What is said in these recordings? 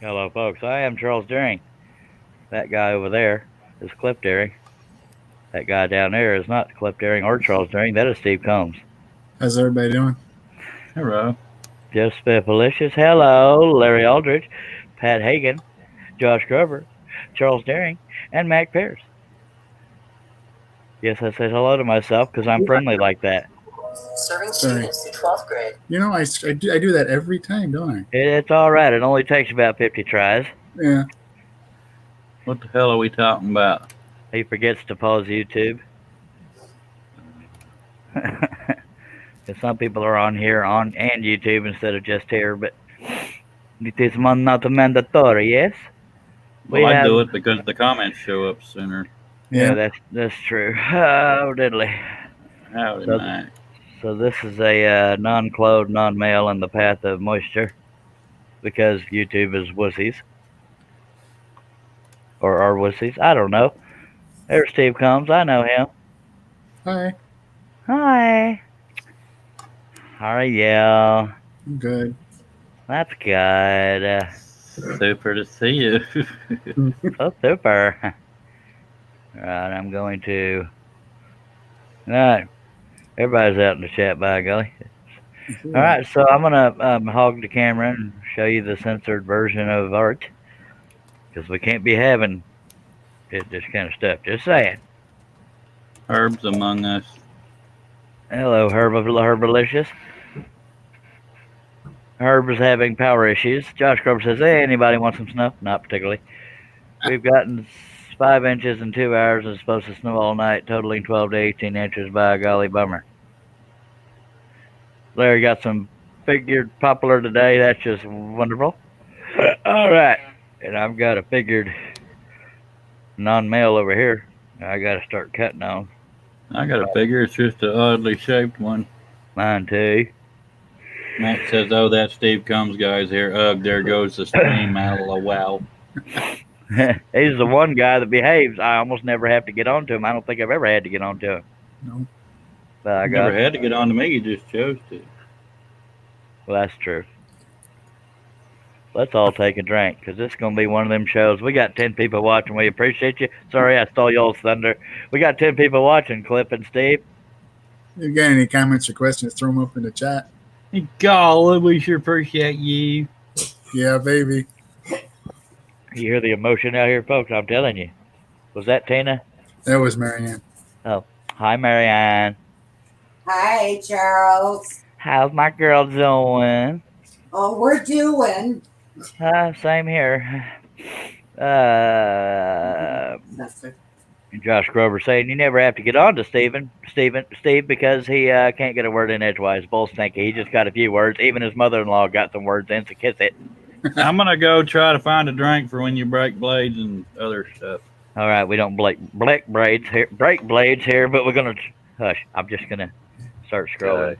Hello, folks. I am Charles Deering. That guy over there is Cliff Deering. That guy down there is not Cliff Deering or Charles Deering. That is Steve Combs. How's everybody doing? Hello. Just Felicious. Hello, Larry Aldridge, Pat Hagan, Josh Grover, Charles Deering, and Mac Pierce. Yes, I said hello to myself because I'm friendly like that. Serving students to 12th grade. I do that every time, don't I? It's all right. It only takes about 50 tries. Yeah. What the hell are we talking about? He forgets to pause YouTube. Some people are on here and YouTube instead of just here, but it is not mandatory, yes? Well, I do it because the comments show up sooner. Yeah, that's true. Oh, diddly. Howdy, Mac. So this is a non-clothed, non-male in the path of moisture because YouTube is wussies. Or are wussies. I don't know. There's Steve Combs. I know him. Hi. Hi. How are you? I'm good. That's good. Super to see you. Oh, super. Alright, I'm going to... Alright. Everybody's out in the chat, by golly. Alright, so I'm going to hog the camera and show you the censored version of art. Because we can't be having this kind of stuff. Just saying. Herb's among us. Hello, Herbalicious. Herb is having power issues. Josh Grover says, hey, anybody want some snuff? Not particularly. We've gotten 5 inches in 2 hours and it's supposed to snow all night, totaling 12 to 18 inches. By a golly bummer. Larry got some figured popular today. That's just wonderful. All right. And I've got a figured non-male over here. I got to start cutting on. I got a figure. It's just an oddly shaped one. Mine too. Mac says, oh, that Steve Combs guy's here. Ugh, there goes the stream. Wow. He's the one guy that behaves. I almost never have to get on to him. I don't think I've ever had to get on to him. No. But I never had to get on to me. You just chose to. Well, that's true. Let's all take a drink because this is going to be one of them shows. We got 10 people watching. We appreciate you. Sorry I stole y'all's thunder. We got 10 people watching, Cliff and Steve. If you got any comments or questions, throw them up in the chat. Hey, golly, we sure appreciate you. Yeah, baby. You hear the emotion out here, folks? I'm telling you. Was that Tina? That was Marianne. Oh, hi, Marianne. Hi, Charles. How's my girl doing? Oh, we're doing. Same here. Josh Grover saying you never have to get on to Steve, because he can't get a word in edgewise. Bull stinky. He just got a few words. Even his mother-in-law got some words in, so kiss it. I'm going to go try to find a drink for when you break blades and other stuff. All right, we don't break blades here, but we're going to hush. I'm just going to start scrolling.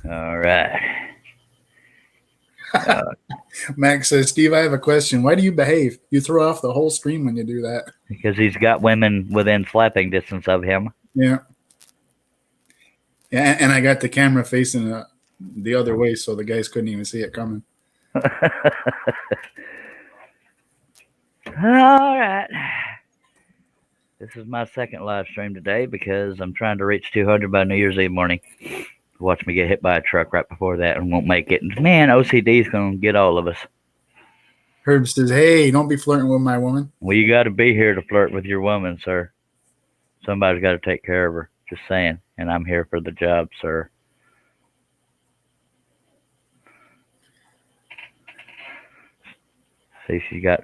All right. Max says, Steve, I have a question. Why do you behave? You throw off the whole stream when you do that. Because he's got women within slapping distance of him. Yeah. Yeah, and I got the camera facing the other way, so the guys couldn't even see it coming. All right. This is my second live stream today because I'm trying to reach 200 by New Year's Eve morning. Watch me get hit by a truck right before that and won't make it. Man, OCD is going to get all of us. Herb says, hey, don't be flirting with my woman. Well, you got to be here to flirt with your woman, sir. Somebody's got to take care of her. Just saying. And I'm here for the job, sir. See, she got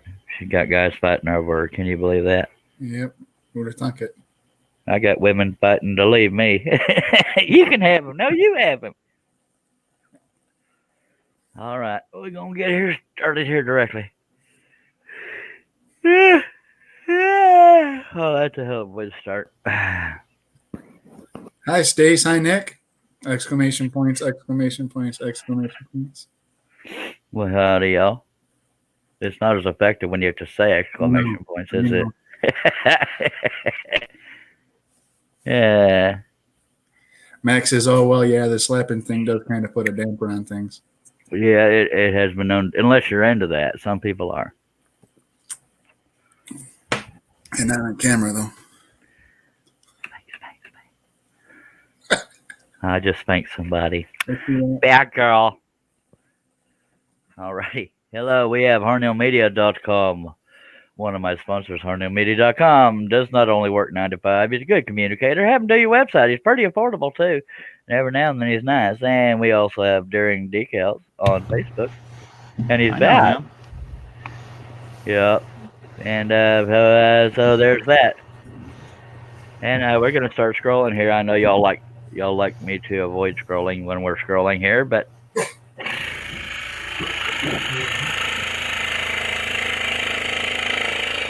guys fighting over her. Can you believe that? Yep. Who would have thunk it? I got women fighting to leave me. You can have him. No, you have him. All right. We're going to get started here directly. Oh, that's a hell of a way to start. Hi, Stace. Hi, Nick. Exclamation points, exclamation points, exclamation points. Well, howdy, y'all. It's not as effective when you have to say exclamation points, is it? Yeah. Max says, oh, well, yeah, the slapping thing does kind of put a damper on things. Yeah, it has been known. Unless you're into that, some people are. And not on camera though. I just spanked somebody. Let's see that. Bad girl. Alrighty. Hello, we have hornillmedia.com. One of my sponsors, hornillmedia.com, does not only work 9 to 5. He's a good communicator. Have him do your website. He's pretty affordable, too. And every now and then he's nice. And we also have Daring Decals on Facebook. And he's I know bad. him. Yep. And so there's that. And we're going to start scrolling here. I know y'all like me to avoid scrolling when we're scrolling here, but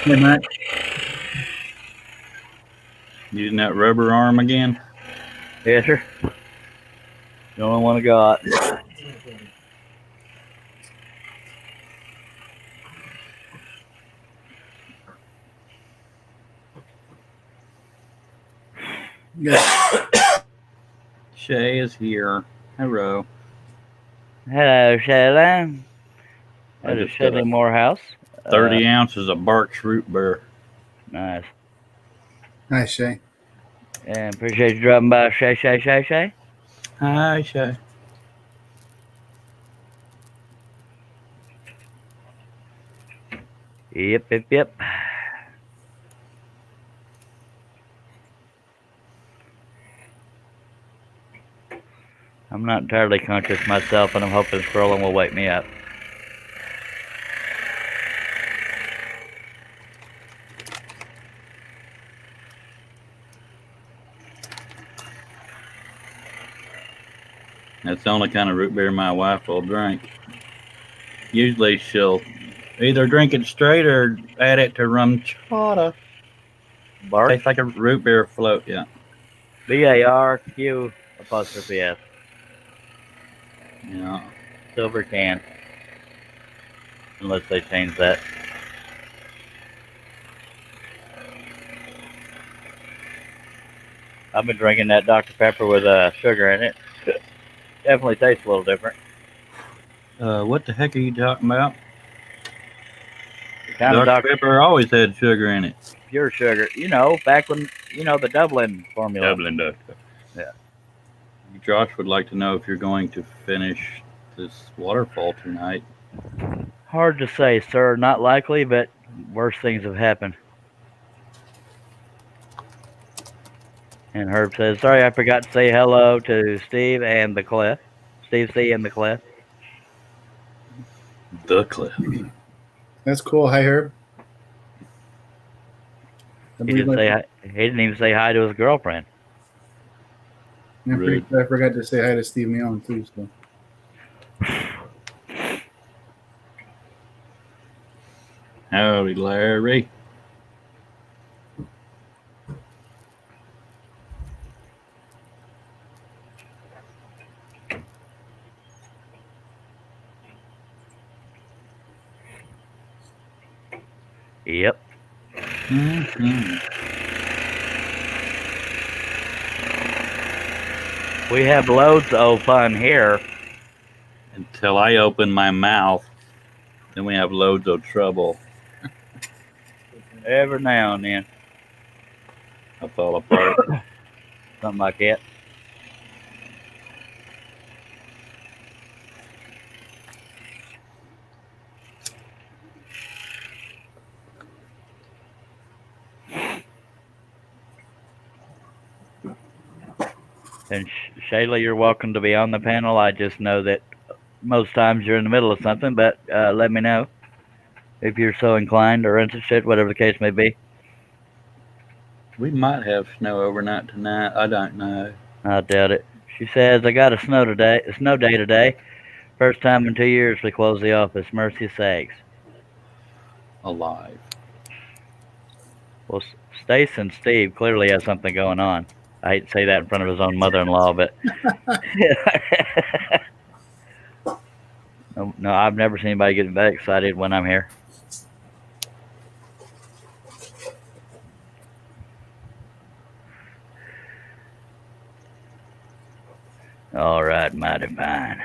Hey, Matt. Using that rubber arm again. yes, sir. The only one I got. Yeah. Shay is here. Hello. Hello, Shayla. I That is just got Shayla a Morehouse. 30 ounces of Barks root beer. Nice. Nice, Shay. And appreciate you dropping by, Shay. Hi, Shay. Yep. I'm not entirely conscious myself, and I'm hoping scrolling will wake me up. That's the only kind of root beer my wife will drink. Usually she'll either drink it straight or add it to rum chata. Bark? Tastes like a root beer float, yeah. BARQ''S. Yeah. Silver can. Unless they change that. I've been drinking that Dr. Pepper with sugar in it. Definitely tastes a little different. What the heck are you talking about? Kind of Dr. Pepper always had sugar in it. pure sugar. Back when, the Dublin formula. Dublin Dr. Pepper. Yeah. Josh would like to know if you're going to finish this waterfall tonight. Hard to say, sir. Not likely, but worse things have happened. And Herb says, sorry, I forgot to say hello to Steve and the Clef. Steve C. and the Clef. The Cliff. That's cool. Hi, Herb. I He believe didn't say hi. He didn't even say hi to his girlfriend. I'm pretty sure I forgot to say hi to Steve Neon too. So. Howdy, Larry. Yep. Mm-hmm. We have loads of fun here. Until I open my mouth, then we have loads of trouble. Every now and then. I fall apart. Something like that. And Shayla, you're welcome to be on the panel. I just know that most times you're in the middle of something, but let me know if you're so inclined or interested, whatever the case may be. We might have snow overnight tonight. I don't know. I doubt it. She says, I got a snow day today. First time in 2 years we closed the office. Mercy sakes. Alive. Well, Stace and Steve clearly have something going on. I hate to say that in front of his own mother-in-law, but no, I've never seen anybody get that excited when I'm here. All right, mighty fine.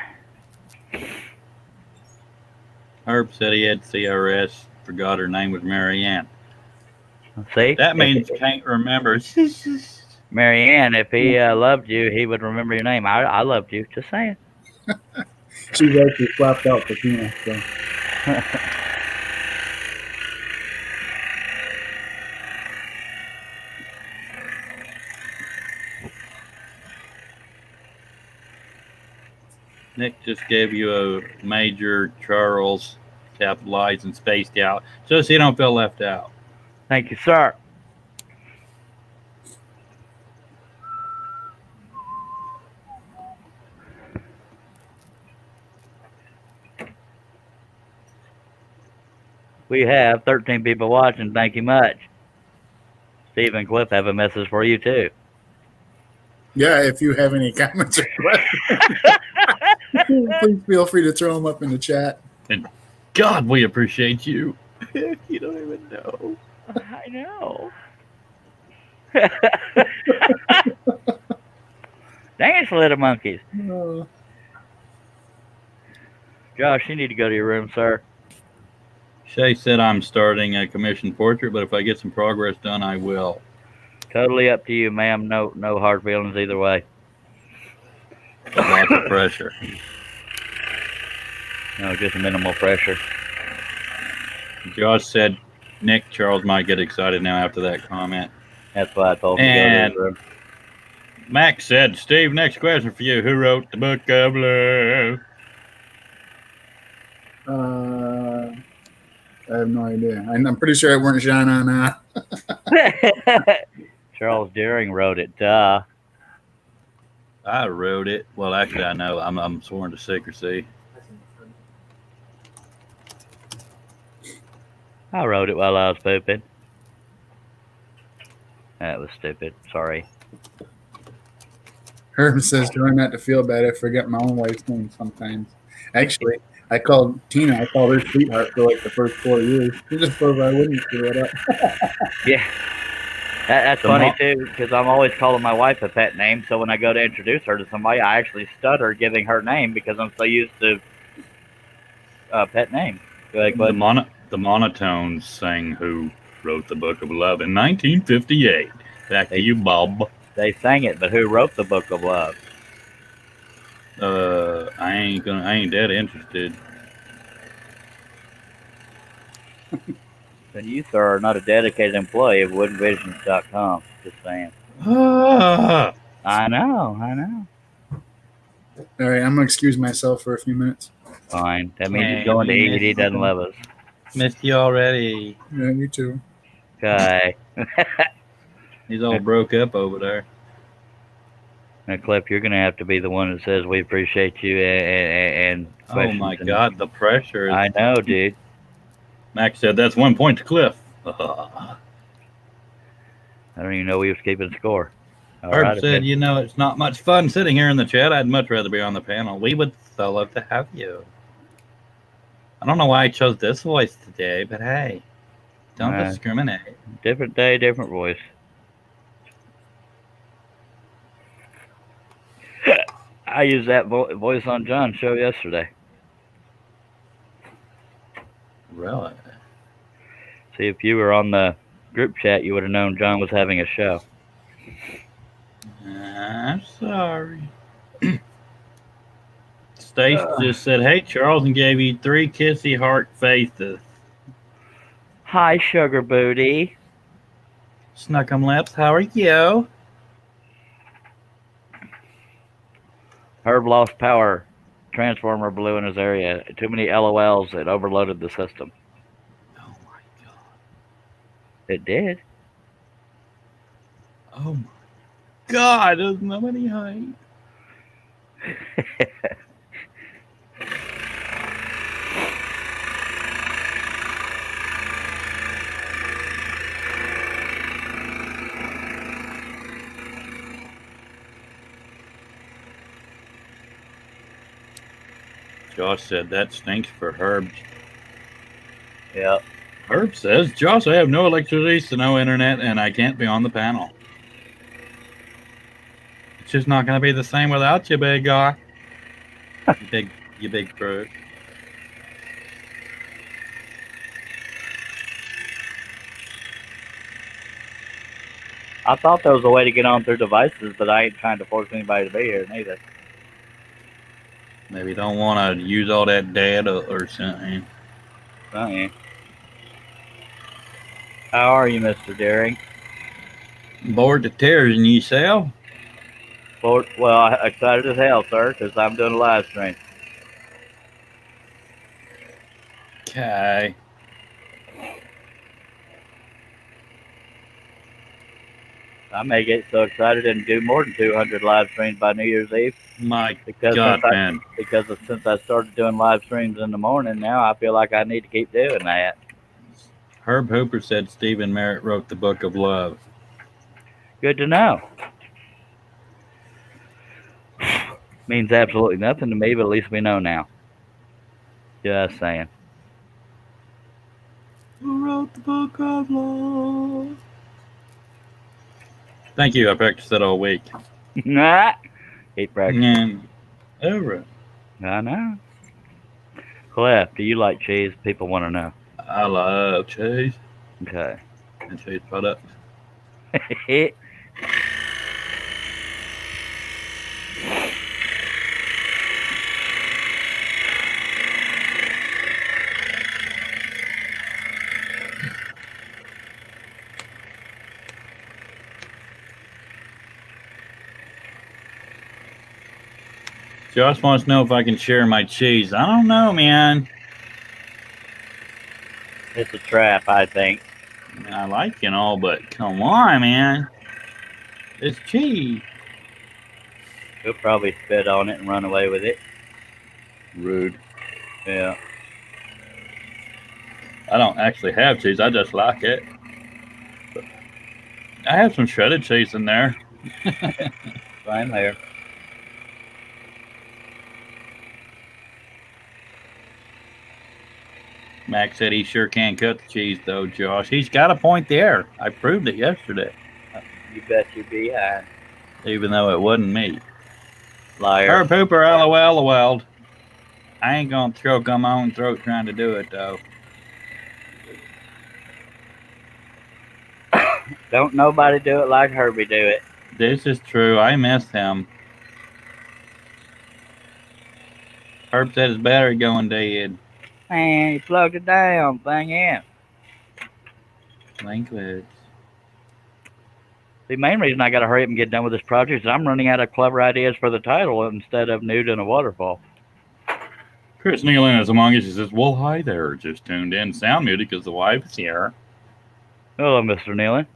Herb said he had CRS. Forgot her name was Marianne. See? That means can't remember. Marianne, if he loved you, he would remember your name. I loved you. Just saying. She's actually swapped out for Tina. So. Nick just gave you a Major Charles capitalized and spaced out, just so you don't feel left out. Thank you, sir. We have 13 people watching. Thank you much. Steve and Cliff have a message for you, too. Yeah, if you have any comments or questions, please feel free to throw them up in the chat. And God, we appreciate you. You don't even know. I know. Dance, little monkeys. Josh, you need to go to your room, sir. Shay said I'm starting a commissioned portrait, but if I get some progress done, I will. Totally up to you, ma'am. No hard feelings either way. Lots of pressure. No, just minimal pressure. Josh said Nick Charles might get excited now after that comment. That's why I told him to go to his room. Max said, Steve, next question for you. Who wrote the Book of Love? I have no idea. I'm pretty sure it weren't Sean on. Charles Deering wrote it. Duh. I wrote it. Well, actually, I know. I'm sworn to secrecy. I wrote it while I was pooping. That was stupid. Sorry. Herb says, try not to feel bad. I forget my own wife's name sometimes. Actually, I called Tina. I called her sweetheart for like the first 4 years. She just thought I wouldn't screw it up. Yeah. That's funny, too, because I'm always calling my wife a pet name. So when I go to introduce her to somebody, I actually stutter giving her name because I'm so used to pet name. Like, The Monotones sang Who Wrote the Book of Love in 1958. Back to you, Bob. They sang it, but who wrote the Book of Love? I ain't that interested. Then you, sir, are not a dedicated employee of woodvisions.com. Just saying. Ah. I know. All right, I'm gonna excuse myself for a few minutes. Fine. That means he's going to eat. He doesn't love us. Missed you already. Yeah, you too. Okay. He's all broke up over there. Now, Cliff, you're going to have to be the one that says we appreciate you and Oh my God, the pressure. I know, dude. Max said that's 1 point to Cliff. I don't even know we was keeping score. Herb said, you know, it's not much fun sitting here in the chat. I'd much rather be on the panel. We would so love to have you. I don't know why I chose this voice today, but hey, don't discriminate. Different day, different voice. I used that voice on John's show yesterday. Really? See, if you were on the group chat, you would have known John was having a show. I'm sorry. Stace just said, hey, Charles, and gave you 3 kissy heart faces. Hi, sugar booty. Snuckum Lips, how are you? Herb lost power. Transformer blew in his area. Too many LOLs. It overloaded the system. Oh, my God. It did. Oh, my God. There's nobody height. Josh said that stinks for Herb. Yep. Herb says, Josh, I have no electricity, so no internet, and I can't be on the panel. It's just not going to be the same without you, big guy. You big bird. I thought there was a way to get on through devices, but I ain't trying to force anybody to be here neither. Maybe don't want to use all that data or something. Oh, yeah. How are you, Mr. Daring? Bored to tears and yourself? Well, excited as hell, sir, because I'm doing a live stream. Okay. I may get so excited and do more than 200 live streams by New Year's Eve. My Because God, man. since I started doing live streams in the morning, now I feel like I need to keep doing that. Herb Hooper said Stephen Merritt wrote the Book of Love. Good to know. Means absolutely nothing to me, but at least we know now. Just saying. Who wrote the Book of Love? Thank you. I practiced that all week. Keep practicing. Over. I know. Clef, do you like cheese? People want to know. I love cheese Okay. and cheese products. Josh wants to know if I can share my cheese. I don't know, man. It's a trap, I think. I like it all, but come on, man. It's cheese. He'll probably spit on it and run away with it. Rude. Yeah. I don't actually have cheese. I just like it. I have some shredded cheese in there. Same there. Max said he sure can cut the cheese, though, Josh. He's got a point there. I proved it yesterday. You bet you be high. Even though it wasn't me. Liar. Herb Hooper, LOL. I ain't gonna choke on my own throat trying to do it, though. Don't nobody do it like Herbie do it. This is true. I miss him. Herb said his battery going dead. Man, you plugged it down. Thing in. Nonclothed. The main reason I got to hurry up and get done with this project is I'm running out of clever ideas for the title instead of nude in a waterfall. Chris Nealon is among us. He says, well, hi there. Just tuned in. Sound muted because the wife is here. Hello, Mr. Nealon.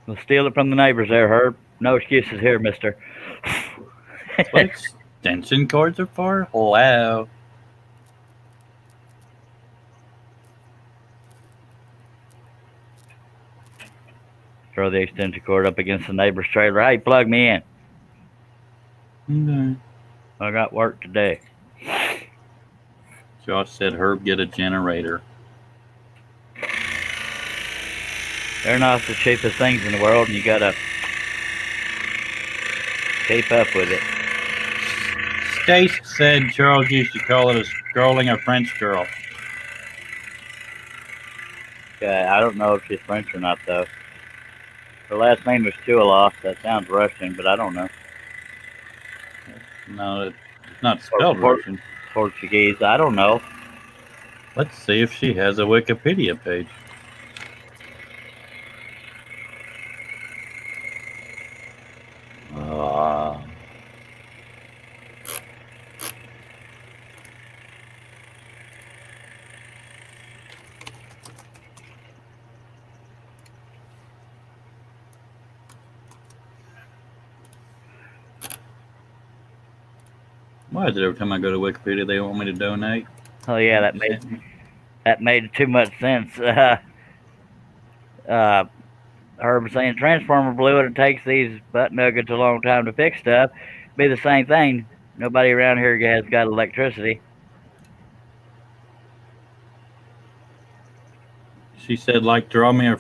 We'll steal it from the neighbors there, Herb. No excuses here, mister. That's what extension cords are for? Wow. Throw the extension cord up against the neighbor's trailer. Hey, plug me in. Okay. I got work today. Josh said, Herb, get a generator. They're not the cheapest things in the world, and you gotta keep up with it. Stace said Charles used to call it scrolling a French girl. Okay, I don't know if she's French or not, though. Her last name was Chualoff. That sounds Russian, but I don't know. No, it's not spelled Russian. Portuguese, I don't know. Let's see if she has a Wikipedia page. Why is it every time I go to Wikipedia they want me to donate? Oh yeah, that made too much sense. Herb was saying Transformer blew it. It takes these butt nuggets a long time to fix stuff. Be the same thing. Nobody around here has got electricity. She said, draw me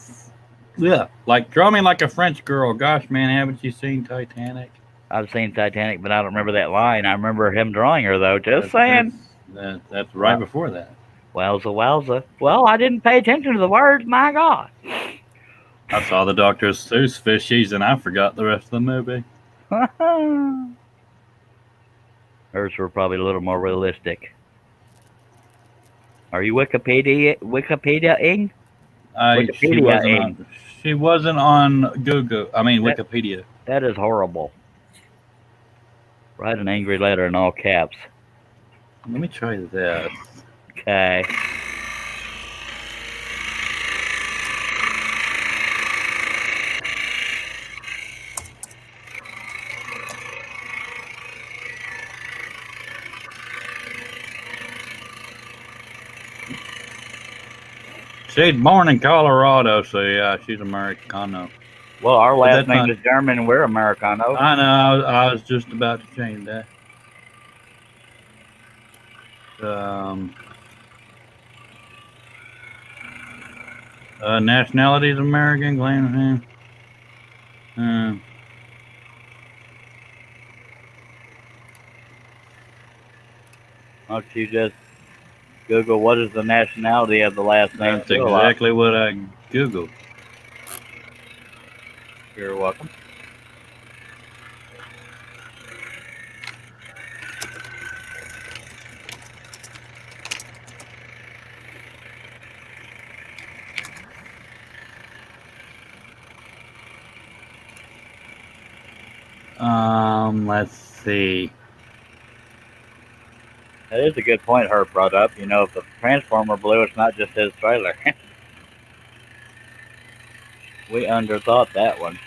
like a French girl. Gosh, man, haven't you seen Titanic? I've seen Titanic, but I don't remember that line. I remember him drawing her, though. Just saying. That's right before that. Wowza, wowza. Well, I didn't pay attention to the words. My God. I saw the Dr. Seuss fishies and I forgot the rest of the movie. Hers were probably a little more realistic. Are you Wikipediaing? Wikipediaing. She wasn't on Google. I mean That, Wikipedia. that is horrible. Write an angry letter in all caps. Let me try this. Okay. She's born in Colorado, so yeah, she's Americano. Well, our But last that's name not- is German and we're Americano. I know. I was just about to change that. Nationality is American. Claim. Why don't you just Google what is the nationality of the last name? That's exactly what I Googled. You're welcome. Let's see. That is a good point Herb brought up. You know, if the Transformer blew, it's not just his trailer. We underthought that one.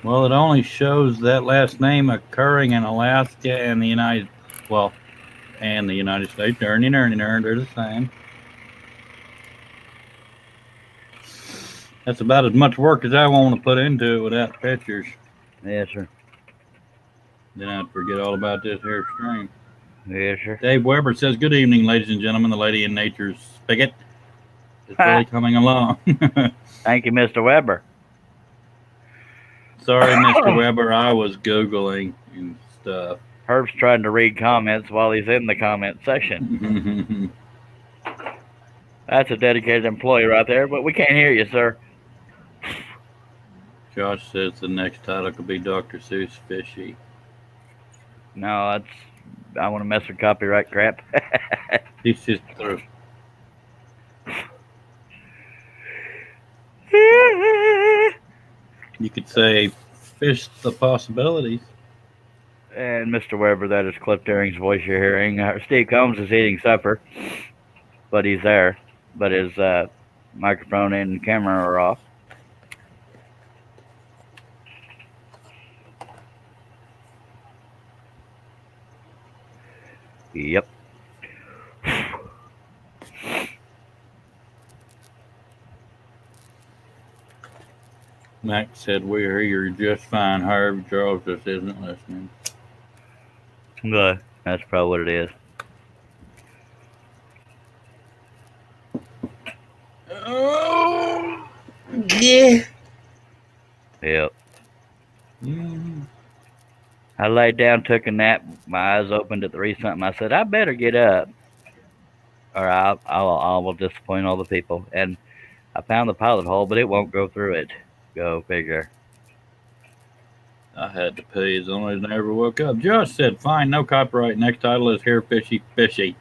Well, it only shows that last name occurring in Alaska and the United States. They're the same. That's about as much work as I want to put into it without pictures. Yes, sir. Then I'd forget all about this here stream. Yes, sir. Dave Weber says, "Good evening, ladies and gentlemen. The lady in nature's spigot is really coming along." Thank you, Mr. Weber. Sorry, Mr. Weber. I was Googling and stuff. Herb's trying to read comments while he's in the comment section. That's a dedicated employee right there, but we can't hear you, sir. Josh says the next title could be Dr. Seuss Fishy. No, I want to mess with copyright crap. He's just through. You could say fish the possibilities. And Mr. Weber, that is Cliff Daring's voice you're hearing. Steve Combs is eating supper, but he's there. But his microphone and camera are off. Yep. Max said, "We hear you're just fine, Herb. Charles just isn't listening." Good. That's probably what it is. Oh, yeah. Yep. Mm-hmm. I laid down, took a nap. My eyes opened at 3 something. I said, I better get up, or I will disappoint all the people. And I found the pilot hole, but it won't go through it. Go figure. I had to pee as long as I ever woke up. Josh said, "Fine, no copyright. Next title is Here Fishy Fishy."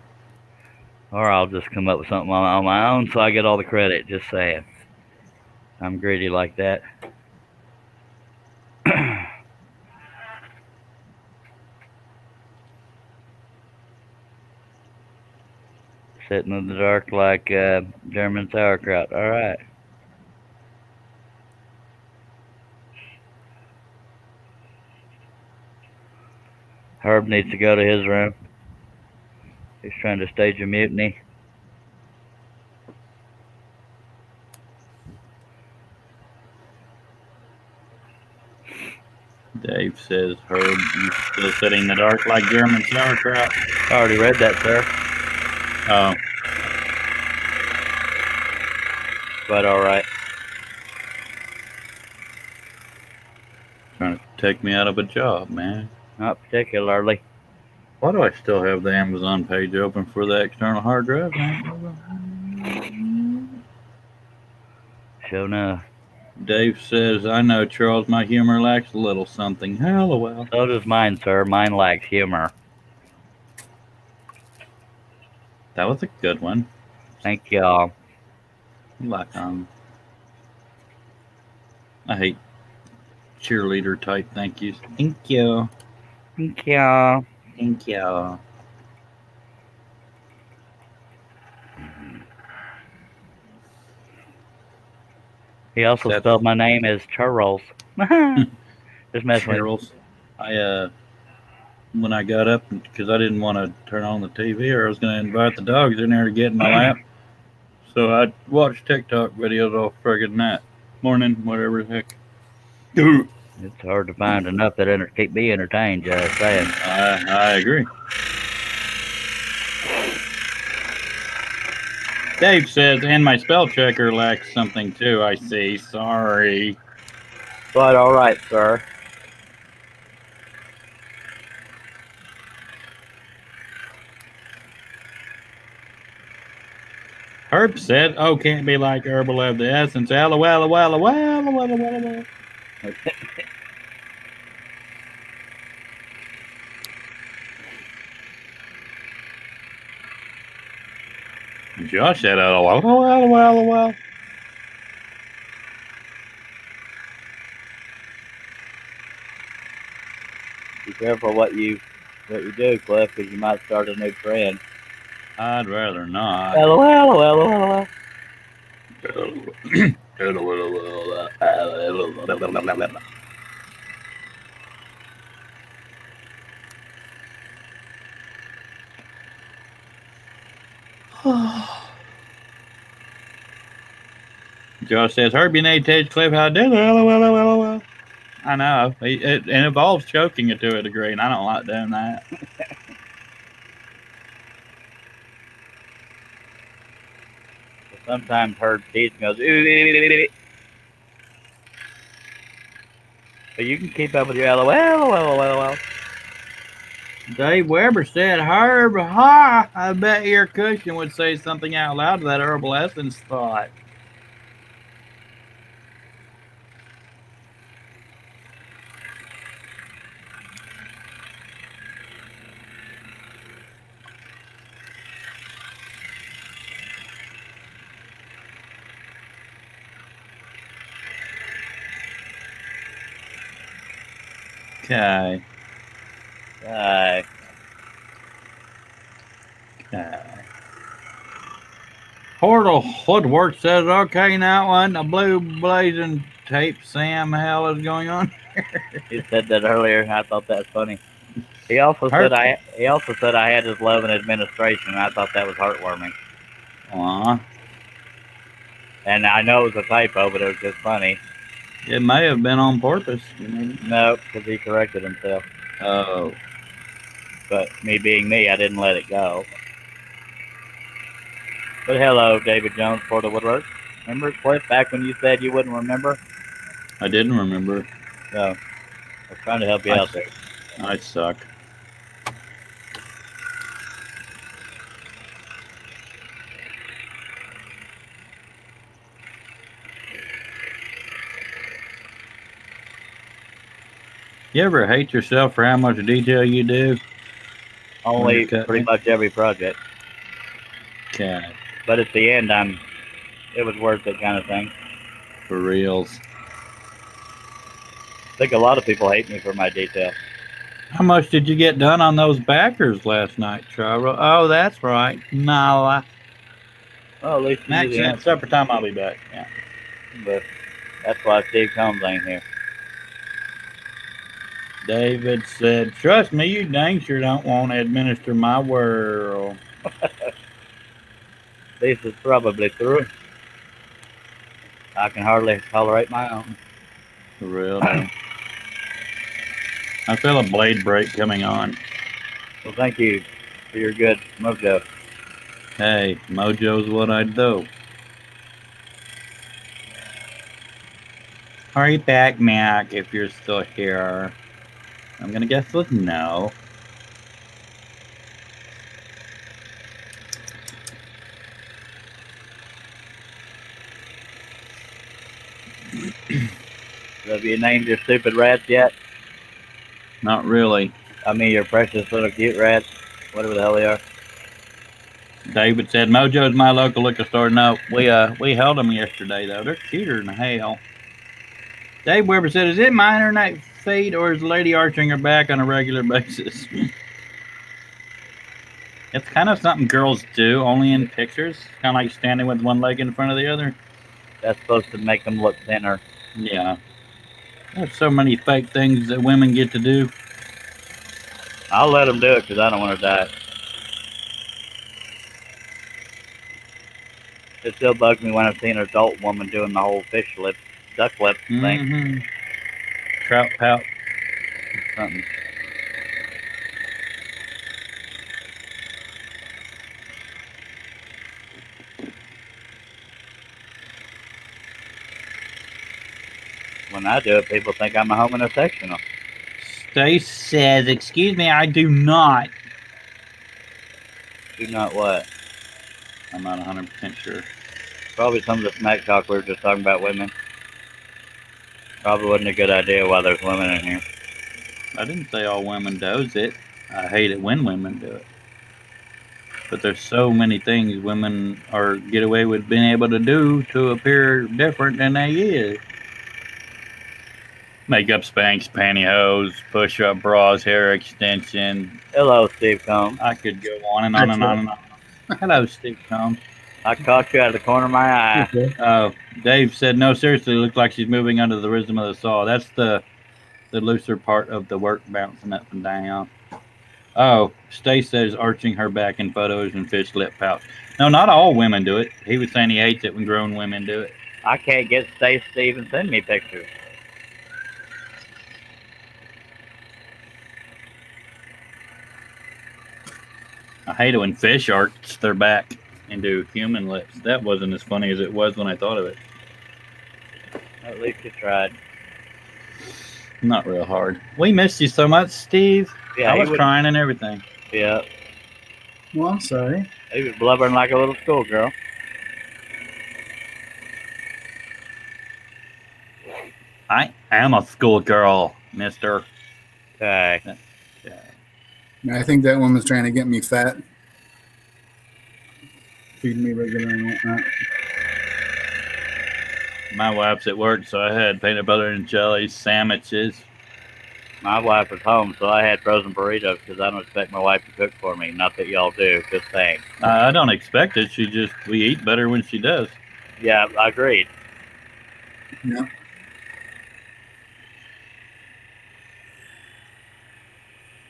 Or I'll just come up with something on my own so I get all the credit. Just saying. I'm greedy like that. Sitting in the dark like German sauerkraut. All right. Herb needs to go to his room. He's trying to stage a mutiny. Dave says, "Herb, you still sitting in the dark like German sauerkraut?" I already read that, sir. Oh. But all right. take me out of a job, man. Not particularly. Why do I still have the Amazon page open for the external hard drive, man? Sure enough. Dave says, I know, Charles, my humor lacks a little something. Hello, well. So does mine, sir. Mine lacks humor. That was a good one. Thank y'all. Like, I hate cheerleader type thank yous. Thank you. Thank y'all. Thank you. He also spelled my name as Charles. Just messing with Charles. When I got up, because I didn't want to turn on the TV or I was going to invite the dogs in there to get in my lap. So I watched TikTok videos all friggin' night. Morning, whatever the heck. It's hard to find enough that keep me entertained, just saying. I agree. Dave says, and my spell checker lacks something too, I see. Sorry. But all right, sir. Herb said, oh, can't be like herbal of the essence. Well. Josh said, well. Be careful what you do, Cliff, because you might start a new trend. I'd rather not. LOL. Josh says, Herb, you need to teach Cliff how to do LOL. I know. It involves choking it to a degree, and I don't like doing that. Sometimes Herb teeth goes, ooh. But you can keep up with your LOL. Dave Weber said, Herb, ha! I bet your cushion would say something out loud to that herbal essence thought. Okay. Portal Woodwork says, okay, now what the blue blazing tape Sam hell is going on? He said that earlier. I thought that was funny. He also said I had his love and administration. I thought that was heartwarming. Aw. And I know it was a typo, but it was just funny. It may have been on purpose. No, because he corrected himself. Oh. But me being me, I didn't let it go. But hello, David Jones, Portal Woodwork. Remember, Cliff, back when you said you wouldn't remember? I didn't remember. No. I was trying to help you out there. I suck. You ever hate yourself for how much detail you do? Only pretty much every project. Okay. But at the end, it was worth it kind of thing. For reals. I think a lot of people hate me for my detail. How much did you get done on those backers last night, Charles? Oh, that's right. No. Well, at least Max, at supper time, I'll be back. Yeah. But that's why Steve Combs ain't here. David said, trust me, you dang sure don't want to administer my world. This is probably true. I can hardly tolerate my own. For real, though. I feel a blade break coming on. Well, thank you for your good mojo. Hey, mojo's what I do. Are you back, Mac? If you're still here, I'm gonna guess with no. Have you named your stupid rats yet? Not really. I mean, your precious little cute rats, whatever the hell they are. David said Mojo's my local liquor store. No, we held them yesterday though. They're cuter than hell. Dave Weber said, "Is it my internet feed or is the lady arching her back on a regular basis?" It's kind of something girls do, only in pictures. Kind of like standing with one leg in front of the other. That's supposed to make them look thinner. Yeah. There's so many fake things that women get to do. I'll let them do it because I don't want to die. It still bugs me when I've seen an adult woman doing the whole fish lip, duck lip thing. Mm-hmm. Trout pout. Something. When I do it, people think I'm a homosexual. Stace says, "Excuse me, I do not." Do not what? I'm not 100% sure. Probably some of the smack talk we were just talking about women. Probably wasn't a good idea while there's women in here. I didn't say all women does it. I hate it when women do it. But there's so many things women are get away with being able to do to appear different than they is. Makeup, spanks, pantyhose, push-up bras, hair extension. Hello, Steve Combs. I could go on and on and on and on. Hello, Steve Combs. I caught you out of the corner of my eye. Oh, Dave said, "No, seriously, it looks like she's moving under the rhythm of the saw." That's the looser part of the work bouncing up and down. Oh, Stace says arching her back in photos and fish lip pouch. No, not all women do it. He was saying he hates it when grown women do it. I can't get Steve to even send me pictures. I hate it when fish arch their back and do human lips. That wasn't as funny as it was when I thought of it. At least you tried. Not real hard. We missed you so much, Steve. Yeah, I was crying and everything. Yeah, Well, I'm sorry. he was blubbering like a little schoolgirl. I am a schoolgirl, mister. Okay. I think that one was trying to get me fat. Feeding me regular and whatnot. My wife's at work, so I had peanut butter and jelly sandwiches. My wife was home, so I had frozen burritos because I don't expect my wife to cook for me. Not that y'all do, just saying. I don't expect it. We eat better when she does. Yeah, I agreed. Yeah.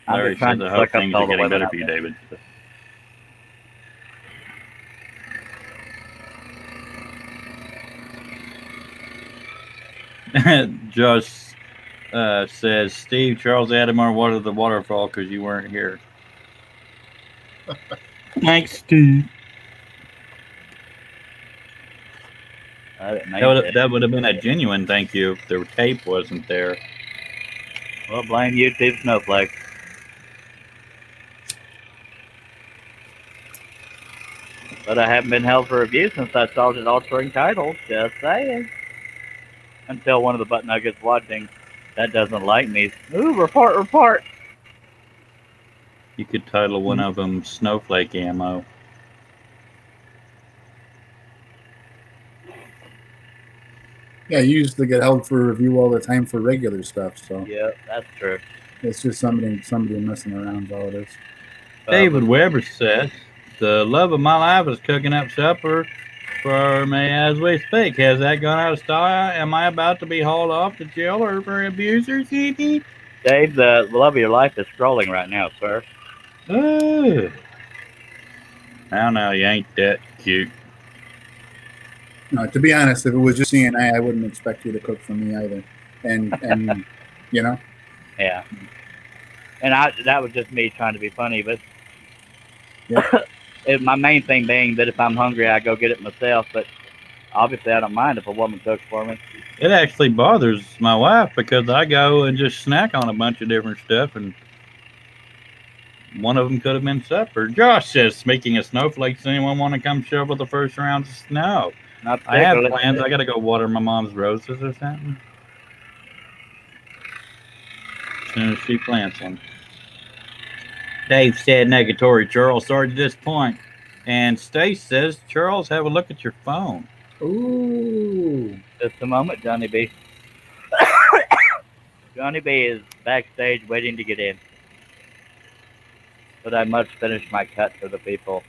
Larry just trying says, to "I hope suck up things all are the getting women better out for you, there. David." Josh says, "Steve, Charles Adamar watered the waterfall because you weren't here." Thanks, Steve. I didn't make it. That would have been a genuine thank you if the tape wasn't there. Well, blame YouTube Snowflake. But I haven't been held for abuse since I started altering titles. Just saying. Until one of the butt nuggets watching that doesn't like me. Ooh, report. You could title one of them "Snowflake Ammo." Yeah, you used to get held for review all the time for regular stuff, so Yeah, that's true. it's just somebody messing around is all it is. David Weber says, "The love of my life is cooking up supper for me as we speak. Has that gone out of style? Am I about to be hauled off to jail or for abusers?" Dave, the love of your life is scrolling right now, sir. Oh. Now, you ain't that cute. No, to be honest, if it was just CNA, I wouldn't expect you to cook for me either. And you know, Yeah. And that was just me trying to be funny, but Yeah. my main thing being that if I'm hungry, I go get it myself. But Obviously, I don't mind if a woman cooks for me. It actually bothers my wife because I go and just snack on a bunch of different stuff, and one of them could have been supper. Josh says, speaking of snowflakes, anyone want to come shovel the first round of snow? Not I have particularly. plans. I got to go water my mom's roses or something as soon as she plants them. Dave said, negatory, Charles. Sorry to disappoint. And Stace says, Charles, have a look at your phone. Ooh. Just a moment, Johnny B. Johnny B is backstage waiting to get in. But I must finish my cut for the people.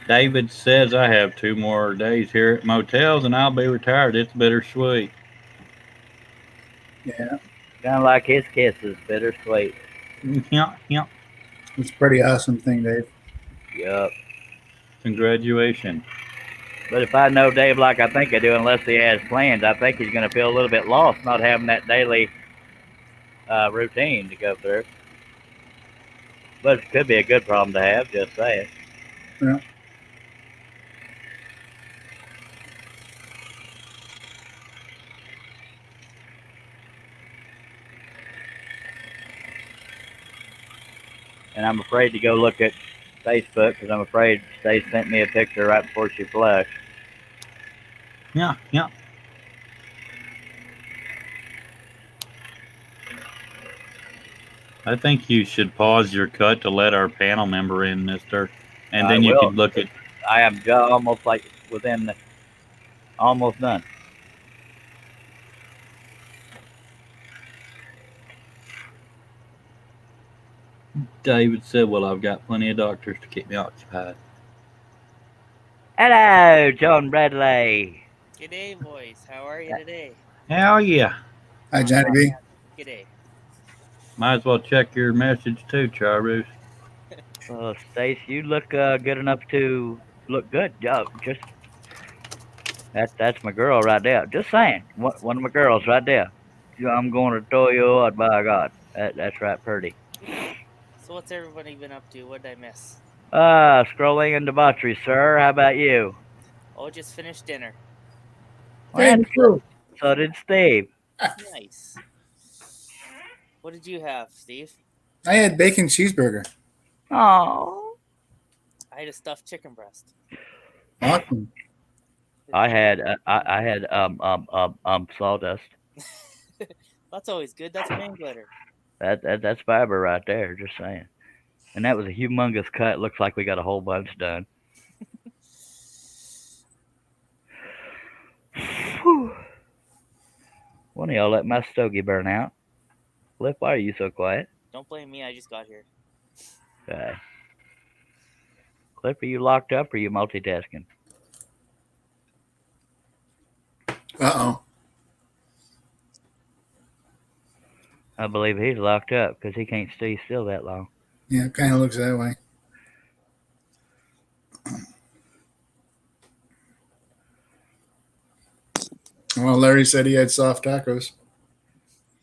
David says, I have 2 more days here at motels and I'll be retired. It's bittersweet. Yeah, Kind of like his kisses, bittersweet. Yeah, yeah. it's a pretty awesome thing, Dave. Yup. Congratulations. But if I know Dave like I think I do, unless he has plans, I think he's going to feel a little bit lost not having that daily routine to go through. But it could be a good problem to have, just saying. Yeah. And I'm afraid to go look at Facebook because I'm afraid Stace sent me a picture right before she flushed. Yeah, yeah. I think you should pause your cut to let our panel member in, mister. And I then you will. could look at. I am almost like within almost done. David said, well, I've got plenty of doctors to keep me occupied. Hello, John Bradley. G'day, boys. How are you today? Hell yeah. Hi, Johnny B. G'day. Might as well check your message too, Charus. Stace, you look good enough to look good. Just that's my girl right there. Just saying, one of my girls right there. I'm going to throw you out, by God. That's right, pretty. So what's everybody been up to? What did I miss? Scrolling and debauchery, sir. How about you? Oh, just finished dinner. Hey, Well, cool. so did Steve. Nice. What did you have, Steve? I had bacon cheeseburger. Oh, I had a stuffed chicken breast. Awesome. I had sawdust. That's always good. That's man glitter. That's fiber right there. Just saying. And that was a humongous cut. Looks like we got a whole bunch done. Whew. One of y'all let my stogie burn out. Cliff, why are you so quiet? Don't blame me. I just got here. Okay. Cliff, are you locked up or are you multitasking? Uh-oh. I believe he's locked up because he can't stay still that long. Yeah, it kind of looks that way. Well, Larry said he had soft tacos.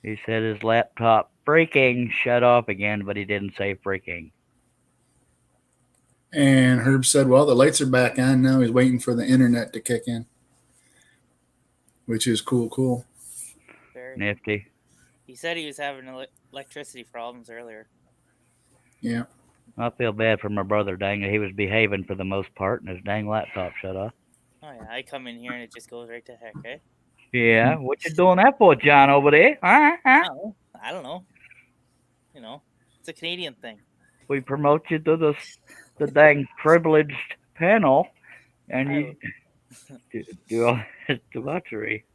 He said his laptop freaking shut off again, but he didn't say freaking. And Herb said, well, the lights are back on now. He's waiting for the internet to kick in, which is cool. Very. Nifty. He said he was having electricity problems earlier. Yeah. I feel bad for my brother, dang it. He was behaving for the most part, and his dang laptop shut off. Oh yeah, I come in here and it just goes right to heck, eh? Yeah, what you doing that for, John, over there? Oh, I don't know. You know, it's a Canadian thing. We promote you to the dang privileged panel, and you do all this debauchery.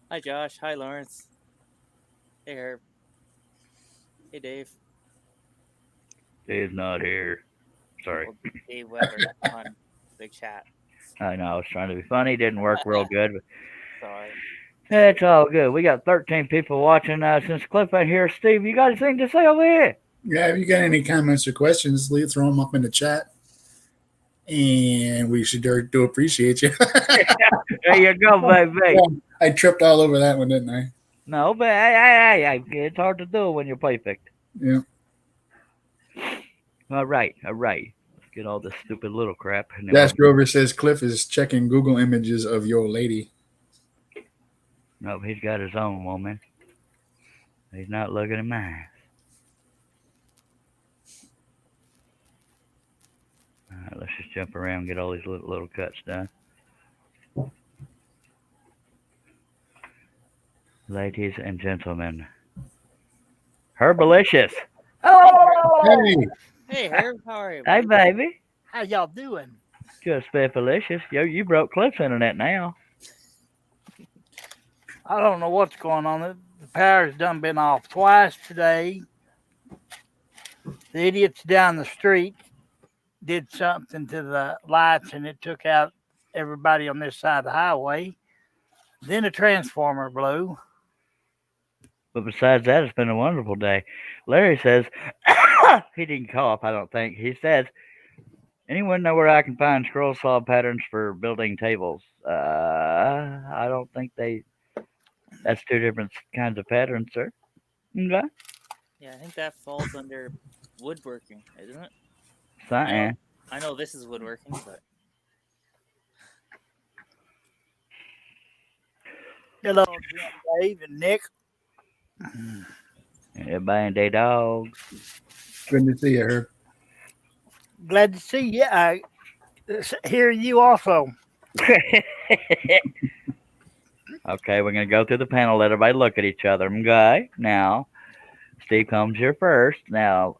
Hi, Josh. Hi, Lawrence. Hey, Herb. Hey, Dave. Dave's not here. Sorry. Or Dave Weber on Big Chat. I know, I was trying to be funny. Didn't work real good, but Sorry. it's all good. We got 13 people watching since Cliff ain't here. Steve, you got anything to say over here? Yeah, if you got any comments or questions, throw them up in the chat. And we should do appreciate you. There you go, baby. I tripped all over that one, didn't I? No, but it's hard to do when you're perfect. Yeah. All right. get all this stupid little crap. And then Dash Grover says Cliff is checking Google images of your lady. nope, he's got his own woman. He's not looking at mine. All right, let's just jump around and get all these little cuts done. Ladies and gentlemen, Herbalicious. Hey, Hey, Herb, how are you? Hey, buddy? baby. How y'all doing? Just Spiffalicious. Yo, you broke Cliff's internet now. I don't know what's going on. The power's done been off twice today. The idiots down the street did something to the lights and it took out everybody on this side of the highway. Then a transformer blew. But besides that, it's been a wonderful day. Larry says, he didn't cough, I don't think. He says, anyone know where I can find scroll saw patterns for building tables? I don't think that's two different kinds of patterns, sir. Okay. Yeah, I think that falls under woodworking, isn't it? Fine. I know this is woodworking, but Hello, Jim, Dave, and Nick. Everybody and their dogs. good to see you, Herb. Glad to see you. I hear you also. Okay, we're going to go through the panel. Let everybody look at each other. Okay, now, Steve comes here first. Now,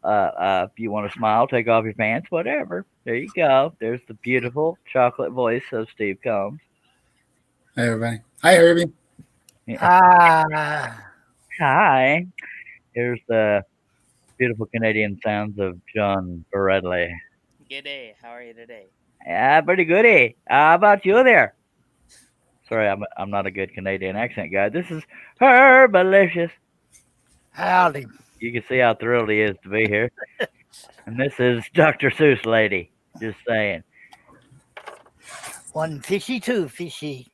if you want to smile, take off your pants, whatever. There you go. There's the beautiful chocolate voice of Steve Combs. Hi, everybody. Hi, Herbie. Ah, Hi. Here's the beautiful Canadian sounds of John Bradley. g'day. How are you today? Yeah, pretty goody. How about you there? Sorry, I'm not a good Canadian accent guy. This is Herbalicious. howdy. You can see how thrilled he is to be here. And this is Dr. Seuss lady. Just saying. One fishy, two fishy.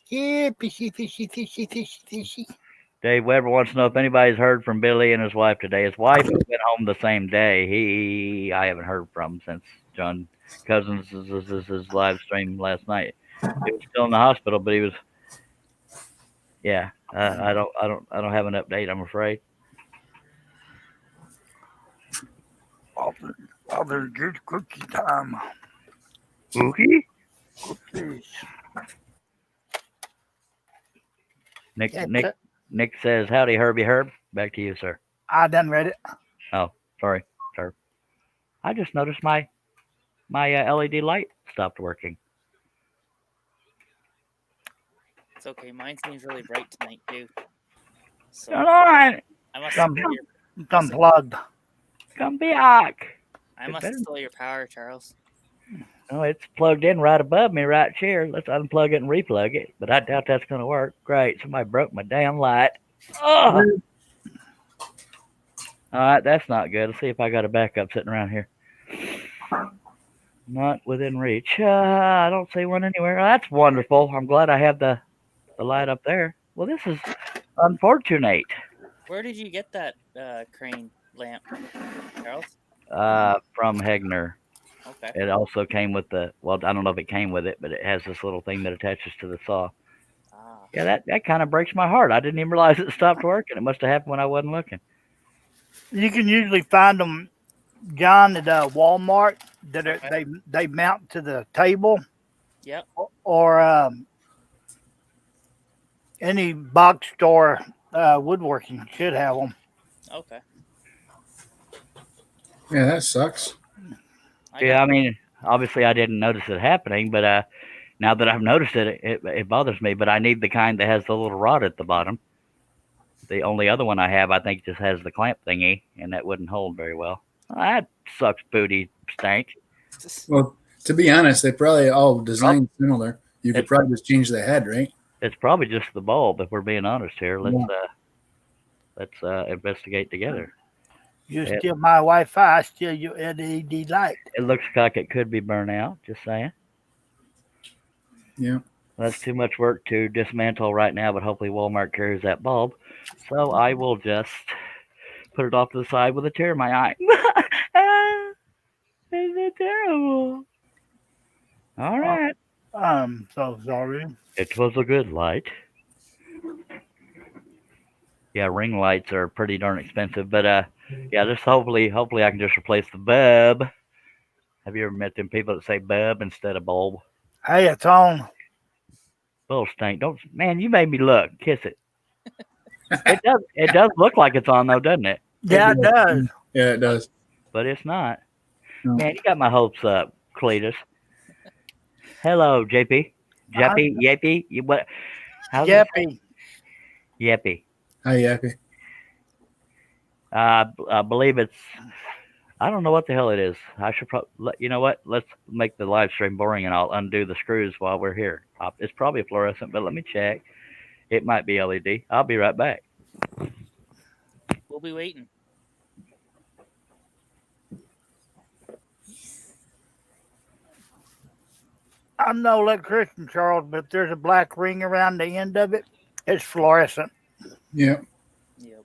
Yeah, fishy, fishy, fishy, fishy, fishy. Dave Weber wants to know if anybody's heard from Billy and his wife today. His wife has been home the same day. I haven't heard from him since John Cousins' his live stream last night. He was still in the hospital, but he was. Yeah, I don't have an update. I'm afraid. Other good cookie time. Cookie? Cookies. Nick says, "Howdy, Herbie Herb." Back to you, sir. I done read it. Oh, sorry, sir. I just noticed my LED light stopped working. It's okay. Mine seems really bright tonight too. So Come on, I must Come- steal It's unplugged. come back. I must steal your power, Charles. Oh, it's plugged in right above me, right here. Let's unplug it and replug it. But I doubt that's going to work. Great, somebody broke my damn light. Oh! All right, that's not good. Let's see if I got a backup sitting around here. Not within reach. I don't see one anywhere. Oh, that's wonderful. I'm glad I have the light up there. Well, this is unfortunate. Where did you get that crane lamp, Charles? From Hegner. Okay. It also came with I don't know if it came with it, but it has this little thing that attaches to the saw. Ah. Yeah, that kind of breaks my heart. I didn't even realize it stopped working. It must have happened when I wasn't looking. You can usually find them, John, at Walmart that are, they mount to the table. Yep. Or any box store woodworking should have them. Okay. Yeah, that sucks. Yeah, I mean, obviously I didn't notice it happening, but now that I've noticed it, it bothers me. But I need the kind that has the little rod at the bottom. The only other one I have, I think, just has the clamp thingy, and that wouldn't hold very well. That sucks booty stank. Well, to be honest, they probably all designed similar. You could probably just change the head, right? It's probably just the bulb, if we're being honest here. Let's investigate together. You steal my Wi-Fi, I steal your LED light. It looks like it could be burnt out. Just saying. Yeah. That's too much work to dismantle right now, but hopefully Walmart carries that bulb. So I will just put it off to the side with a tear in my eye. I'm so sorry. It was a good light. Yeah, ring lights are pretty darn expensive, but yeah, just hopefully I can just replace the bulb. Have you ever met them people that say bulb instead of bulb? Hey, it's on. Little stink. Don't, man, you made me look. Kiss it. It does look like it's on though, doesn't it? Yeah, it does. Yeah, it does. But it's not. No. Man, you got my hopes up, Cletus. Hello, JP. Jeppy, Yappy. What? How's it? Jeppy. Yappy. Hi, Yappy. I believe it's. I don't know what the hell it is. I should probably. You know what? Let's make the live stream boring, and I'll undo the screws while we're here. It's probably fluorescent, but let me check. It might be LED. I'll be right back. We'll be waiting. I'm no electrician, Charles, but if there's a black ring around the end of it, it's fluorescent. Yeah. Yep.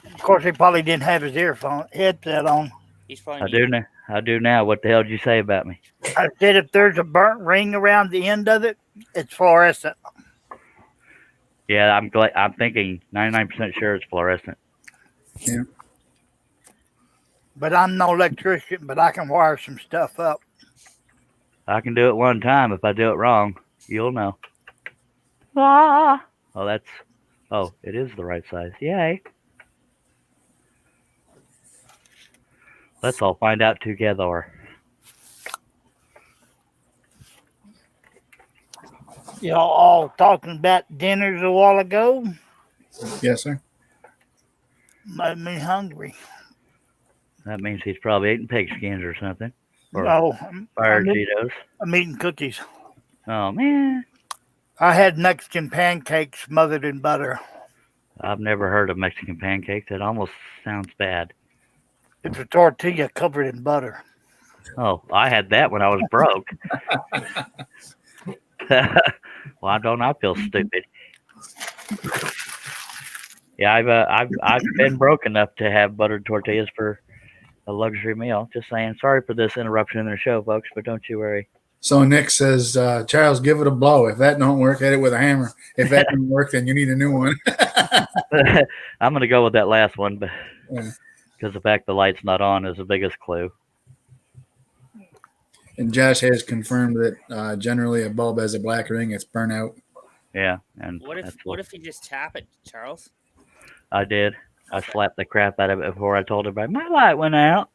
Of course, he probably didn't have his headset on. He's probably. I do now. I do now. What the hell did you say about me? I said if there's a burnt ring around the end of it, it's fluorescent. Yeah, I'm glad. I'm thinking 99% sure it's fluorescent. Yeah. But I'm no electrician, but I can wire some stuff up. I can do it one time. If I do it wrong, you'll know. Ah. Oh, that's. Oh, it is the right size. Yay. Let's all find out together. Y'all all talking about dinners a while ago. Yes, sir. Made me hungry. That means he's probably eating pig skins or something. Or No, fire Cheetos. I'm eating cookies. Oh, man. I had Mexican pancakes smothered in butter. I've never heard of Mexican pancakes. That almost sounds bad. It's a tortilla covered in butter. Oh, I had that when I was broke. Why don't I feel stupid? Yeah, I've been broke enough to have buttered tortillas for a luxury meal. Just saying. Sorry for this interruption in the show, folks, but don't you worry. So Nick says, Charles, give it a blow. If that don't work, hit it with a hammer. If that don't work, then you need a new one. I'm gonna go with that last one, but Yeah. because the fact the light's not on is the biggest clue. And Josh has confirmed that generally a bulb has a black ring. It's burnt out. Yeah, and What if that's what if you just tap it, Charles? I did. I slapped the crap out of it before I told everybody my light went out.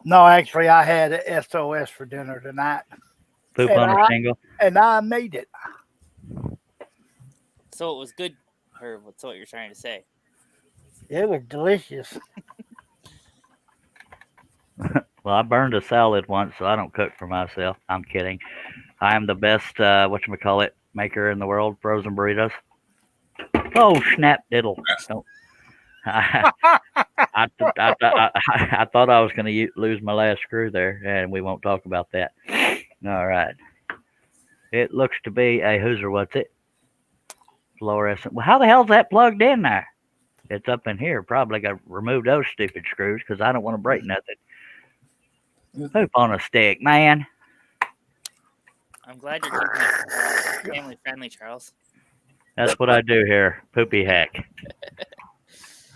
No, actually, I had a SOS for dinner tonight, Poop And on a I- shingle. and I made it. So it was good, or what's what you're trying to say? It was delicious. Well, I burned a salad once, so I don't cook for myself. I'm kidding. I am the best whatchamacallit maker in the world, frozen burritos. Oh, snap diddle. Don't. I thought I was going to lose my last screw there, and we won't talk about that. All right. It looks to be a Hoosier. What's it? Fluorescent. Well, how the hell's that plugged in there? It's up in here. Probably got to remove those stupid screws because I don't want to break nothing. Poop on a stick, man. I'm glad you're keeping it family friendly, Charles. That's what I do here. Poopy heck.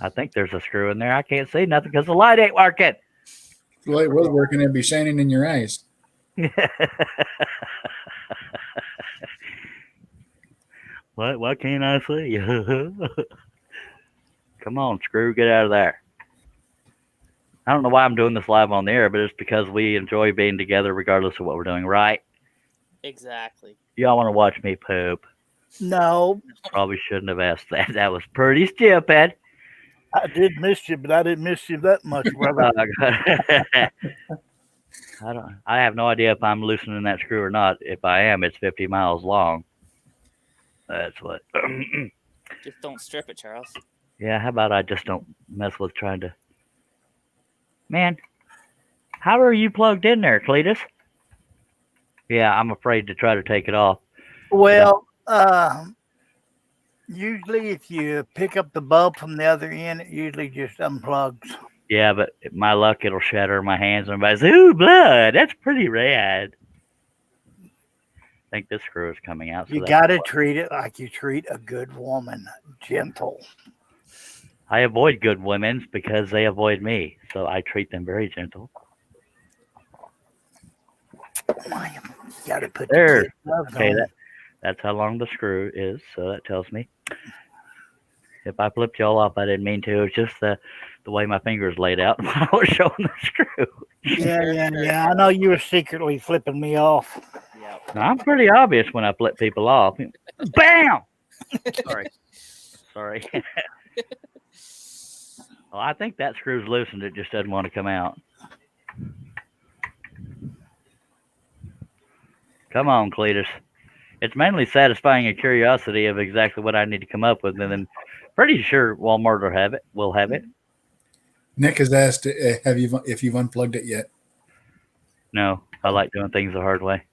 I think there's a screw in there. I can't see nothing because the light ain't working. If the light was working, it'd be shining in your eyes. What can't I see? Come on, screw, get out of there. I don't know why I'm doing this live on the air, but it's because we enjoy being together regardless of what we're doing, right? Exactly. Y'all want to watch me poop. No, Probably shouldn't have asked that. That was pretty stupid. I did miss you, but I didn't miss you that much, brother. I have no idea if I'm loosening that screw or not. If I am, it's 50 miles long. That's what. Just don't strip it, Charles. Yeah, how about I just don't mess with trying to. Man, how are you plugged in there, Cletus? Yeah, I'm afraid to try to take it off. Well, usually if you pick up the bulb from the other end, it usually just unplugs. Yeah, but my luck, it'll shatter my hands, and everybody's ooh, blood. That's pretty rad. I think this screw is coming out. So You got to treat it like you treat a good woman, gentle. I avoid good women because they avoid me, so I treat them very gentle. You got to put There. the kid gloves Okay, on. that's how long the screw is, so that tells me. If I flipped y'all off, I didn't mean to. It's just the way my fingers laid out when I was showing the screw. Yeah. I know you were secretly flipping me off. Yeah. Now, I'm pretty obvious when I flip people off. Bam! Sorry. Well, I think that screw's loosened. It just doesn't want to come out. Come on, Cletus. It's mainly satisfying a curiosity of exactly what I need to come up with, and then pretty sure Walmart will have it. Nick has asked if you've unplugged it yet. No, I like doing things the hard way.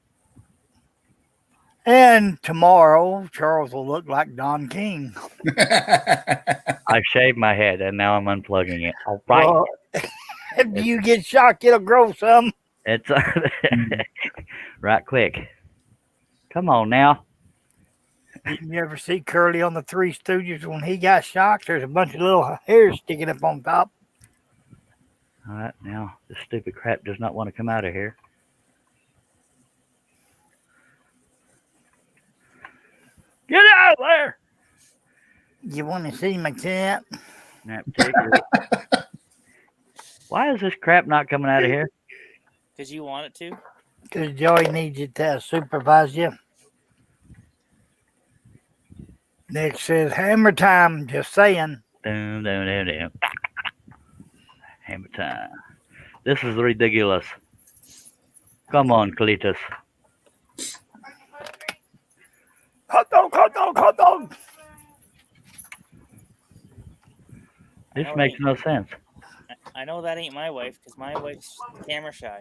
And tomorrow, Charles will look like Don King. I shaved my head, and now I'm unplugging it. All right. Well, if you get shocked, it'll grow some. It's right quick. Come on now. You ever see Curly on the Three Stooges when he got shocked? There's a bunch of little hairs sticking up on top. All right, now this stupid crap does not want to come out of here. Get out of there! You want to see my cat? Snap, take it. Why is this crap not coming out of here? Because you want it to. Because Joey needs you to supervise you. Nick says, hammer time, just saying. Doom. Hammer time. This is ridiculous. Come on, Cletus. Hot dog. This makes no sense. I know that ain't my wife because my wife's camera shy.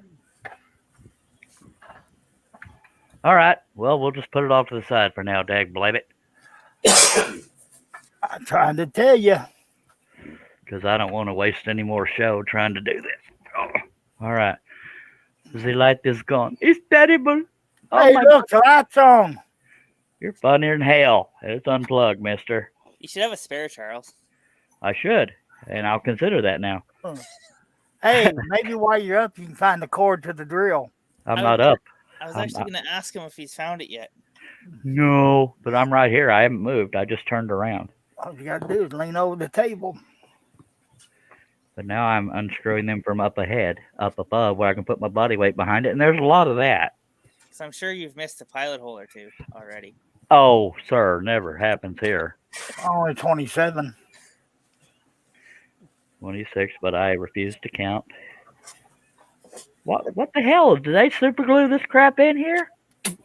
All right. Well, we'll just put it off to the side for now, dag blabbit. I'm trying to tell you. Because I don't want to waste any more show trying to do this. Oh. All right. The light is gone. It's terrible. Oh, Hey, look, the light's on. You're funnier than hell. It's unplugged, mister. You should have a spare, Charles. I should, and I'll consider that now. Hey, maybe while you're up, you can find the cord to the drill. I'm not up. I was actually going to ask him if he's found it yet. No, but I'm right here. I haven't moved. I just turned around. All you got to do is lean over the table. But now I'm unscrewing them from up above, where I can put my body weight behind it, and there's a lot of that. So I'm sure you've missed a pilot hole or two already. Oh, sir, never happens here. Only 27. 26, but I refuse to count. What the hell? Did they super glue this crap in here? I'm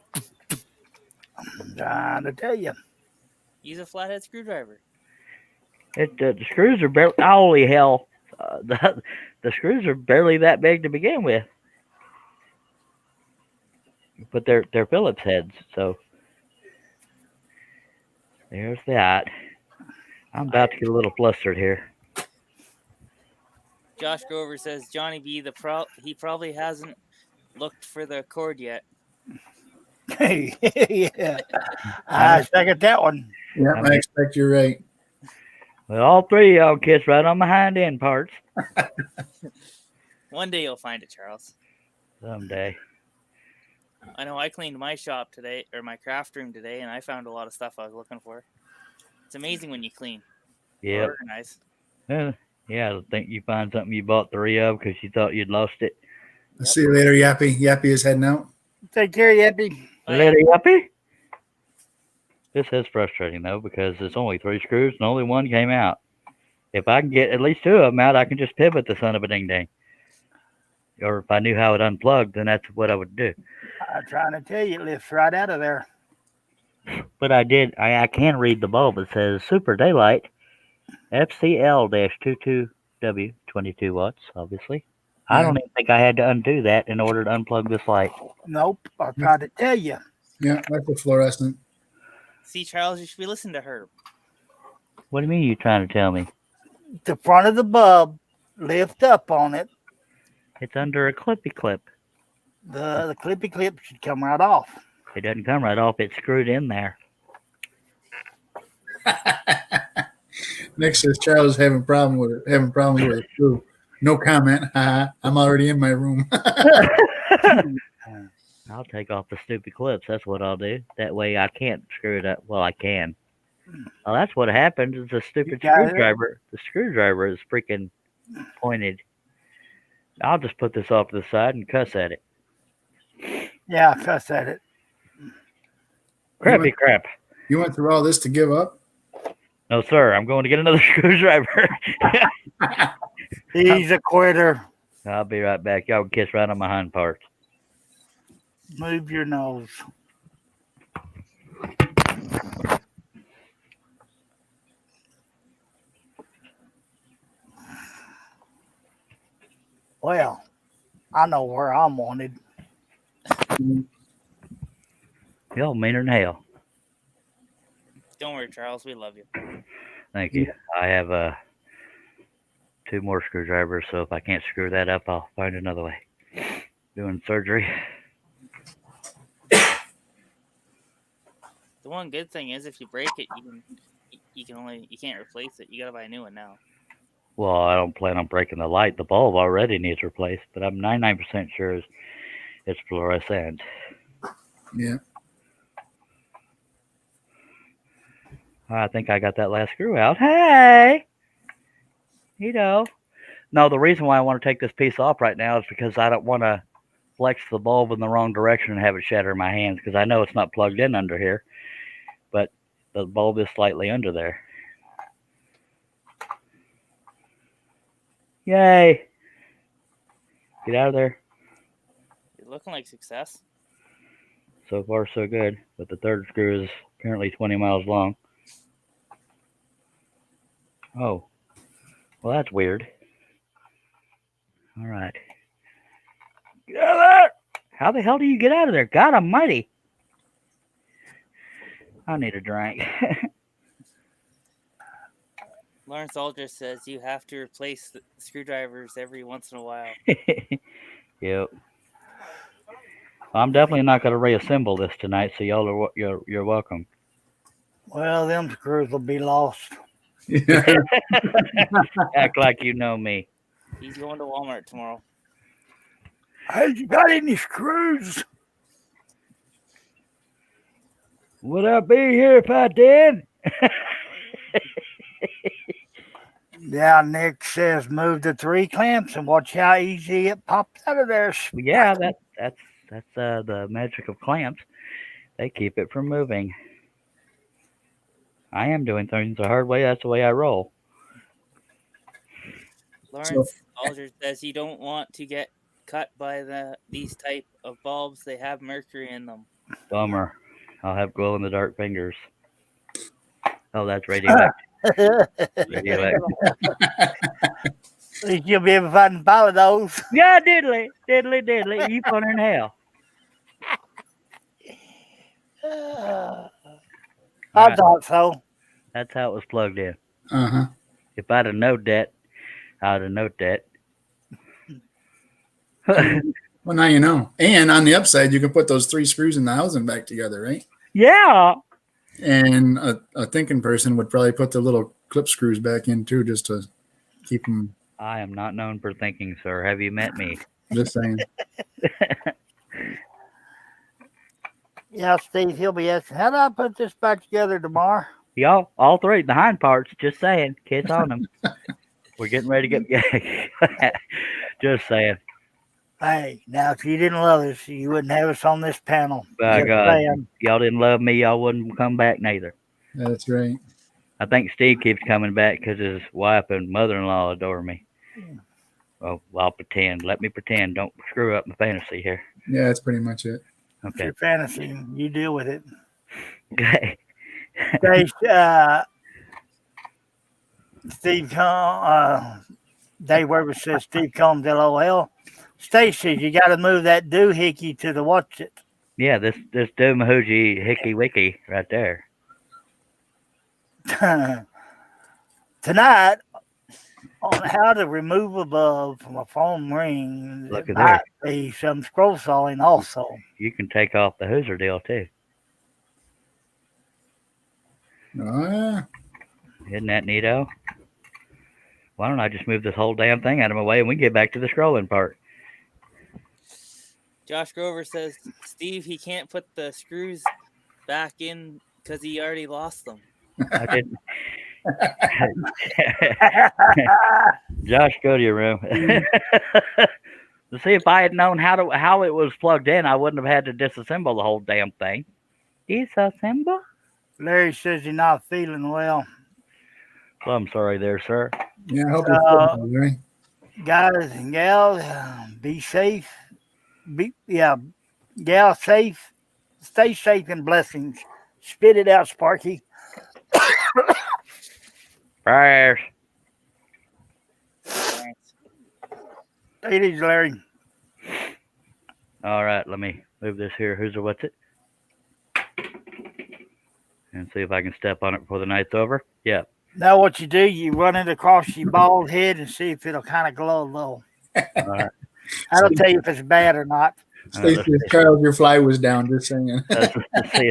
trying to tell you. Use a flathead screwdriver. The screws are barely. Holy hell! The screws are barely that big to begin with. But they're Phillips heads, so there's that. I'm about to get a little flustered here. Josh Grover says Johnny B. He probably hasn't looked for the cord yet. Yeah, I second that one. Yeah, I expect you're right. Well, all three of y'all kiss right on my hind end parts. One day you'll find it, Charles. Someday. I know I cleaned my shop today, or my craft room today, and I found a lot of stuff I was looking for. It's amazing when you clean. Yeah. Organize. Yeah, I think you find something you bought 3 of because you thought you'd lost it. I'll see you later, Yappy. Yappy is heading out. Take care, Yappy. Later, Yuppie. This is frustrating, though, because there's only 3 screws and only one came out. If I can get at least 2 of them out, I can just pivot the son of a ding-ding. Or if I knew how it unplugged, then that's what I would do. I'm trying to tell you, it lifts right out of there. But I did. I can read the bulb. It says Super Daylight FCL-22W, 22 watts, obviously. I don't even think I had to undo that in order to unplug this light. Nope, I tried to tell you. Yeah, that's a fluorescent. See, Charles, you should be listening to Herb. What do you mean you're trying to tell me? The front of the bulb lift up on it, It's under a clippy clip. the clippy clip should come right off. It doesn't come right off. It's screwed in there. Nick says Charles is having problems with a screw. No comment. I'm already in my room. I'll take off the stupid clips. That's what I'll do. That way I can't screw it up. Well, I can. Well, that's what happens. It's a stupid got it. screwdriver. The screwdriver is freaking pointed. I'll just put this off to the side and cuss at it. Yeah, cuss at it. Crappy crap. You went through all this to give up? No, sir. I'm going to get another screwdriver. He's a quitter. I'll be right back. Y'all can kiss right on my hind parts. Move your nose. Well, I know where I'm wanted. Y'all meaner than hell. Don't worry, Charles. We love you. Thank you. I have 2 more screwdrivers, so if I can't screw that up, I'll find another way. Doing surgery. The one good thing is, if you break it, you can't replace it. You gotta buy a new one now. Well, I don't plan on breaking the light. The bulb already needs replaced, but I'm 99% sure it's fluorescent. Yeah. I think I got that last screw out. Hey! No, the reason why I want to take this piece off right now is because I don't want to flex the bulb in the wrong direction and have it shatter in my hands, because I know it's not plugged in under here, but the bulb is slightly under there. Yay! Get out of there. You're looking like success. So far, so good. But the third screw is apparently 20 miles long. Oh. Well, that's weird. All right. Get out of there! How the hell do you get out of there? God almighty. I need a drink. Lawrence Aldrich says you have to replace the screwdrivers every once in a while. Yep. I'm definitely not going to reassemble this tonight, so y'all are you're welcome. Well, them screws will be lost. Act like you know me. He's going to Walmart tomorrow. Hey, you got any screws? Would I be here if I did? Yeah, Nick says move the 3 clamps and watch how easy it pops out of there. Yeah, that's the magic of clamps. They keep it from moving. I am doing things the hard way. That's the way I roll. Lawrence Aldrich says you don't want to get cut by these type of bulbs. They have mercury in them. Bummer. I'll have glow in the dark fingers. Oh, that's radioactive. Radioactive. At least you'll be able to find 5 of those. Yeah, diddly. You put her in hell. I thought so. That's how it was plugged in. Uh-huh. If I'd have known that, I'd have known that. Well, now you know. And on the upside, you can put those 3 screws in the housing back together, right? Yeah. And a thinking person would probably put the little clip screws back in too, just to keep them. I am not known for thinking, sir. Have you met me? Just saying. Yeah, Steve, he'll be asking, how do I put this back together tomorrow? Y'all, all 3, the hind parts, just saying. Kiss on them. We're getting ready to get... Just saying. Hey, now if you didn't love us, you wouldn't have us on this panel. By Just God, saying. y'all didn't love me, y'all wouldn't come back neither. That's right. I think Steve keeps coming back because his wife and mother-in-law adore me. Well, I'll pretend. Let me pretend. Don't screw up my fantasy here. Yeah, that's pretty much it. It's Okay. your fantasy. You deal with it. Okay. Steve Dave Weber says Steve Combs LOL. Stacy, you got to move that doohickey to the watch it. Yeah, this Doomahoogie Hickey Wicky right there. Tonight, on how to remove a bulb from a phone ring. Look It at might there. be some scroll sawing also. You can take off the hooser deal too. Oh, yeah. Isn't that neato? Why don't I just move this whole damn thing out of my way and we get back to the scrolling part? Josh Grover says, Steve, he can't put the screws back in because he already lost them. I didn't. Josh, go to your room. To see if I had known how it was plugged in, I wouldn't have had to disassemble the whole damn thing. Disassemble? Larry says he's not feeling well. Well, I'm sorry there, sir. Yeah, I hope you're feeling better, Larry. Guys and gals, be safe. Gal safe. Stay safe and blessings. Spit it out, Sparky. Prayers. Thanks. It is, Larry. All right, let me move this here. What's it? And see if I can step on it before the night's over. Yeah. Now what you do, you run it across your bald head and see if it'll kind of glow a little. All right. That'll tell you if it's bad or not. Stacy, Charles, your fly was down. Just saying. Let's see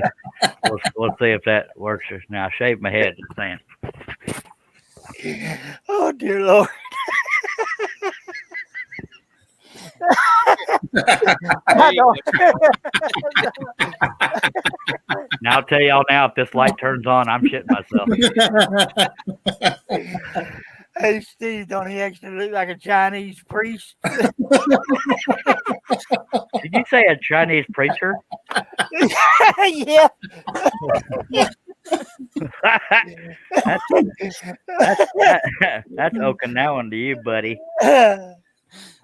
if that works. Now, I shaved my head. Just saying. Oh, dear Lord. There you go. Now, I'll tell y'all now, if this light turns on, I'm shitting myself. Hey, Steve, don't he actually look like a Chinese priest? Did you say a Chinese preacher? Yeah. That's Okinawan to you, buddy.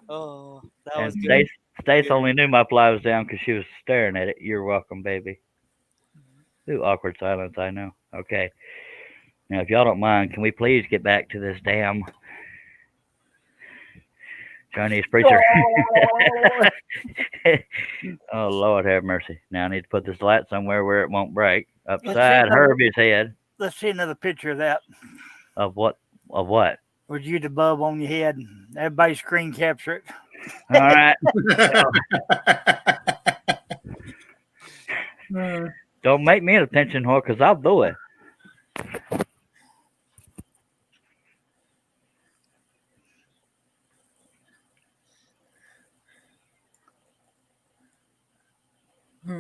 Oh, that And was good. Stace only knew my fly was down because she was staring at it. You're welcome, baby. Ooh, awkward silence, I know. Okay. Now, if y'all don't mind, can we please get back to this damn Chinese preacher? Oh, Lord have mercy. Now I need to put this light somewhere where it won't break. Upside Herbie's head. Let's see another picture of that. Of what? Of what? With you the bulb on your head. Everybody screen capture it. All right. Don't make me an attention whore because I'll do it. You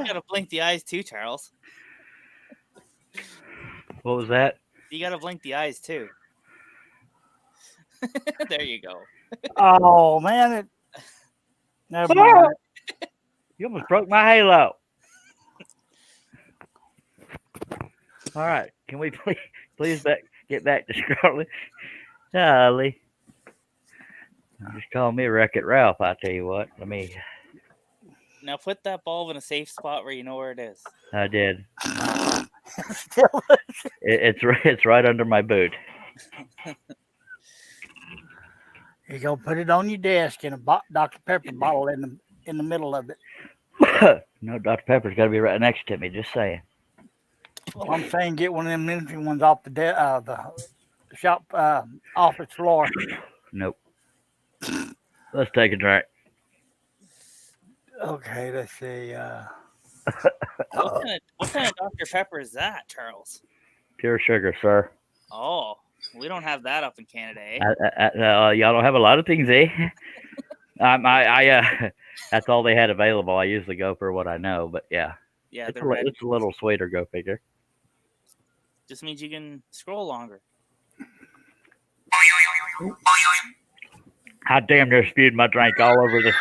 gotta blink the eyes too, Charles. What was that? You gotta blink the eyes too. There you go. Oh, man. Never mind. You almost broke my halo. All right. Can we please get back to scrolling? Golly. Just call me Wreck-It Ralph, I tell you what. Let me. Now put that bulb in a safe spot where you know where it is. I did. It's right under my boot. You go put it on your desk in a Dr. Pepper bottle in the middle of it. No, Dr. Pepper's got to be right next to me. Just saying. Well, I'm saying get one of them empty ones off the shop office floor. Nope. Let's take a drink. Okay, let's see. What kind of Dr. Pepper is that, Charles? Pure sugar, sir. Oh, we don't have that up in Canada, eh? Y'all don't have a lot of things, eh? That's all they had available. I usually go for what I know, but yeah. Yeah, It's a little sweeter, go figure. Just means you can scroll longer. I damn near spewed my drink all over the.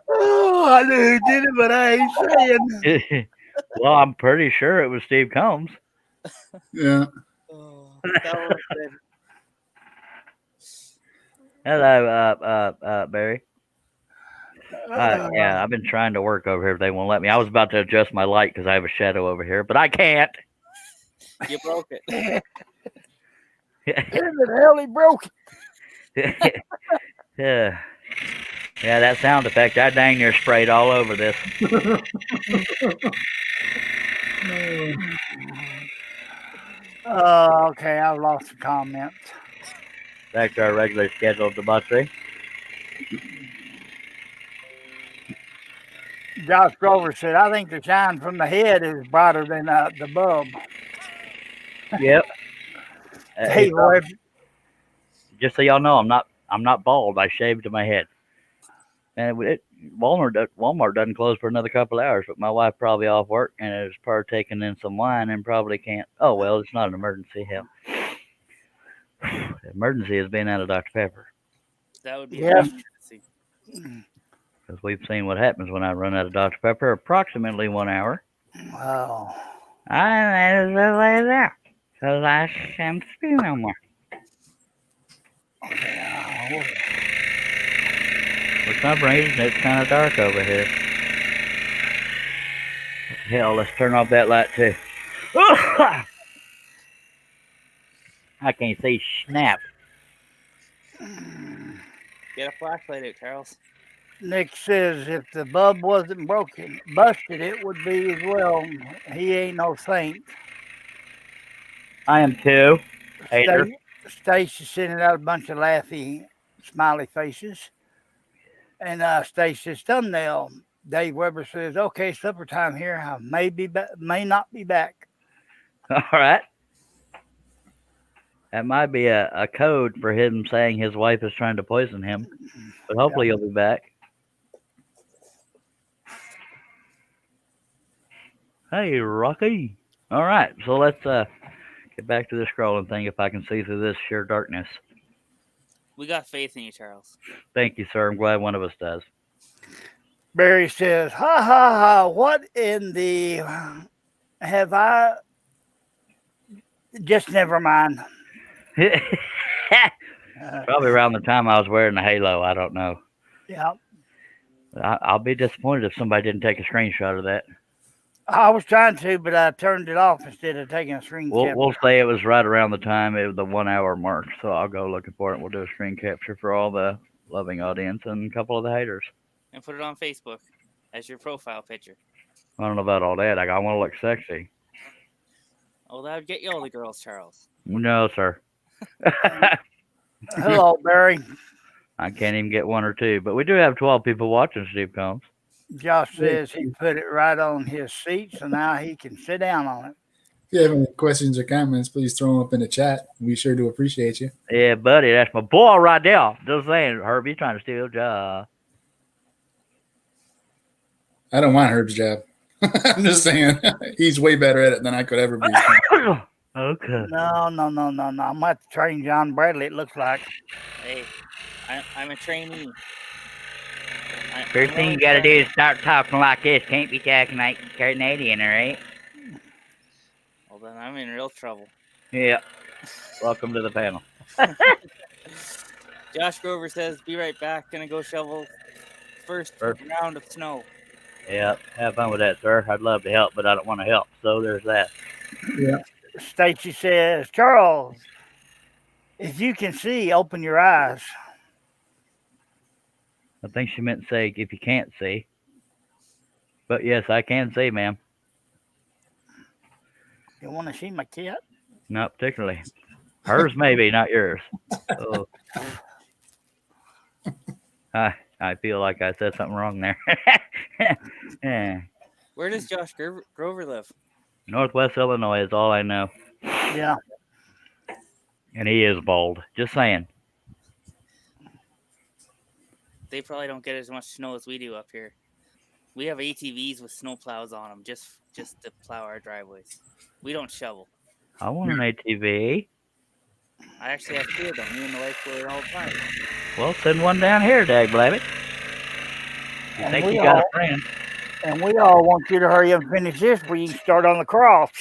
Oh, I knew who did it, but I ain't saying. Well, I'm pretty sure it was Steve Combs. Yeah. Oh, that was good. Hello, Barry. Yeah, I've been trying to work over here, but they won't let me. I was about to adjust my light because I have a shadow over here, but I can't. You broke it. Damn it, hell, he broke it. Yeah. Yeah, that sound effect, I dang near sprayed all over this. Okay, I've lost the comments. Back to our regular scheduled debauchery. Josh Grover said, I think the shine from the head is brighter than the bulb. Yep. Hey, boy, Just so y'all know, I'm not bald. I shaved my head. And Walmart doesn't close for another couple hours, but my wife probably off work and is partaking in some wine and probably can't. Oh well, it's not an emergency. Hell, the emergency is being out of Dr Pepper That would be Yeah. an emergency. because we've seen what happens when I run out of Dr Pepper. Approximately 1 hour. oh, I might as well lay there because I can't see no more. For some reason, it's kind of dark over here. Hell, let's turn off that light too. I can't see snap. Get a flashlight out, Charles. Nick says if the bulb wasn't busted, it would be as well. He ain't no saint. I am too. Hater. Stacy sending out a bunch of laughy smiley faces. And Stacy's thumbnail. Dave Weber says, "Okay, supper time here. I may not be back." All right. That might be a code for him saying his wife is trying to poison him. But hopefully he'll be back. Hey, Rocky. All right, so let's get back to the scrolling thing if I can see through this sheer darkness. We got faith in you, Charles. Thank you, sir. I'm glad one of us does. Barry says, "Ha ha ha! What in the have I? Just never mind." Probably around the time I was wearing the halo. I don't know. Yeah, I'll be disappointed if somebody didn't take a screenshot of that. I was trying to, but I turned it off instead of taking a screen capture. We'll say it was right around the time it was the 1 hour mark. So I'll go looking for it. And we'll do a screen capture for all the loving audience and a couple of the haters. And put it on Facebook as your profile picture. I don't know about all that. I want to look sexy. Oh, that would get you all the girls, Charles. No, sir. Hello, Barry. I can't even get one or two. But we do have 12 people watching, Steve Combs. Josh says he put it right on his seat, so now he can sit down on it. If you have any questions or comments, please throw them up in the chat. We sure do appreciate you. Yeah, buddy, that's my boy right there. Just saying, Herb, you trying to steal a job. I don't want Herb's job. I'm just saying he's way better at it than I could ever be. Okay. No. I'm about to train John Bradley, it looks like. Hey, I'm a trainee. First thing you gotta do is start talking like this. Can't be talking like Canadian, alright? Well, then I'm in real trouble. Yeah. Welcome to the panel. Josh Grover says, "Be right back. Gonna go shovel first round of snow." Yeah, have fun with that, sir. I'd love to help, but I don't want to help. So there's that. Yeah. Stacy says, "Charles, if you can see, open your eyes." I think she meant to say if you can't see. But yes, I can see, ma'am. You want to see my cat? Not particularly. Hers maybe, not yours. Oh. I feel like I said something wrong there. Yeah. Where does Josh Grover live? Northwest Illinois is all I know. Yeah. And he is bald. Just saying. They probably don't get as much snow as we do up here. We have ATVs with snow plows on them just to plow our driveways. We don't shovel. I want an ATV. I actually have 2 of them. Me and the wife go there all the time. Well, send one down here, dagblabbit. You think you got a friend. And we all want you to hurry up and finish this where you can start on the cross.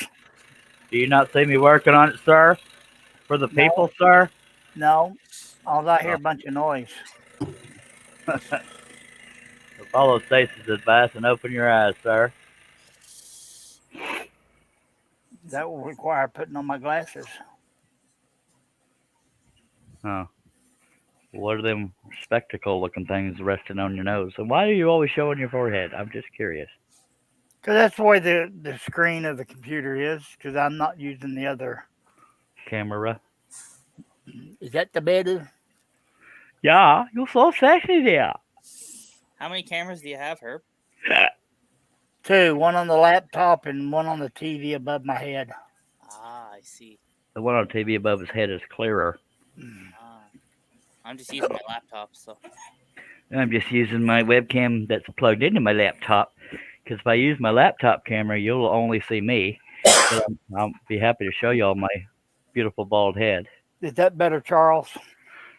Do you not see me working on it, sir? For the people, sir? No. All I hear a bunch of noise. Follow Stacy's advice and open your eyes, sir. That will require putting on my glasses. Oh. What are them spectacle-looking things resting on your nose? And why are you always showing your forehead? I'm just curious. Because that's the way the screen of the computer is. Because I'm not using the other. Camera. Is that the better? Yeah, you're so sexy there. How many cameras do you have, Herb? 2, one on the laptop and one on the TV above my head. Ah, I see. The one on TV above his head is clearer. Ah, I'm just using my laptop, so. I'm just using my webcam that's plugged into my laptop. Because if I use my laptop camera, you'll only see me. But I'll be happy to show you all my beautiful bald head. Is that better, Charles?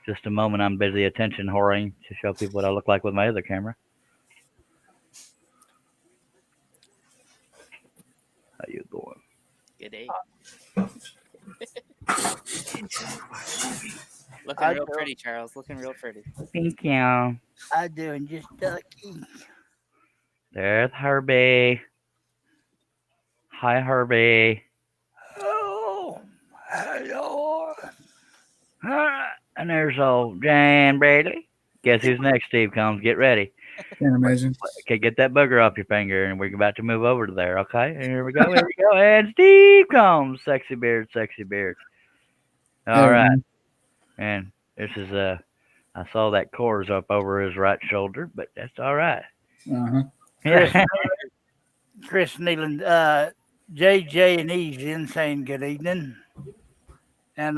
Just a moment, I'm busy attention whoring to show people what I look like with my other camera. How you doing? Good day. Looking real pretty, Charles. Looking real pretty. Thank you. I'm doing just ducky. There's Herbie. Hi, Herbie. Oh, hello. And there's old Jan Bradley. Guess who's next, Steve Combs? Get ready. Can't imagine. Okay, get that booger off your finger, and we're about to move over to there, okay? And here we go, here we go. And Steve Combs. Sexy beard, sexy beard. All right. And this is, I saw that cores up over his right shoulder, but that's all right. Uh-huh. Chris Nealon, JJ and E's in saying good evening. And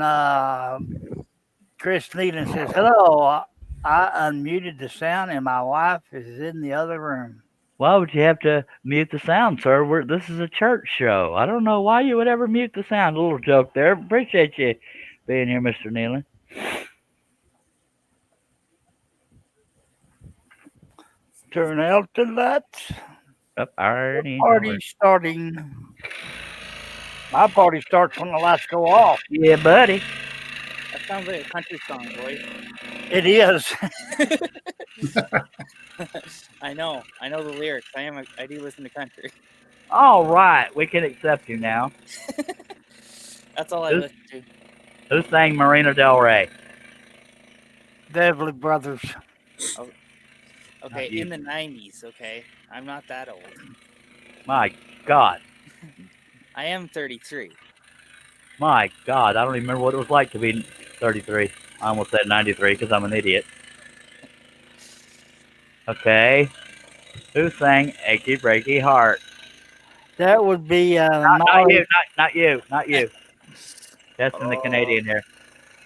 Chris Nealon says, hello, I unmuted the sound and my wife is in the other room. Why would you have to mute the sound, sir? This is a church show. I don't know why you would ever mute the sound. A little joke there. Appreciate you being here, Mr. Nealon. Turn out the lights. Up, already. Party starting. My party starts when the lights go off. Yeah, buddy. That sounds like a country song, boys. It is. I know the lyrics. I do listen to country. All right, we can accept you now. That's all I listen to. Who sang Marina Del Rey? The Everly Brothers. Okay, in the 90s, okay? I'm not that old. My God. I am 33. My God, I don't even remember what it was like to be 33. I almost said 93 because I'm an idiot. Okay. Who sang Achy Breaky Heart? That would be Not you. That's in the Canadian here.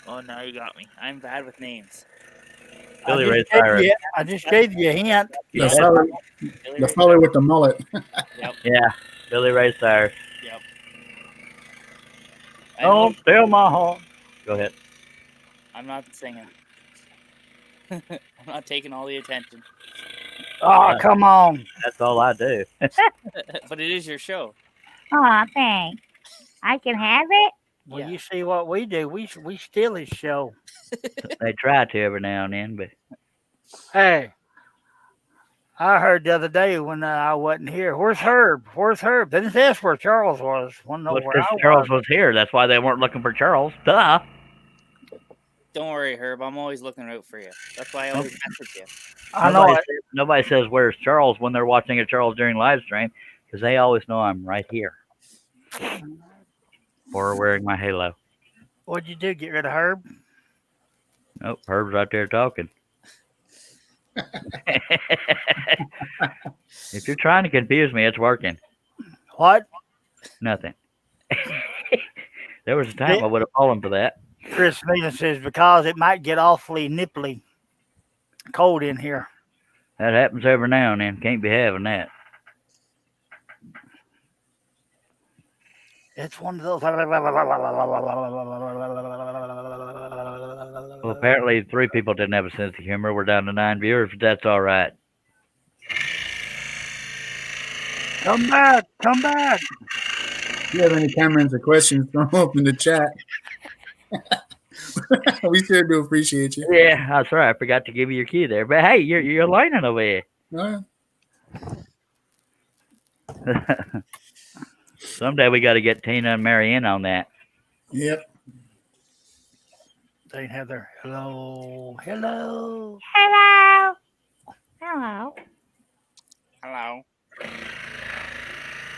Oh, now you got me. I'm bad with names. Billy Ray Cyrus. I just gave you a hint. The fellow with the mullet. Yep. Yeah, Billy Ray Cyrus. Yep. Don't steal my home. Go ahead. I'm not singing. I'm not taking all the attention. Oh, come on. That's all I do. But it is your show. Aw, thanks. I can have it? Well, Yeah. you see what we do. We steal his show. They try to every now and then, but Hey, I heard the other day when I wasn't here. Where's Herb? They didn't ask where Charles was. Want to know where I Charles was. was here. That's why they weren't looking for Charles. Duh. Don't worry, Herb. I'm always looking out for you. That's why I always message you. I know it. Nobody says where's Charles when they're watching a Charles during live stream because they always know I'm right here or wearing my halo. What'd you do? Get rid of Herb? Oh, Herb's right there talking. If you're trying to confuse me, it's working. What? Nothing. There was a time I would have fallen for that. Chris Nealon says because it might get awfully nipply cold in here. That happens every now and then. Can't be having that. It's one of those. Well, apparently 3 people didn't have a sense of humor. We're down to 9 viewers, but that's all right. Come back. If you have any comments or questions, throw them up in the chat. We sure do appreciate you. Yeah, that's right. I forgot to give you your key there. But hey, you're learning over here. Someday we got to get Tina and Marianne on that. Yep. St. Heather. Hello. Hello. Hello. Hello. Hello.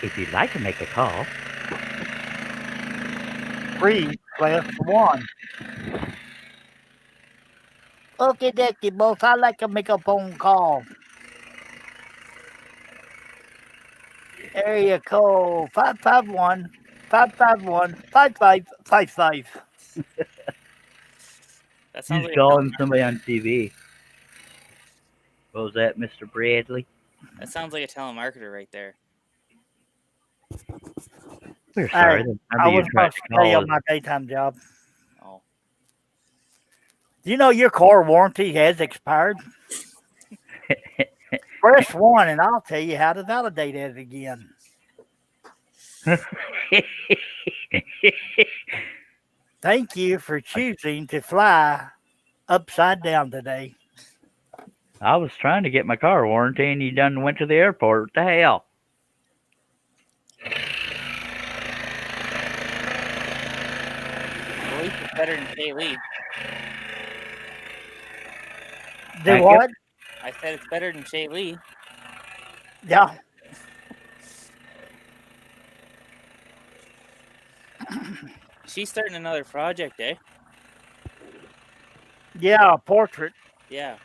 If you'd like to make a call, 3 plus 1. Okay, Decky, boss. I'd like to make a phone call. Area code 551 551 5555. That sounds he's like calling somebody on TV. What was that, Mr. Bradley? that sounds like a telemarketer right there. We're Hey, sorry. The I number you was tried supposed to to tell you call my daytime job. Oh, Do you know your car warranty has expired? is... Press 1 and I'll tell you how to validate it again. Thank you for choosing to fly upside down today. I was trying to get my car warranty, and you done went to the airport. What the hell? at least it's better than Kaylee. Do Thank you. what? I said it's better than Shaylee. Yeah. She's starting another project, eh? Yeah, a portrait. Yeah.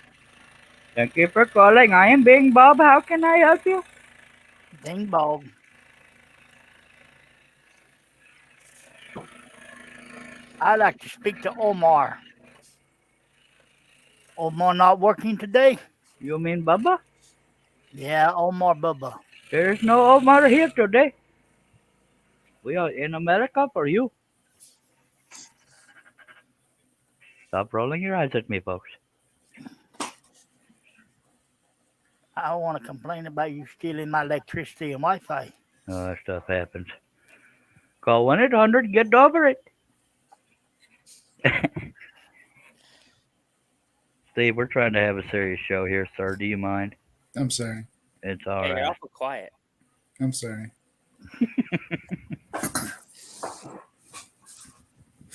Thank you for calling. I am Bing Bob. How can I help you? Ding bog. I'd like to speak to Omar. Omar not working today? You mean Bubba? Yeah, Omar Bubba. There's no Omar here today. We are in America for you. Stop rolling your eyes at me, folks. I don't want to complain about you stealing my electricity and Wi-Fi. Oh, that stuff happens. Call 1-800. Get over it. Steve, we're trying to have a serious show here, sir. Do you mind? I'm sorry. It's all Hey, right. you're awful quiet. I'm sorry.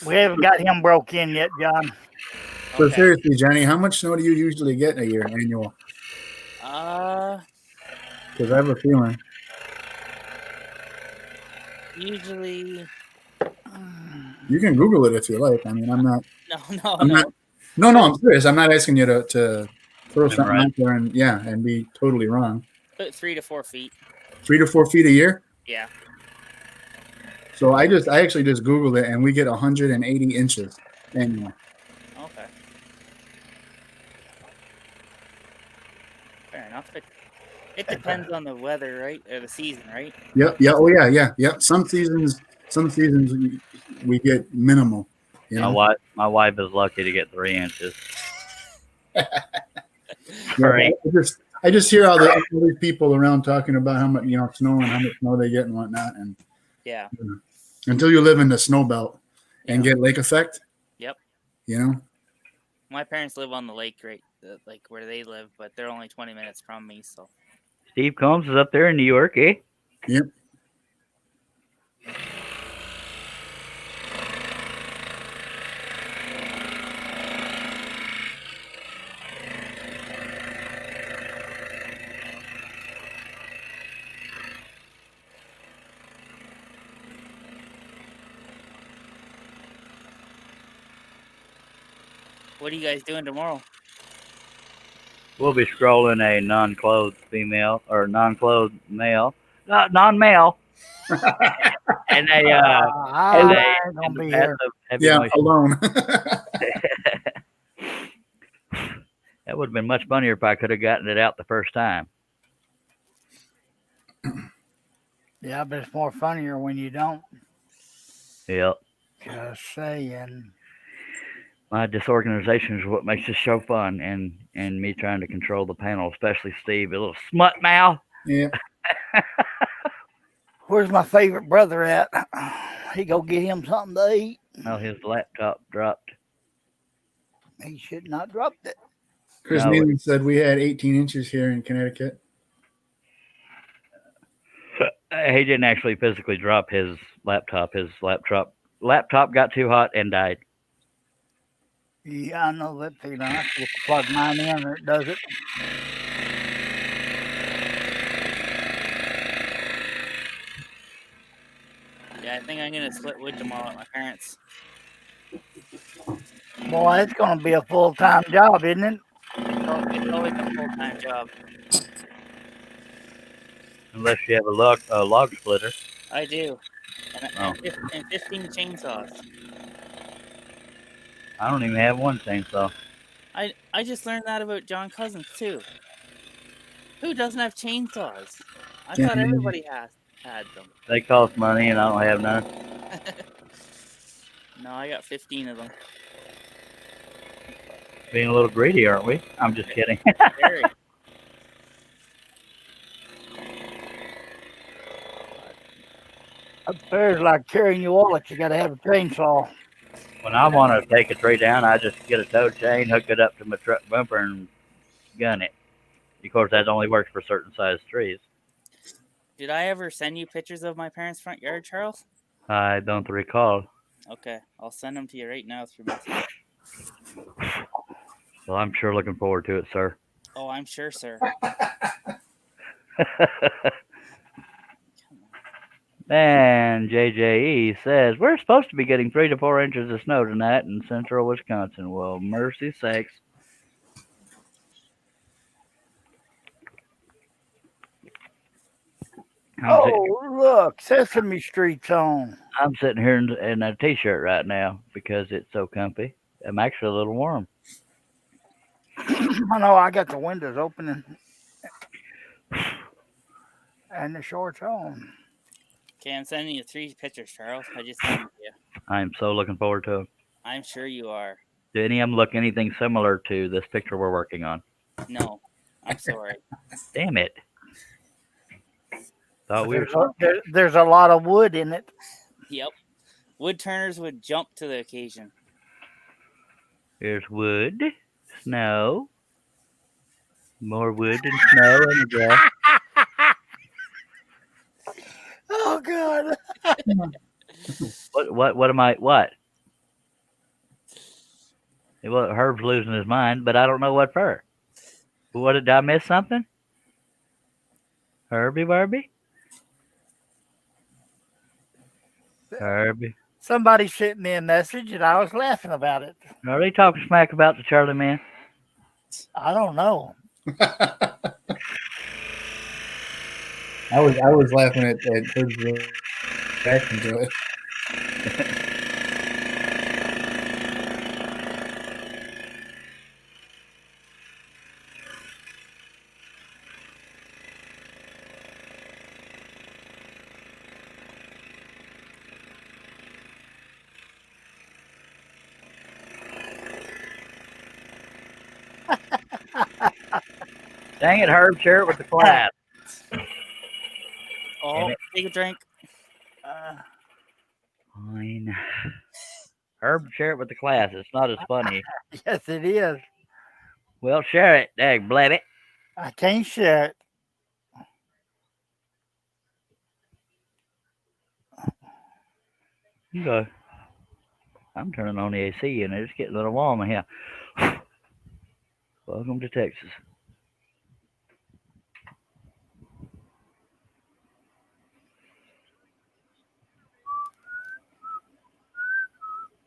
We haven't got him broke in yet, John. So Okay. seriously, Johnny, how much snow do you usually get in a year annual? Because I have a feeling. Usually, You can Google it if you like. I mean, I'm not. no. No, I'm serious. I'm not asking you to throw something Memorize. out there and be totally wrong. Put 3 to 4 feet. 3 to 4 feet a year. Yeah. So I actually just Googled it, and we get 180 inches annual. Okay. Fair enough. It depends on the weather, right? Or the season, right? Yep. Yeah. Oh yeah. Yep. Some seasons we get minimal. You know. My wife is lucky to get 3 inches. Yeah, Right. I just hear all the other people around talking about how much snow and how much snow they get and whatnot, and Yeah. until you live in the snow belt and Yeah. get lake effect. Yep. You know. My parents live on the lake, right? Like where they live, but they're only 20 minutes from me, so. Steve Combs is up there in New York, eh? Yep. What are you guys doing tomorrow? We'll be scrolling a non-clothed female or non-clothed male, non-male, and I'm going to be here. heavy Yeah, motion. alone. That would have been much funnier if I could have gotten it out the first time. Yeah, but it's more funnier when you don't. Yep. Just saying. My disorganization is what makes this show fun, and me trying to control the panel, especially Steve, a little smut mouth. Yeah. Where's my favorite brother at? He go get him something to eat. Oh, his laptop dropped. He should not drop it. Chris No. Nealon said we had 18 inches here in Connecticut. He didn't actually physically drop his laptop. His laptop got too hot and died. Yeah, I know that feeling. I have to plug mine in or it does it. Yeah, I think I'm gonna split wood tomorrow at my parents'. Boy, it's going to be a full-time job, isn't it? It's always a full-time job. Unless you have a log splitter. I do, Oh. and 15 chainsaws. I don't even have one chainsaw. I just learned that about John Cousins too. Who doesn't have chainsaws? I Can't thought imagine. everybody had them. They cost money, and I don't have none. No, I got 15 of them. Being a little greedy, aren't we? I'm just kidding. Very. Upstairs, like carrying your wallet, you got to have a chainsaw. When I want to take a tree down, I just get a tow chain, hook it up to my truck bumper, and gun it. Of course, that only works for certain size trees. Did I ever send you pictures of my parents' front yard, Charles? I don't recall. Okay, I'll send them to you right now through message. Well, I'm sure looking forward to it, sir. Oh, I'm sure, sir. And JJE says, we're supposed to be getting 3 to 4 inches of snow tonight in central Wisconsin. Well, mercy sakes. Look, Sesame Street's on. I'm sitting here in a t-shirt right now because it's so comfy. I'm actually a little warm. I know I got the windows open and the shorts on. Okay, I'm sending you 3 pictures, Charles. I just sent them to you. I'm so looking forward to it. I'm sure you are. Do any of them look anything similar to this picture we're working on? No, I'm sorry. Damn it. Thought we were... There's a lot of wood in it. Yep. Wood turners would jump to the occasion. There's wood, snow, more wood and snow in the grass. Oh, God. What am I, what? Well, Herb's losing his mind, but I don't know what for. What, did I miss something? Herbie Barbie? Herbie. Somebody sent me a message and I was laughing about it. Are they talking smack about the Charlie Man? I don't know. I was laughing at Herb's reaction to it. Dang it, Herb, share it with the class. Oh, take a drink. Fine. Herb, share it with the class. It's not as funny. Yes, it is. Well, share it, dag blabbit. I can't share it. Okay. I'm turning on the AC and it's getting a little warm in here. Welcome to Texas.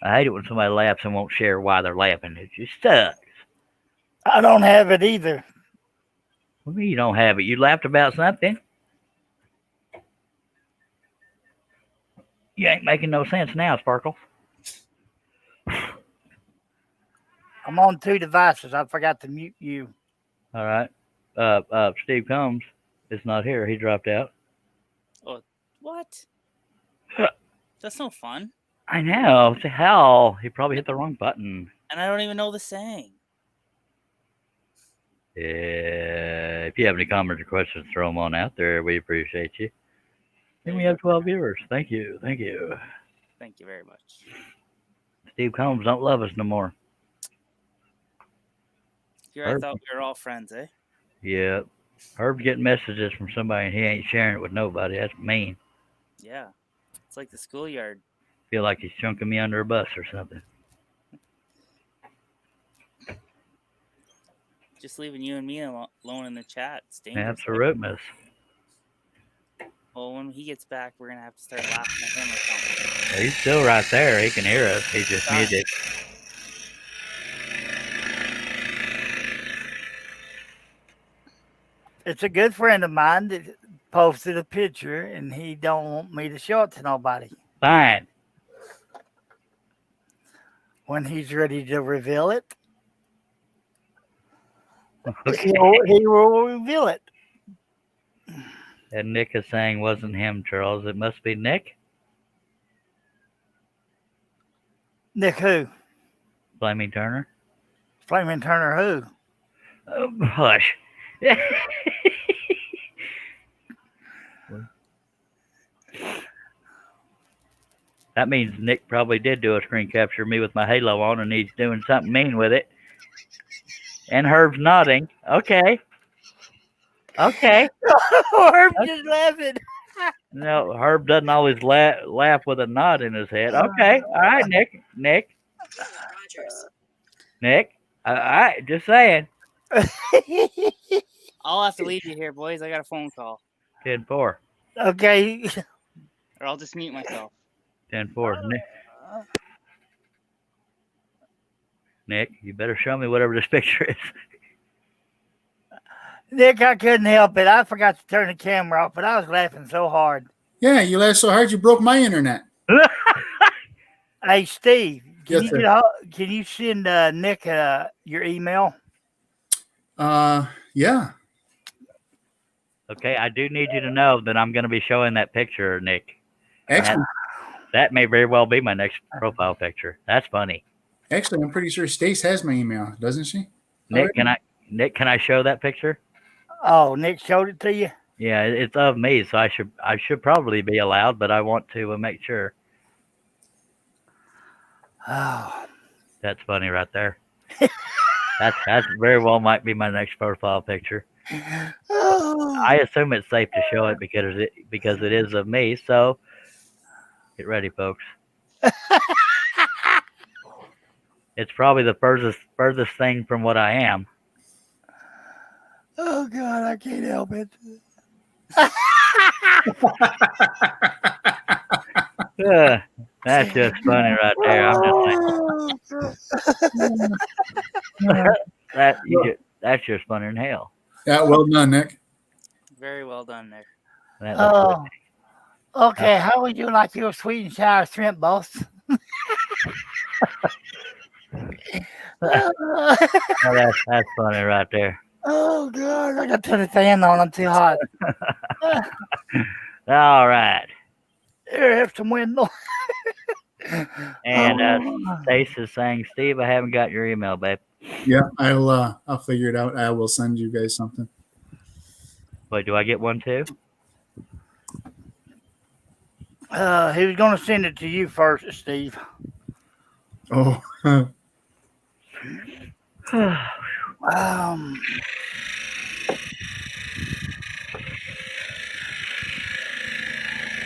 I hate it when somebody laughs and won't share why they're laughing. It just sucks. I don't have it either. What do you mean you don't have it? You laughed about something? You ain't making no sense now, Sparkle. I'm on 2 devices. I forgot to mute you. All right. Steve Combs is not here. He dropped out. Oh, what? That's no fun. I know. What the hell? He probably hit the wrong button. And I don't even know the saying. If you have any comments or questions, throw them on out there. We appreciate you. And we have 12 viewers. Thank you. Thank you. Thank you very much. Steve Combs don't love us no more. Here I thought we were all friends, eh? Yeah. Herb's getting messages from somebody and he ain't sharing it with nobody. That's mean. Yeah. It's like the schoolyard. Feel like he's chunking me under a bus or something. Just leaving you and me alone in the chat. It's dangerous. Absoluteness. Well, when he gets back, we're gonna have to start laughing at him or something. He's still right there. He can hear us. He's just muted. It's a good friend of mine that posted a picture, and he don't want me to show it to nobody. Fine. When he's ready to reveal it, Okay. he will reveal it. And Nick is saying wasn't him, Charles. It must be Nick. Nick who? Flaming Turner. Flaming Turner who? Hush. That means Nick probably did do a screen capture of me with my halo on, and he's doing something mean with it. And Herb's nodding. Okay. Okay. Herb just laughing. No, Herb doesn't always laugh with a nod in his head. Okay. All right, Nick. Nick. All right. Just saying. I'll have to leave you here, boys. I got a phone call. 10-4. Okay. Or I'll just mute myself. 10-4. Nick, you better show me whatever this picture is. Nick, I couldn't help it. I forgot to turn the camera off, but I was laughing so hard. Yeah, you laughed so hard you broke my internet. Hey, Steve, can Yes, sir. you send Nick your email? Yeah. Okay, I do need you to know that I'm going to be showing that picture, Nick. Actually, That may very well be my next profile picture. That's funny. I'm pretty sure Stace has my email, doesn't she? Nick, can I show that picture? Oh, Nick showed it to you? Yeah, it's of me, so I should probably be allowed, but I want to make sure. Oh. That's funny right there. That's very well might be my next profile picture. Oh. I assume it's safe to show it because it is of me. So get ready, folks. It's probably the furthest thing from what I am. Oh God, I can't help it. That's just funny right there. I'm just like, that's just funny in hell. Yeah, well done, Nick. Very well done there. That looks good. Okay. How would you like your sweet and sour shrimp, boss? Oh, that's funny right there. Oh God, I got to turn the fan on. I'm too hot. All right. Here, have some window. And Stace is saying, Steve, I haven't got your email, babe. Yeah, I'll figure it out. I will send you guys something. Wait, do I get one too? He was going to send it to you first, Steve. Oh.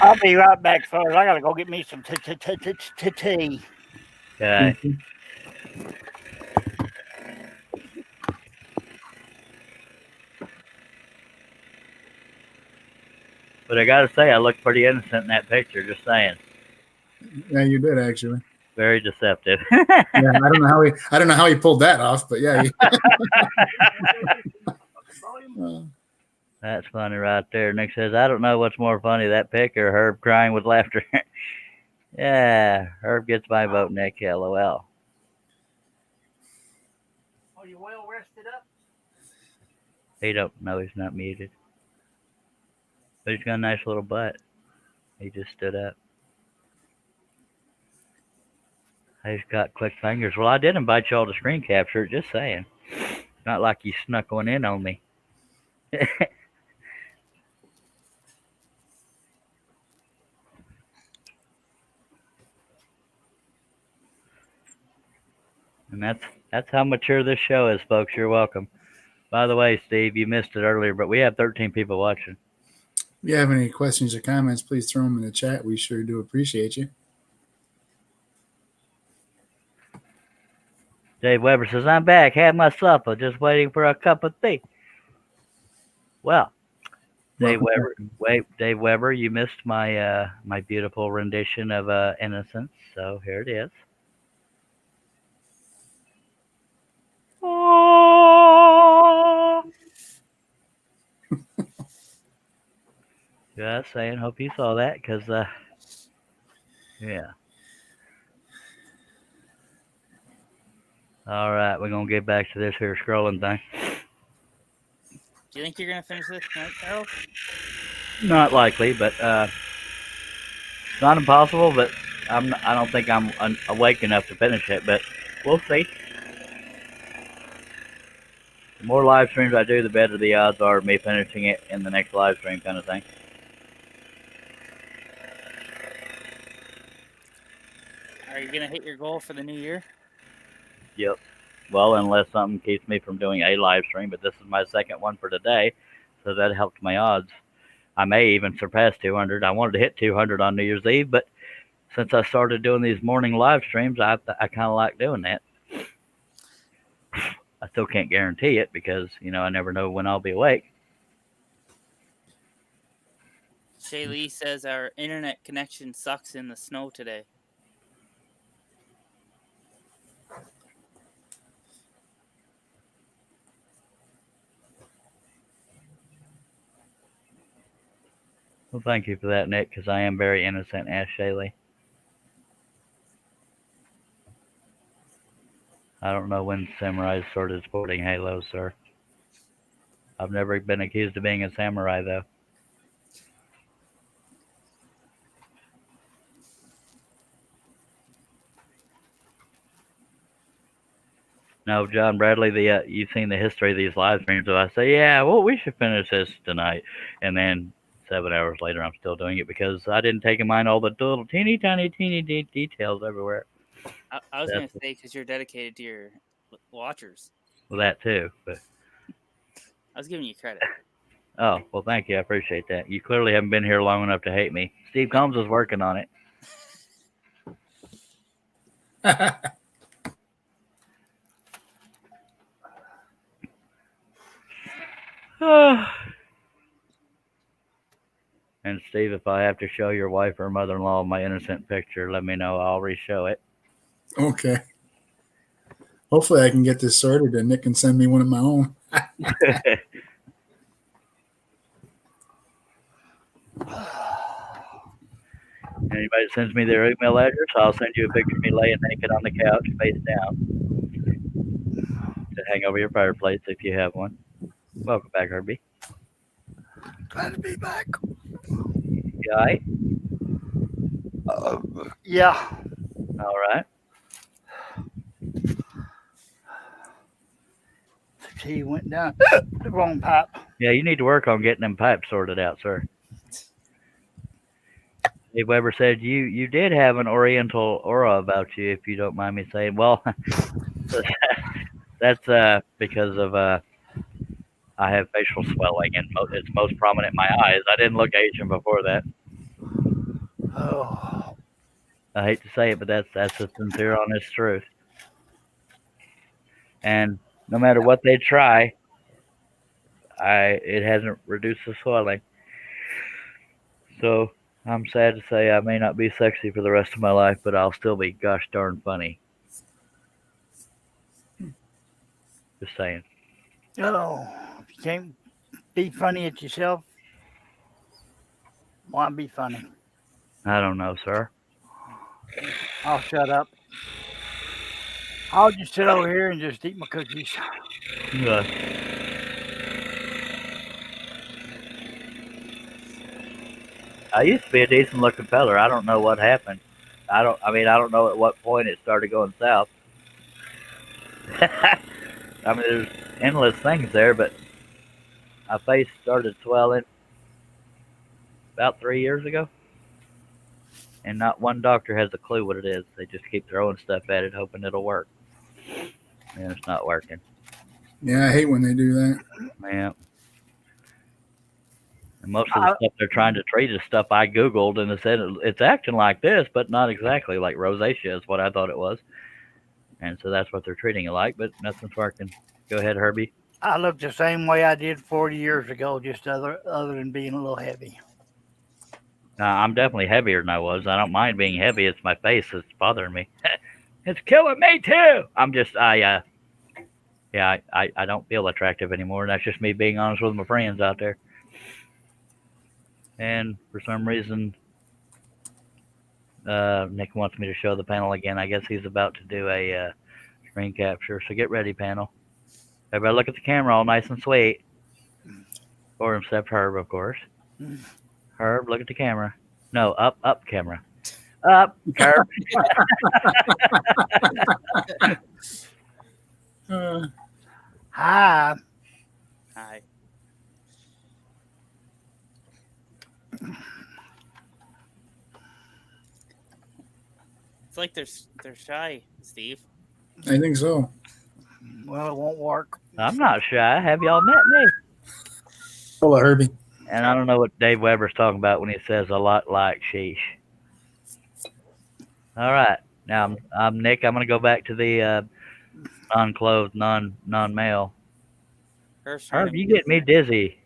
I'll be right back, fellas. I gotta go get me some tea. Okay. But I gotta say, I look pretty innocent in that picture. Just saying. Yeah, you did actually. Very deceptive. Yeah, I don't know how he pulled that off, but yeah. That's funny right there. Nick says, I don't know what's more funny, that pic or Herb crying with laughter. Yeah, Herb gets my vote, Nick. LOL. Are you well rested up? He don't know he's not muted. But he's got a nice little butt. He just stood up. He's got quick fingers. Well, I did invite y'all to screen capture it, just saying. Not like you snuck one in on me. And that's how mature this show is, folks. You're welcome. By the way, Steve, you missed it earlier, but we have 13 people watching. If you have any questions or comments, please throw them in the chat. We sure do appreciate you. Dave Weber says, I'm back. Had my supper. Just waiting for a cup of tea. Well, Dave Welcome Weber, back. Dave Weber, you missed my beautiful rendition of Innocence. So here it is. Oh. Just saying. Hope you saw that, cause yeah. All right, we're gonna get back to this here scrolling thing. Do you think you're gonna finish this tonight, Charles? Not likely, but not impossible. But I don't think I'm awake enough to finish it. But we'll see. The more live streams I do, the better the odds are of me finishing it in the next live stream, kind of thing. Are you gonna hit your goal for the new year? Yep. Well, unless something keeps me from doing a live stream, but this is my second one for today, so that helped my odds. I may even surpass 200. I wanted to hit 200 on New Year's Eve, but since I started doing these morning live streams, I kind of like doing that. I still can't guarantee it because, I never know when I'll be awake. Shay Lee says our internet connection sucks in the snow today. Well, thank you for that, Nick, because I am very innocent, asked Shaylee. I don't know when samurais started sporting halos, sir. I've never been accused of being a samurai, though. No, John Bradley, you've seen the history of these live streams. So I say, yeah, well, we should finish this tonight. And then 7 hours later, I'm still doing it because I didn't take in mind all the little teeny tiny details everywhere. I was going to say because you're dedicated to your watchers. Well, that too. But I was giving you credit. oh, well, thank you. I appreciate that. You clearly haven't been here long enough to hate me. Steve Combs is working on it. And Steve, if I have to show your wife or mother-in-law my innocent picture, let me know. I'll re-show it. Okay. Hopefully, I can get this sorted and Nick can send me one of my own. Anybody that sends me their email address, I'll send you a picture of me laying naked on the couch, face down, to hang over your fireplace if you have one. Welcome back, Herbie. Glad to be back. You all right? Yeah. All right. He went down the wrong pipe. Yeah, you need to work on getting them pipes sorted out, sir. Dave Weber said you did have an oriental aura about you, if you don't mind me saying. Well, that's because of I have facial swelling, and it's most prominent in my eyes. I didn't look Asian before that. Oh. I hate to say it, but that's the sincere, honest truth. And no matter what they try, it hasn't reduced the swelling. So I'm sad to say I may not be sexy for the rest of my life, but I'll still be gosh darn funny. Just saying. Oh. If you can't be funny at yourself, why be funny? I don't know, sir. I'll shut up. I'll just sit over here and just eat my cookies. Yeah. I used to be a decent looking feller. I don't know what happened. I don't know at what point it started going south. I mean, there's endless things there, but my face started swelling about 3 years ago. And not one doctor has a clue what it is. They just keep throwing stuff at it, hoping it'll work. And it's not working. Yeah, I hate when they do that. Yeah. And most of the stuff they're trying to treat is stuff I Googled, and it said it's acting like this, but not exactly. Like rosacea is what I thought it was. and so that's what they're treating it like. But nothing's working. Go ahead, Herbie. I look the same way I did 40 years ago, just other than being a little heavy. Now, I'm definitely heavier than I was. I don't mind being heavy. It's my face that's bothering me. It's killing me too. I don't feel attractive anymore. That's just me being honest with my friends out there. And for some reason, Nick wants me to show the panel again. I guess he's about to do a screen capture. So get ready, panel. Everybody look at the camera all nice and sweet. Or except Herb, of course. Herb, look at the camera. No, up camera. Up, Herb. Hi. Hi. It's like they're shy, Steve. I think so. Well, it won't work. I'm not shy. Have y'all met me? Hello, Herbie. And I don't know what Dave Weber's talking about when he says a lot like sheesh. All right. Now I'm Nick. I'm going to go back to the non-clothed, non-male. Herb, you get me dizzy.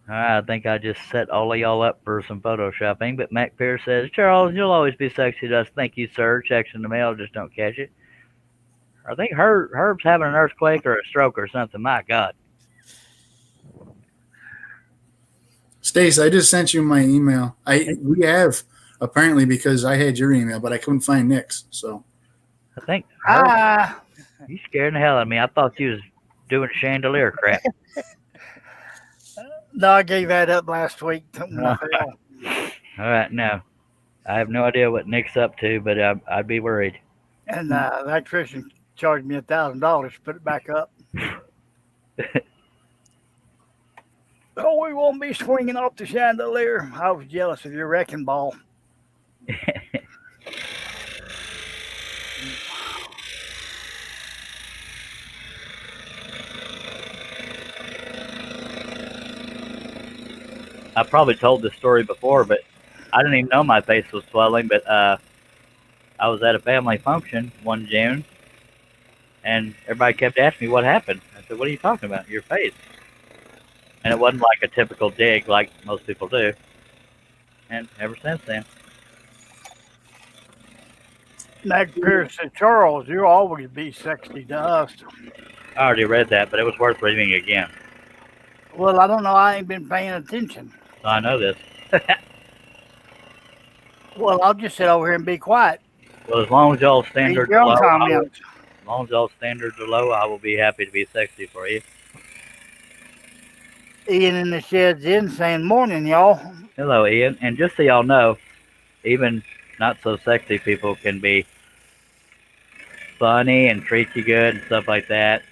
All right, I think I just set all of y'all up for some photoshopping. But Mac Pierce says, Charles, you'll always be sexy to us. Thank you, sir. Checks in the mail, just don't catch it. I think Herb's having an earthquake or a stroke or something. My God. Stace, I just sent you my email. We have apparently because I had your email, but I couldn't find Nick's. So I think Herb, Hi. you scared the hell out of me. I thought you was doing chandelier crap. No, I gave that up last week. All right, now I have no idea what Nick's up to, but I'd be worried. And the electrician charged me $1,000 to put it back up. Oh, we won't be swinging off the chandelier. I was jealous of your wrecking ball. I probably told this story before, but I didn't even know my face was swelling. But I was at a family function one June, and everybody kept asking me what happened. I said, "What are you talking about? Your face." And it wasn't like a typical dig like most people do. And ever since then. Mac Pierce said, Charles, you'll always be sexy to us. I already read that, but it was worth reading again. Well, I don't know. I ain't been paying attention. So I know this. Well, I'll just sit over here and be quiet. Well, as long as y'all standards are low, Comments. as long as y'all standards are low, I will be happy to be sexy for you. Ian in the shed's in saying, morning, y'all. Hello, Ian. And just so y'all know, even not so sexy people can be funny and treat you good and stuff like that.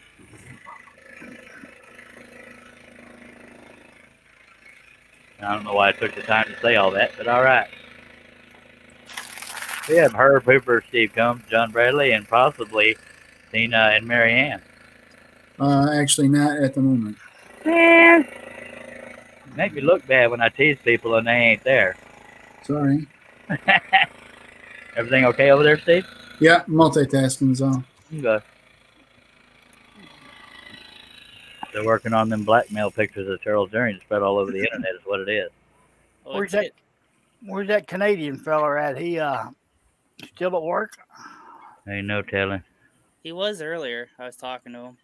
I don't know why I took the time to say all that, but all right. We have Herb Hooper, Steve Combs, John Bradley, and possibly Tina and Mary Ann. actually, not at the moment. Man, make me look bad when I tease people and they ain't there. Sorry. Everything okay over there, Steve? Yeah, multitasking, so. Okay. They're working on them blackmail pictures of Charles Durian spread all over the internet is what it is. Oh, Where's that Canadian fella at? He still at work? Ain't no telling. He was earlier. I was talking to him.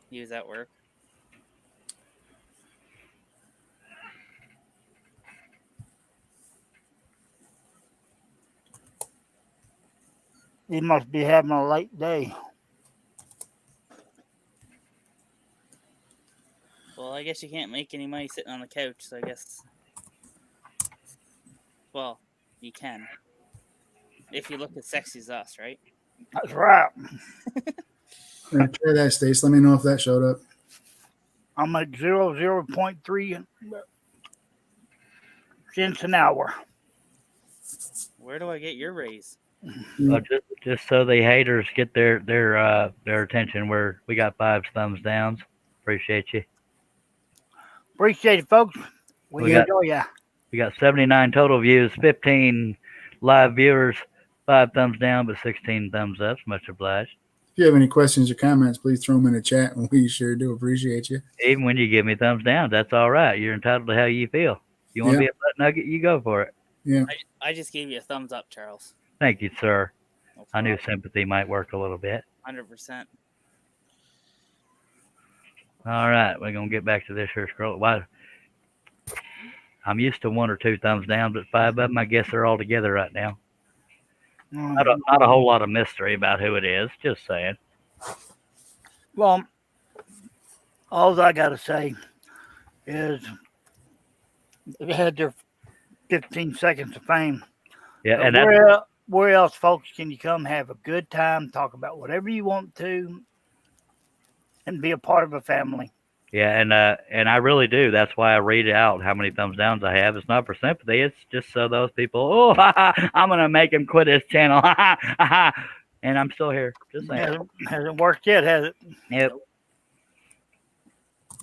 He was at work. He must be having a late day. Well, I guess you can't make any money sitting on the couch, so I guess. Well, you can. If you look as sexy as us, right? That's right. Try that, Stace. Let me know if that showed up. I'm at 0.3 cents an hour. Where do I get your raise? Well, just so the haters get their attention, we got 5 thumbs downs. Appreciate you. Appreciate it, folks. We got- enjoy ya. We got 79 total views, 15 live viewers, 5 thumbs down, but 16 thumbs up. Much obliged. If you have any questions or comments, please throw them in the chat, and we sure do appreciate you. Even when you give me thumbs down, that's all right. You're entitled to how you feel. You want to Yeah. be a butt nugget, you go for it. Yeah. I just gave you a thumbs up, Charles. Thank you, sir. No I knew problem. sympathy might work a little bit. 100%. All right, we're gonna get back to this here scroll. Why? I'm used to 1 or 2 thumbs down, but 5 of them, I guess they're all together right now. Not a whole lot of mystery about who it is. Just saying. Well, all I got to say is they had their 15 seconds of fame. Yeah, But and where else, folks, can you come have a good time, talk about whatever you want to, and be a part of a family? yeah, and I really do. That's why I read out how many thumbs downs I have. It's not for sympathy. It's just so those people, I'm gonna make him quit his channel, and I'm still here. Just saying. Hasn't worked yet, has it? Yep.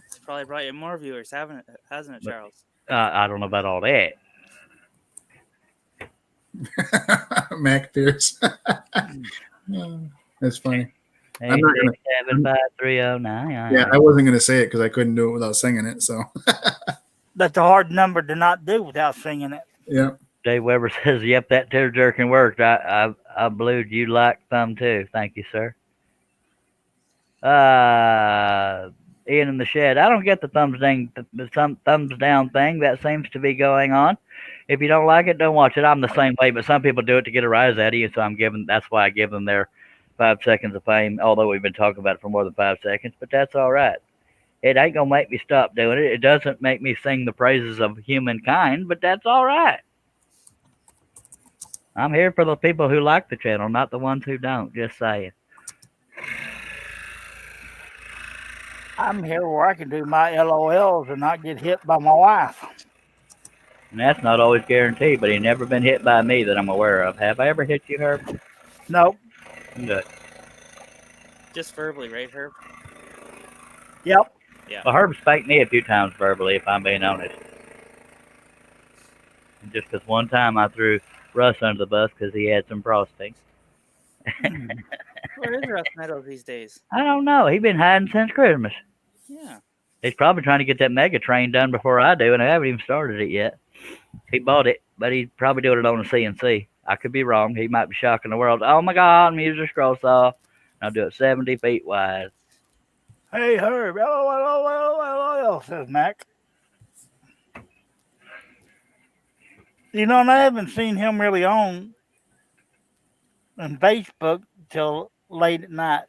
It's probably brought you more viewers, hasn't it, Charles? I don't know about all that. Mac Pierce. That's funny. I'm not gonna- 8675309. Yeah, I wasn't going to say it because I couldn't do it without singing it. So, That's a hard number to not do without singing it. yeah. Dave Weber says, "Yep, that tear jerking worked. I blued you like thumb too. Thank you, sir." Ian in the shed. I don't get the thumbs down thing. That seems to be going on. If you don't like it, don't watch it. I'm the same way, but some people do it to get a rise out of you, so that's why I give them their 5 seconds of fame, although we've been talking about it for more than 5 seconds, but that's all right. It ain't gonna make me stop doing it. It doesn't make me sing the praises of humankind, but that's all right. I'm here for the people who like the channel, not the ones who don't. Just saying. I'm here where I can do my LOLs and not get hit by my wife. And that's not always guaranteed, but he never been hit by me that I'm aware of. Have I ever hit you, Herb? Nope. Good. Just verbally, right, Herb? Yep. Yeah. Well, Herb spanked me a few times verbally, if I'm being honest. Just because one time I threw Russ under the bus because he had some frosting. Where is Russ Meadows these days? I don't know. He's been hiding since Christmas. Yeah. He's probably trying to get that mega train done before I do, and I haven't even started it yet. He bought it, but he's probably doing it on a CNC. I could be wrong. He might be shocking the world. Oh my God, I'm using a scroll saw. I'll do it 70 feet wide. Hey, Herb. LOL, says Mac. You know, and I haven't seen him really on Facebook till late at night.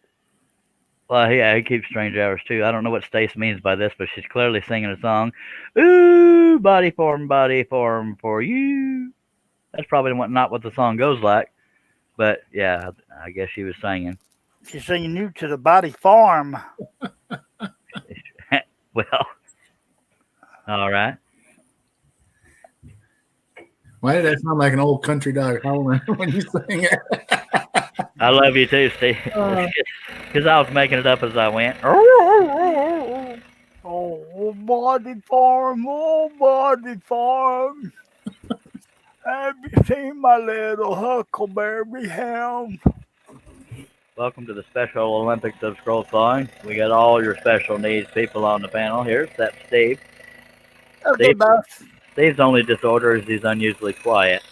Well, yeah, he keeps strange hours too. I don't know what Stace means by this, but she's clearly singing a song. Ooh, body form for you. That's probably not what the song goes like, but yeah, I guess she was singing. She's singing you to the body farm. Well, all right. Why did that sound like an old country dog howling when you sang it? I love you too, Steve. Because I was making it up as I went. Oh, body farm, Have you seen my little huckleberry hound? Welcome to the Special Olympics of Scroll Sawing. We got all your special needs people on the panel here, except Steve. Okay, boss. Steve's only disorder is he's unusually quiet.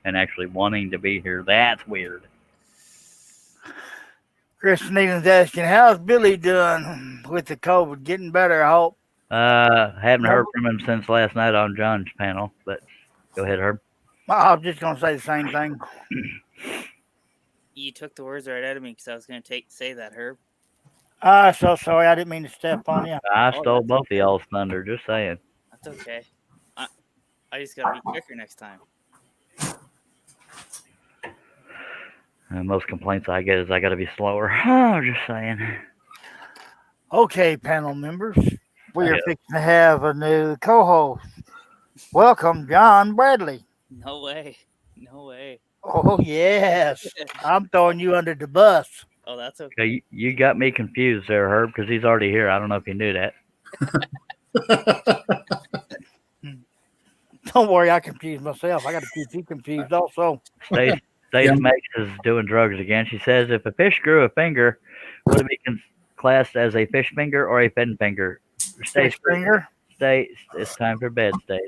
And actually wanting to be here. That's weird. Chris Needham's asking, how's Billy doing with the COVID? Getting better, I hope. Haven't heard from him since last night on John's panel, but go ahead, Herb. I was just going to say the same thing. You took the words right out of me because I was going to say that, Herb. So sorry. I didn't mean to step on you. I stole both of y'all's thunder, just saying. That's okay. I just got to be quicker next time. Most complaints I get is I got to be slower. Oh, just saying. Okay, panel members. We are fixing to have a new co-host. Welcome, John Bradley. No way. No way. Oh, yes. I'm throwing you under the bus. Oh, that's okay. Okay, you got me confused there, Herb, because he's already here. I don't know if you knew that. Don't worry, I confused myself. I got to keep you confused also. Stace Yeah. Makes is doing drugs again. She says if a fish grew a finger, would it be classed as a fish finger or a fin finger? Stace, Fish finger. it's time for bed, Stace.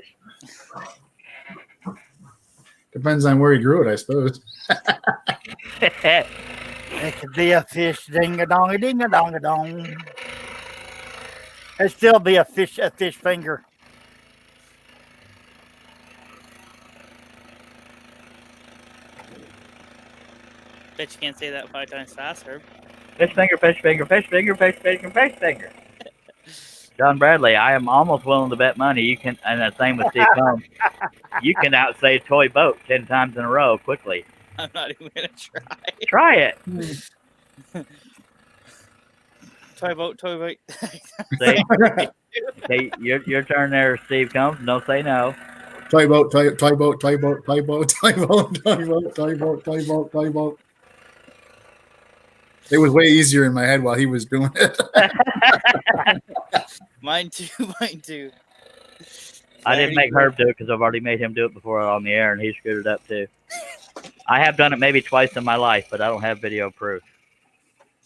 Depends on where he grew it, I suppose. It could be a fish ding a dong a ding a dong a dong. It'd still be a fish finger. Bet you can't say that 5 times fast, Herb. Fish finger, fish finger, fish finger, fish finger, fish finger. John Bradley, I am almost willing to bet money you can, and the same with Steve Combs. You can outsay Toy Boat 10 times in a row quickly. I'm not even gonna try. Try it. Toy boat. Say, your turn there, Steve Combs. Don't say no. Toy boat, toy boat, toy boat, toy boat, toy boat, toy boat, toy boat, toy boat, toy boat. It was way easier in my head while he was doing it. Mine too. I didn't make Herb do it because I've already made him do it before on the air, and he screwed it up too. I have done it maybe twice in my life, but I don't have video proof.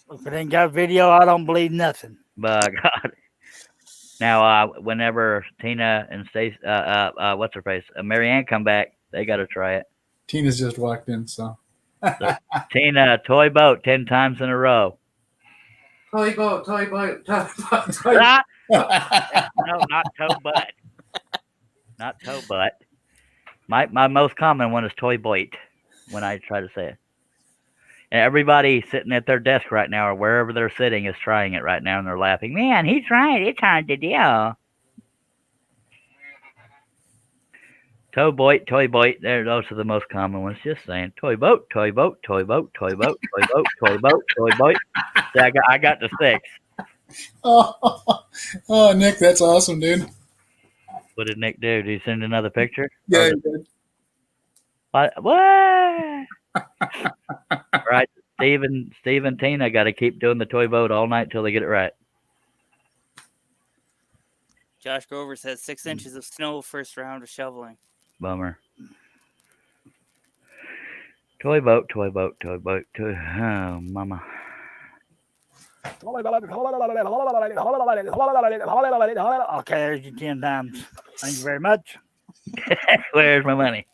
If it ain't got video, I don't believe nothing. But God. Now, whenever Tina and Stace, what's her face, Marianne come back, they got to try it. Tina's just walked in, so. Tina, Toy Boat 10 times in a row. Toy boat, toy boat, toy boat, toy No, not toe butt. Not toe butt. My most common one is Toy Boat when I try to say it. And everybody sitting at their desk right now or wherever they're sitting is trying it right now, and they're laughing. Man, he's right. It's hard to do. Toy boat. There, those are the most common ones. Just saying, toy boat, toy boat, toy boat, toy boat, toy boat, toy boat, toy boat. See, I got the 6. Oh, Nick, that's awesome, dude. What did Nick do? Did he send another picture? Yeah, he did. What? Right, Steve and Tina got to keep doing the toy boat all night till they get it right. Josh Grover says 6 inches of snow first round of shoveling. Bummer. Toy boat, toy boat, toy boat, toy. Oh, mama. Okay, there's your 10 times. Thank you very much. Where's my money?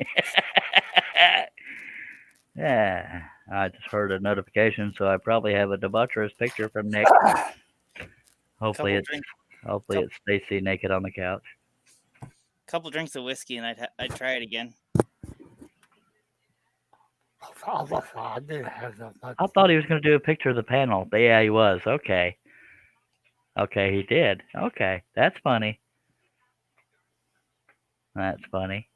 Yeah, I just heard a notification, so I probably have a debaucherous picture from Nick. Hopefully it's Stacy naked on the couch. Couple drinks of whiskey and I'd try it again. I thought he was going to do a picture of the panel. But yeah, he was. Okay, he did. Okay, that's funny. That's funny.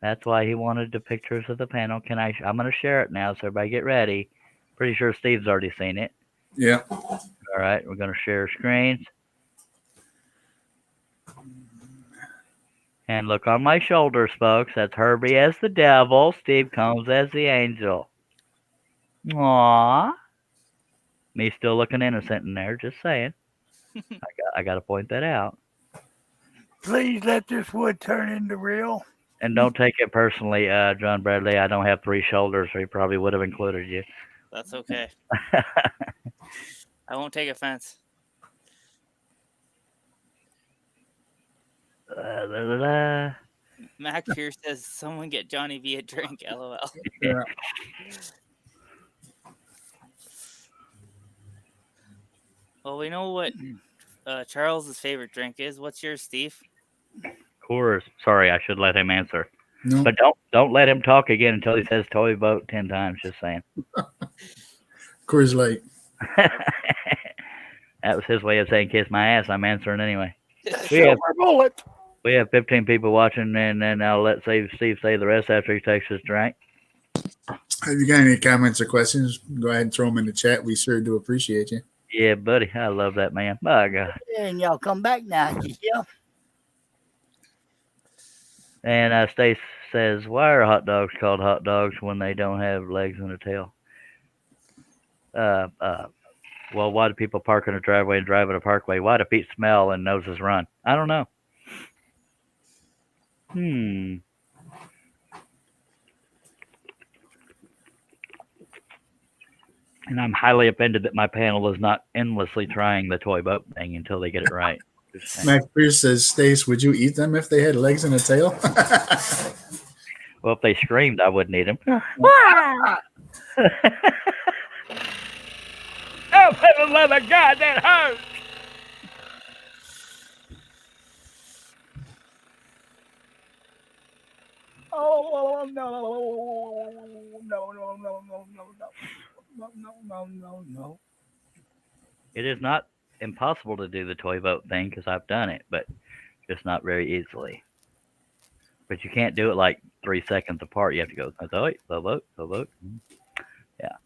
That's why he wanted the pictures of the panel. I'm going to share it now, so everybody get ready. Pretty sure Steve's already seen it. Yeah. All right, we're going to share screens. And look on my shoulders, folks. That's Herbie as the devil. Steve Combs as the angel. Aww. Me still looking innocent in there, just saying. I got to point that out. Please let this wood turn into real. And don't take it personally, John Bradley. I don't have 3 shoulders, or he probably would have included you. That's okay. I won't take offense. Mac Pierce says, someone get Johnny V a drink, LOL. Yeah. Well, we know what Charles's favorite drink is. What's yours, Steve? Coors. Sorry, I should let him answer. No. But don't let him talk again until he says toy boat 10 times, just saying. Coors Light. That was his way of saying kiss my ass. I'm answering anyway. Silver bullet. We have 15 people watching, and then I'll let Steve say the rest after he takes his drink. If you got any comments or questions, go ahead and throw them in the chat. We sure do appreciate you. Yeah, buddy. I love that man. My God. And y'all come back now. Yeah. And Stace says, why are hot dogs called hot dogs when they don't have legs and a tail? Well, why do people park in a driveway and drive in a parkway? Why do feet smell and noses run? I don't know. Hmm. And I'm highly offended that my panel is not endlessly trying the toy boat thing until they get it right. Just saying. Max Pierce says, Stace, would you eat them if they had legs and a tail? Well, if they screamed, I wouldn't eat them. Wow. Oh, for the love of God, that hurts! Oh no! No! No! No! No! No! No! No! No! No! No! No! It is not impossible to do the toy boat thing because I've done it, but just not very easily. But you can't do it like 3 seconds apart. You have to go the boat, the boat, the boat. Yeah.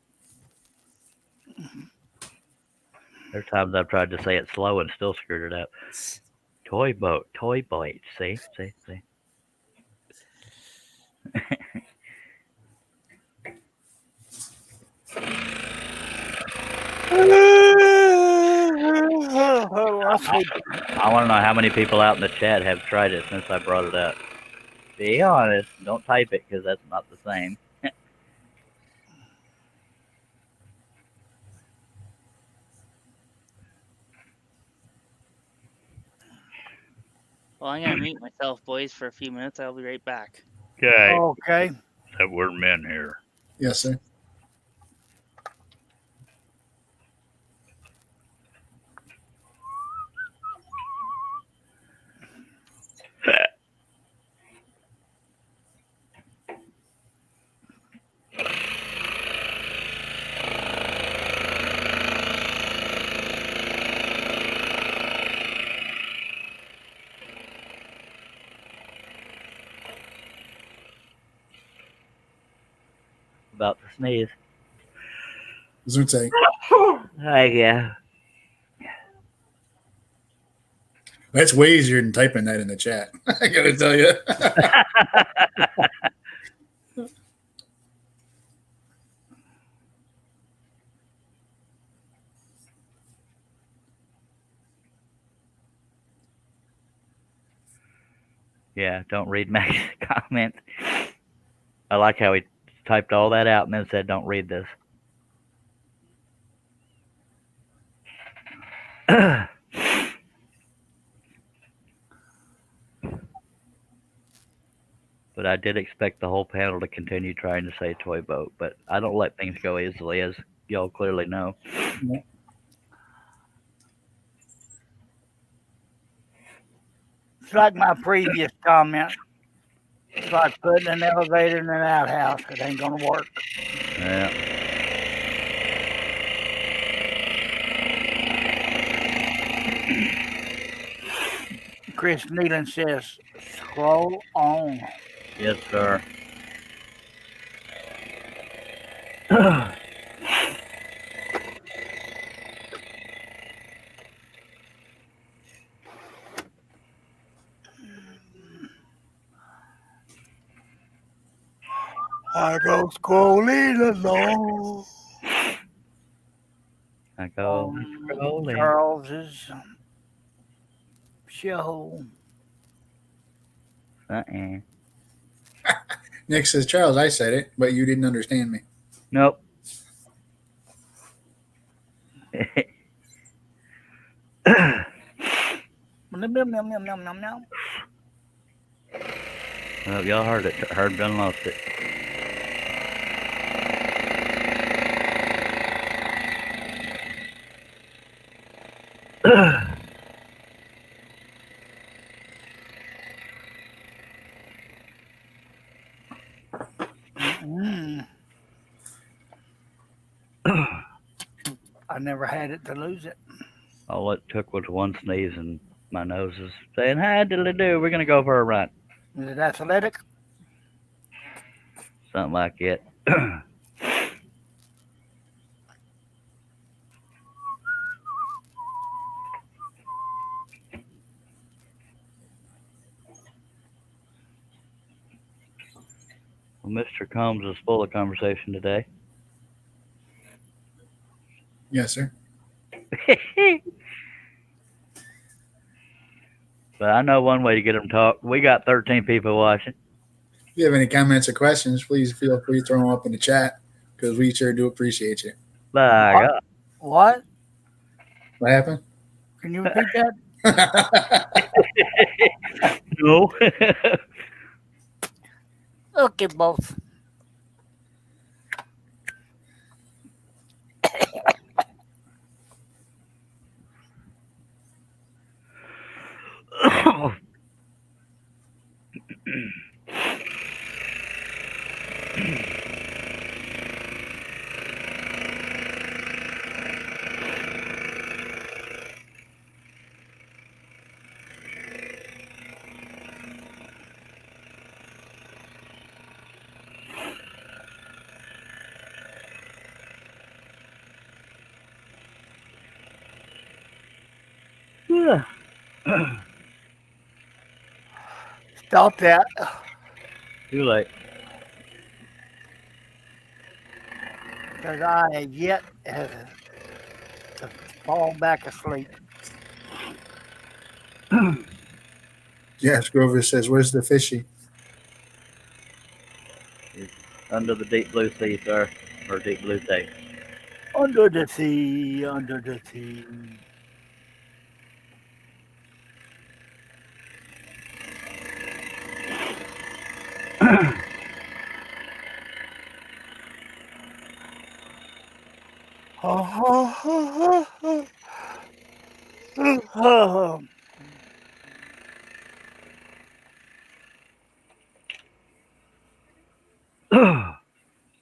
There's times I've tried to say it slow and still screwed it up. Toy boat, toy boat. See, see, see. I want to know how many people out in the chat have tried it since I brought it up. Be honest. Don't type it because that's not the same. Well, I'm gonna mute myself, boys, for a few minutes. I'll be right back. Okay. Okay. That we're men here. Yes, sir. About to sneeze. Zute. Yeah. That's way easier than typing that in the chat. I gotta tell you. Yeah, don't read Max's comment. I like how he typed all that out and then said, don't read this. But I did expect the whole panel to continue trying to say toy boat, but I don't let things go easily, as y'all clearly know. It's like my previous comment. It's like putting an elevator in an outhouse. It ain't gonna work. Yeah. Chris Nealon says, scroll on. Yes, sir. I go scrolling along. I go scrolling. Charles's show. Nick says, Charles, I said it, but you didn't understand me. Nope. Well, y'all heard it. Heard done lost it. I never had it to lose it. All it took was one sneeze, and my nose is saying, "Hi, diddly do. We're gonna go for a run." Is it athletic? Something like it. Well, Mr. Combs is full of conversation today. Yes, sir. But I know one way to get them talk. We got 13 people watching. If you have any comments or questions, please feel free to throw them up in the chat because we sure do appreciate you. By What? God. What? What happened? Can you repeat that? No. Okay, both. Stop that. Too late. Because I have yet to fall back asleep. Yes, Grover says, "Where's the fishy?" Under the deep blue sea, sir. Or deep blue sea. Under the sea, under the sea.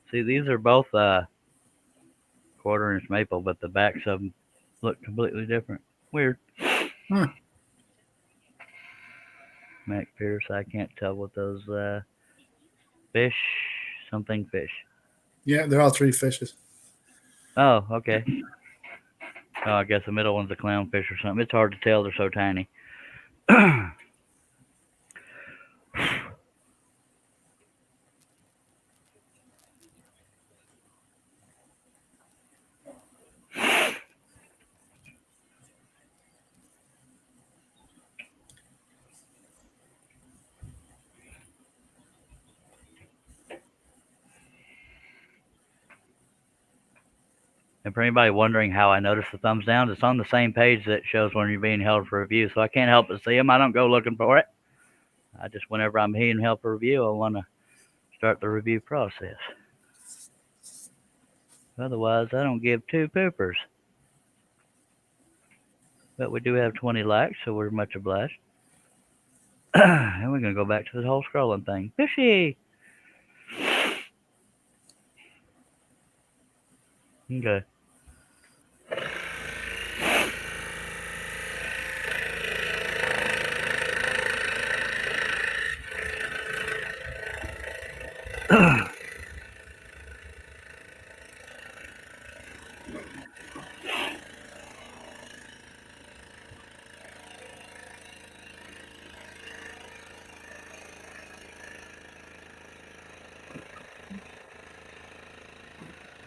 See, these are both quarter-inch maple, but the backs of them look completely different. Weird. Huh. Mac Pierce, I can't tell what those fish, something fish. Yeah, they're all three fishes. Oh, okay. Oh, I guess the middle one's a clownfish or something. It's hard to tell; they're so tiny. And for anybody wondering how I notice the thumbs down, it's on the same page that shows when you're being held for review, so I can't help but see them. I don't go looking for it. I just, whenever I'm being held for review, I want to start the review process. Otherwise, I don't give two poopers. But we do have 20 likes, so we're much obliged. And we're going to go back to the whole scrolling thing. Fishy! Okay.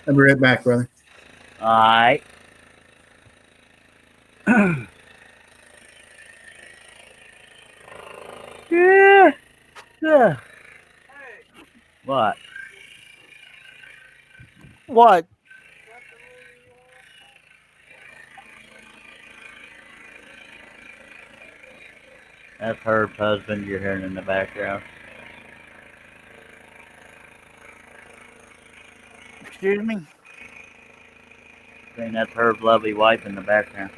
I'll be right back, brother. Alright. Yeah. Yeah. What? What? That's Herb's husband you're hearing in the background. Excuse me? Saying that's Herb's lovely wife in the background.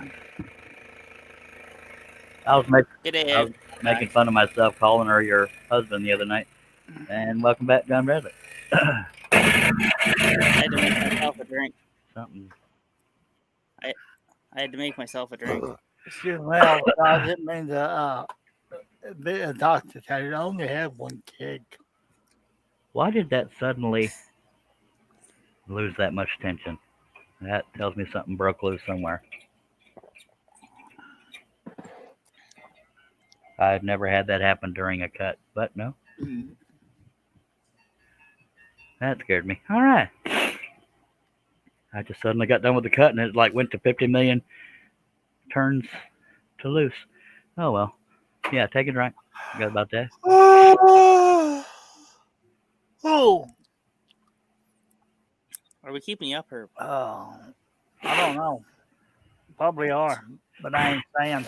I was making fun of myself calling her your husband the other night. And welcome back, John Bradley. I had to make myself a drink. Something. I had to make myself a drink. Excuse me, I didn't mean to be a doctor. I only have one kid. Why did that suddenly lose that much tension? That tells me something broke loose somewhere. I've never had that happen during a cut, but no. That scared me. All right. I just suddenly got done with the cut and it like went to 50 million turns to loose. Oh well. Yeah, take a drink. You got about that? Oh, Are we keeping you up, Herb? I don't know. Probably are, but I ain't saying.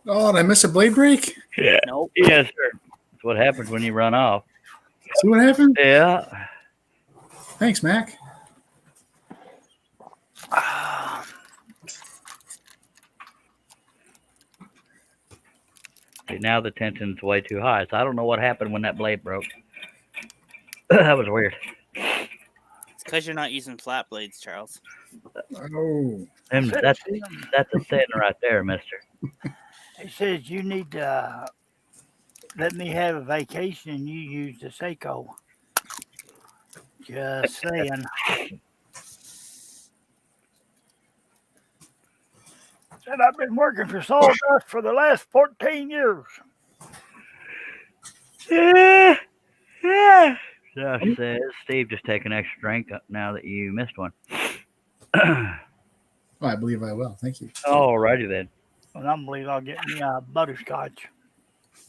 Oh, did I miss a blade break? Yeah. Nope. Yes, sir. That's what happens when you run off. See what happened? Yeah. Thanks, Mac. See, now the tension's way too high. So I don't know what happened when that blade broke. That was weird. It's because you're not using flat blades, Charles. Oh. And that's a sin right there, mister. He says you need to let me have a vacation and you use the Seiko. Just saying. Said I've been working for Sawdust for the last 14 years. Yeah. Yeah. Josh says, Steve, just take an extra drink now that you missed one. Oh, I believe I will. Thank you. Alrighty then. And I believe I'll get me a butterscotch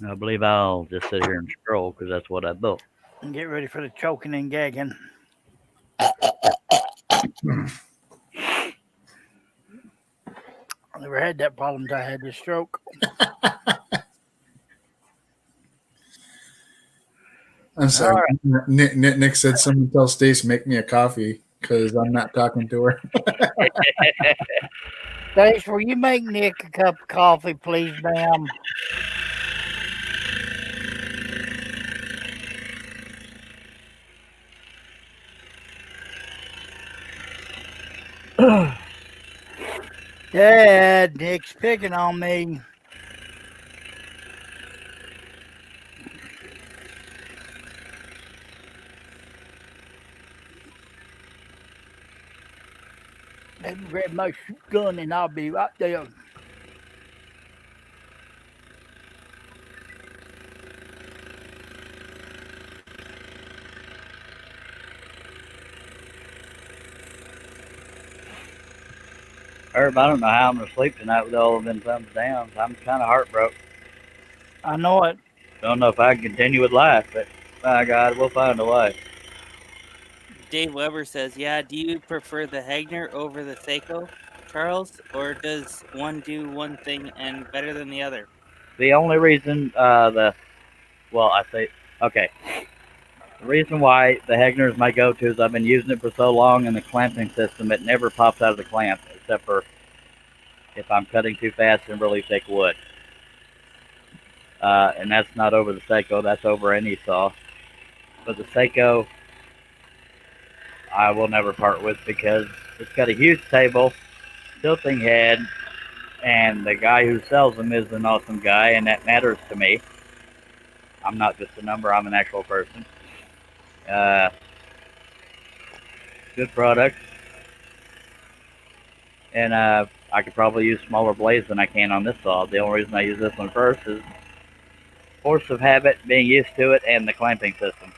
I believe I'll just sit here and scroll because that's what I built. and get ready for the choking and gagging. I never had that problem until I had this stroke. I'm sorry. Nick said someone tell Stace make me a coffee because I'm not talking to her. Stace, will you make Nick a cup of coffee, please, ma'am? Dad, Nick's picking on me. Let me grab my gun and I'll be right there. Herb, I don't know how I'm going to sleep tonight with all of them thumbs down. I'm kind of heartbroken. I know it. Don't know if I can continue with life, but by God, we'll find a way. Dave Weber says, "Yeah, do you prefer the Hagner over the Seiko, Charles, or does one do one thing and better than the other?" The only reason the reason why the Hegner is my go-to is I've been using it for so long, and the clamping system, it never pops out of the clamp except for if I'm cutting too fast and really thick wood. And that's not over the Seiko, that's over any saw. But the Seiko, I will never part with because it's got a huge table, tilting head, and the guy who sells them is an awesome guy, and that matters to me. I'm not just a number, I'm an actual person. Good product. And I could probably use smaller blades than I can on this saw. The only reason I use this one first is force of habit, being used to it, and the clamping system.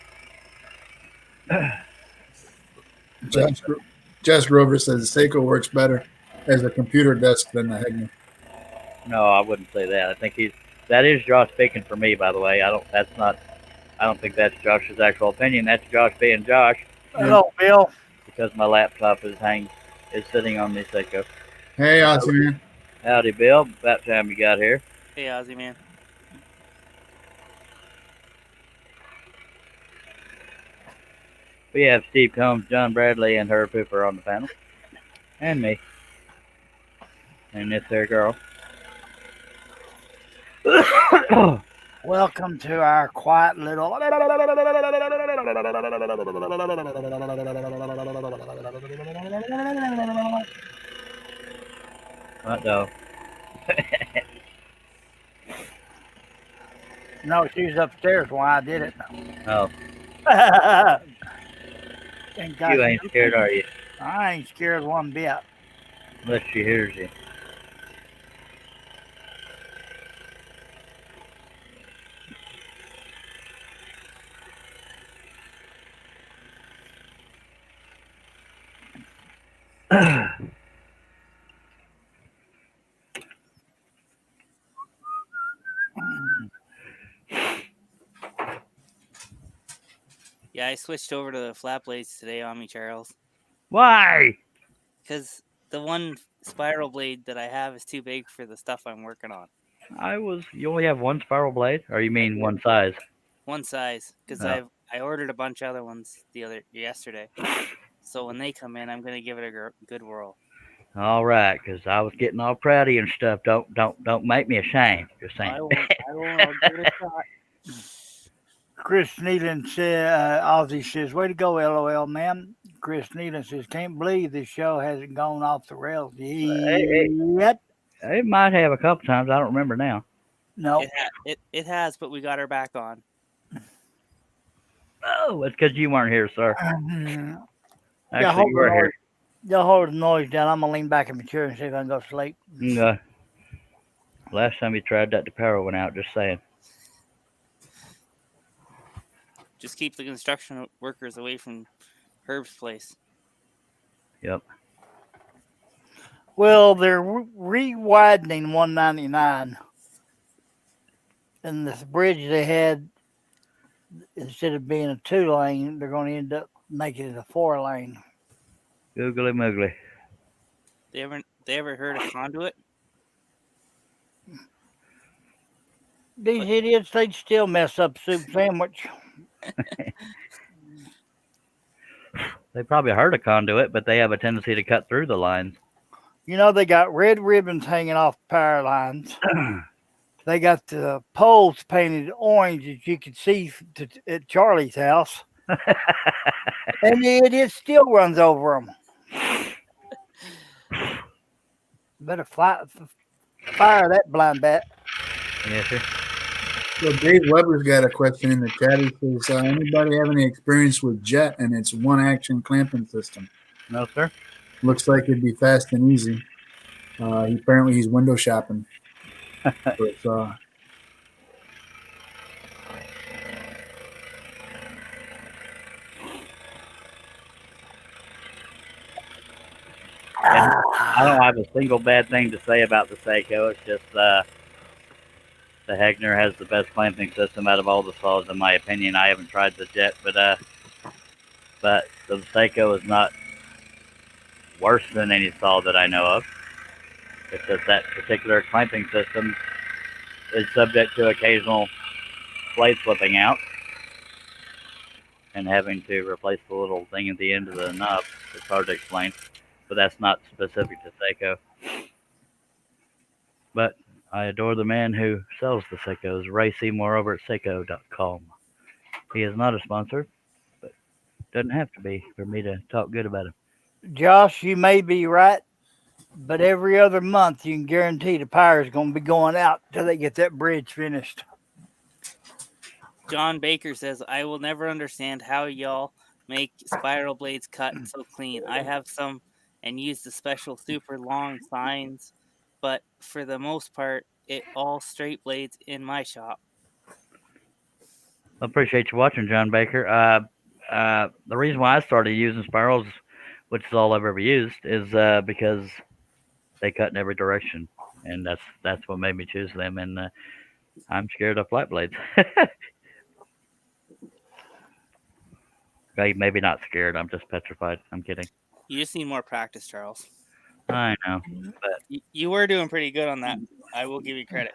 Jess Rover says Seiko works better as a computer desk than the Hegner. No, I wouldn't say that. I think that is Josh speaking for me, by the way. I don't think that's Josh's actual opinion. That's Josh being Josh. Hello, Bill. Because my laptop is sitting on the Seiko. Hey, Aussie man. Howdy, Bill. About time you got here. Hey, Ozzy man. We have Steve Combs, John Bradley, and Herb Hooper on the panel. And me. And this there girl. Welcome to our quiet little. What though? No, she was upstairs while I did it. Oh, And you ain't scared, are you? I ain't scared one bit. Unless she hears you. I switched over to the flat blades today on me, Charles, Why? because the one spiral blade that I have is too big for the stuff I'm working on. You only have one spiral blade, or you mean one size? One size, because Oh. I ordered a bunch of other ones yesterday. So when they come in, I'm gonna give it a good whirl. All right, because I was getting all proud of you and stuff. Don't make me ashamed. Just saying. I won't. I'll give it a shot. Chris Nealon said, Ozzy says, way to go, LOL, man. Chris Nealon says, can't believe this show hasn't gone off the rails yet. It might have a couple times. I don't remember now. No. It has, but we got her back on. Oh, it's because you weren't here, sir. Yeah, Actually, you were here. Y'all hold the noise down. I'm going to lean back in my chair and see if I can go to sleep. Last time you tried that, the power went out. Just saying. Just keep the construction workers away from Herb's place. Yep. Well, they're re-widening 199. And this bridge they had, instead of being a 2-lane, they're going to end up making it a 4-lane. Googly moogly. They ever heard of conduit? These idiots, they'd still mess up soup sandwich. They probably heard of conduit, but they have a tendency to cut through the lines. You know, they got red ribbons hanging off power lines. They got the poles painted orange, as you could see at Charlie's house. And the idiot still runs over them. Better fire that blind bat. Yes, sir. So Dave Weber's got a question in the chat. He says, anybody have any experience with Jet and its one-action clamping system? No, sir. Looks like it'd be fast and easy. Apparently he's window shopping. But, I don't have a single bad thing to say about the Seiko. It's just the Hegner has the best clamping system out of all the saws, in my opinion. I haven't tried the Jet, but the Seiko is not worse than any saw that I know of. It's just that particular clamping system is subject to occasional blade slipping out and having to replace the little thing at the end of the knob. It's hard to explain, but that's not specific to Seiko. But I adore the man who sells the Seikos, Ray Seymour over at Seiko.com. He is not a sponsor, but doesn't have to be for me to talk good about him. Josh, you may be right, but every other month you can guarantee the power is going to be going out till they get that bridge finished. John Baker says, I will never understand how y'all make spiral blades cut so clean. I have some and use the special super long signs, but for the most part, it all straight blades in my shop. I appreciate you watching, John Baker. The reason why I started using spirals, which is all I've ever used, is because they cut in every direction, and that's what made me choose them. And I'm scared of flat blades. Maybe not scared. I'm just petrified. I'm kidding. You just need more practice, Charles. I know, but You were doing pretty good on that. I will give you credit.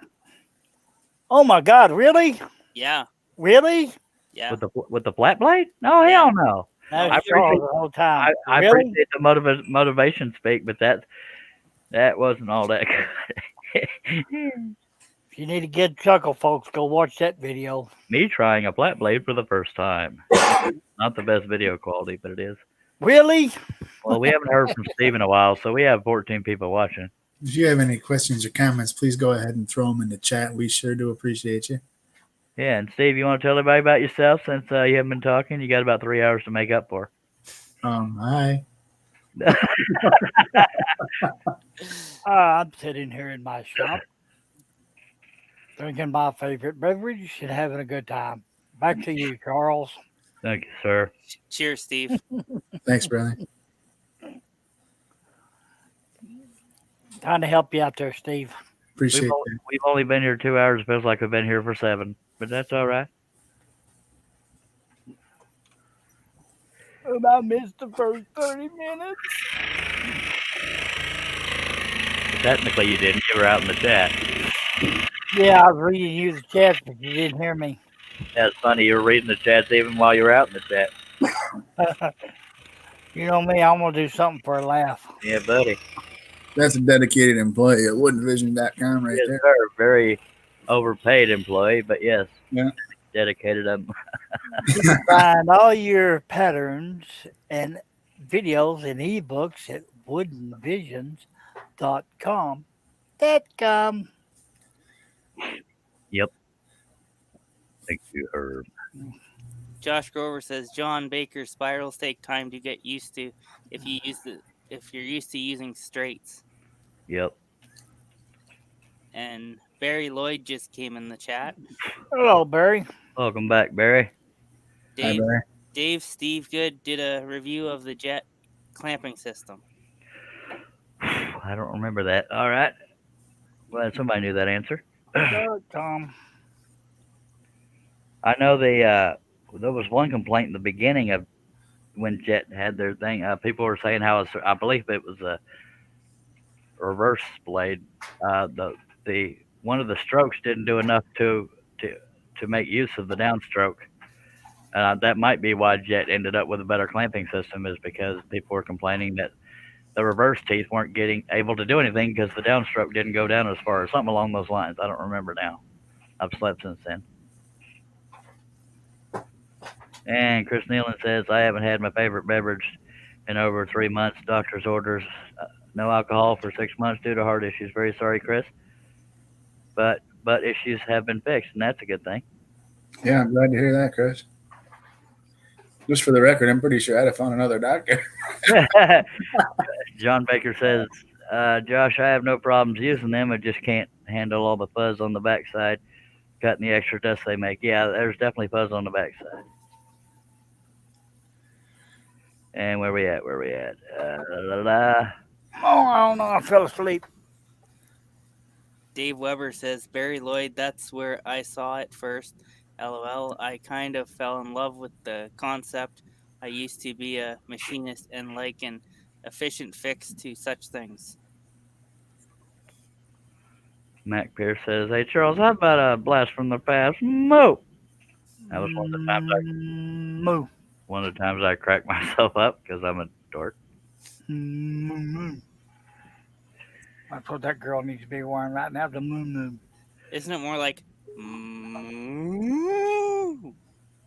Oh my God! Really? Yeah. Really? Yeah. with the flat blade? No, hell no. That I was Charles appreciate- the whole time. I Really? appreciate the motivation speak, but that wasn't all that good. If you need a good chuckle, folks, go watch that video. Me trying a flat blade for the first time. Not the best video quality, but it is. Really? Well, we haven't heard from Steve in a while, so we have 14 people watching. if you have any questions or comments, please go ahead and throw them in the chat. We sure do appreciate you. Yeah, and Steve, you want to tell everybody about yourself since you haven't been talking? You got about 3 hours to make up for. Hi. I'm sitting here in my shop, drinking my favorite beverage and having a good time. Back to you, Charles. Thank you, sir. Cheers, Steve. Thanks, brother. Trying to help you out there, Steve. Appreciate that. We've only been here 2 hours. Feels like we've been here for 7, but that's all right. I missed the first 30 minutes. Technically, you didn't. You were out in the chat. Yeah, I was reading you the chat, but you didn't hear me. Yeah, it's funny. You were reading the chats even while you were out in the chat. You know me, I'm going to do something for a laugh. Yeah, buddy. That's a dedicated employee at woodenvision.com right Yes, there. sir. Very overpaid employee, but yes, Yeah. dedicated. You can find all your patterns and videos and ebooks at woodenvisions.com. .com. Yep. Thank you, Herb. Josh Grover says John Baker's spirals take time to get used to if you're used to using straights. Yep. And Barry Lloyd just came in the chat. Hello, Barry. Welcome back, Barry. Hi, Dave Barry. Steve Good did a review of the jet clamping system. I don't remember that. All right. Well, somebody knew that answer. Tom. I know there was one complaint in the beginning of when Jet had their thing. People were saying how I believe it was a reverse blade. The one of the strokes didn't do enough to to make use of the downstroke. That might be why Jet ended up with a better clamping system, is because people were complaining that the reverse teeth weren't getting able to do anything because the downstroke didn't go down as far, or something along those lines. I don't remember now. I've slept since then. And Chris Nealon says, I haven't had my favorite beverage in over 3 months. Doctor's orders no alcohol for 6 months due to heart issues. Very sorry, Chris. But issues have been fixed, and that's a good thing. Yeah, I'm glad to hear that, Chris. Just for the record, I'm pretty sure I'd have found another doctor. John Baker says, Josh, I have no problems using them. I just can't handle all the fuzz on the backside, cutting the extra dust they make. Yeah, there's definitely fuzz on the backside. And where we at? Oh, I don't know. I fell asleep. Dave Weber says Barry Lloyd, that's where I saw it first. LOL. I kind of fell in love with the concept. I used to be a machinist and like an efficient fix to such things. Mac Pierce says, hey, Charles, how about a blast from the past? Moo! That was one of the times I cracked myself up because I'm a dork. That's what that girl needs to be wearing right now, the moo. Isn't it more like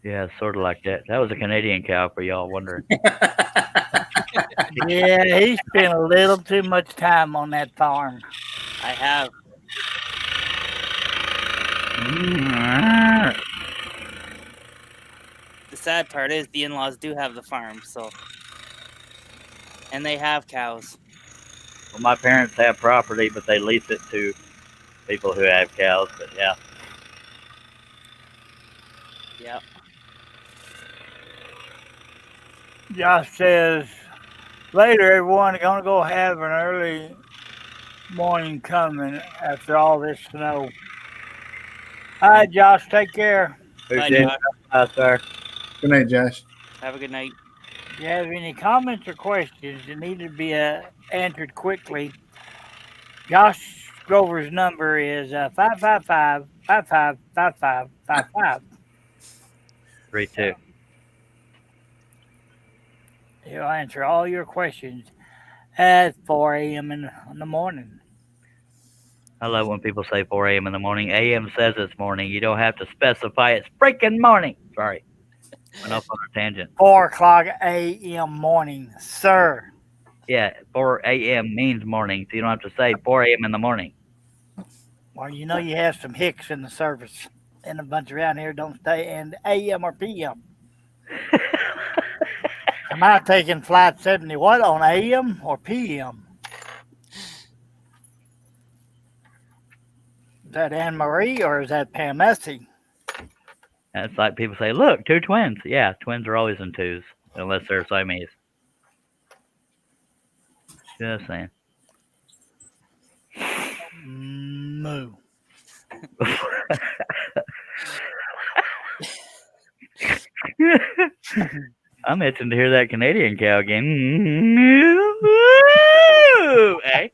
Yeah, sort of like that. That was a Canadian cow for y'all wondering. Yeah, he spent a little too much time on that farm. I have. The sad part is the in-laws do have the farm, so, and they have cows. Well, my parents have property, but they lease it to people who have cows. But yeah. Yep. Josh says, later everyone is going to go have an early morning coming after all this snow. All right, Josh, take care. Bye, Josh. Sir. Good night, Josh. Have a good night. If you have any comments or questions that need to be answered quickly, Josh Grover's number is 555-555555. 3-2. He'll answer all your questions at 4 a.m. in the morning. I love when people say 4 a.m. in the morning. AM says it's morning. You don't have to specify it's freaking morning. Sorry. Went off on a tangent. 4 o'clock a.m. morning, sir. Yeah, 4 a.m. means morning, so you don't have to say 4 a.m. in the morning. Well, you know you have some hicks in the service, and a bunch around here don't stay in a.m. or p.m. Am I taking flight 70 what on a.m. or p.m.? Is that Anne Marie or is that Pam Essie? It's like people say, look, 2 twins. Yeah, twins are always in twos, unless they're Siamese. Just saying. Moo. I'm itching to hear that Canadian cow again. Hey.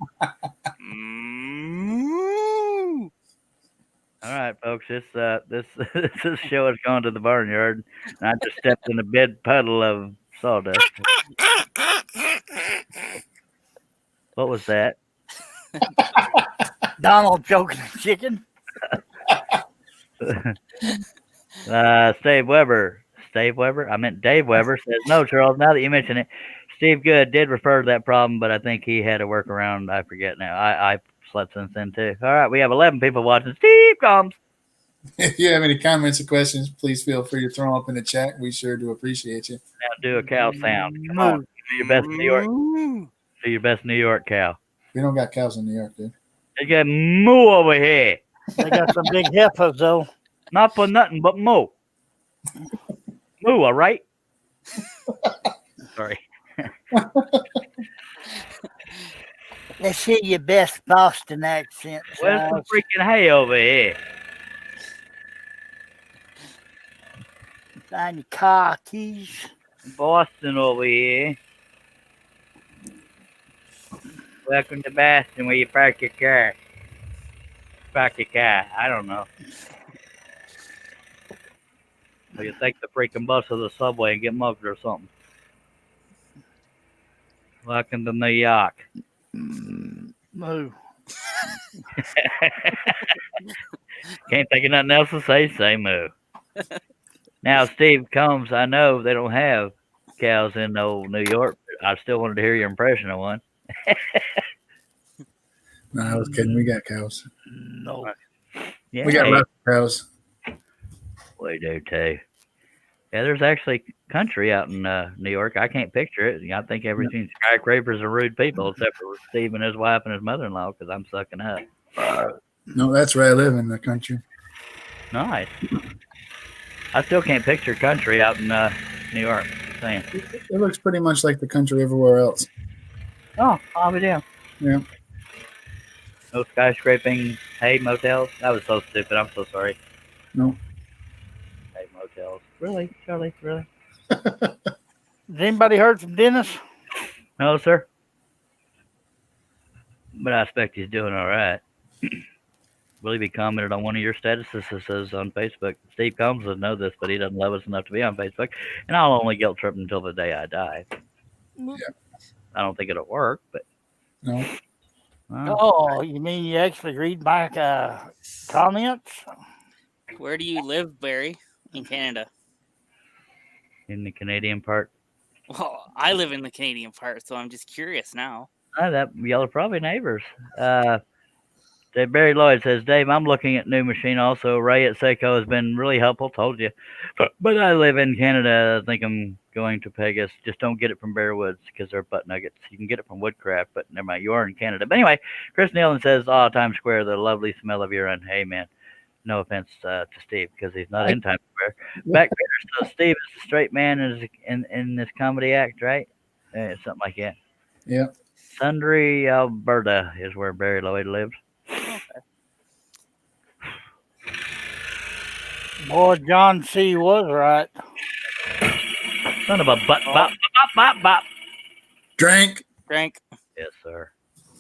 All right, folks. This this show has gone to the barnyard, and I just stepped in a big puddle of sawdust. What was that? Donald choking the chicken. Steve Weber. Steve Weber? I meant Dave Weber says, no, Charles, now that you mention it, Steve Good did refer to that problem, but I think he had a workaround. I forget now. I slept since then, too. All right, we have 11 people watching. Steve comes. If you have any comments or questions, please feel free to throw them up in the chat. We sure do appreciate you. Now do a cow sound. Come on. Do your best New York. Do your best New York cow. We don't got cows in New York, dude. They got moo over here. They got some big heifers, though. Not for nothing but moo. Moo, all right? Sorry. Let's hear your best Boston accent. Where's the Charles. freaking hay over here? Find your car keys. Boston over here. Welcome to Boston, where you park your car. Park your car. I don't know. Or you take the freaking bus or the subway and get mugged or something. Welcome to New York. Moo. Can't think of nothing else to say. Say moo. Now, Steve Combs, I know they don't have cows in old New York, but I still wanted to hear your impression of one. No, I was kidding. We got cows. No. Yeah, We got lots of cows. we do too. Yeah, there's actually country out in New York. I can't picture it. I think everything's skyscrapers are rude people, except for Steve and his wife and his mother-in-law, because I'm sucking up. No, that's where I live in the country. Nice. I still can't picture country out in New York. Saying, It looks pretty much like the country everywhere else. oh, I'll be damned. Yeah. No skyscraping, hay motels. That was so stupid. I'm so sorry. No. Hay motels. Really, Charlie? Really? Has anybody heard from Dennis? No, sir. But I expect he's doing all right. Believe he commented on one of your statuses on Facebook. Steve Combs doesn't know this, but he doesn't love us enough to be on Facebook. And I'll only guilt trip until the day I die. Yeah. I don't think it'll work, but. No. Oh, you mean you actually read my comments? Where do you live, Barry? In Canada. In the Canadian part. Well, I live in the Canadian part, so I'm just curious now. That y'all are probably neighbors. Barry Lloyd says, Dave, I'm looking at new machine also. Ray at Seiko has been really helpful, told you. But I live in Canada. I think I'm going to Pegasus. Just don't get it from Bear Woods because they're butt nuggets. You can get it from Woodcraft, but never mind. You are in Canada. But anyway, Chris Nealon says, Times Square, the lovely smell of urine. Hey, man. No offense to Steve because he's not in Times Square. Back there, so Steve is a straight man in this comedy act, right? Something like that. Yeah. Sundry, Alberta is where Barry Lloyd lives. Boy, John C. was right. Son of a bop, bop, bop, bop. Drink. Frank, Yes, sir.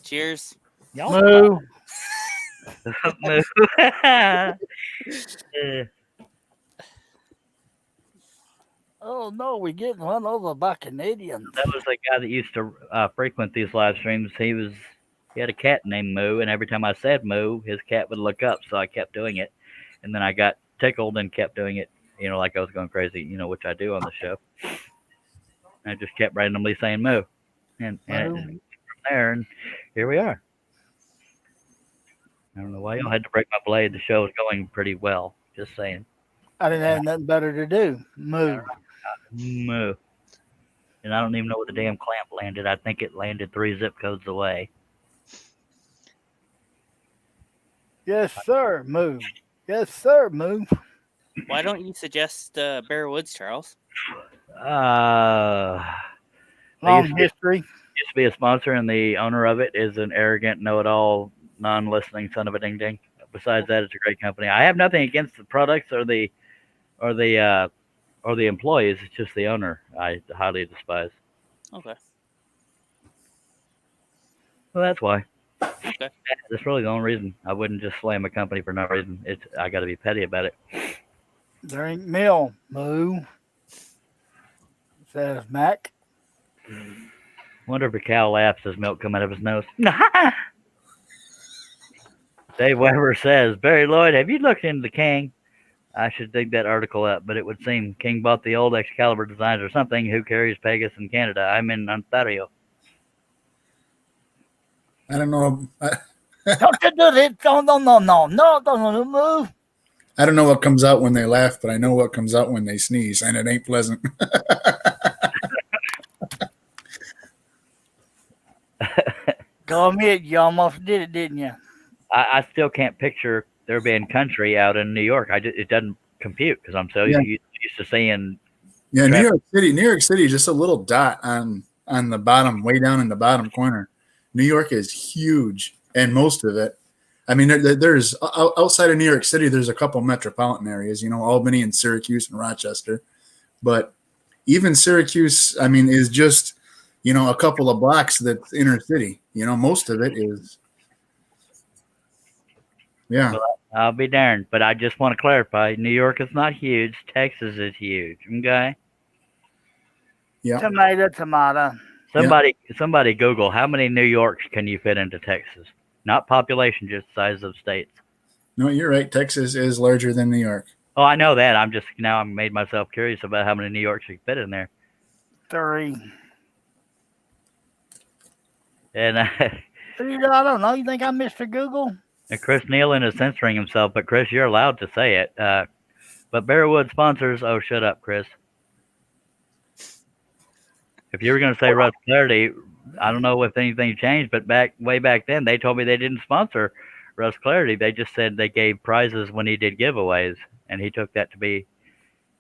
cheers. Moo. Oh no, we're getting run over by Canadians. That was the guy that used to frequent these live streams. He had a cat named Moo, and every time I said Moo, his cat would look up. So I kept doing it, and then I got tickled and kept doing it. Like I was going crazy. Which I do on the show. And I just kept randomly saying Moo, and from there, and here we are. I don't know why y'all had to break my blade. The show was going pretty well. Just saying. I didn't have nothing better to do. Moo. Moo. And I don't even know where the damn clamp landed. I think it landed 3 zip codes away. Yes, sir. Moo. Yes, sir. Moo. Why don't you suggest Bear Woods, Charles? Long history. Used to be a sponsor, and the owner of it is an arrogant, know-it-all, non-listening son of a ding-ding. Besides that, it's a great company. I have nothing against the products or the or the employees. It's just the owner I highly despise. Okay. Well, that's why. Okay. That's really the only reason. I wouldn't just flame a company for no reason. I got to be petty about it. Drink milk, moo, says Mac. Wonder if a cow laughs as milk come out of his nose. Dave Weber says, Barry Lloyd, have you looked into the King? I should dig that article up, but it would seem King bought the old Excalibur designs or something. Who carries Pegasus in Canada? I'm in Ontario. I don't know. Don't you do it. Don't move. I don't know what comes out when they laugh, but I know what comes out when they sneeze, and it ain't pleasant. Go admit, you almost did it, didn't you? I still can't picture there being country out in New York. It doesn't compute because I'm so used to seeing. Yeah, New York City is just a little dot on the bottom, way down in the bottom corner. New York is huge, and most of it. I mean, there's outside of New York City, there's a couple metropolitan areas, Albany and Syracuse and Rochester. But even Syracuse, I mean, is just, a couple of blocks that's inner city. Most of it is. Yeah. Well, I'll be darned. But I just want to clarify, New York is not huge. Texas is huge. Okay? Yeah. Tomato. Somebody Google how many New Yorks can you fit into Texas? Not population, just size of states. No, you're right. Texas is larger than New York. Oh, I know that. I'm made myself curious about how many New Yorks you can fit in there. 3. And I don't know. You think I'm Mr. Google? and Chris Nealon is censoring himself, but Chris, you're allowed to say it. But Bearwood sponsors. Oh, shut up, Chris. If you were going to say Russ Clarity, I don't know if anything changed, but way back then, they told me they didn't sponsor Russ Clarity. They just said they gave prizes when he did giveaways, and he took that to be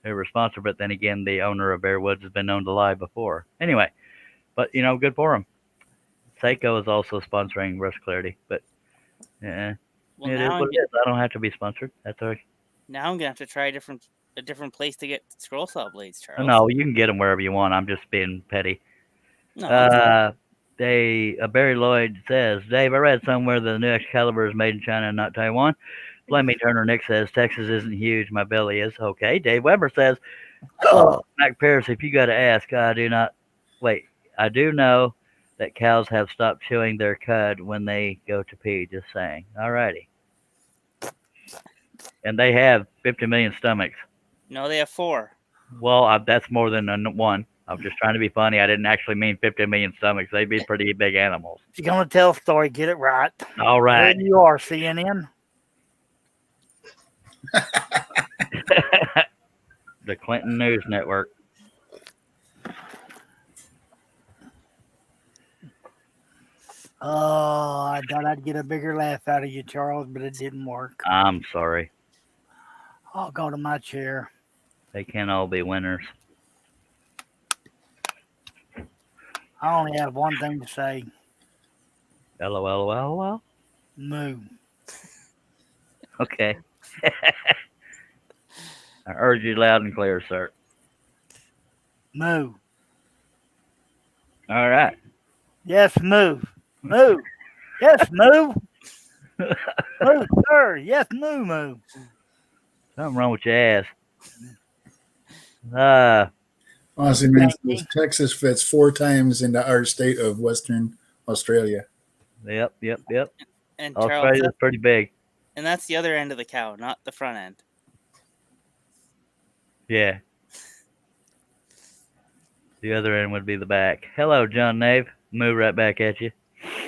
irresponsible. But then again, the owner of Bearwoods has been known to lie before. Anyway, but good for him. Seiko is also sponsoring Russ Clarity, but yeah, Well, it is what it is. I don't have to be sponsored. That's all right. Now I'm gonna have to try a different place to get scroll saw blades, Charles. No, you can get them wherever you want. I'm just being petty. No, Barry Lloyd says, Dave, I read somewhere the new Excalibur is made in China and not Taiwan. Fleming Turner Nick says, Texas isn't huge. My belly is. Okay. Dave Weber says, Mac Paris, if you got to ask, I do know that cows have stopped chewing their cud when they go to pee. Just saying. All righty. And they have 50 million stomachs. no, they have 4. Well, that's more than one. I'm just trying to be funny. I didn't actually mean 50 million stomachs. They'd be pretty big animals. If you're going to tell a story, get it right. All right. There you are, CNN. The Clinton News Network. Oh, I thought I'd get a bigger laugh out of you, Charles, but it didn't work. I'm sorry. I'll go to my chair. They can't all be winners. I only have one thing to say. LOL. Moo. Okay. I urge you loud and clear, sir. Moo. All right. Yes, moo. Moo. Yes, moo. Moo, sir. Yes, moo. Something wrong with your ass. Aussie Man says Texas fits 4 times into our state of Western Australia. Yep. And Australia's Charles, pretty big. and that's the other end of the cow, not the front end. Yeah. The other end would be the back. Hello, John Nave. Move right back at you.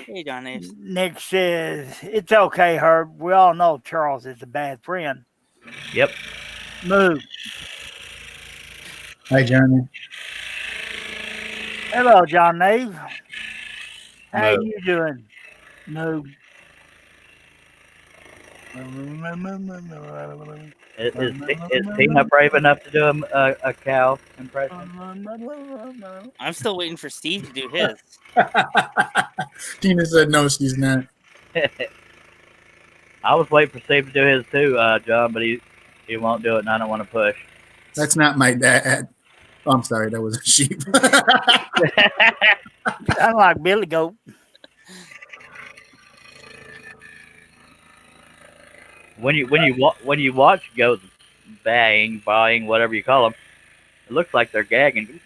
Hey, John Naves. Nick says, it's okay, Herb. We all know Charles is a bad friend. Yep. Moo. Hi, Johnny. Hello, John Nave. How Moo. you doing? Moo. Is Tina brave enough to do a cow impression? I'm still waiting for Steve to do his. Tina said no, she's not. I was waiting for Steve to do his too, John, but he won't do it, and I don't want to push. That's not my dad. Oh, I'm sorry, that was a sheep. Sound like Billy Goat. When you watch goats buying, whatever you call them, it looks like they're gagging.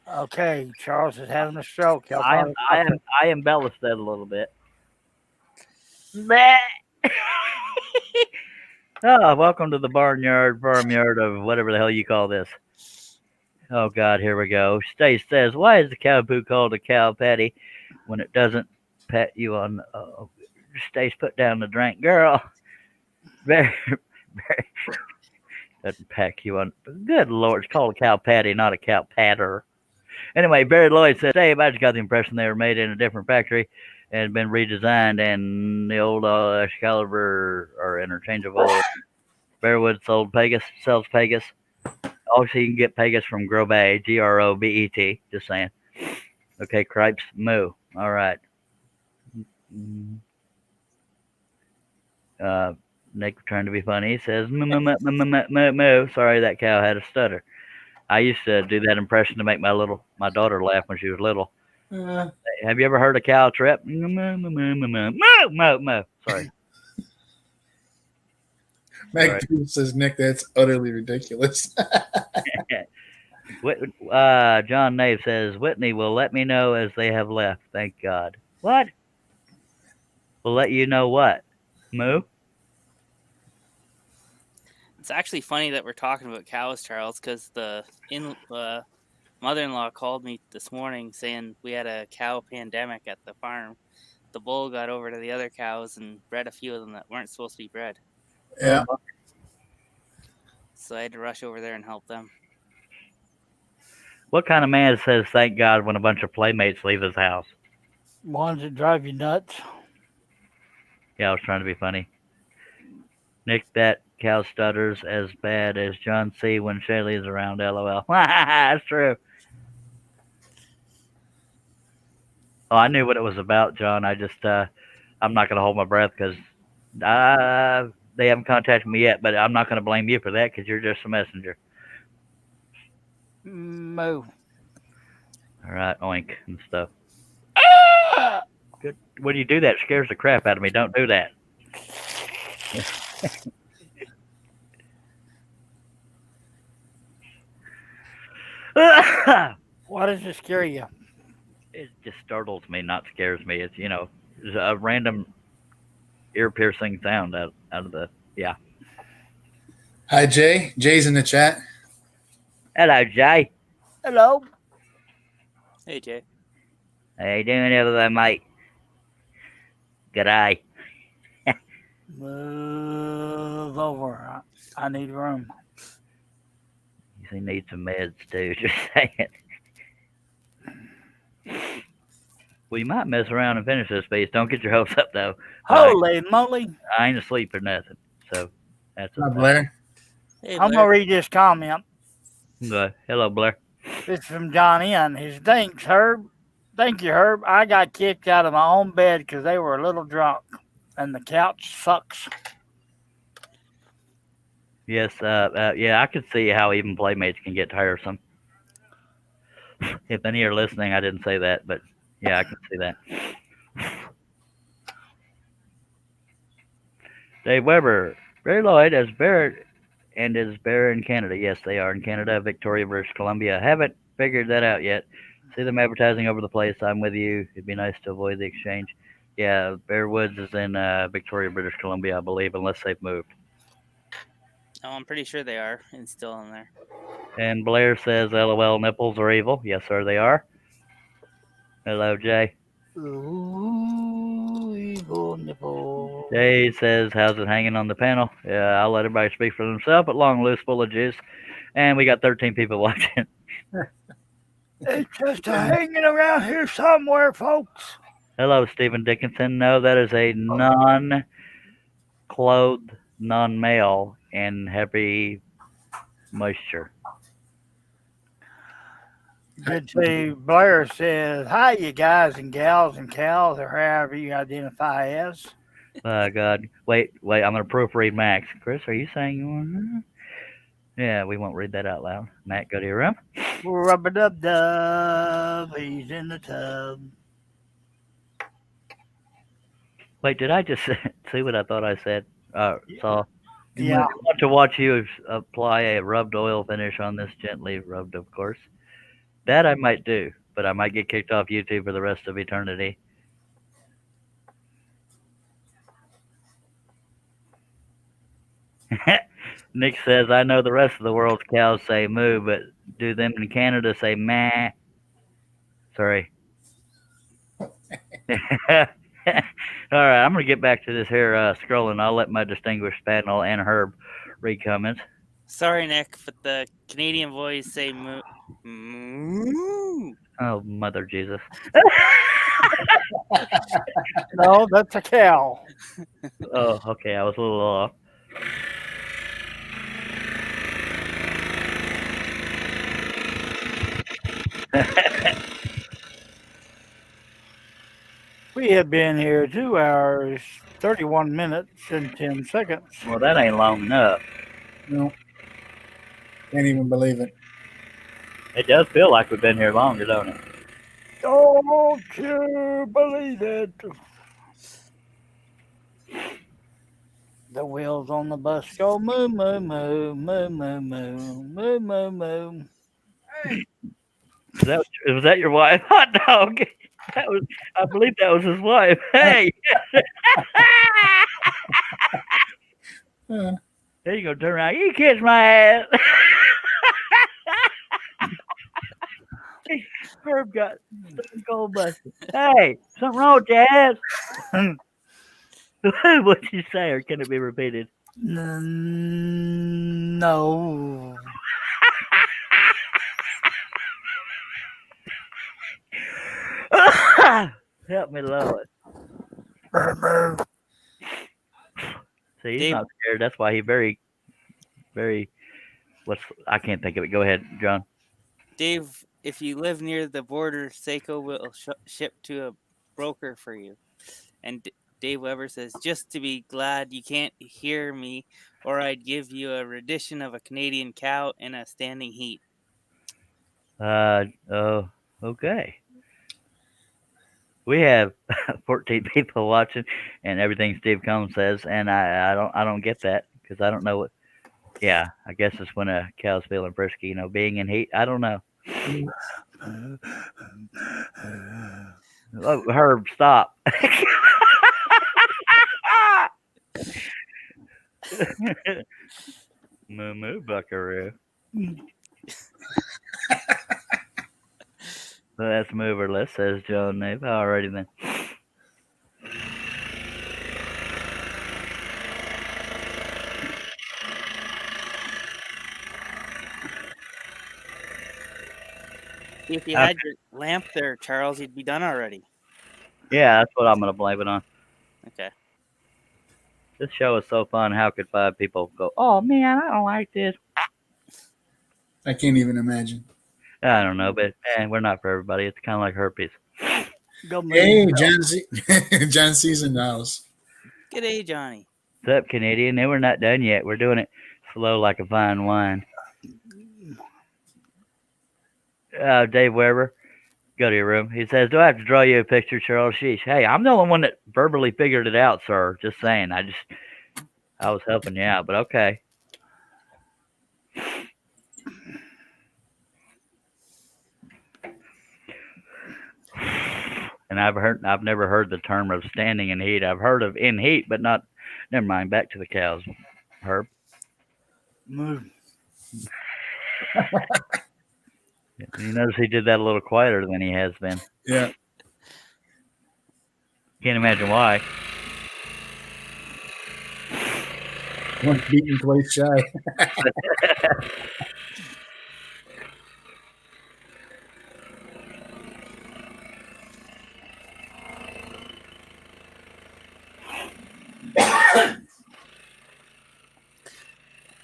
Okay, Charles is having a stroke. Y'all I probably I embellished that a little bit. Oh, welcome to the farmyard of whatever the hell you call this. Oh God, here we go. Stace says, "Why is the cow poo called a cow patty when it doesn't pat you on?" Stace, put down the drink, girl. Very, very doesn't pack you on. Good Lord, it's called a cow patty, not a cow patter. Anyway, Barry Lloyd says, "Dave, I just got the impression they were made in a different factory and been redesigned, and the old Excalibur are interchangeable. Bearwood sells Pegas. Also, you can get Pegas from Grobet, Grobet. Just saying. Okay, Cripes, moo. All right. Nick trying to be funny. He says, moo, moo, moo, moo, moo, moo, moo. Sorry, that cow had a stutter. I used to do that impression to make my daughter laugh when she was little. Have you ever heard a cow trip? Moo, moo, moo, moo, moo, moo, moo, moo. Sorry. Meg says, Nick, that's utterly ridiculous. John Nave says, Whitney will let me know as they have left. Thank God. What? We'll let you know what? Moo? It's actually funny that we're talking about cows, Charles, because the mother-in-law called me this morning saying we had a cow pandemic at the farm. The bull got over to the other cows and bred a few of them that weren't supposed to be bred. Yeah. So I had to rush over there and help them. What kind of man says thank God when a bunch of playmates leave his house? ones that drive you nuts. Yeah, I was trying to be funny. Nick, that cow stutters as bad as John C. when Shaylee is around, LOL. That's true. Oh, I knew what it was about, John. I just, I'm not going to hold my breath because they haven't contacted me yet, but I'm not going to blame you for that because you're just a messenger. Moo. All right, oink and stuff. Good. When you do that, it scares the crap out of me. Don't do that. Why does it scare you? It just startles me, not scares me. It's, it's a random ear-piercing sound out of the, yeah. Hi, Jay. Jay's in the chat. Hello, Jay. Hello. Hey, Jay. How you doing over there, mate? G'day. Move over. I need room. You need some meds, too, just saying. Well, you might mess around and finish this piece. Don't get your hopes up, though. Holy moly. I ain't asleep or nothing, so that's Hi, Blair. Hey, I'm going to read this comment. Hello, Blair. It's from John N. His thanks, Herb. Thank you, Herb. I got kicked out of my own bed because they were a little drunk, and the couch sucks. Yes, yeah, I could see how even playmates can get tiresome. If any are listening, I didn't say that, but yeah, I can see that. Dave Weber, Barry Lloyd as Barrett and is Bear in Canada. Yes, they are in Canada, Victoria, British Columbia. Haven't figured that out yet. See them advertising over the place. I'm with you. It'd be nice to avoid the exchange. Yeah, Bear Woods is in Victoria, British Columbia, I believe, unless they've moved. Oh, I'm pretty sure they are and still in there. And Blair says, LOL, nipples are evil. Yes, sir, they are. Hello, Jay. Ooh, evil nipple. Jay says, how's it hanging on the panel? Yeah, I'll let everybody speak for themselves, but long, loose, full of juice. And we got 13 people watching. It's just hanging around here somewhere, folks. Hello, Stephen Dickinson. No, that is a non-clothed, non-male in heavy moisture. Did say Blair says, "Hi, you guys and gals and cows, or however you identify as." God. Wait. I'm going to proofread Max. Chris, are you saying you want? Yeah, we won't read that out loud. Matt, go to your room. Rub a dub dub, he's in the tub. Wait, did I just see what I thought I said? Saw. Yeah. I want to watch you apply a rubbed oil finish on this, gently rubbed, of course. That I might do, but I might get kicked off YouTube for the rest of eternity. Nick says, I know the rest of the world's cows say moo, but do them in Canada say meh? Sorry. All right, I'm going to get back to this here scrolling. I'll let my distinguished panel and Herb read comments. Sorry, Nick, but the Canadian boys say moo. Moo. Oh, Mother Jesus. No, that's a cow. Oh, okay, I was a little off. We have been here 2 hours, 31 minutes, and 10 seconds. Well, that ain't long enough. No. Can't even believe it. It does feel like we've been here longer, don't it? Don't you believe it? The wheels on the bus go moo, moo, moo, moo, moo, moo, moo, moo, moo. Was that your wife? Hot dog. I believe that was his wife. Hey. There you go, turn around. You kiss my ass. Herb got stone cold busted. Hey, something wrong with your ass? What'd you say, or can it be repeated? No. Help me, Lord. See, he's Dave- not scared. That's why he very, very. I can't think of it. Go ahead, John. Dave, if you live near the border, Seiko will ship to a broker for you. And Dave Weber says, just to be glad you can't hear me, or I'd give you a rendition of a Canadian cow in a standing heat. Oh, okay. We have 14 people watching, and everything Steve Combs says, and I don't get that because I don't know what. Yeah, I guess it's when a cow's feeling frisky, being in heat. I don't know. Oh, Herb, stop. Moo moo, buckaroo. So that's moverless, says Joe Nave. Alrighty then. If you had your lamp there, Charles, you'd be done already. Yeah, that's what I'm going to blame it on. Okay. This show is so fun. How could 5 people go, oh, man, I don't like this? I can't even imagine. I don't know, but we're not for everybody. It's kind of like herpes. Hey, John C. John C's in the house. G'day, Johnny. What's up, Canadian? No, we're not done yet. We're doing it slow like a fine wine. Dave Weber, go to your room. He says, do I have to draw you a picture, Charles? Sheesh. Hey, I'm the only one that verbally figured it out, sir. Just saying. I was helping you out, but okay. And I've never heard the term of standing in heat. I've heard of in heat, but not. Never mind. Back to the cows, Herb. Move. You notice he did that a little quieter than he has been. Yeah. Can't imagine why. Once beaten, twice shy.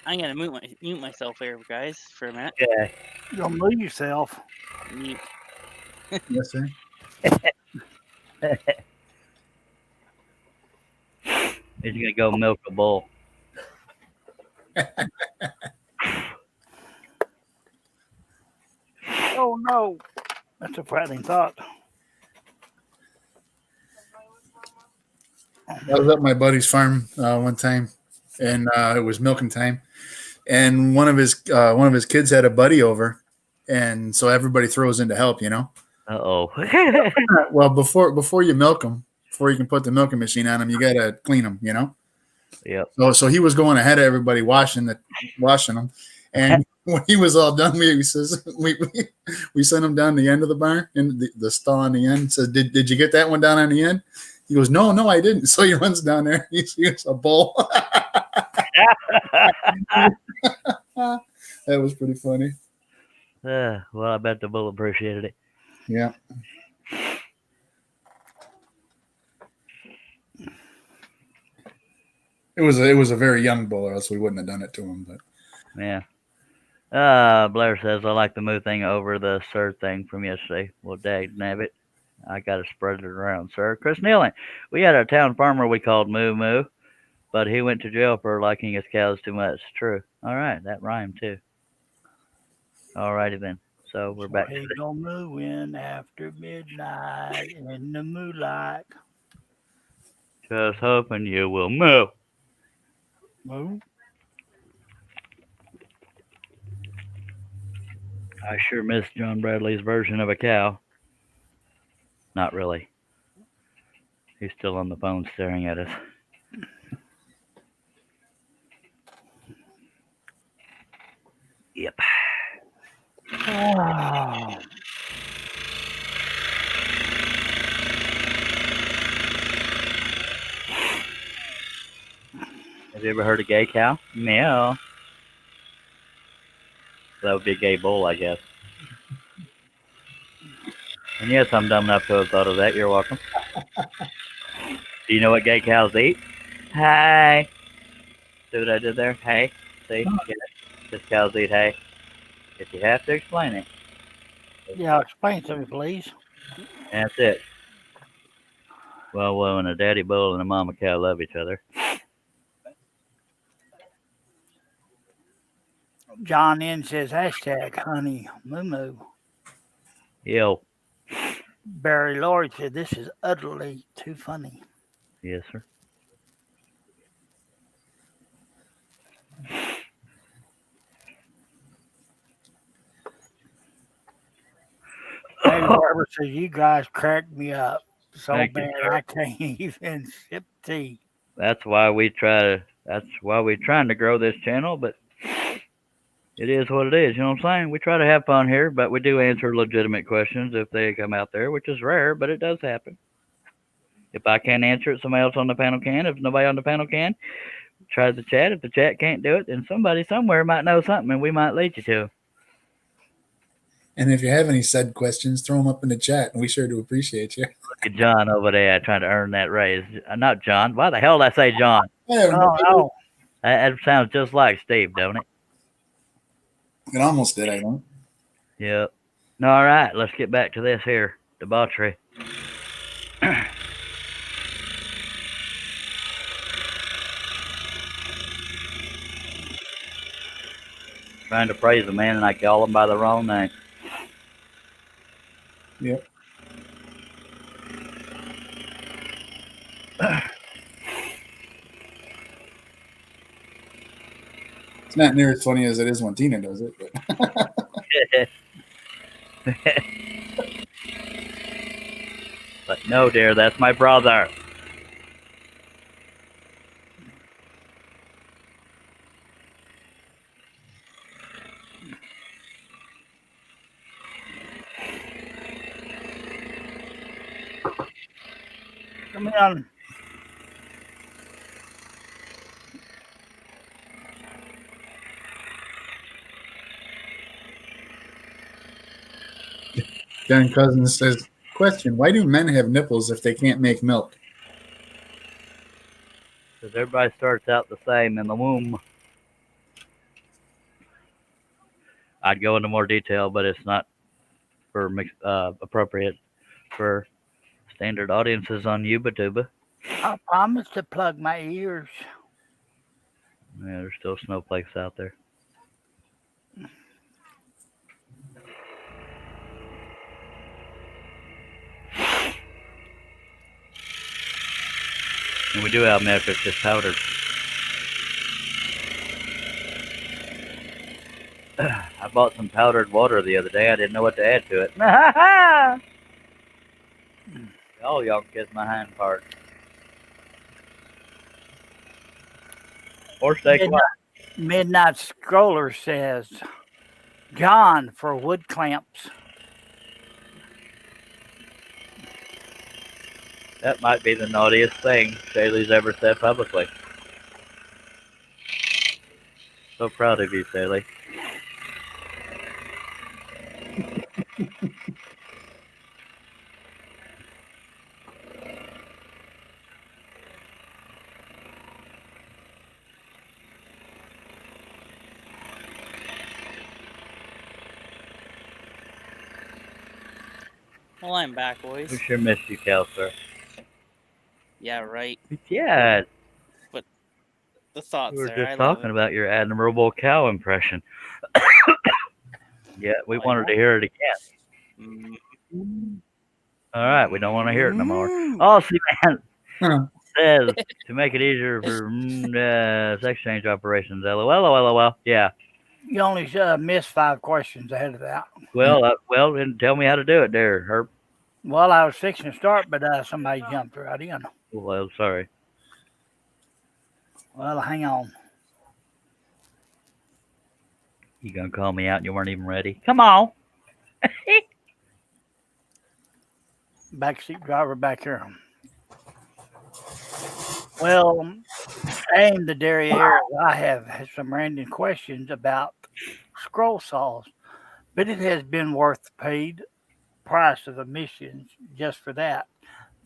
I'm gonna mute myself here, guys, for a minute. Okay. You're gonna move yourself. Mute. Yes, sir. He's gonna go milk a bull. Oh no, that's a frightening thought. I was at my buddy's farm one time, and it was milking time, and one of his kids had a buddy over, and so everybody throws in to help, you know. Uh-oh. Well, before you milk them, before you can put the milking machine on them, you gotta clean them, you know. Yep. So he was going ahead of everybody washing them, and when he was all done, we sent him down the end of the barn in the stall on the end. Said, did you get that one down on the end? He goes, no, I didn't. So he runs down there. He sees a bull. That was pretty funny. Well, I bet the bull appreciated it. Yeah. It was a very young bull, or else we wouldn't have done it to him. But Yeah. Blair says, I like the moo thing over the sir thing from yesterday. Well, dag nabbit. I got to spread it around, sir. Chris Nealon. We had a town farmer we called Moo Moo, but he went to jail for liking his cows too much. True. All right. That rhymed, too. All righty, then. So we're back. He gonna move in after midnight in the moonlight. Just hoping you will moo. Move. I sure miss John Bradley's version of a cow. Not really. He's still on the phone staring at us. Yep. Oh. Have you ever heard a gay cow? Meow. That would be a gay bull, I guess. And yes, I'm dumb enough to have thought of that. You're welcome. Do you know what gay cows eat? Hay. See what I did there? Hay. See? Get it? Just cows eat hay. If you have to explain it. Yeah, explain to me, please. That's it. Well, when a daddy bull and a mama cow love each other. John N says hashtag honey moo moo. Yo. Barry Lloyd said this is utterly too funny. Yes, sir. Eddie Barber says you guys cracked me up so Thank you, bad sir. I can't even sip tea. That's why we're trying to grow this channel, but it is what it is. You know what I'm saying? We try to have fun here, but we do answer legitimate questions if they come out there, which is rare, but it does happen. If I can't answer it, somebody else on the panel can. If nobody on the panel can, try the chat. If the chat can't do it, then somebody somewhere might know something, and we might lead you to. And if you have any said questions, throw them up in the chat, and we sure do appreciate you. Look at John over there trying to earn that raise. Not John. Why the hell did I say John? Oh, That sounds just like Steve, don't it? It almost did, I think. Yep. All right, let's get back to this here debauchery. Trying to praise a man and I call him by the wrong name. Yep. It's not near as funny as it is when Tina does it. But. But no, dear, that's my brother. come on. John Cousins says, question, why do men have nipples if they can't make milk? Because everybody starts out the same in the womb. I'd go into more detail, but it's not for appropriate for standard audiences on YouTuber. I promise to plug my ears. Yeah, there's still snowflakes out there. And we do have milk, it's just powdered. I bought some powdered water the other day. I didn't know what to add to it. Oh, y'all can kiss my hind part. Or stay quiet. Midnight Scroller says, John for wood clamps. That might be the naughtiest thing Shaylee's ever said publicly. So proud of you, Shaylee. Well, I'm back, boys. We sure missed you, Kelsey. Yeah, right. Yeah, The thoughts we were there. I just love talking it. about your admirable cow impression. Yeah, we wanted to hear it again. All right, we don't want to hear it no more. Oh, see, man says to make it easier for sex change operations. LOL. Yeah. You only missed 5 questions ahead of that. Well, then tell me how to do it, there, Herb. Well, I was fixing to start, but somebody jumped right in. Well, sorry. Well, hang on. You gonna call me out and you weren't even ready? Come on. Backseat driver back here. Well, aimed the derriere, I have some random questions about scroll saws, but it has been worth the paid price of admissions just for that.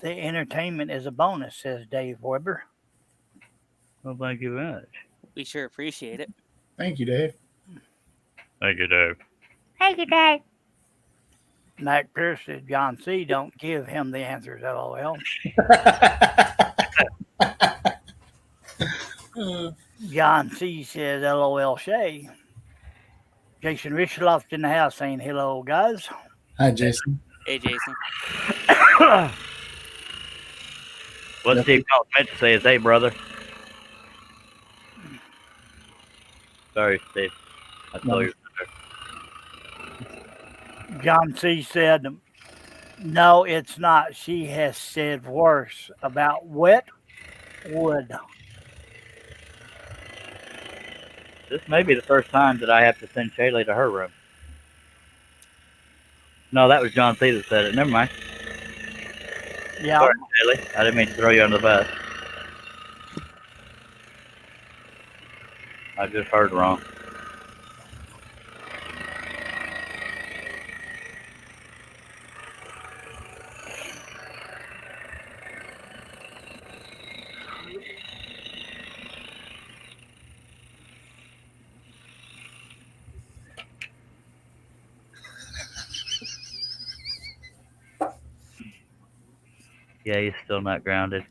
The entertainment is a bonus, says Dave Weber. Well, thank you very much. We sure appreciate it. Thank you, Dave. Thank you, Dave. Thank you, Dave. Mac Pierce says John C. Don't give him the answers, LOL. John C. says LOL Shay. Jason Richloff's in the house saying hello, guys. Hi, Jason. Hey, Jason. What Steve Cox meant to say is, hey, brother. Sorry, Steve. I saw you. John C. said, no, it's not. She has said worse about wet wood. This may be the first time that I have to send Shaylee to her room. No, that was John C. that said it. Never mind. Yeah. Sorry, Shaylee. I didn't mean to throw you under the bus. I just heard wrong. Yeah, he's still not grounded.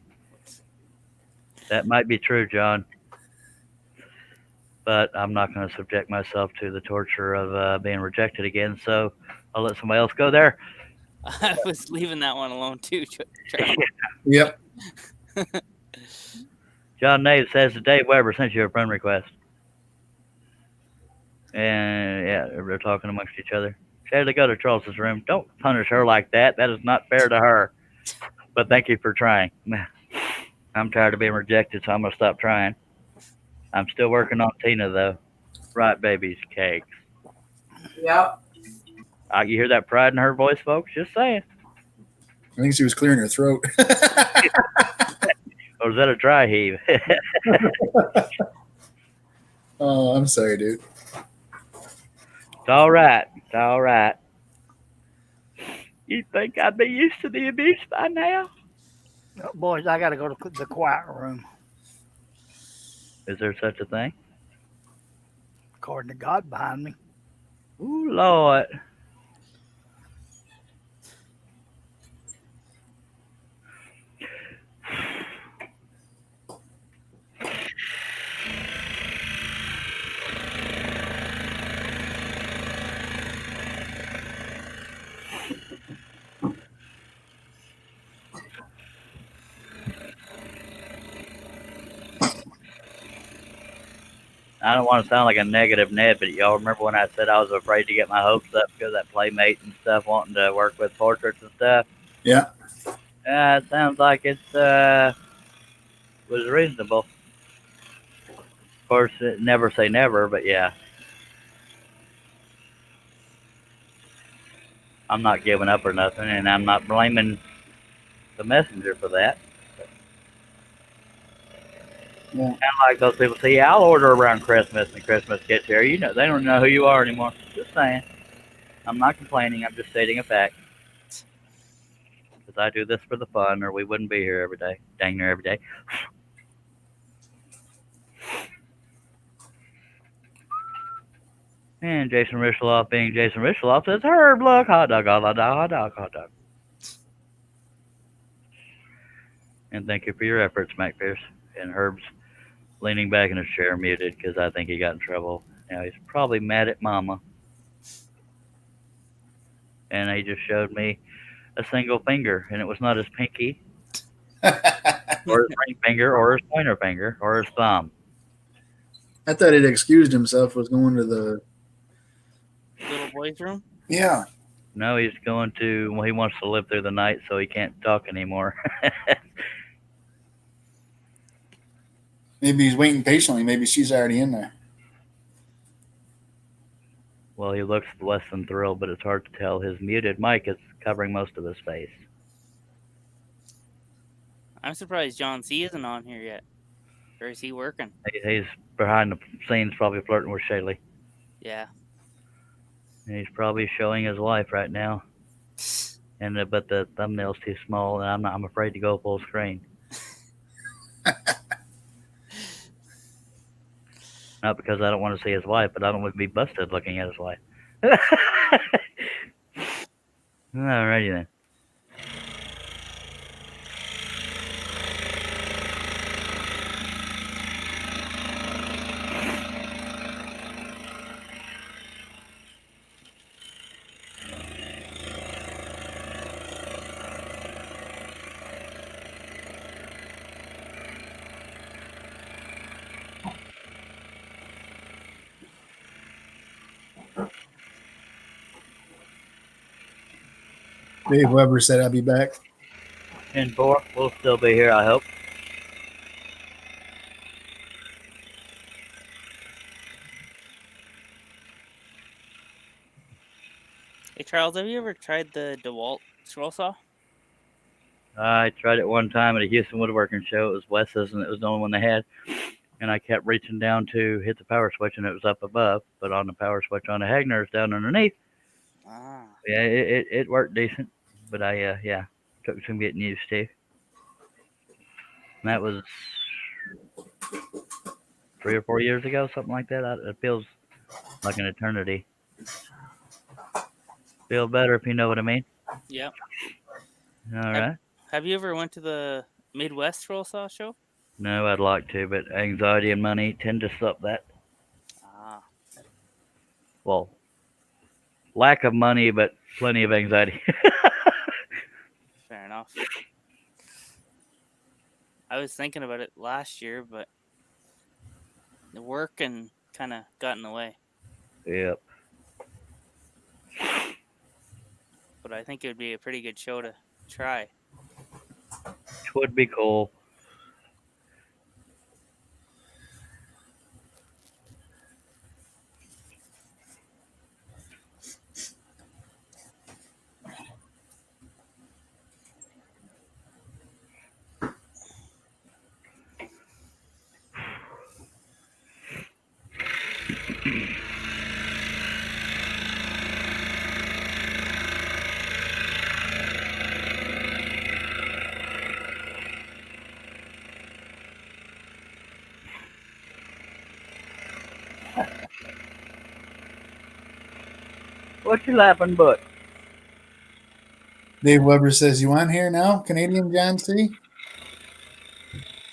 That might be true, John. But I'm not going to subject myself to the torture of being rejected again, so I'll let somebody else go there. I was leaving that one alone, too. Yep. John Nave says that Dave Weber sent you a friend request. And, yeah, they're talking amongst each other. Shaylee, go to Charles's room. Don't punish her like that. That is not fair to her. But thank you for trying. I'm tired of being rejected, so I'm going to stop trying. I'm still working on Tina, though. Right, baby's cakes. Yep. You hear that pride in her voice, folks? Just saying. I think she was clearing her throat. Or is that a dry heave? Oh, I'm sorry, dude. It's all right. It's all right. You think I'd be used to the abuse by now? Boys, I got to go to the quiet room. Is there such a thing? According to God behind me. Ooh, Lord. I don't want to sound like a negative Ned, but y'all remember when I said I was afraid to get my hopes up because that playmate and stuff wanting to work with portraits and stuff? Yeah. It sounds like it was reasonable. Of course, never say never, but yeah. I'm not giving up or nothing, and I'm not blaming the messenger for that. Yeah. Kind of like those people say, yeah, I'll order around Christmas, and Christmas gets here. You know, they don't know who you are anymore. Just saying. I'm not complaining. I'm just stating a fact. Because I do this for the fun, or we wouldn't be here every day. Dang near every day. And Jason Rishloff being Jason Rishloff says, Herb, look, hot dog, hot dog, hot dog, hot dog. And thank you for your efforts, Mac Pierce. And Herb's leaning back in his chair, muted, because I think he got in trouble. Now he's probably mad at Mama. And he just showed me a single finger, and it was not his pinky, or his ring finger, or his pointer finger, or his thumb. I thought he'd excused himself, was going to the. Little boy's room? Yeah. No, he's going to, well, he wants to live through the night so he can't talk anymore. Maybe he's waiting patiently. Maybe she's already in there. Well, he looks less than thrilled, but it's hard to tell. His muted mic is covering most of his face. I'm surprised John C. isn't on here yet. Or is he working? He's behind the scenes probably flirting with Shaylee. Yeah. And he's probably showing his wife right now. And but the thumbnail's too small, and I'm afraid to go full screen. Not because I don't want to see his wife, but I don't want to be busted looking at his wife. Alrighty then. Dave Weber said I'll be back. 10-4, we'll still be here, I hope. Hey, Charles, have you ever tried the DeWalt scroll saw? I tried it one time at a Houston woodworking show. It was Wes's, and it was the only one they had. And I kept reaching down to hit the power switch, and it was up above. But on the power switch on the Hagner, it's down underneath. Ah. Yeah, it worked decent. But I, took some getting used to. And that was 3 or 4 years ago, something like that. It feels like an eternity. Feel better if you know what I mean. Yep. All right. Have you ever went to the Midwest scroll saw show? No, I'd like to, but anxiety and money tend to stop that. Ah. Well, lack of money, but plenty of anxiety. Fair enough. I was thinking about it last year, but the work and kind of got in the way. Yep. But I think it would be a pretty good show to try. It would be cool. What you laughing but? Dave Weber says, "You on here now, Canadian John C?"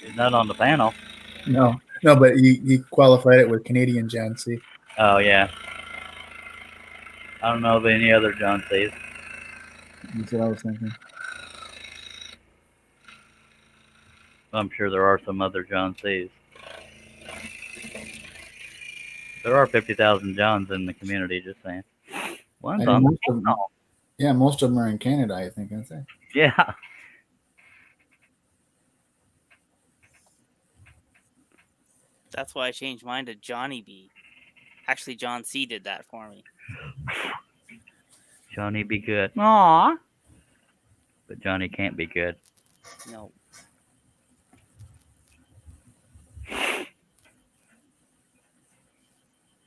He's not on the panel. No, but he qualified it with Canadian John C. Oh yeah. I don't know of any other John C's. That's what I was thinking. I'm sure there are some other John C's. There are 50,000 Johns in the community. Just saying. One's on the panel. Yeah, most of them are in Canada, I think, aren't they? Yeah. That's why I changed mine to Johnny B. Actually, John C did that for me. Johnny be good. Aw. But Johnny can't be good. No.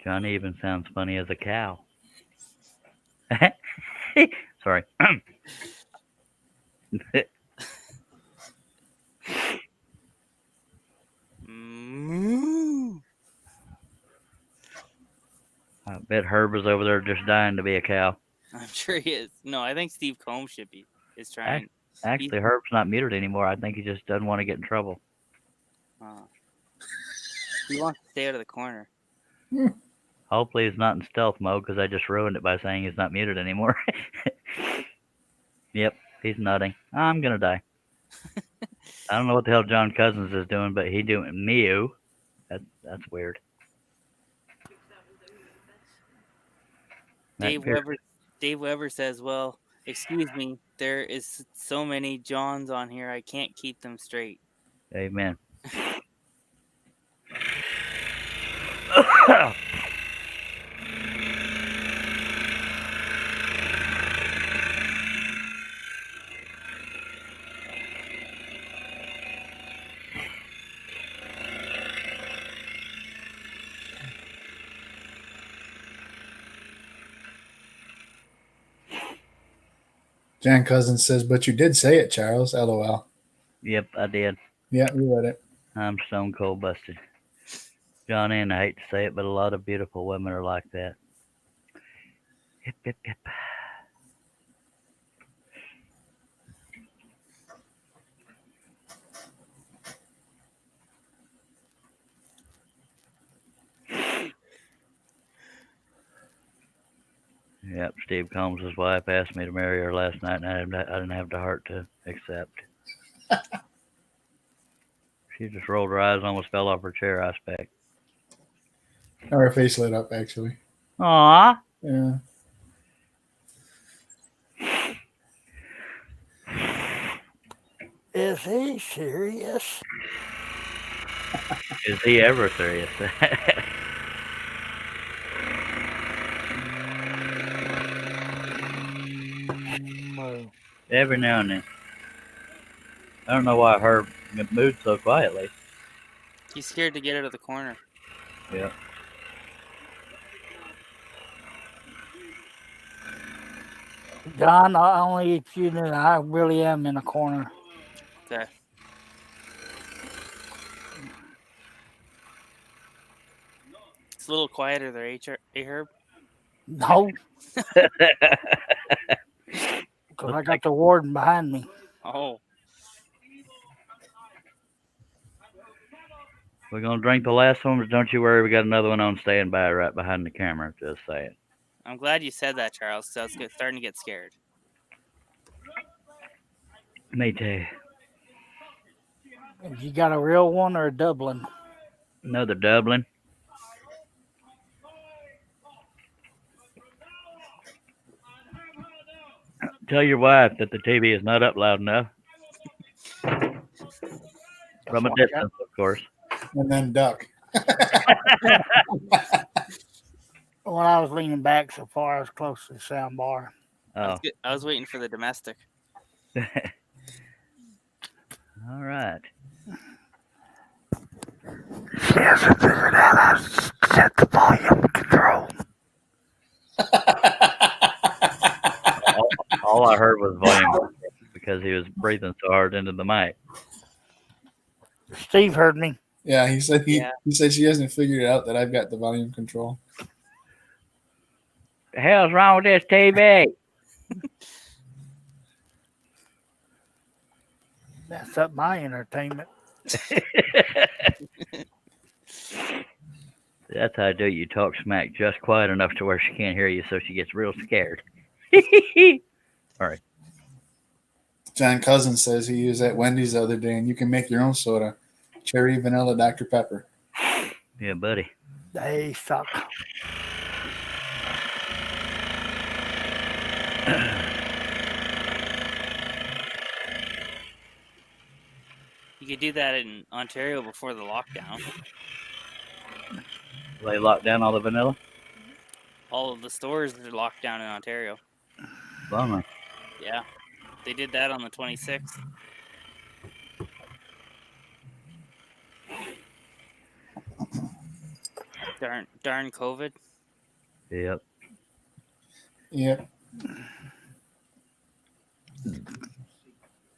Johnny even sounds funny as a cow. Sorry. I bet Herb is over there just dying to be a cow. I'm sure he is. No, I think Steve Combs should be. Is trying. Actually, Herb's not muted anymore. I think he just doesn't want to get in trouble. He wants to stay out of the corner. Hopefully he's not in stealth mode because I just ruined it by saying he's not muted anymore. Yep, he's nutting. I'm going to die. I don't know what the hell John Cousins is doing, but he doing mew. That's weird. Dave Weber says, well, excuse me, there is so many Johns on here, I can't keep them straight. Amen. John Cousins says, "But you did say it, Charles." LOL. Yep, I did. Yeah, we read it. I'm stone cold busted. Johnny, and I hate to say it, but a lot of beautiful women are like that. Hip, hip, hip. Yep, Steve Combs' wife asked me to marry her last night, and I didn't have the heart to accept. She just rolled her eyes and almost fell off her chair, I expect. Her face lit up, actually. Aw. Yeah. Is he serious? Is he ever serious? No. Every now and then. I don't know why her moved so quietly. He's scared to get out of the corner. Yeah. John, only if you knew I really am in a corner. Okay. It's a little quieter there, Herb. No. Because I got the warden behind me. Oh. We're going to drink the last one, but don't you worry, we got another one on standby right behind the camera. Just saying. I'm glad you said that, Charles, because I was starting to get scared. Me too. You got a real one or a Dublin? Another Dublin. Tell your wife that the TV is not up loud enough. From a distance, of course. And then duck. When I was leaning back so far, I was close to the sound bar. Oh. I was waiting for the domestic. All right. She hasn't figured out how to set the volume control. All I heard was volume because he was breathing so hard into the mic. Steve heard me. Yeah, he said he said she hasn't figured it out that I've got the volume control. The hell's wrong with this TV? That's up my entertainment. That's how I do it. You talk smack just quiet enough to where she can't hear you, so she gets real scared. All right. John Cousins says he was at Wendy's the other day, and you can make your own soda, cherry, vanilla, Dr. Pepper. Yeah, buddy. They suck. You could do that in Ontario before the lockdown. They locked down all the vanilla? All of the stores are locked down in Ontario. Bummer. Yeah. They did that on the 26th. Darn COVID. Yep. Yep.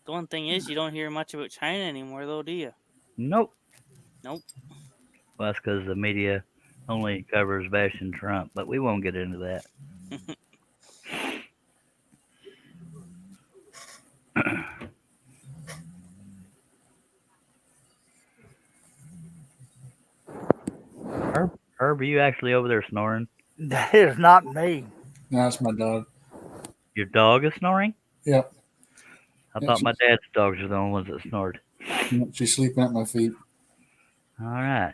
The one thing is, you don't hear much about China anymore, though, do you? Nope. Nope. Well, that's because the media only covers bashing Trump, but we won't get into that. Herb, are you actually over there snoring? That is not me. No, it's my dog. Your dog is snoring? Yep. I thought my dad's dogs were the only ones that snored. She's sleeping at my feet. All right.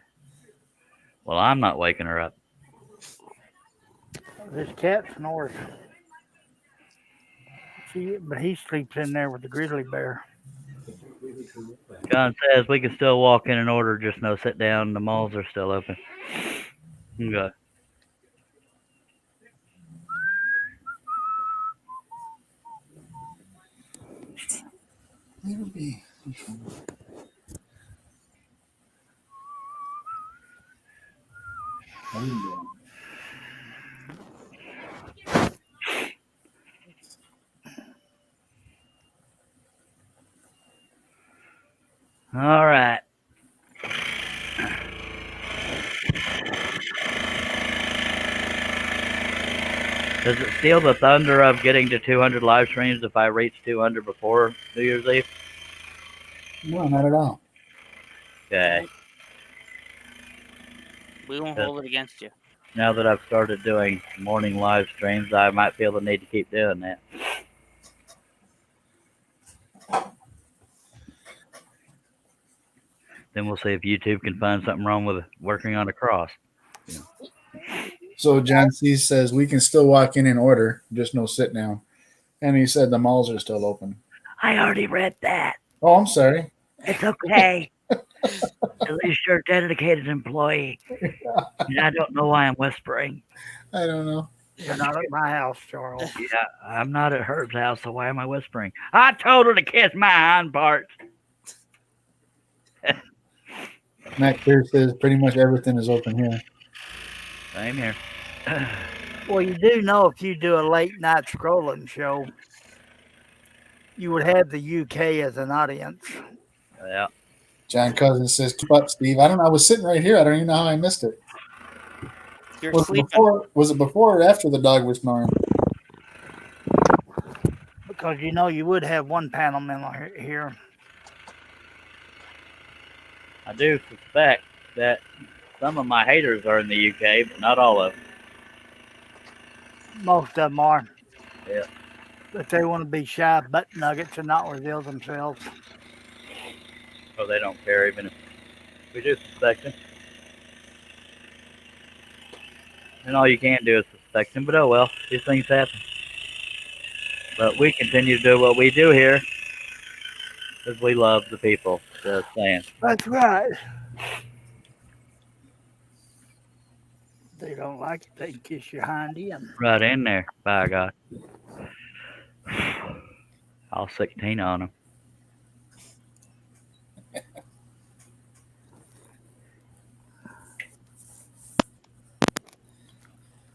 Well, I'm not waking her up. This cat snores. But he sleeps in there with the grizzly bear. John says we can still walk in and order, just no sit down. The malls are still open. Okay. Leave it be. All right. Does it steal the thunder of getting to 200 live streams if I reach 200 before New Year's Eve? No, not at all. Okay. We won't hold it against you. Now that I've started doing morning live streams, I might feel the need to keep doing that. Then we'll see if YouTube can find something wrong with working on a cross. So John C says we can still walk in and order, just no sit down. And he said the malls are still open. I already read that. Oh, I'm sorry. It's okay. At least you're a dedicated employee. And I don't know why I'm whispering. I don't know. You're not at my house, Charles. Yeah, I'm not at Herb's house, so why am I whispering? I told her to kiss my hind parts. Matt Clear says pretty much everything is open here. Same here. Well, you do know if you do a late night scrolling show, you would have the UK as an audience. Yeah. John Cousins says, keep up, Steve. I don't know. I was sitting right here. I don't even know how I missed it. You're Was sleeping. it before or after the dog was snoring? Because you know you would have one panel member here. I do suspect that some of my haters are in the UK, but not all of them. Most of them are. Yeah. But they want to be shy butt nuggets and not reveal themselves. So they don't care even if we do suspect them. And all you can do is suspect them, but oh well, these things happen. But we continue to do what we do here because we love the people. Just saying. That's right. They don't like it, they can kiss your hind end. Right in there, by God. All 16 on them.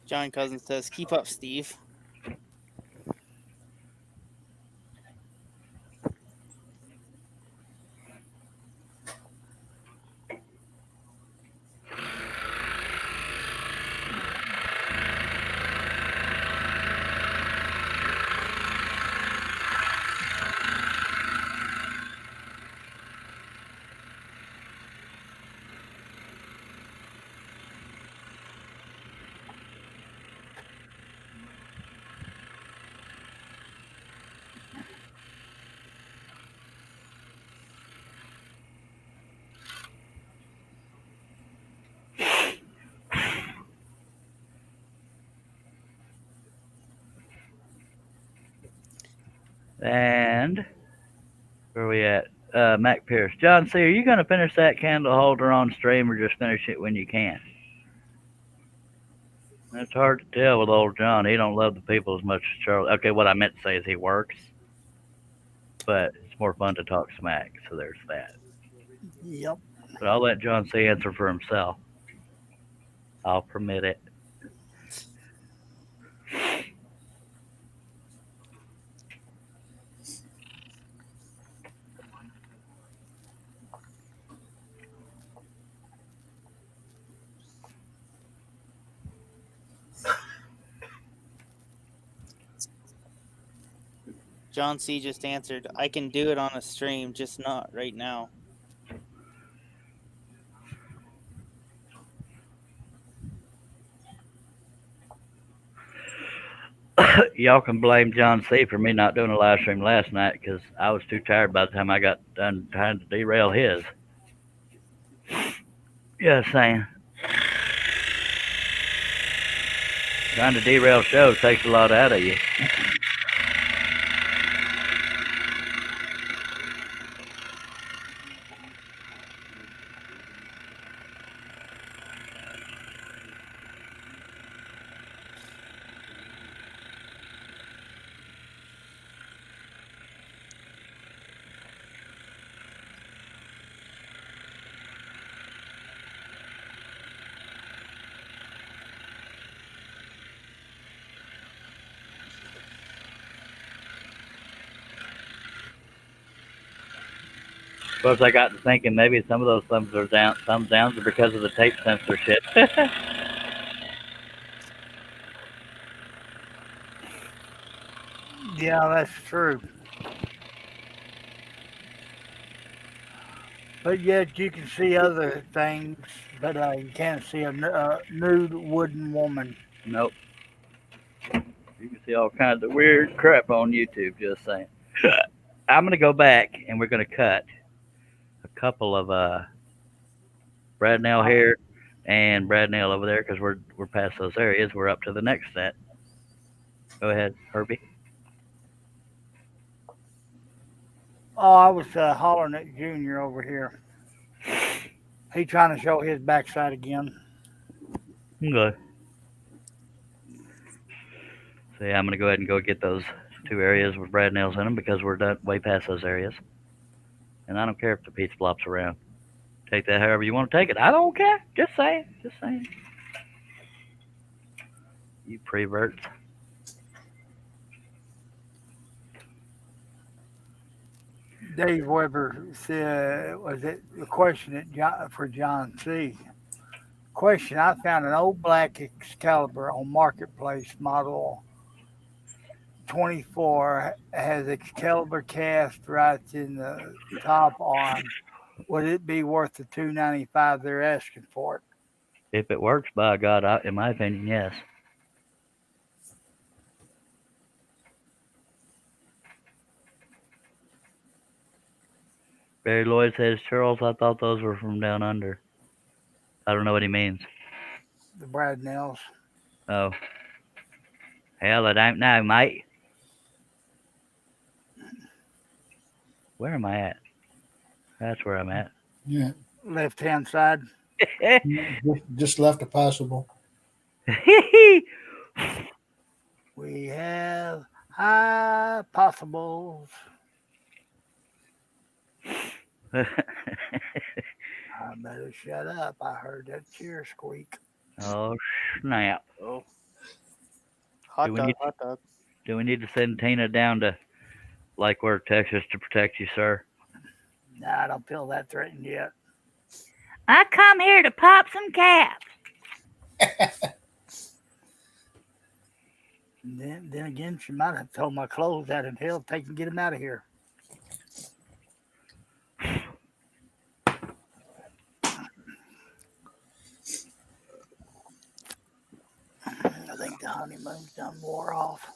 John Cousins says, keep up, Steve. And where are we at? Mac Pierce. John C., are you going to finish that candle holder on stream or just finish it when you can? It's hard to tell with old John. He don't love the people as much as Charlie. Okay, what I meant to say is he works, but it's more fun to talk smack, so there's that. Yep. But I'll let John C. answer for himself. I'll permit it. John C. just answered, I can do it on a stream, just not right now. Y'all can blame John C. for me not doing a live stream last night because I was too tired by the time I got done trying to derail his. Yeah, saying. Trying to derail shows takes a lot out of you. Plus, I got to thinking maybe some of those thumbs downs are because of the tape censorship. Yeah, that's true. But yet you can see other things, but you can't see a nude wooden woman. Nope. You can see all kinds of weird crap on YouTube, just saying. I'm going to go back and we're going to cut a couple of Brad Nail here and Brad Nail over there because we're past those areas. We're up to the next set. Go ahead, Herbie. Oh, I was hollering at Junior over here. He trying to show his backside again. Okay. So yeah, I'm gonna go ahead and go get those two areas with Brad Nails in them because we're done way past those areas. And I don't care if the pizza flops around. Take that however you want to take it. I don't care. Just saying. Just saying. You preverts. Dave Weber said, was it the question for John C? Question, I found an old black Excalibur on Marketplace model 24, has Excalibur cast right in the top arm. Would it be worth the $295 they're asking for it? If it works, by God, in my opinion, yes. Barry Lloyd says, Charles, I thought those were from down under. I don't know what he means. The Brad Nails. Oh. Hell, I don't know, mate. Where am I at? That's where I'm at. Yeah. Left hand side. Just left a possible. We have high possibles. I better shut up. I heard that chair squeak. Oh, snap. Oh. Hot dog. Do we need to send Tina down to Lake Worth, Texas to protect you, sir? Nah, I don't feel that threatened yet. I come here to pop some caps. Then again, she might have thrown my clothes out in hell, take and get them out of here. I think the honeymoon's done wore off.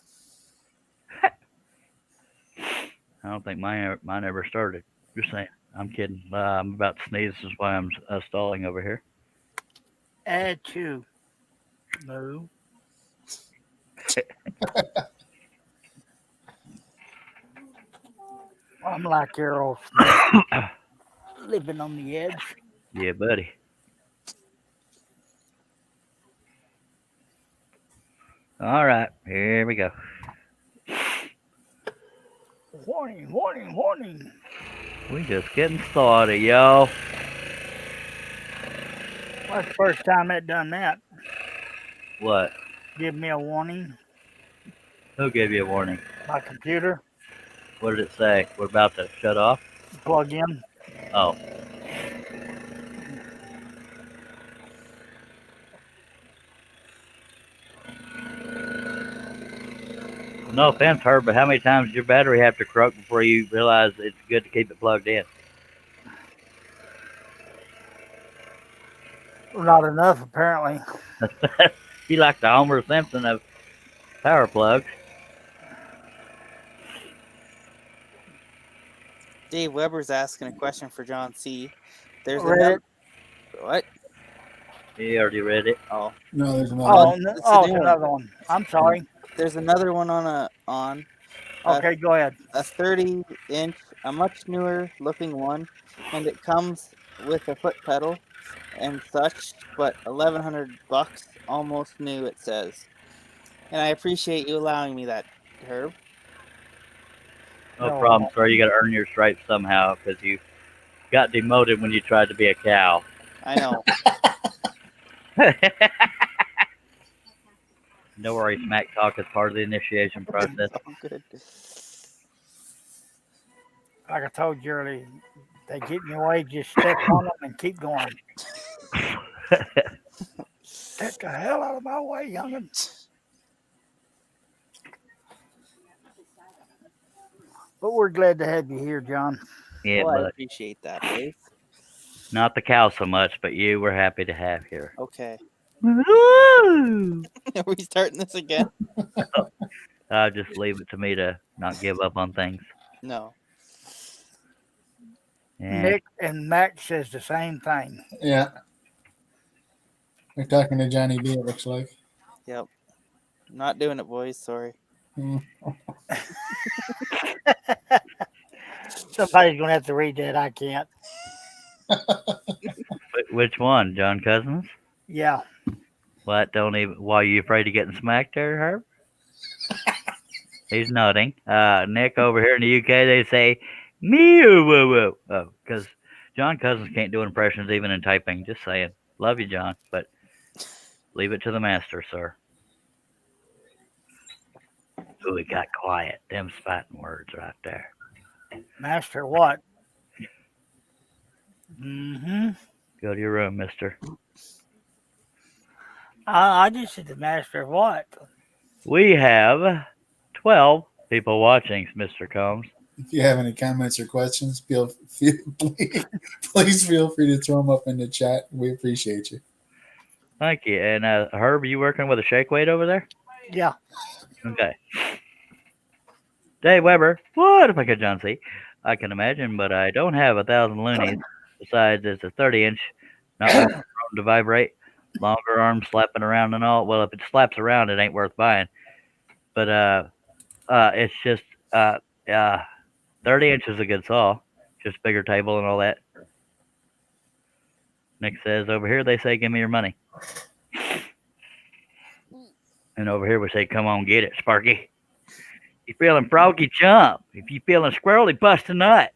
I don't think mine ever started. Just saying. I'm kidding. I'm about to sneeze. This is why I'm stalling over here. Achoo. No. I'm like Errol Smith, living on the edge. Yeah, buddy. All right, here we go. Warning, warning, warning. We just getting started, y'all. Well, that's the first time it done that. What? Give me a warning. Who gave you a warning? My computer, What did it say? We're about to shut off? plug in. Oh. No offense, Herb, but how many times does your battery have to croak before you realize it's good to keep it plugged in? Not enough, apparently. You like the Homer Simpson of power plugs. Dave Weber's asking a question for John C. There's Read another. it. What? You already read it. Oh, No, there's another. Oh, one. it's oh, a it's new one. another one. I'm sorry. There's another one on Okay, go ahead. a 30-inch, a much newer looking one, and it comes with a foot pedal and such, but $1,100, almost new, it says. And I appreciate you allowing me that, Herb. No No. problem, sir. You got to earn your stripes somehow because you got demoted when you tried to be a cow. I know. No worries, smack talk is part of the initiation process. Oh, good. Like I told you earlier, they get in your way, just step on them and keep going. Get the hell out of my way, youngin'. But we're glad to have you here, John. Yeah, Well, I but appreciate that, Dave. not the cow so much, but you we're happy to have here. Okay. Woo! Are we starting this again? Just leave it to me to not give up on things. No. Yeah. Nick and Mac says the same thing. Yeah. We're talking to Johnny B, it looks like. Yep. Not doing it, boys. Sorry. Somebody's gonna have to read that. I can't. Which one, John Cousins? Yeah. What? Don't even. Why are you afraid of getting smacked there, Herb? He's nodding. Nick over here in the UK, they say meow woo woo. Oh, because John Cousins can't do impressions even in typing. Just saying. Love you, John, but leave it to the master, sir. Ooh, he got quiet. Them fighting words right there. Master what? Mm-hmm. Go to your room, mister. I just said the master of what? We have 12 people watching, Mr. Combs. If you have any comments or questions, please feel free to throw them up in the chat. We appreciate you. Thank you. And Herb, are you working with a shake weight over there? Yeah. Okay. Dave Weber, what if I could John C? I can imagine, but I don't have 1,000 loonies. Besides, it's a 30-inch, not prone to vibrate. Longer arms slapping around and all. Well, if it slaps around, it ain't worth buying. But it's just 30 inches is a good saw. Just bigger table and all that. Nick says, over here they say, give me your money. And over here we say, come on, get it, Sparky. You feeling froggy, jump. If you feeling squirrely, bust a nut.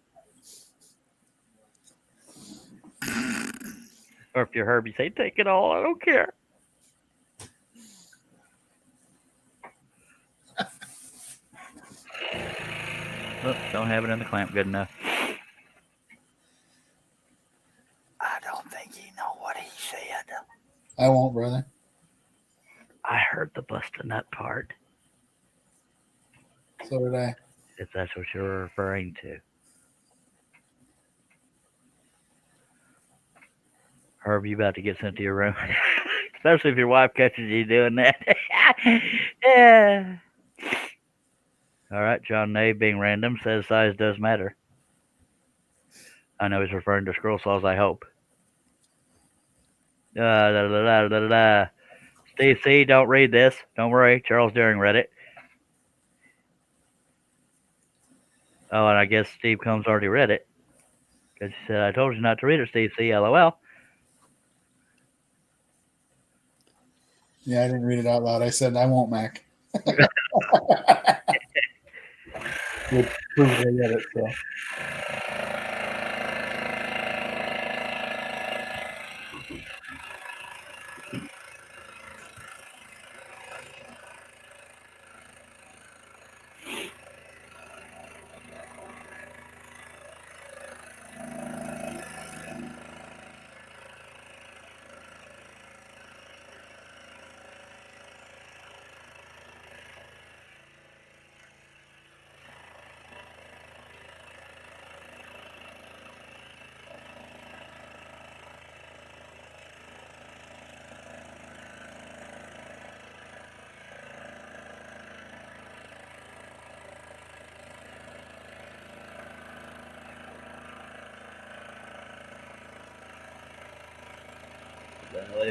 Or if you're Herb, you say, take it all, I don't care. Oops, don't have it in the clamp good enough. I don't think you know what he said. I won't, brother. I heard the bust a nut part, So did I. if that's what you're referring to. Herb, you about to get sent to your room. Especially if your wife catches you doing that. Yeah. All right, John Nave, being random, says size does matter. I know he's referring to scroll saws, I hope. Steve C., don't read this. Don't worry, Charles Deering read it. Oh, and I guess Steve Combs already read it. Because he said, I told you not to read it, Steve C. LOL. Yeah, I didn't read it out loud. I said I won't, Mac. Which proves I read it. So.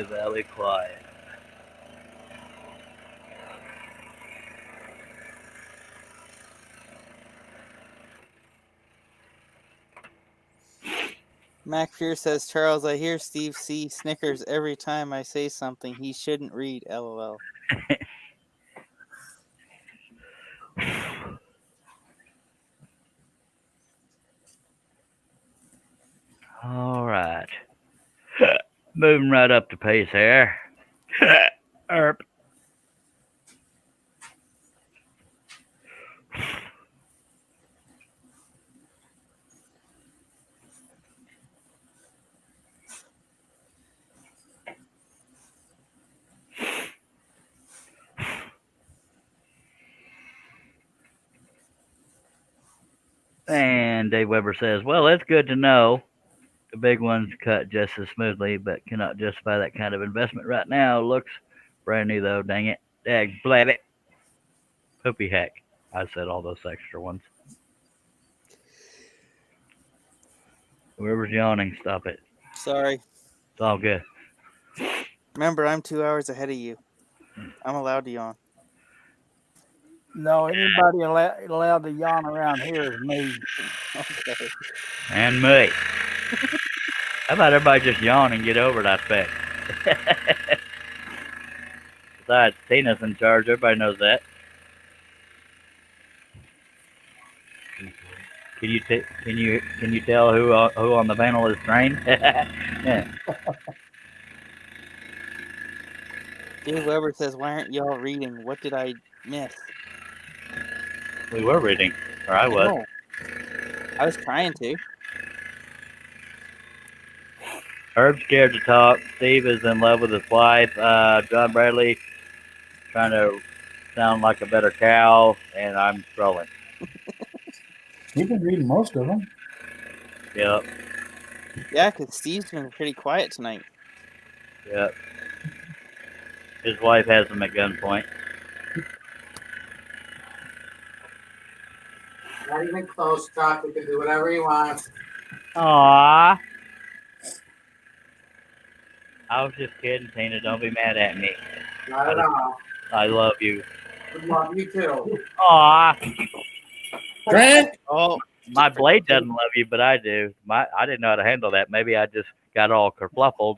Valley quiet. Mac Pierce says, Charles, I hear Steve C. snickers every time I say something he shouldn't read. LOL. All right. Moving right up the pace here. Erp. And Dave Weber says, well, it's good to know the big ones cut just as smoothly, but cannot justify that kind of investment right now. Looks brand new, though. Dang it. Dag blabbit. Poopy heck. I said all those extra ones. Whoever's yawning, stop it. Sorry. It's all good. Remember, I'm 2 hours ahead of you. I'm allowed to yawn. No, anybody allowed to yawn around here is me. Okay. And me. How about everybody just yawn and get over it, I expect. Besides, Tina's in charge. Everybody knows that. Can you tell who on the panel is trained? Yeah. Dave Weber says, why aren't y'all reading? What did I miss? We were reading, or I was. No. I was trying to. Herb's scared to talk. Steve is in love with his wife. John Bradley trying to sound like a better cow, and I'm scrolling. We've been reading most of them. Yep. Yeah, because Steve's been pretty quiet tonight. Yep. His wife has him at gunpoint. Not even close, Chuck. You can do whatever you want. Aww. I was just kidding, Tina. Don't be mad at me. Not at all. I love you. Would love you too. Aw. Grant? Oh, My blade doesn't love you, but I do. I didn't know how to handle that. Maybe I just got all kerfluffled.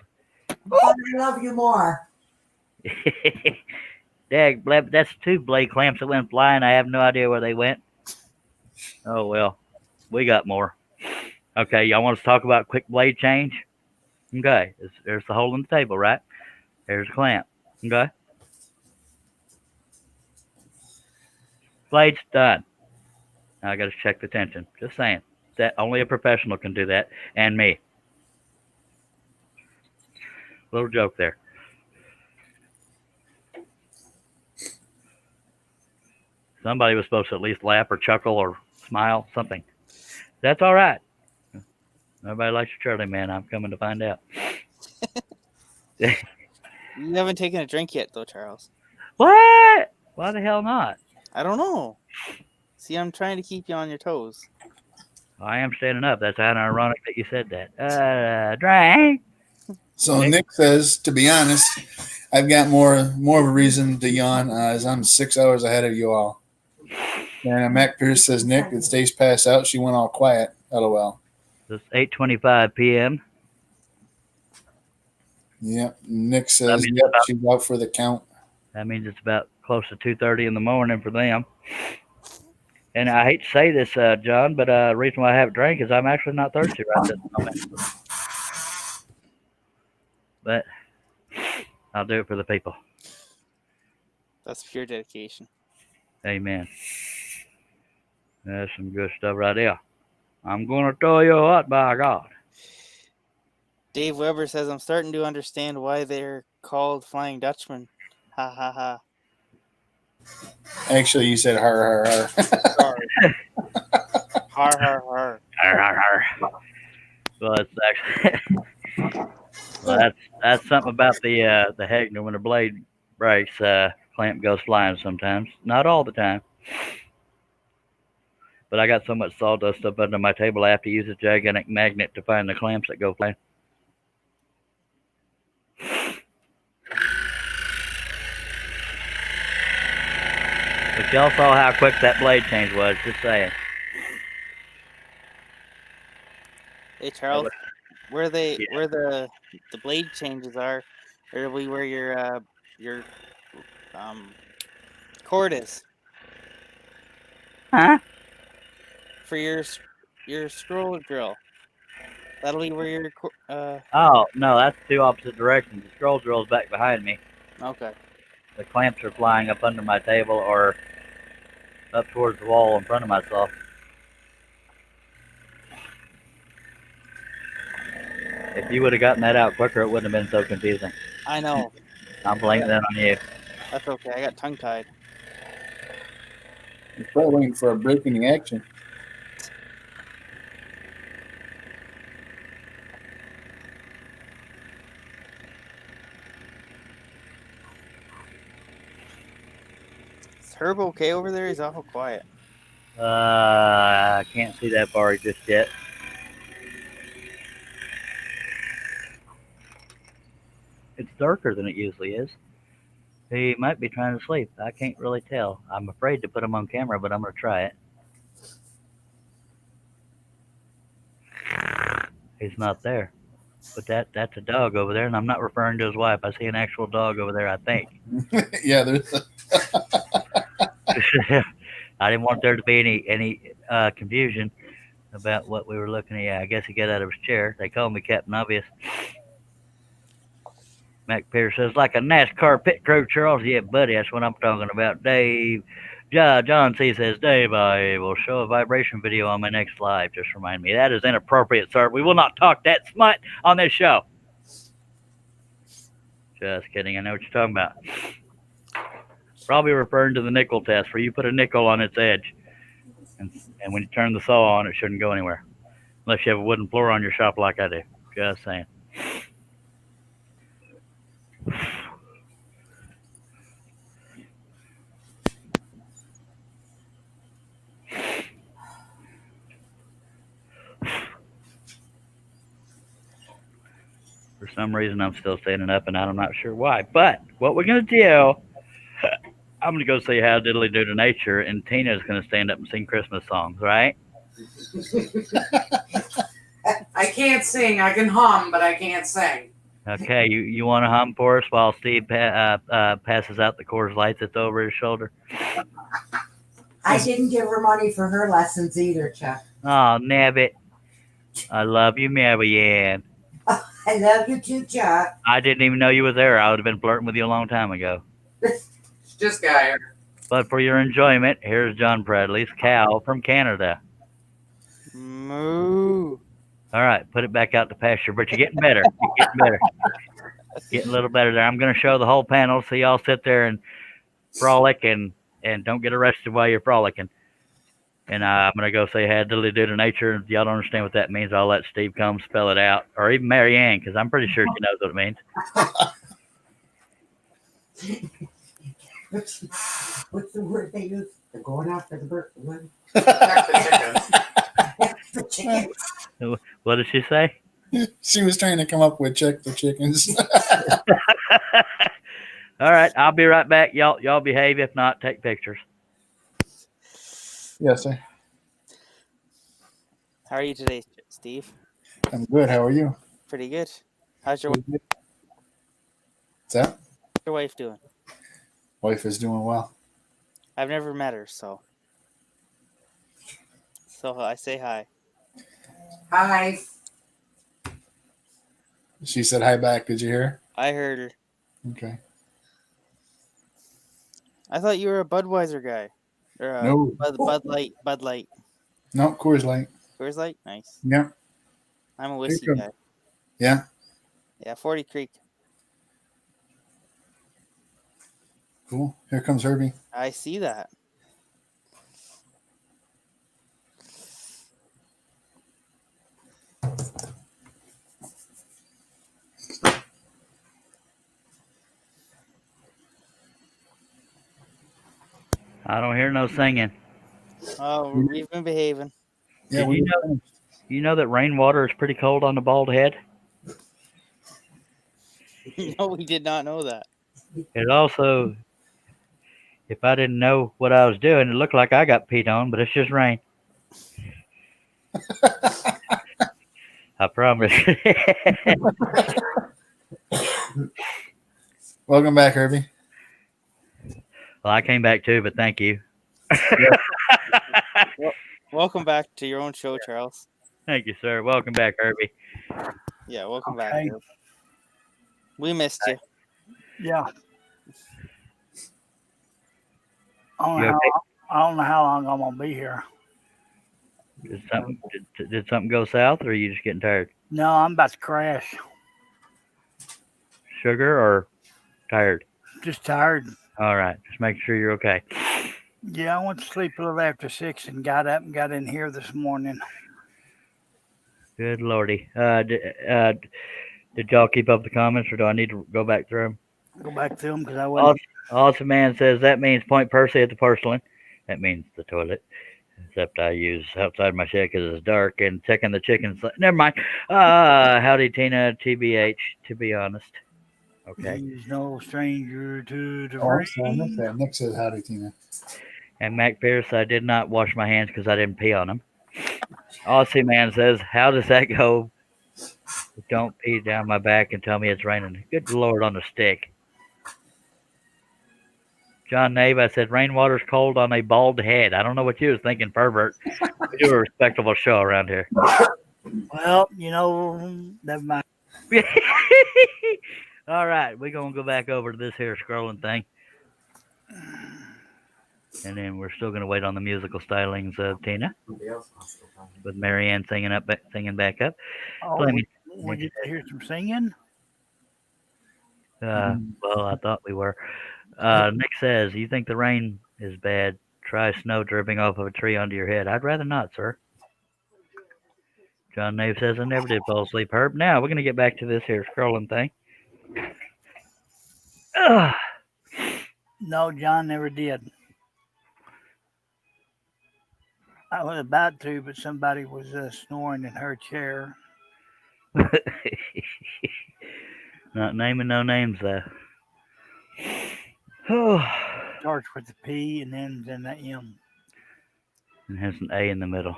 But I love you more. Dag, blab, that's 2 blade clamps that went flying. I have no idea where they went. Oh, well. We got more. Okay, y'all want us to talk about quick blade change? Okay, there's the hole in the table, right? There's a clamp. Okay. Blade's done. Now I got to check the tension. Just saying. That only a professional can do that, and me. Little joke there. Somebody was supposed to at least laugh or chuckle or smile, something. That's all right. Nobody likes your Charlie, man. I'm coming to find out. you haven't taken a drink yet, though, Charles. What? Why the hell not? I don't know. See, I'm trying to keep you on your toes. I am standing up. That's kind of ironic that you said that. Drink. So Nick says, to be honest, I've got more of a reason to yawn as I'm 6 hours ahead of you all. And Mac Pierce says, Nick, it stays passed out. She went all quiet. LOL. It's 8:25 p.m. Yep. Nick That says, means, yep, about, she's out for the count. that means it's about close to 2:30 in the morning for them. And I hate to say this, John, but the reason why I haven't drank is I'm actually not thirsty right this moment. But I'll do it for the people. That's pure dedication. Amen. That's some good stuff right there. I'm going to tell you what, by God. Dave Weber says, I'm starting to understand why they're called Flying Dutchmen. Ha ha ha. Actually, you said har, har, har. Sorry. Har har har. Arr, arr, arr. Well, it's actually well, that's something about the Hegner when the blade breaks. Clamp goes flying sometimes, not all the time. But I got so much sawdust up under my table, I have to use a gigantic magnet to find the clamps that go flying. But y'all saw how quick that blade change was. Just saying. Hey Charles, where the blade changes are, or where your cord is Huh? for your scroll drill. That'll be where your Oh no, that's two opposite directions. The scroll drill's back behind me. Okay. The clamps are flying up under my table or up towards the wall in front of myself. If you would have gotten that out quicker, it wouldn't have been so confusing. I know. I'm blaming that on you. That's okay. I got tongue tied. You're probably waiting for a break in the action. Is Herb okay over there? He's awful quiet. I can't see that far just yet. It's darker than it usually is. He might be trying to sleep. I can't really tell. I'm afraid to put him on camera, but I'm going to try it. He's not there. But that's a dog over there, and I'm not referring to his wife. I see an actual dog over there, I think. Yeah, there's I didn't want there to be any confusion about what we were looking at. Yeah, I guess he got out of his chair. They call me Captain Obvious. Mac Pierce says, like a NASCAR pit crew, Charles. Yeah, buddy, that's what I'm talking about. Dave. John C. says, Dave, I will show a vibration video on my next live. Just remind me. That is inappropriate, sir. We will not talk that smut on this show. Just kidding. I know what you're talking about. Probably referring to the nickel test, where you put a nickel on its edge. And when you turn the saw on, it shouldn't go anywhere. Unless you have a wooden floor on your shop like I do. Just saying. For some reason, I'm still standing up, and I'm not sure why. But what we're going to do, I'm going to go say how diddly do to nature, and Tina's going to stand up and sing Christmas songs, right? I can't sing. I can hum, but I can't sing. Okay, you want to hum for us while Steve passes out the Coors Light that's over his shoulder? I didn't give her money for her lessons either, Chuck. Oh, nabbit. I love you, Mabby Ann. I love you too, Chuck. I didn't even know you were there. I would have been flirting with you a long time ago. Just got here. But for your enjoyment, here's John Bradley's cow from Canada. Moo. All right, put it back out to pasture, but you're getting better. You're getting better. Getting a little better there. I'm going to show the whole panel so y'all sit there and frolic and don't get arrested while you're frolicking. And I'm going to go say how diddly do to nature. If y'all don't understand what that means, I'll let Steve come spell it out. Or even Mary Ann, because I'm pretty sure she knows what it means. What's the word they use? They're going after the bird. What? The chickens. What did she say? she was trying to come up with check the chickens. All right, I'll be right back. Y'all behave. If not, take pictures. Yes, sir. How are you today, Steve? I'm good. How are you? Pretty good. How's your What's that? wife doing? Wife is doing well. I've never met her, so I say hi. Hi. She said hi back. Did you hear? I heard her. Okay. I thought you were a Budweiser guy, or a No. Bud Light, No, Coors Light. Coors Light. Nice. Yeah. I'm a Here whiskey comes. guy. Yeah. Yeah, 40 Creek. Cool. Here comes Herbie. I see that. I don't hear no singing. Oh, we've been behaving. Yeah, Did we you were know? finished. You know that rainwater is pretty cold on the bald head. No, we did not know that. It also, if I didn't know what I was doing, it looked like I got peed on, but it's just rain. I promise. Welcome back, Herbie. Well, I came back too, but thank you. Welcome back to your own show, Charles. Thank you, sir. Welcome back, Herbie. Yeah, welcome back. Okay. Herb. We missed you. Yeah. I don't, You know okay? I don't know how long I'm gonna be here. Did something go south, or are you just getting tired? No, I'm about to crash. Sugar or tired? Just tired. All right, just make sure you're okay. Yeah, I went to sleep a little after 6 and got up and got in here this morning. Good lordy. Did y'all keep up the comments, or do I need to go back through them? Go back to them because I went. Awesome man says that means Point Percy at the porcelain. That means the toilet. Except I use outside my shed because it's dark and checking the chickens. Never mind. Howdy, Tina. TBH. To be honest. Okay. He's no stranger to the Oh, I'm sorry. I rain. missed that. Nick said howdy, Tina. And Mac Pierce, I did not wash my hands because I didn't pee on them. Aussie man says, how does that go? Don't pee down my back and tell me it's raining. Good Lord on a stick. John Nave, I said, rainwater's cold on a bald head. I don't know what you was thinking, pervert. We do a respectable show around here. Well, you know, never mind. All right, we're going to go back over to this here scrolling thing. And then we're still going to wait on the musical stylings of Tina. With Marianne singing back up. Oh, we get to hear some singing? Well, I thought we were. Nick says, you think the rain is bad? Try snow dripping off of a tree onto your head. I'd rather not, sir. John Nave says, I never did fall asleep, Herb. Now, we're going to get back to this here scrolling thing. No, John never did. I was about to, but somebody was snoring in her chair. Not naming no names, though. Starts with a P and ends in a M. And has an A in the middle.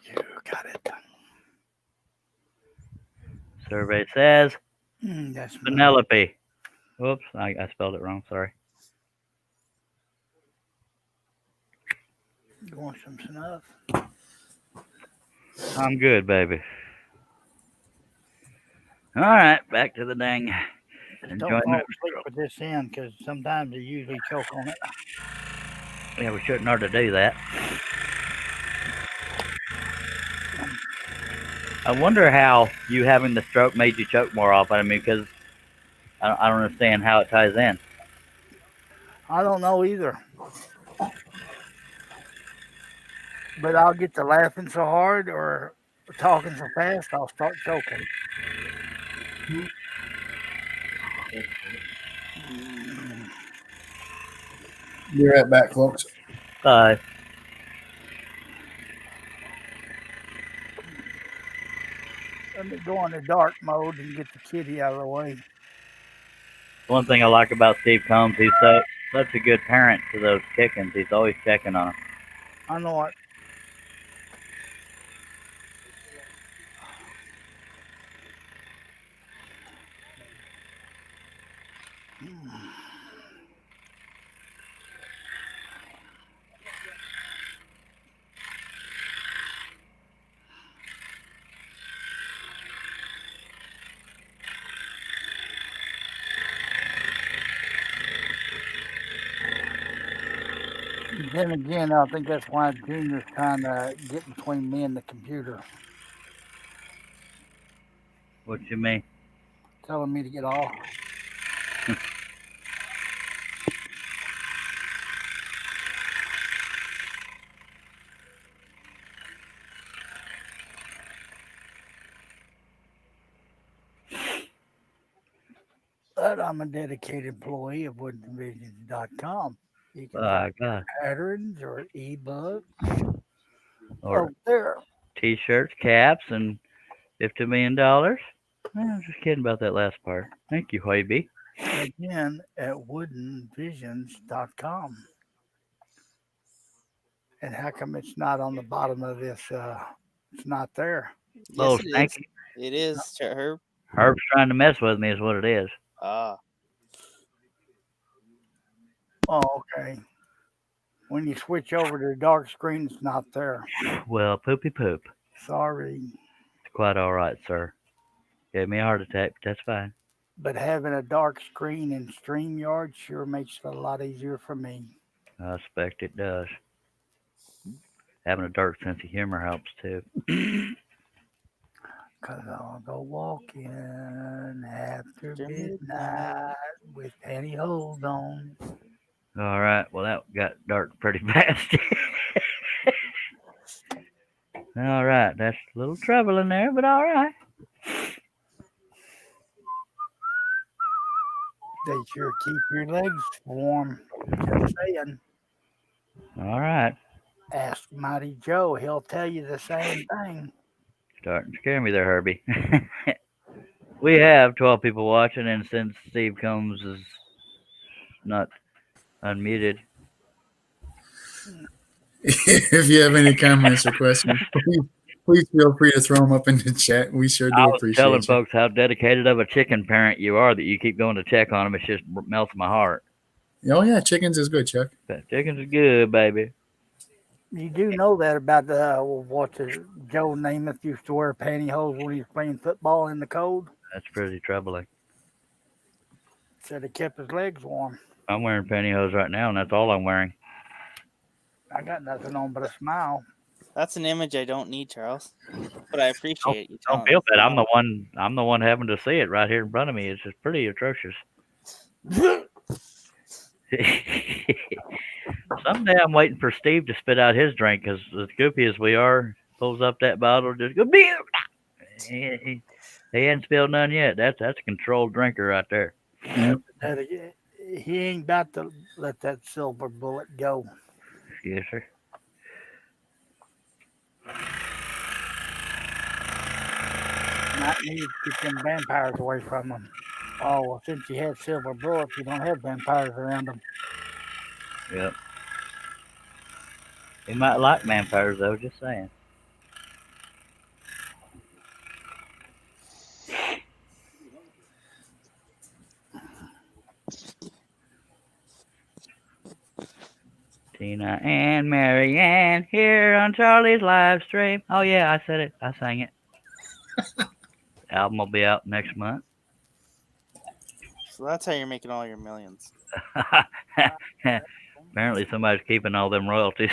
You got it. Survey says That's Penelope. Whoops, I spelled it wrong. Sorry. You want some snuff? I'm good, baby. All right, back to the dang. Don't fall asleep with this in because sometimes they usually choke on it. Yeah, we shouldn't ought to do that. I wonder how you having the stroke made you choke more often. I mean, because I don't understand how it ties in. I don't know either. But I'll get to laughing so hard or talking so fast, I'll start choking. Be right back, folks. Bye. Let me go into dark mode and get the kitty out of the way. One thing I like about Steve Combs, such a good parent to those chickens. He's always checking on them. I know it. Then again, I think that's why Junior's trying to get between me and the computer, What you mean? telling me to get off. But I'm a dedicated employee of woodenvisions.com. You can find God. patterns or ebooks Or out there. T-shirts, caps, and $50 million. I'm just kidding about that last part. Thank you, Hoiby. Again, at woodenvisions.com. And how come it's not on the bottom of this? It's not there. Oh, Yes, it thank is. you. It is, Herb. Herb's trying to mess with me is what it is. Ah, Oh, okay. When you switch over to the dark screen, it's not there. Well, poopy poop. Sorry. It's quite all right, sir. Gave me a heart attack, but that's fine. But having a dark screen in StreamYard sure makes it a lot easier for me. I expect it does. Having a dark sense of humor helps too. Cause I'll go walking after midnight with pantyhose on. All right. Well, that got dark pretty fast. All right. That's a little trouble in there, but all right. They sure keep your legs warm. Just saying. All right. Ask Mighty Joe. He'll tell you the same thing. Starting to scare me there, Herbie. We have 12 people watching, and since Steve Combs is not unmuted, If you have any comments or questions, please feel free to throw them up in the chat. We sure I do was telling appreciate you. folks how dedicated of a chicken parent you are that you keep going to check on them. It just melts my heart. Oh yeah, chickens is good, Chuck. But chickens are good, baby. You do know that about what's it, Joe Namath used to wear pantyhose when he was playing football in the cold? That's pretty troubling. Said it kept his legs warm. I'm wearing pantyhose right now, and that's all I'm wearing. I got nothing on but a smile. that's an image I don't need, Charles. But I appreciate you Don't telling feel us. bad. I'm the one having to see it right here in front of me. It's just pretty atrocious. Someday I'm waiting for Steve to spit out his drink because as goofy as we are, pulls up that bottle, just go beer. He hadn't spilled none yet. That's a controlled drinker right there. Yeah. He ain't about to let that silver bullet go. Yes, sir. Not need to keep them vampires away from him. Oh, well, since you had silver bullets, you don't have vampires around them. Yep. He might like vampires though. Just saying. Tina and Mary Ann here on Charlie's live stream. Oh yeah, I said it. I sang it. Album will be out next month. So that's how you're making all your millions. Apparently somebody's keeping all them royalties.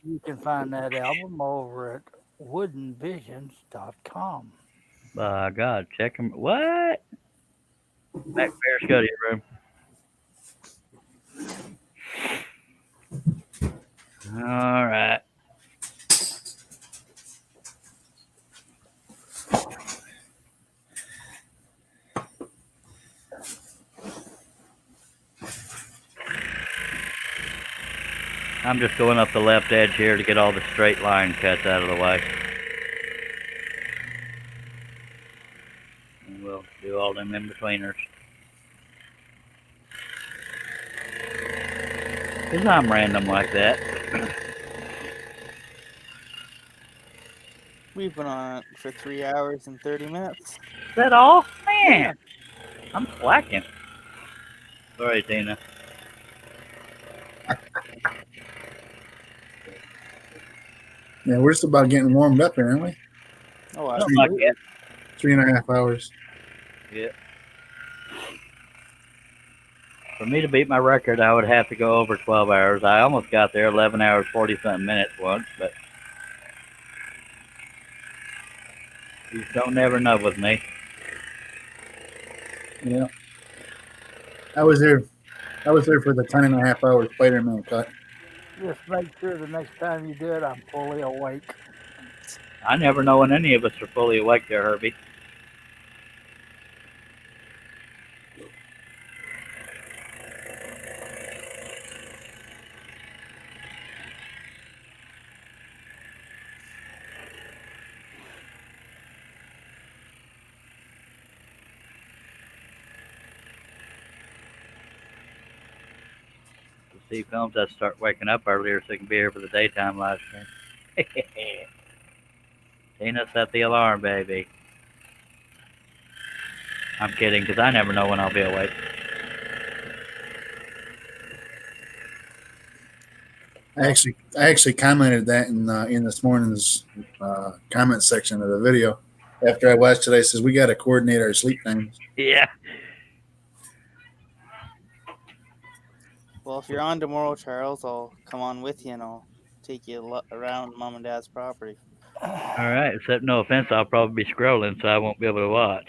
You can find that album over at woodenvisions.com. By God, check them. What? Back Bear Scuddy room. All right. I'm just going up the left edge here to get all the straight line cuts out of the way. And we'll do all them in-betweeners. Because I'm random like that. We've been on it for 3 hours and 30 minutes. Is that all? Man, I'm slacking. Sorry, Tina. Yeah, we're just about getting warmed up here, aren't we? Oh, Something like that. 3.5 hours. Yeah. For me to beat my record, I would have to go over 12 hours. I almost got there, 11 hours, 40-something minutes once, but you don't never know with me. Yeah. I was there for the 10.5 hour Spider-Man cut. Just make sure the next time you do it, I'm fully awake. I never know when any of us are fully awake there, Herbie. Steve Combs has to start waking up earlier so he can be here for the daytime live stream. Tina, set the alarm, baby. I'm kidding, because I never know when I'll be awake. I actually commented that in this morning's comment section of the video. After I watched it, I says we got to coordinate our sleep times. Yeah. Well, if you're on tomorrow, Charles, I'll come on with you and I'll take you around Mom and Dad's property. All right, except no offense, I'll probably be scrolling, so I won't be able to watch.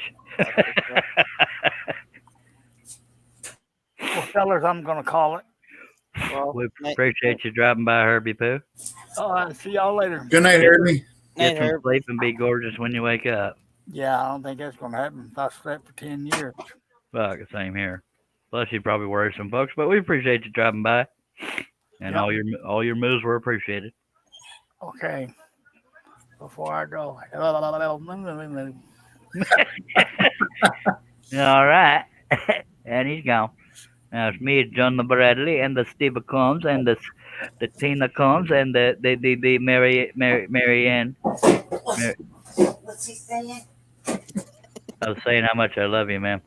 Well, fellas, I'm going to call it. Well, We appreciate you dropping by, Herbie Pooh. All right, see y'all later. Good night, Herbie. Get Night, some Herb. sleep and be gorgeous when you wake up. Yeah, I don't think that's going to happen. I slept for 10 years. Fuck, same here. Plus, you probably worry some folks, but we appreciate you dropping by, and Yep. all your moves were appreciated. Okay. Before I go. All right, and he's gone. Now it's me, John Bradley, and the Steve Combs, and the Tina Combs, and the Mary Ann. What's he saying? I was saying how much I love you, man.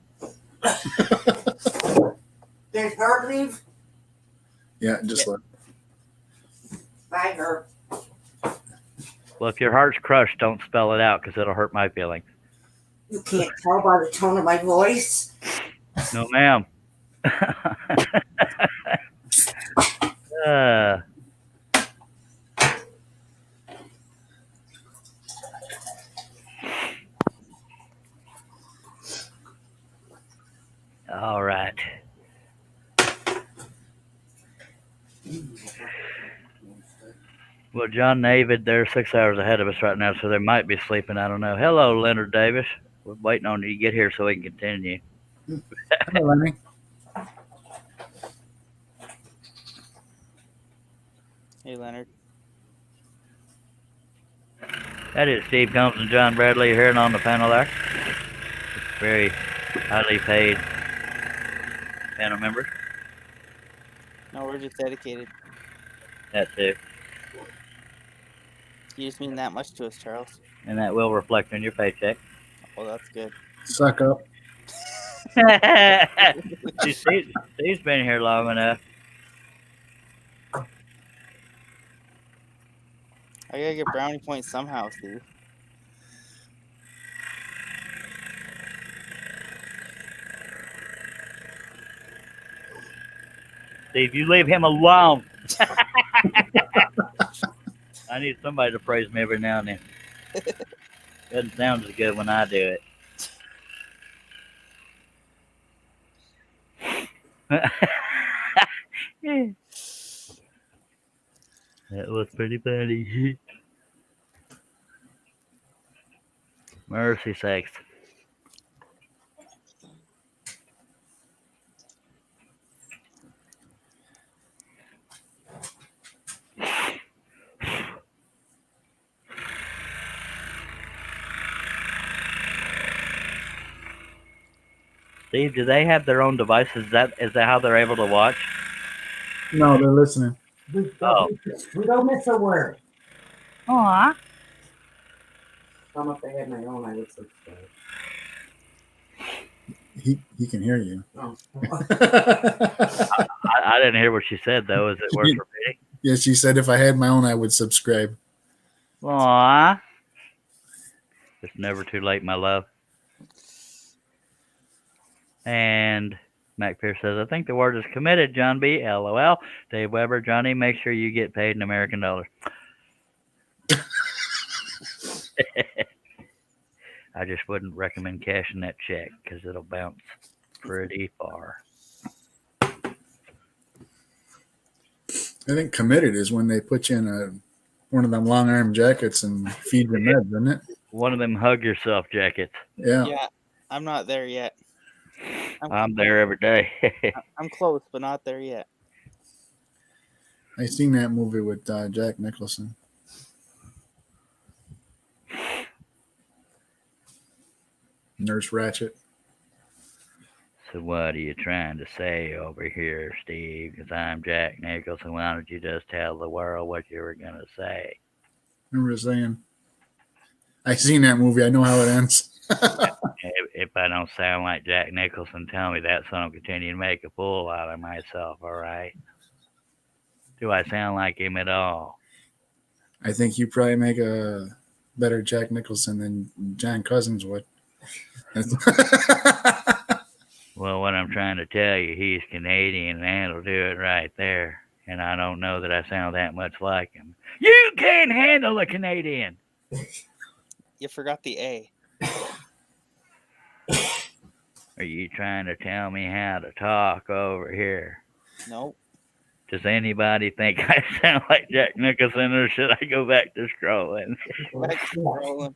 Did Herb leave? Yeah, just left. Bye, Herb. Well, if your heart's crushed, don't spell it out because it'll hurt my feelings. You can't tell by the tone of my voice. No, ma'am. All right. Well, John David, they're 6 hours ahead of us right now, so they might be sleeping. I don't know. Hello, Leonard Davis. We're waiting on you to get here so we can continue. Hello, Lenny. Hey, Leonard. That is Steve Combs and John Bradley here on the panel there. Very highly paid panel members. No, we're just dedicated. That too. You just mean that much to us, Charles. And that will reflect on your paycheck. Oh, that's good. Suck up. Steve's been here long enough. I gotta get brownie points somehow, Steve. Steve, you leave him alone. I need somebody to praise me every now and then. Doesn't sound as good when I do it. That was pretty funny. Mercy sakes. Steve, do they have their own devices? Is that how they're able to watch? No, they're listening. We Oh. don't miss a word. Aw. Some if they had my own, I would subscribe. He can hear you. Oh. I didn't hear what she said though. Is it worth repeating? Yes, she said if I had my own, I would subscribe. Aw. It's never too late, my love. And Mac Pierce says, I think the word is committed, John B. LOL. Dave Weber, Johnny, make sure you get paid in American dollars. I just wouldn't recommend cashing that check because it'll bounce pretty far. I think committed is when they put you in one of them long arm jackets and feed your meds, isn't it? One of them hug yourself jackets. Yeah. Yeah, I'm not there yet. I'm there every day. I'm close, but not there yet. I seen that movie with Jack Nicholson. Nurse Ratched. So what are you trying to say over here, Steve? Because I'm Jack Nicholson. Why don't you just tell the world what you were going to say? Remember saying, I seen that movie. I know how it ends. If I don't sound like Jack Nicholson, tell me that so I don't continue to make a fool out of myself, all right? Do I sound like him at all? I think you probably make a better Jack Nicholson than John Cousins would. Well, what I'm trying to tell you, he's Canadian, and that'll do it right there. And I don't know that I sound that much like him. You can't handle a Canadian! You forgot the A. Are you trying to tell me how to talk over here? Nope. Does anybody think I sound like Jack Nicholson, or should I go back to scrolling? Back to scrolling.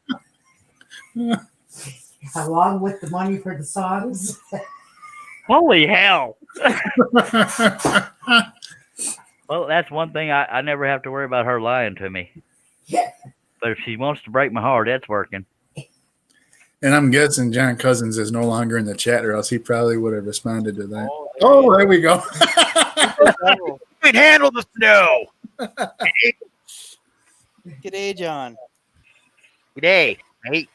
Along with the money for the songs. Holy hell! Well, that's one thing I never have to worry about her lying to me. Yeah. But if she wants to break my heart, that's working. And I'm guessing John Cousins is no longer in the chat, or else he probably would have responded to that. Oh, there we go. You can handle the snow. G'day, John. G'day, mate.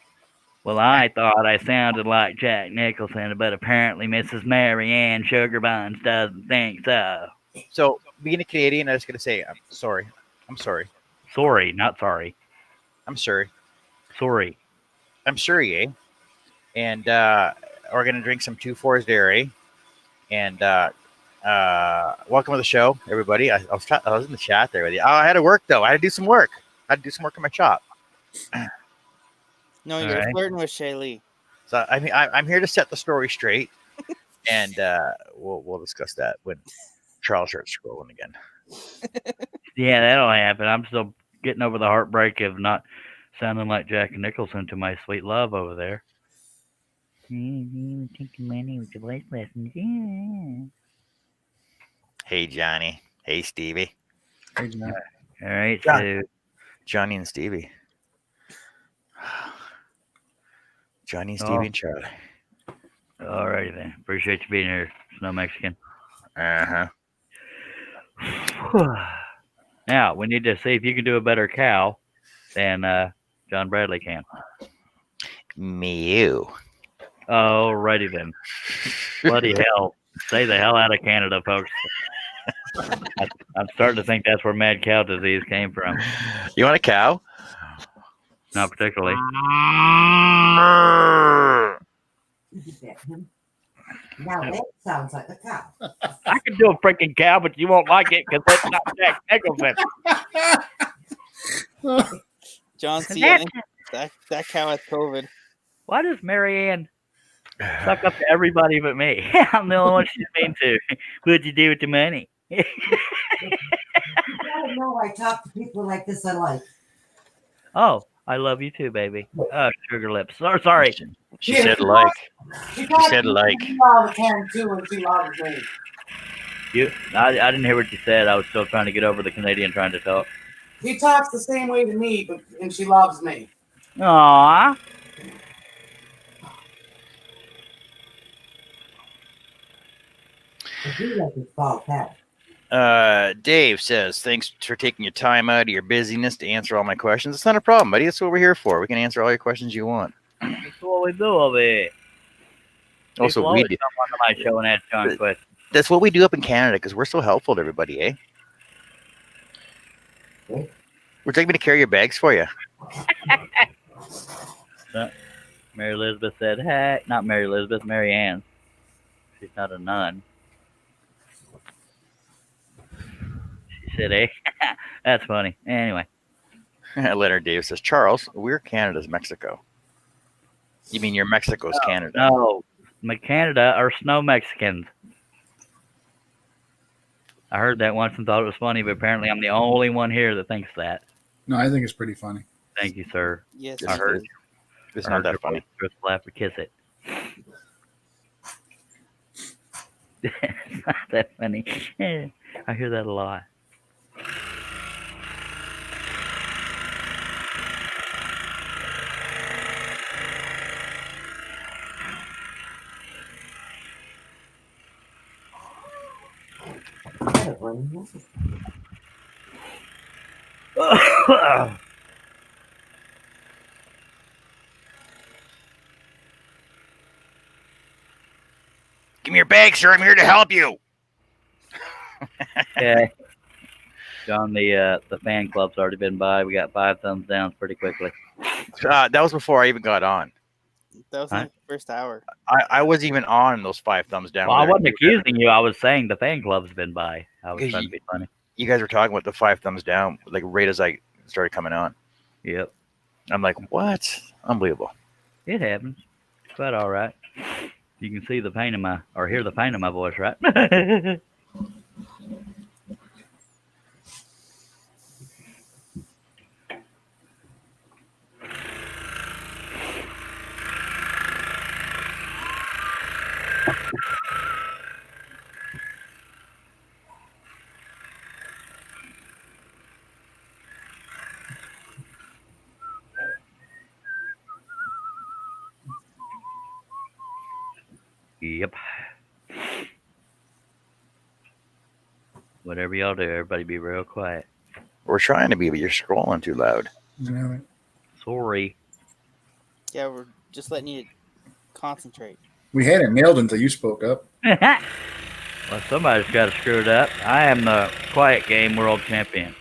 Well, I thought I sounded like Jack Nicholson, but apparently Mrs. Mary Ann Sugarbuns doesn't think so. So, being a Canadian, I was going to say, I'm sorry. I'm sorry. Sorry, not sorry. I'm sorry. Sorry. I'm sorry, eh? And we're going to drink some 2-4's dairy. And welcome to the show, everybody. I was in the chat there with you. Oh, I had to work, though. I had to do some work. I had to do some work in my shop. No, you're flirting with Shaylee. So I mean, I'm here to set the story straight, and we'll discuss that when Charles starts scrolling again. Yeah, that'll happen. I'm still getting over the heartbreak of not sounding like Jack Nicholson to my sweet love over there. Taking money with the voice lessons. Yeah. Hey, Johnny. Hey, Stevie. Hey, John. All right, John. so Johnny and Stevie. Johnny and Stevie and Charlie. all righty then. Appreciate you being here, Snow Mexican. Uh-huh. Now, we need to see if you can do a better cow than John Bradley can. Mew. Alrighty then. Bloody hell. Stay the hell out of Canada, folks. I'm starting to think that's where mad cow disease came from. You want a cow? Not particularly. Now that sounds like a cow. I can do a freaking cow, but you won't like it because that's not Jack Nicholson. John C. I think that cow has COVID. Why does Marianne suck up to everybody but me? I'm the only one she's mean to. What'd you do with the money? You gotta know I talk to people like this I like. Oh, I love you too, baby. Sugar lips. Sorry. She said like. She said like. all the time too when she loves me. I didn't hear what you said. I was still trying to get over the Canadian trying to talk. He talks the same way to me, and she loves me. Aww. I do like his bald head. Dave says, thanks for taking your time out of your busyness to answer all my questions. It's not a problem, buddy. That's what we're here for. We can answer all your questions you want. That's what we do over here. Also, People we always do. come onto my show and ask John questions. That's what we do up in Canada because we're so helpful to everybody, eh? Okay. Would you like me to carry your bags for you? Mary Elizabeth said, hey. Not Mary Elizabeth, Mary Ann. She's not a nun. She said, hey. That's funny. Anyway. Leonard Davis says, Charles, we're Canada's Mexico. You mean you're Mexico's Canada? No. Canada are snow Mexicans. I heard that once and thought it was funny, but apparently I'm the only one here that thinks that. No, I think it's pretty funny. Thank you, sir. Yes, I it heard. is. It's not that funny. Just laugh or kiss it. It's not that funny. I hear that a lot. Give me your bag, sir. I'm here to help you. Okay. John, the fan club's already been by. We got 5 thumbs down pretty quickly. That was before I even got on. That was in the first hour. I wasn't even on those 5 thumbs down. Well, I wasn't accusing you. I was saying the fan club's been by. I was trying to be funny. You guys were talking about the 5 thumbs down, like right as I started coming on. Yep. I'm like, what? Unbelievable. It happens. It's quite all right. You can see the pain in my, or hear the pain in my voice, right? Yep. Whatever y'all do, everybody be real quiet. We're trying to be, but you're scrolling too loud. Sorry. Yeah, we're just letting you concentrate. We had it nailed until you spoke up. Well, somebody's got to screw it up. I am the quiet game world champion.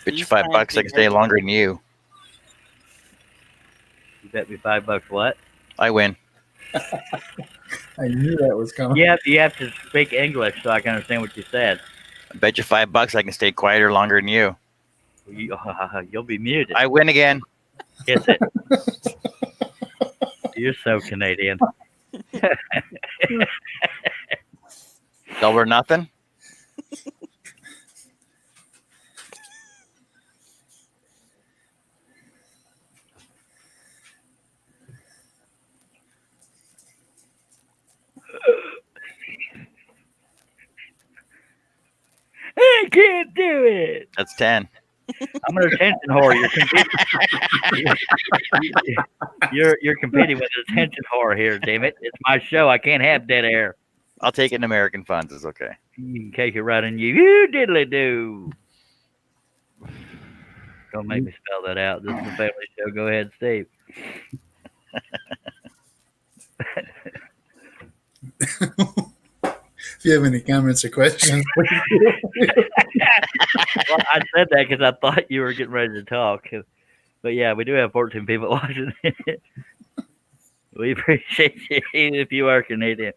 Bet you $5 I can stay longer than you. You bet me $5 what? I win. I knew that was coming. Yeah, you have to speak English so I can understand what you said. I bet you $5 I can stay quieter longer than you. You'll be muted. I win again. Kiss it. You're so Canadian. Double or nothing? I can't do it. That's 10. I'm an attention whore. You're competing with an attention whore here, damn it. It's my show. I can't have dead air. I'll take it in American funds. It's okay. You can take it right in you. You diddly do. Don't make me spell that out. This is a family show. Go ahead, Steve. If you have any comments or questions, please Well, I said that because I thought you were getting ready to talk. But yeah, we do have 14 people watching. We appreciate you, even if you are Canadian.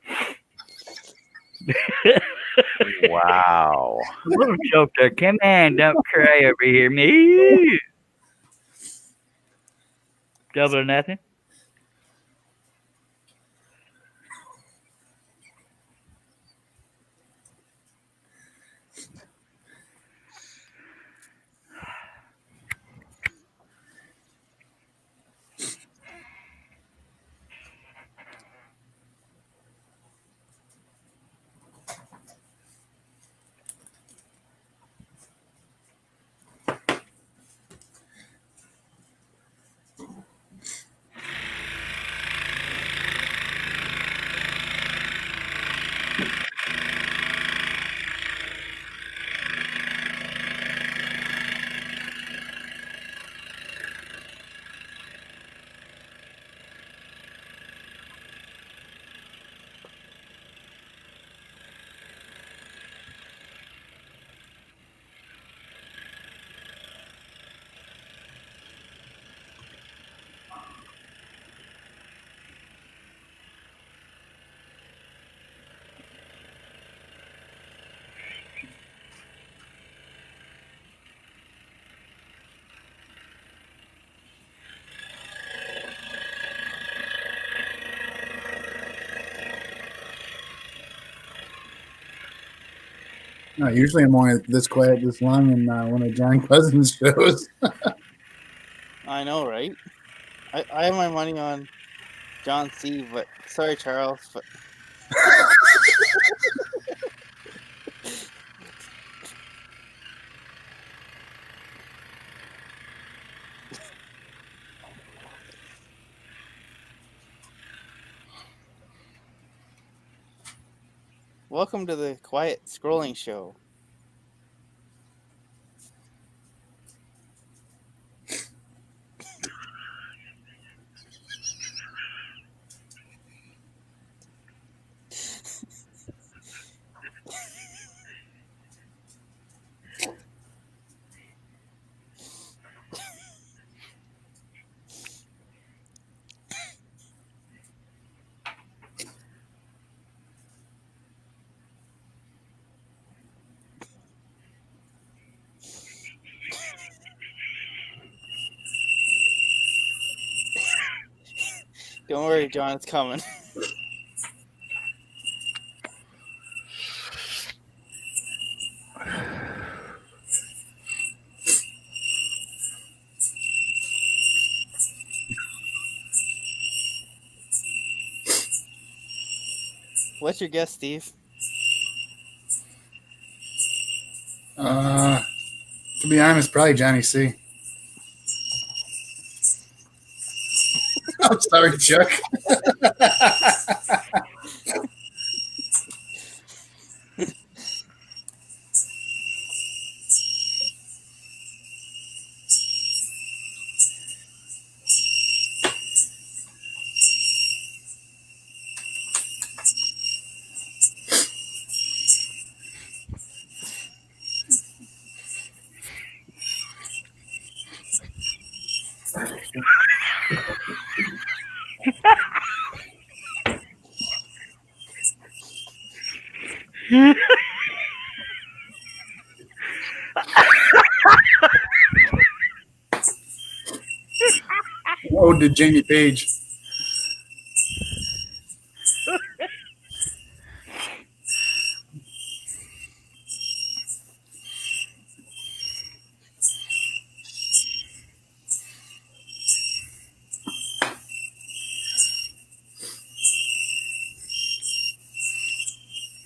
Wow. A little joke there. Come on, don't cry over here. Me. Double or nothing? No, usually I'm only this quiet this long in one of John Cousins' shows. I know, right? I have my money on John C. But sorry, Charles. But welcome to the Quiet Scrolling Show. Don't worry, John, it's coming. What's your guess, Steve? To be honest, probably Johnny C. I'm sorry, Chuck. Oh, did Jamie Page?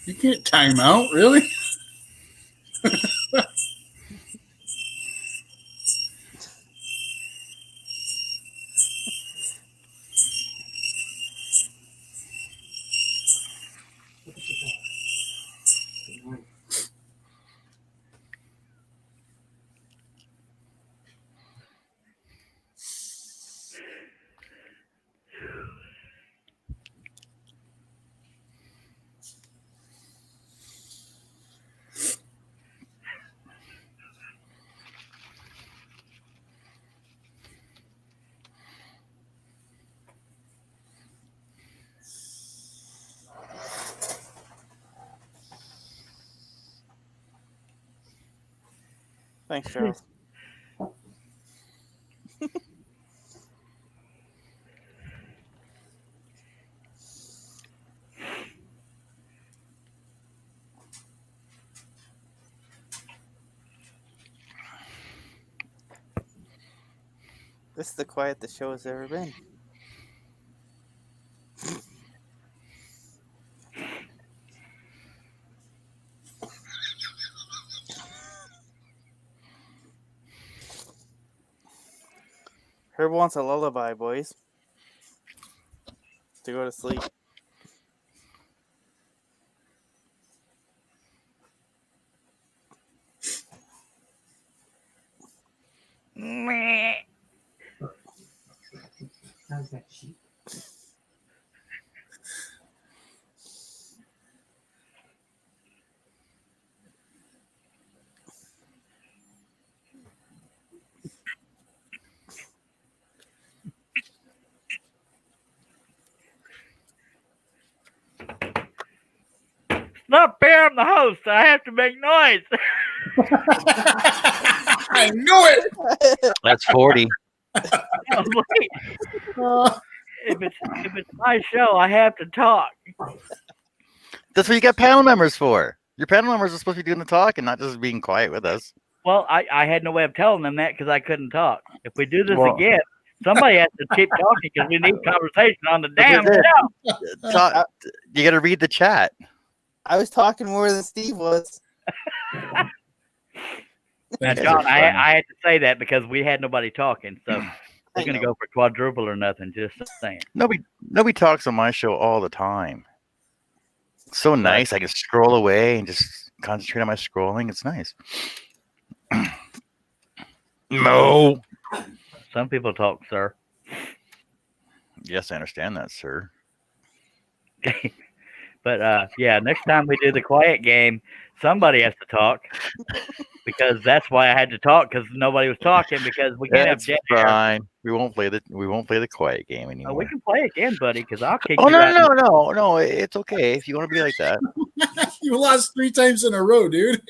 You can't time out, really? Thanks, Charles. This is the quiet the show has ever been. Herb wants a lullaby, boys, to go to sleep. How's that sheep? Not fair, I'm the host. I have to make noise. I knew it. That's 40. Oh, wait. If it's my show, I have to talk. That's what you got panel members for. Your panel members are supposed to be doing the talk and not just being quiet with us. Well, I had no way of telling them that because I couldn't talk. If we do this Well- again, somebody has to keep talking because we need conversation on the damn But show. Talk, you got to read the chat. I was talking more than Steve was. Now, You guys John, are I funny. had to say that because we had nobody talking. So we're going to know. go for quadruple or nothing. Just saying. Nobody talks on my show all the time. It's so nice. I can scroll away and just concentrate on my scrolling. It's nice. No. Some people talk, sir. Yes, I understand that, sir. But yeah, next time we do the quiet game, somebody has to talk because that's why I had to talk because nobody was talking because we can't have That's dead air. fine. We won't play the quiet game anymore. We can play again, buddy, because I'll kick Oh you out. no! It's okay if you want to be like that. You lost 3 times in a row, dude.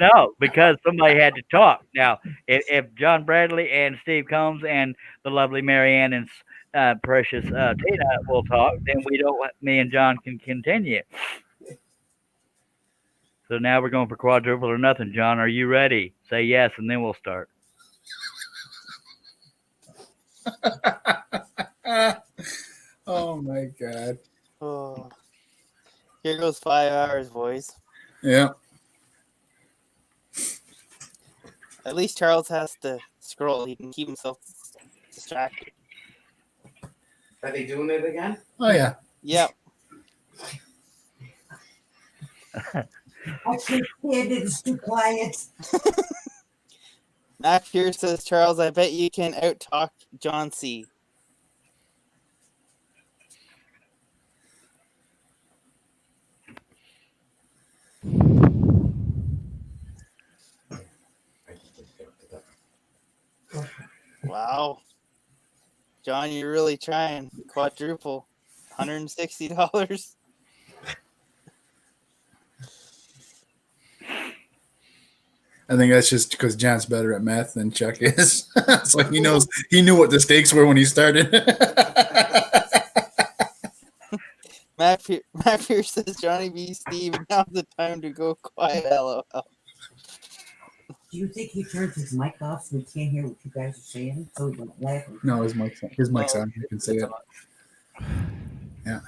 No, because somebody had to talk. Now, if John Bradley and Steve Combs and the lovely Marianne and precious Tina will talk, then me and John can continue. So now we're going for quadruple or nothing. John, are you ready? Say yes, and then we'll start. Oh my god. Oh. Here goes 5 hours, boys. Yeah. At least Charles has to scroll. He can keep himself distracted. Are they doing it again? Oh yeah. Yep. I can't stand it. It's too quiet. Matt Pierce says, Charles, I bet you can out-talk John C. Wow. John, you're really trying. Quadruple. $160. I think that's just because John's better at math than Chuck is. So he knew what the stakes were when he started. Matt Pierce says, Johnny B. Steve, now's the time to go quiet, LOL. Do you think he turns his mic off so we can't hear what you guys are saying? So we don't laugh? No, his mic's on. You can say it. Yeah.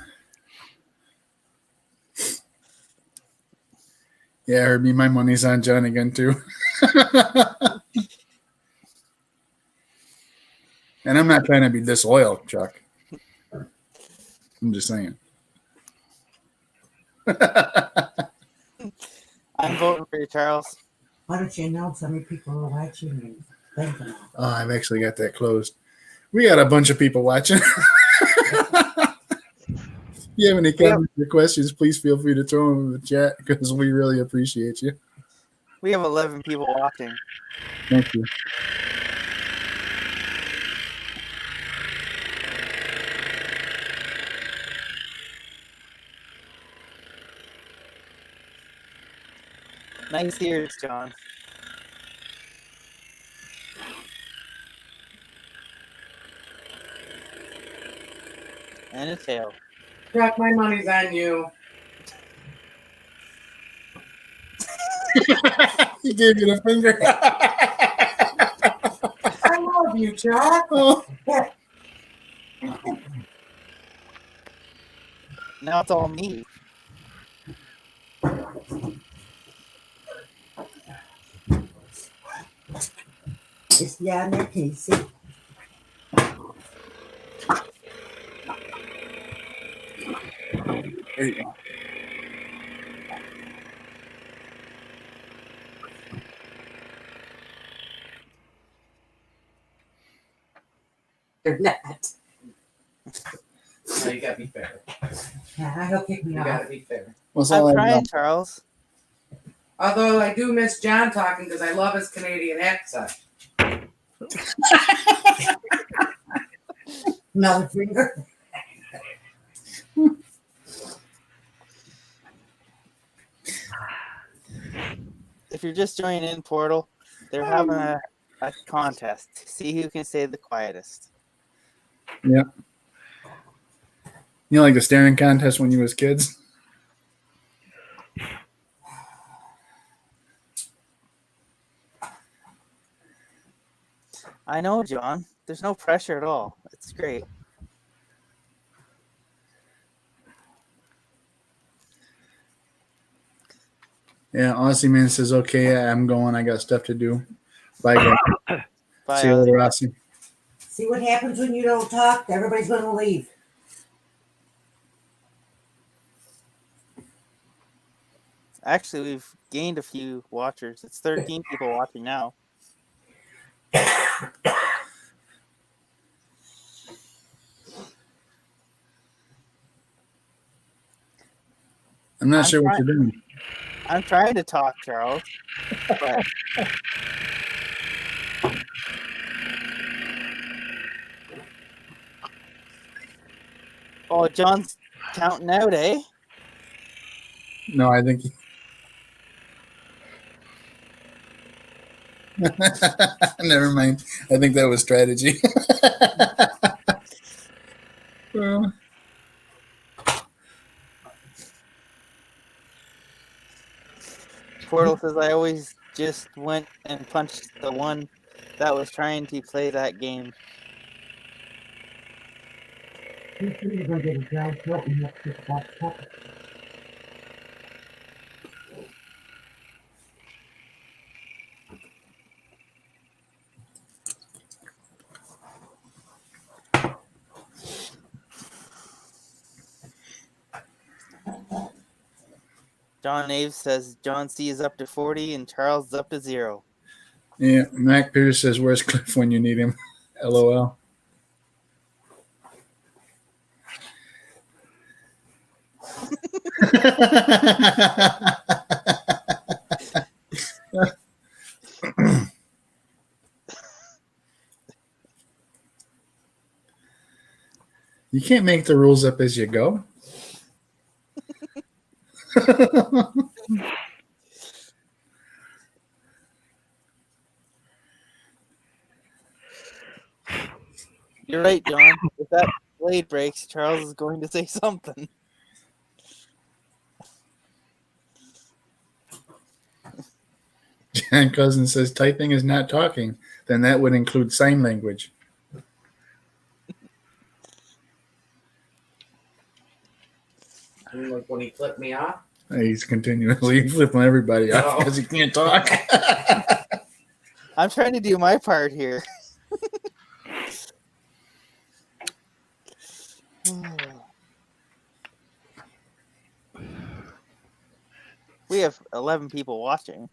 Yeah, Herbie, my money's on John again too. And I'm not trying to be disloyal, Chuck. I'm just saying. I'm voting for you, Charles. Why don't you announce how many people are watching and thank them? Oh, I've actually got that closed. We got a bunch of people watching. If you have any comments or questions, please feel free to throw them in the chat because we really appreciate you. We have 11 people watching. Thank you. Nice ears, John. And a tail. Chuck, my money's on you. He gave you the finger. I love you, Chuck. Oh. Now it's all me. It's down there, Casey. There you go. They're not. No, you gotta be fair. He'll kick me You off. gotta be fair. What's all I'm that trying, about? Charles. Although I do miss John talking because I love his Canadian accent. Another finger. If you're just joining in, Portal, they're having a contest. See who can say the quietest. Yeah. You know, like the staring contest when you was kids? I know, John. There's no pressure at all. It's great. Yeah, Aussie Man says, okay, I'm going. I got stuff to do. Bye, guys. Bye, See you later, Ozzy. Aussie. See what happens when you don't talk? Everybody's going to leave. Actually, we've gained a few watchers. It's 13 people watching now. I'm not sure what you're doing. I'm trying to talk, Charles. But... Oh, John's counting out, eh? No, I think. Never mind. I think that was strategy. Well, Portal says I always just went and punched the one that was trying to play that game. You're going to get a dry throat and you have to take a box. John Aves says John C is up to 40 and Charles is up to 0. yeah, Mac Pierce says, where's Cliff when you need him? LOL. You can't make the rules up as you go. You're right, John. If that blade breaks, Charles is going to say something. John Cousins says typing is not talking. Then that would include sign language. Like when he flipped me off. He's continually flipping everybody off because he can't talk. I'm trying to do my part here. We have 11 people watching.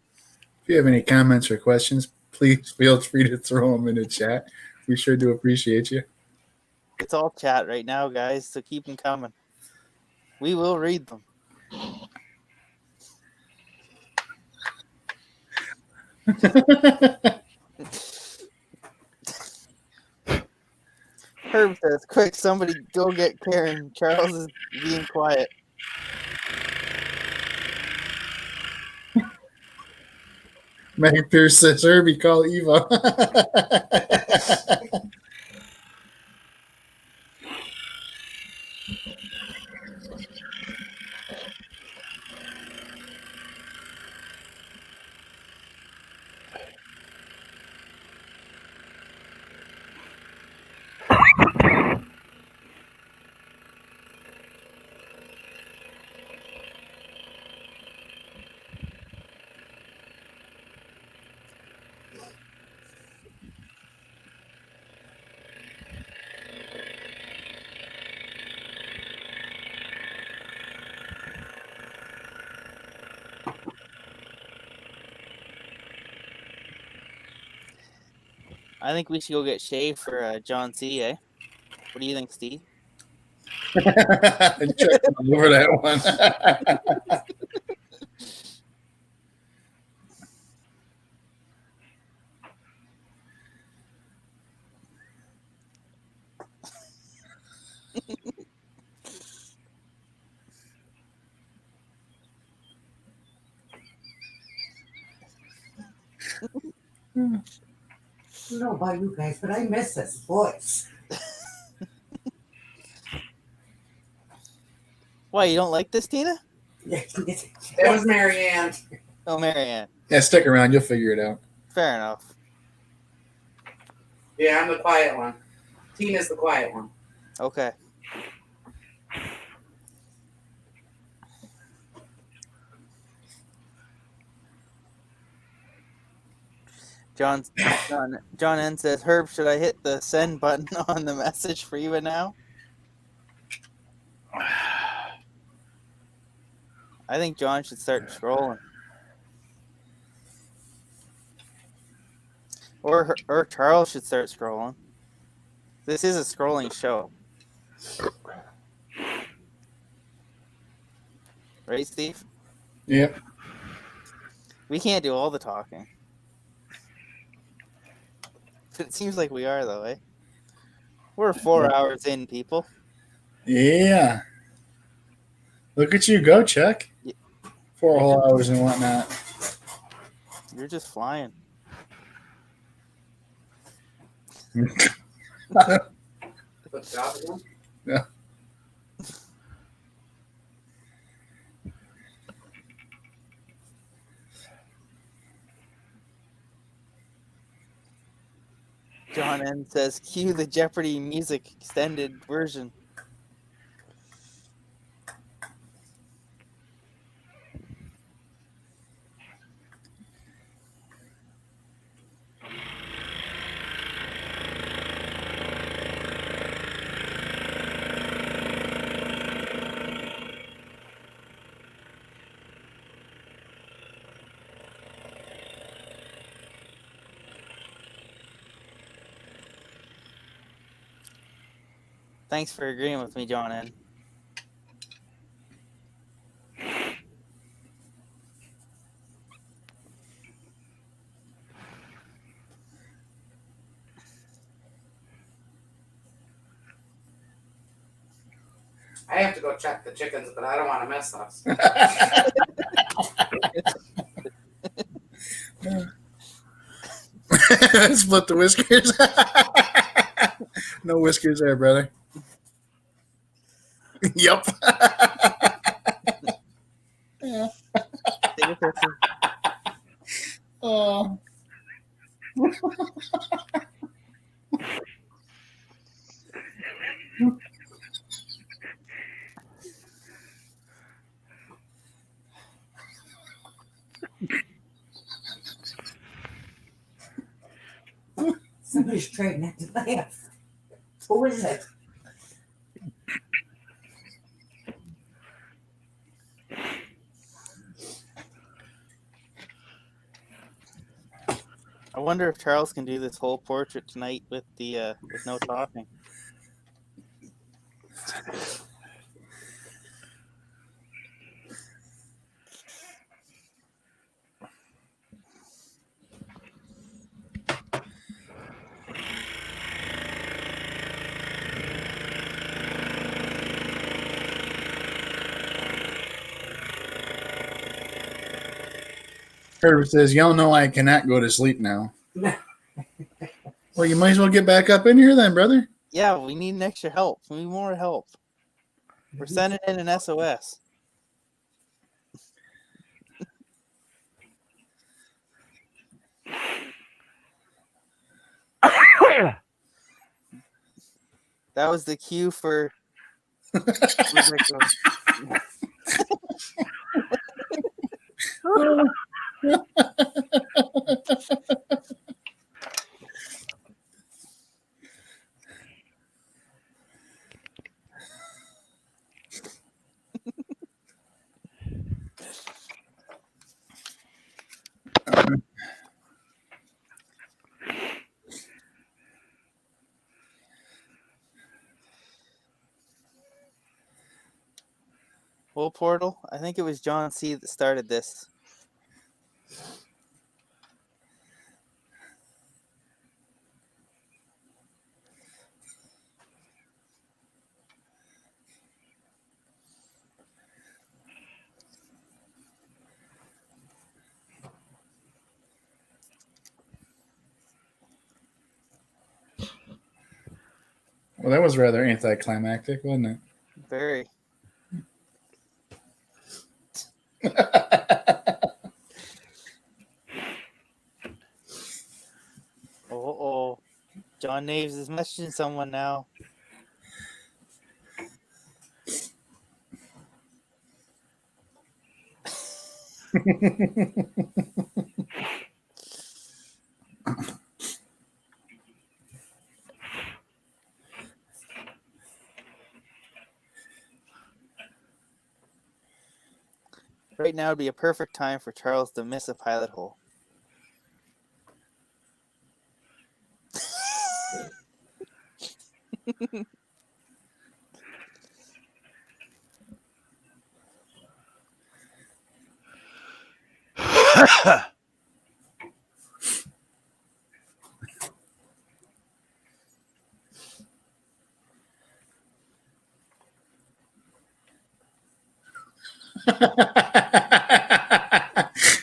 If you have any comments or questions, please feel free to throw them in the chat. We sure do appreciate you. It's all chat right now, guys, so keep them coming. We will read them. Herb says, quick, somebody go get Karen. Charles is being quiet. Meg Pierce says, Herbie, call Eva. I think we should go get Shay for John C, eh? What do you think, Steve? Check over that one. I don't know about you guys, but I miss this voice. Why, you don't like this, Tina? It was Marianne. Oh, Marianne. Yeah, stick around. You'll figure it out. Fair enough. Yeah, I'm the quiet one. Tina's the quiet one. Okay. John N says, Herb, should I hit the send button on the message for you now? I think John should start scrolling. Or Charles should start scrolling. This is a scrolling show. Right, Steve? Yep. We can't do all the talking. It seems like we are, though, eh? We're 4 hours in, people. Yeah. Look at you go, Chuck. 4 whole hours and whatnot. You're just flying. Good job again. Yeah. John N says, cue the Jeopardy music extended version. Thanks for agreeing with me, John N. I have to go check the chickens, but I don't want to miss us. Split the whiskers. No whiskers there, brother. Yep. Take a picture. Oh. Somebody's trying not to laugh. Who is it? I wonder if Charles can do this whole portrait tonight with the with no talking. Herbert says, y'all know I cannot go to sleep now. Well, you might as well get back up in here then, brother. Yeah, we need an extra help. We need more help. We're sending in an SOS. That was the cue for. Well, Portal, I think it was John C. that started this. Well, that was rather anticlimactic, wasn't it? Very. John John Naves is messaging someone now. Right now would be a perfect time for Charles to miss a pilot hole.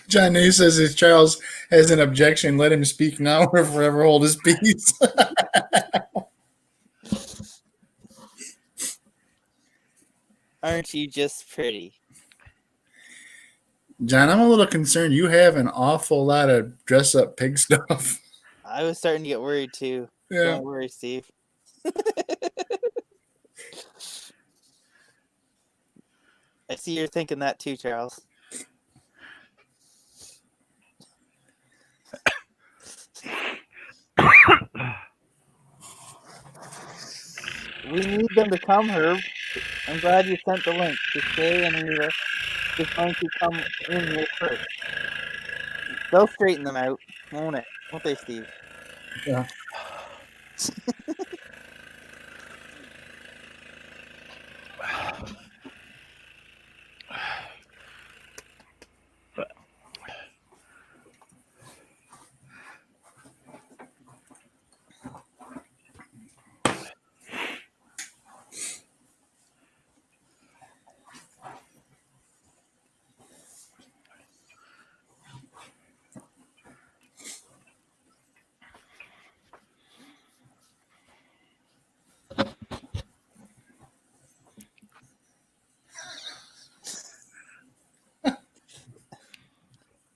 John Nay says if Charles has an objection, let him speak now or forever hold his peace. Aren't you just pretty? John, I'm a little concerned. You have an awful lot of dress up pig stuff. I was starting to get worried too. Yeah. Don't worry, Steve. I see you're thinking that too, Charles. We need them to come, Herb. I'm glad you sent the link. To Shay and Rita is going to come in here first. They'll straighten them out, won't it? Won't they, Steve? Yeah.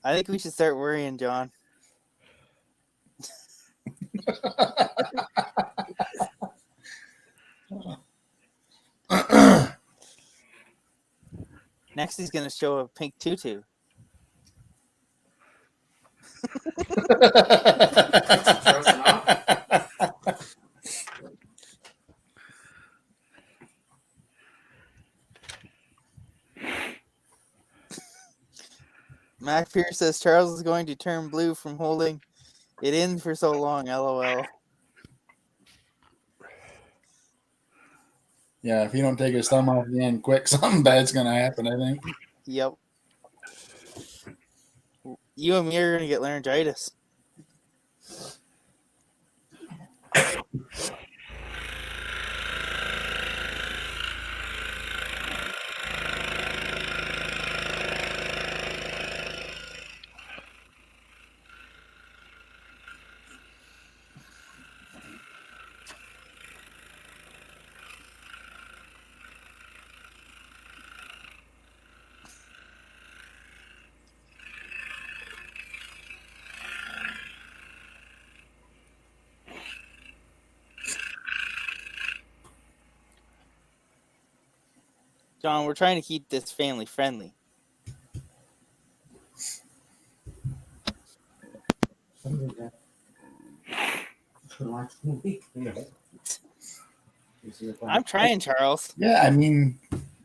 I think we should start worrying, John. Next, he's going to show a pink tutu. Mac Pierce says Charles is going to turn blue from holding it in for so long. LOL. Yeah, if you don't take his thumb off the end quick, something bad's gonna happen, I think. Yep. You and me are going to get laryngitis. John, we're trying to keep this family friendly. I'm trying, Charles. Yeah, I mean,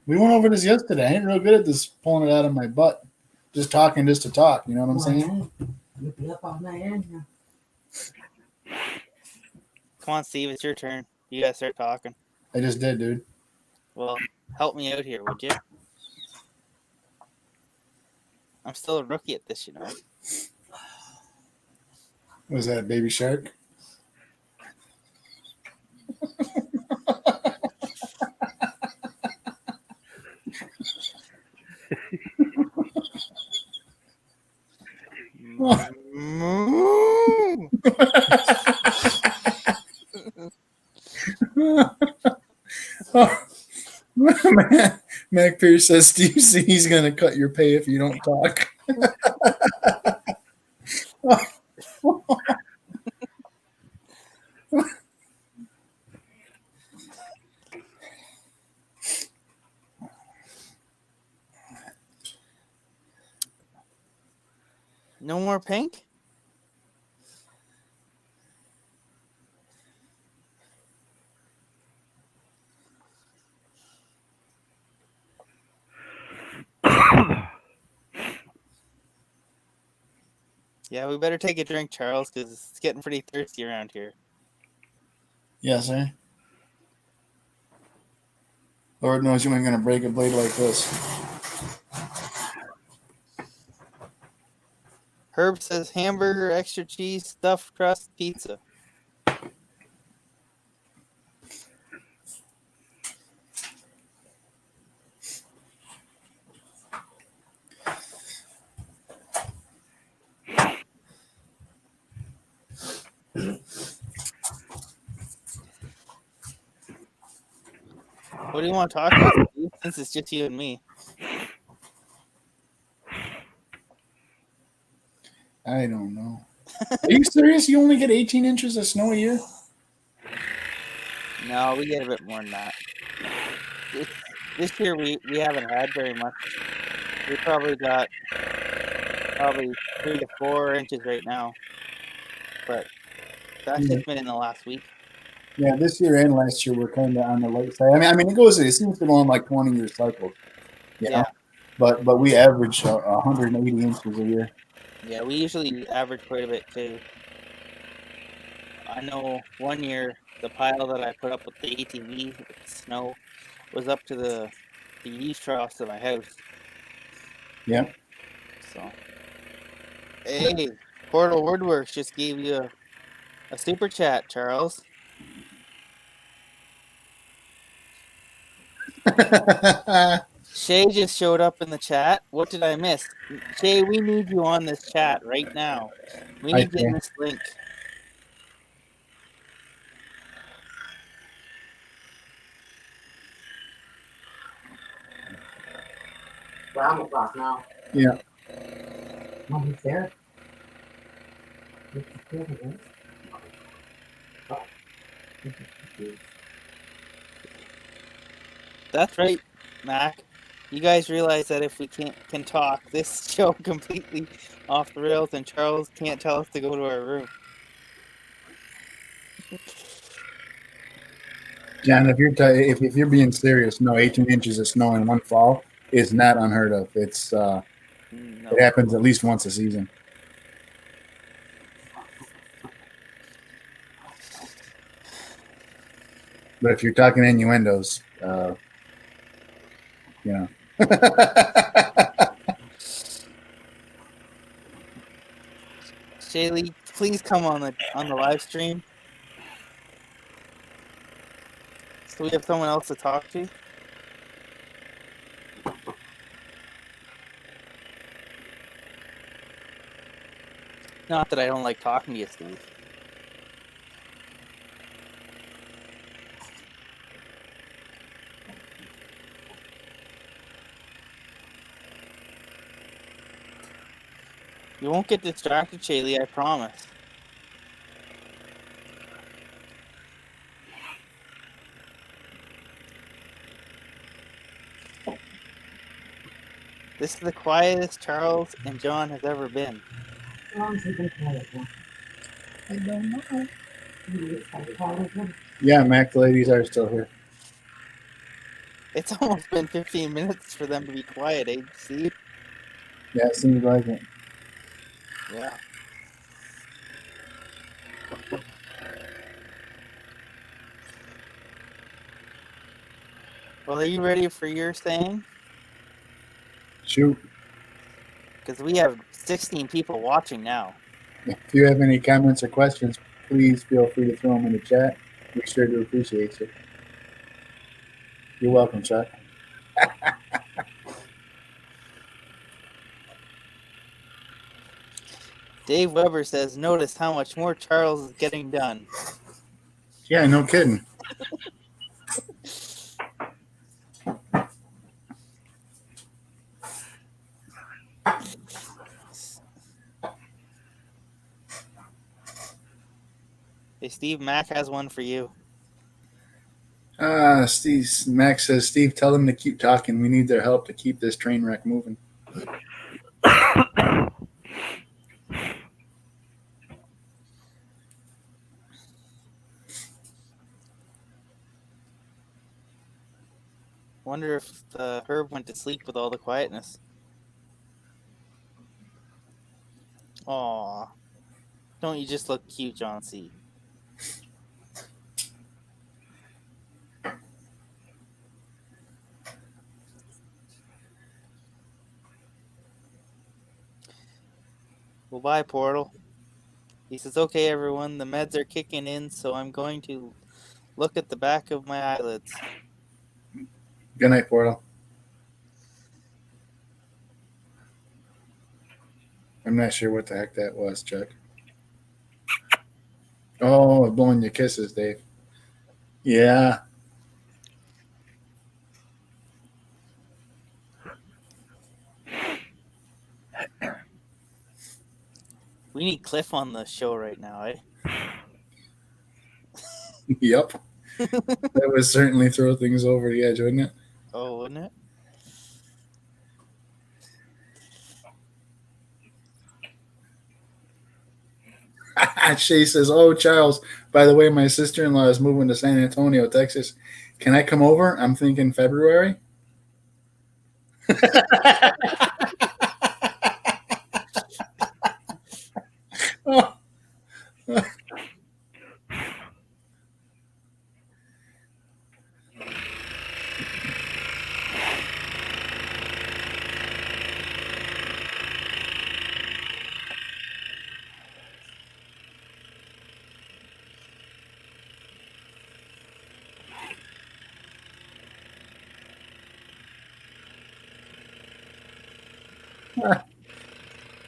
we went over this yesterday. I ain't real good at this pulling it out of my butt. Just talking just to talk, you know what I'm saying? You'll be up all night anyhow. Come on, Steve, it's your turn. You gotta start talking. I just did, dude. Well, help me out here, would you? I'm still a rookie at this, you know. Was that a baby shark? Mac Pierce says Steve C he's gonna cut your pay if you don't talk. No more pink? Yeah, we better take a drink, Charles, because it's getting pretty thirsty around here. Yes, sir. Lord knows you ain't gonna break a blade like this. Herb says hamburger, extra cheese, stuffed crust, pizza. What do you want to talk about, Steve, since it's just you and me? I don't know. Are you serious? You only get 18 inches of snow a year? No, we get a bit more than that. This year we haven't had very much. We probably got 3 to 4 inches right now, but that's just been in the last week. Yeah, this year and last year were kind of on the light side. I mean, it seems to go on like 20-year cycles. Yeah. But we average 180 inches a year. Yeah, we usually average quite a bit too. I know one year the pile that I put up with the ATV with the snow was up to the eaves troughs of my house. Yeah. So, hey, Portal Woodworks just gave you a super chat, Charles. Shay just showed up in the chat. What did I miss? Shay, we need you on this chat right now. We need you in this link. Round o'clock now. Yeah. Mommy's there. That's right, Mac. You guys realize that if we can talk this show completely off the rails, and Charles can't tell us to go to our room. John, if you're being serious, no, 18 inches of snow in one fall is not unheard of. It's It happens at least once a season. But if you're talking innuendos, you know. Shaylee, please come on the live stream, so we have someone else to talk to. Not that I don't like talking to you, Steve. You won't get distracted, Shaylee, I promise. This is the quietest Charles and John has ever been. How long has he been quiet now? I don't know. Yeah, Mac, the ladies are still here. It's almost been 15 minutes for them to be quiet, eh, Steve? Yeah, it seems like it. Yeah. Well, are you ready for your saying? Shoot. Because we have 16 people watching now. If you have any comments or questions, please feel free to throw them in the chat. We sure do appreciate you. You're welcome, Chuck. Dave Weber says, notice how much more Charles is getting done. Yeah, no kidding. Hey, Steve, Mac has one for you. Max says, Steve, tell them to keep talking. We need their help to keep this train wreck moving. Wonder if Herb went to sleep with all the quietness. Aw. Don't you just look cute, John C? Well, bye, Portal. He says, okay, everyone, the meds are kicking in, so I'm going to look at the back of my eyelids. Good night, Portal. I'm not sure what the heck that was, Chuck. Oh, blowing your kisses, Dave. Yeah. We need Cliff on the show right now, eh? Yep. That would certainly throw things over the edge, wouldn't it? Oh, wouldn't it? Shay says, "Oh, Charles, by the way, my sister-in-law is moving to San Antonio, Texas. Can I come over? I'm thinking February." Oh.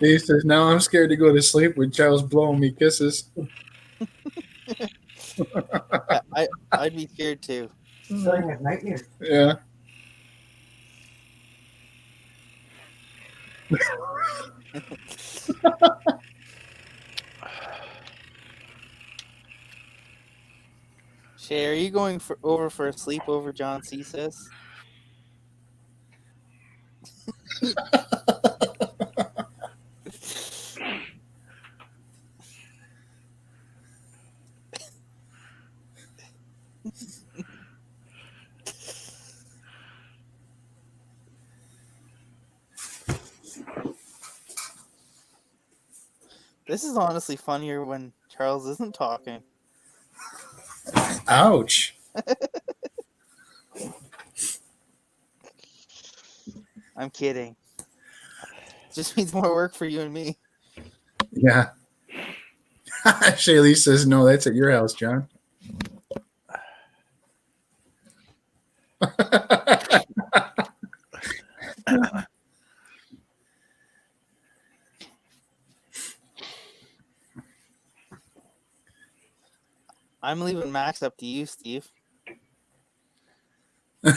He says, "Now I'm scared to go to sleep with Charles blowing me kisses." I'd be scared too. So I have nightmares. Yeah. Shay, are you going over for a sleepover? John C says. This is honestly funnier when Charles isn't talking. Ouch. I'm kidding. It just means more work for you and me. Yeah. Shaylee says, "No, that's at your house, John." I'm leaving Max up to you, Steve. I'm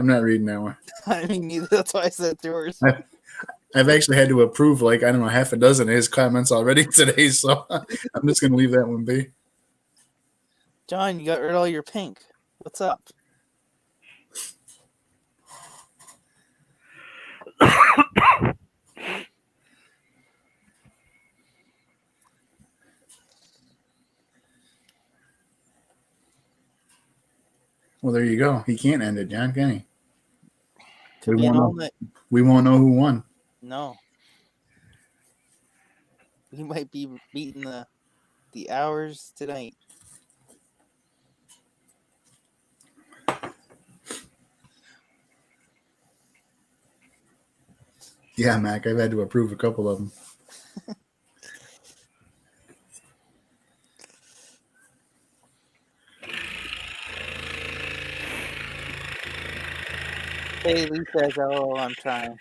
not reading that one. I mean, neither. That's why I said yours. I've actually had to approve like, I don't know, half a dozen of his comments already today, so I'm just going to leave that one be. John, you got rid of all your pink. What's up? Well, there you go. He can't end it, John, can he? Could be an all night. We won't know who won. No. We might be beating the hours tonight. Yeah, Mac, I've had to approve a couple of them. Hey, Lee says, "Oh, I'm trying."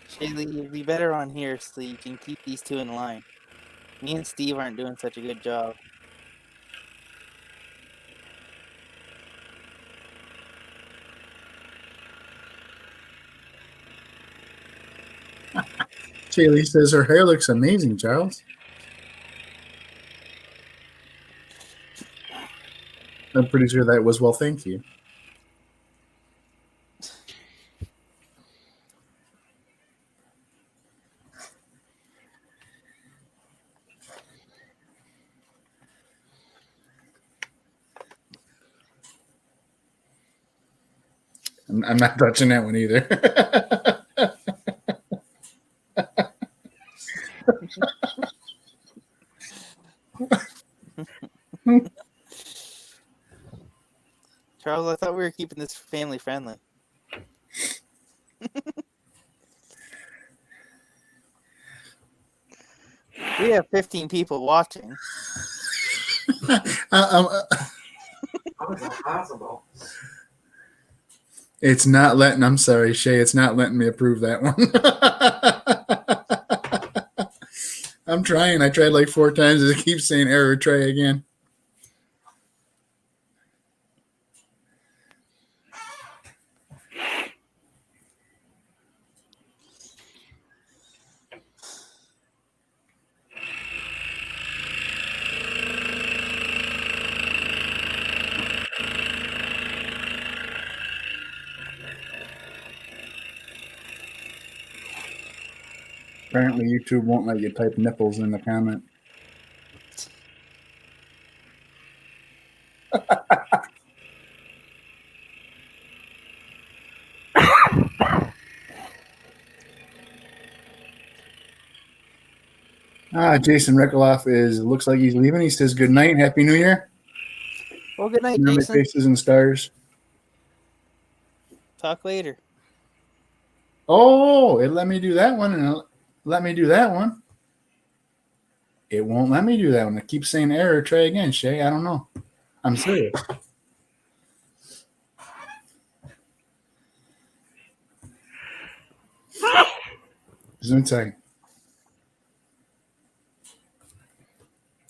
Shaylee, you'd be better on here so you can keep these two in line. Me and Steve aren't doing such a good job. Shaylee says her hair looks amazing, Charles. I'm pretty sure that was well. Thank you. I'm not touching that one either. Charles, I thought we were keeping this family friendly. We have 15 people watching. How is that possible? It's not letting. I'm sorry, Shay. It's not letting me approve that one. I'm trying. I tried like 4 times. It keeps saying error. Try again. Apparently, YouTube won't let you type nipples in the comment. Jason Rekoloff looks like he's leaving. He says good night, happy New Year. Well, good night, Mermaid Jason. faces and stars. Talk later. Oh, it let me do that one, and it let me do that one. It won't let me do that one. It keeps saying error. Try again, Shay. I don't know. I'm serious. Just one second.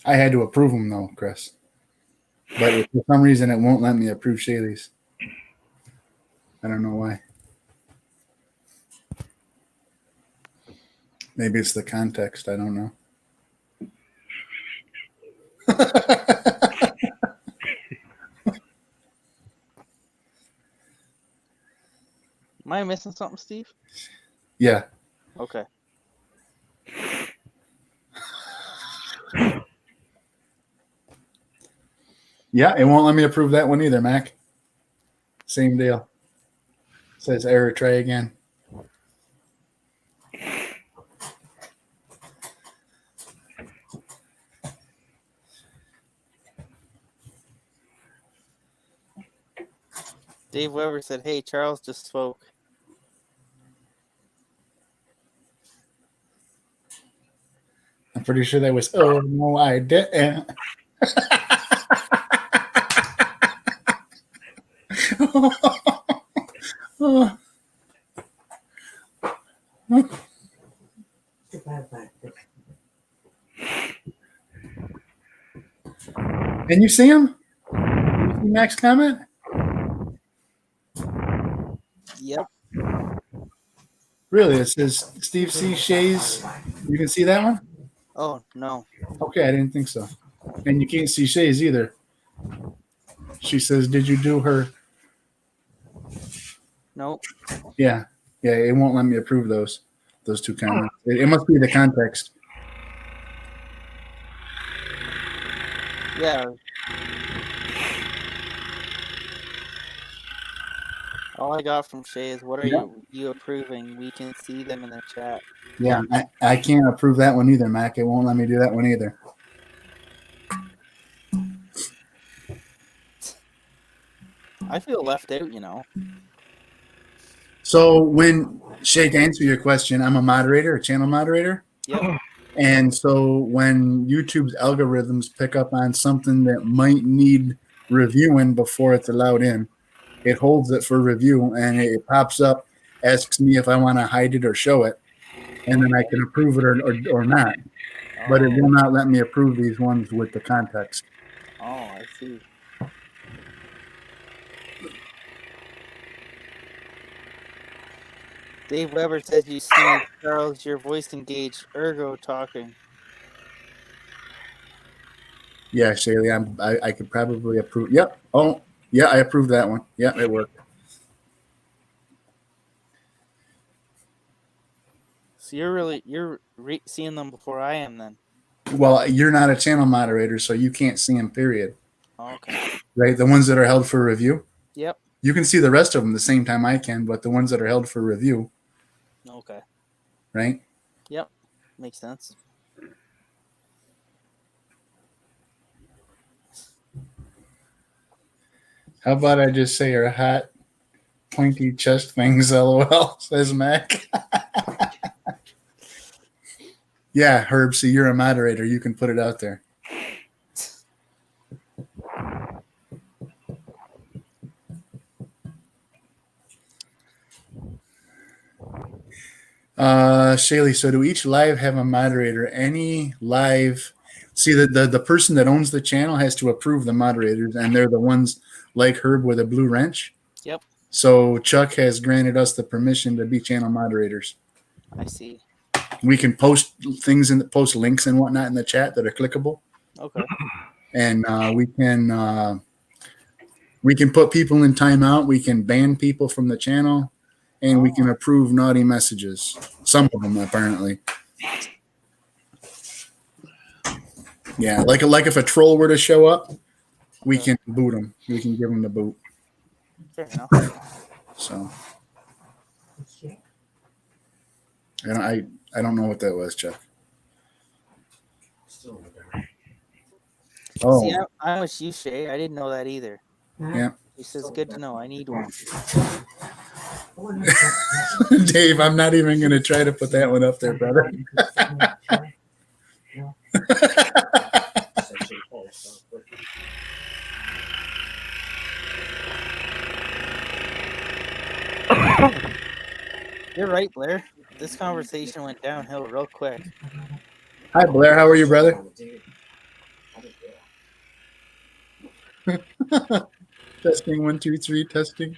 I had to approve them though, Chris. But for some reason, it won't let me approve Shaylee's. I don't know why. Maybe it's the context. I don't know. Am I missing something, Steve? Yeah. Okay. Yeah, it won't let me approve that one either, Mac. Same deal. Says error, try again. Dave Weber said, hey, Charles just spoke. I'm pretty sure that was, oh, no, I didn't. Can you see him? Can you see Mac's comment? Yep. Really? It says Steve C. Shays. You can see that one? Oh, no. Okay, I didn't think so. And you can't see Shays either. She says, did you do her? Nope. Yeah. Yeah, it won't let me approve those 2 comments. It must be the context. Yeah. All I got from Shay is, what are you approving? We can see them in the chat. Yeah, I can't approve that one either, Mac. It won't let me do that one either. I feel left out, you know. So when, Shay, to answer your question, I'm a moderator, a channel moderator. Yep. And so when YouTube's algorithms pick up on something that might need reviewing before it's allowed in, it holds it for review and it pops up, asks me if I want to hide it or show it, and then I can approve it or not. But it will not let me approve these ones with the context. Oh, I see. Dave Weber says you see Charles, your voice engaged, ergo talking. Yeah, Shaylee, I could probably approve. Yep. Oh, yeah, I approved that one. Yeah, it worked. So you're seeing them before I am then. Well, you're not a channel moderator, so you can't see them, period. Oh, okay. Right? The ones that are held for review. Yep. You can see the rest of them the same time I can, but the ones that are held for review, Okay. right? Yep. Makes sense. How about I just say her hot, pointy chest things, lol, says Mac. Yeah, Herb, see, you're a moderator. You can put it out there. Shaylee, so do each live have a moderator? Any live, see, the person that owns the channel has to approve the moderators, and they're the ones like Herb with a blue wrench. Yep. So Chuck has granted us the permission to be channel moderators. I see. We can post things and post links and whatnot in the chat that are clickable, Okay. and we can put people in timeout. We can ban people from the channel, and we can approve naughty messages. Some of them, apparently. Yeah, like if a troll were to show up, we can boot them. We can give them the boot. Fair enough. So, I don't know what that was, Chuck. Oh, See, I'm with you, Shay. I didn't know that either. yeah. He says, "Good to know. I need one." Dave, I'm not even going to try to put that one up there, brother. You're right, Blair. This conversation went downhill real quick. Hi, Blair. How are you, brother? Testing 1, 2, 3. Testing.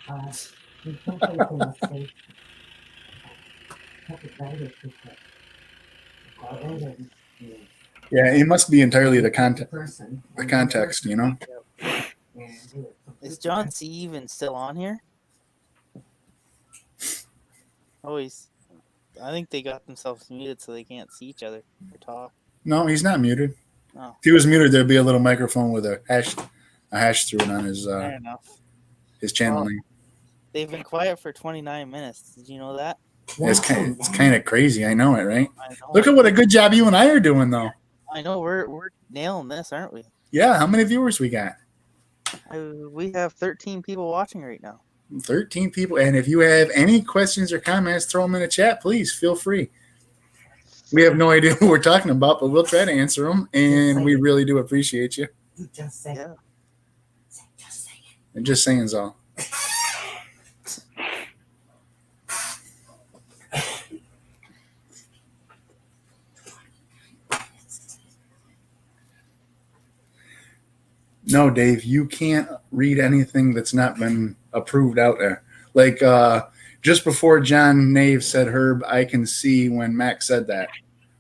Yeah, it must be entirely the context, you know. Is John C. even still on here? Oh, I think they got themselves muted so they can't see each other or talk. No, he's not muted. Oh. If he was muted, there'd be a little microphone with a hash through it on Fair enough. his channel Well, name. They've been quiet for 29 minutes. Did you know that? It's kind of crazy. I know it, right? I know. Look at what a good job you and I are doing, though. I know we're nailing this, aren't we? Yeah. How many viewers we got? We have 13 people watching right now. 13 people. And if you have any questions or comments, throw them in the chat, please. Feel free. We have no idea what we're talking about, but we'll try to answer them. And we really do appreciate you. Just say Yeah. Just say it. And just saying's all. No, Dave, you can't read anything that's not been approved out there. Like just before John Nave said Herb, I can see when Mac said that.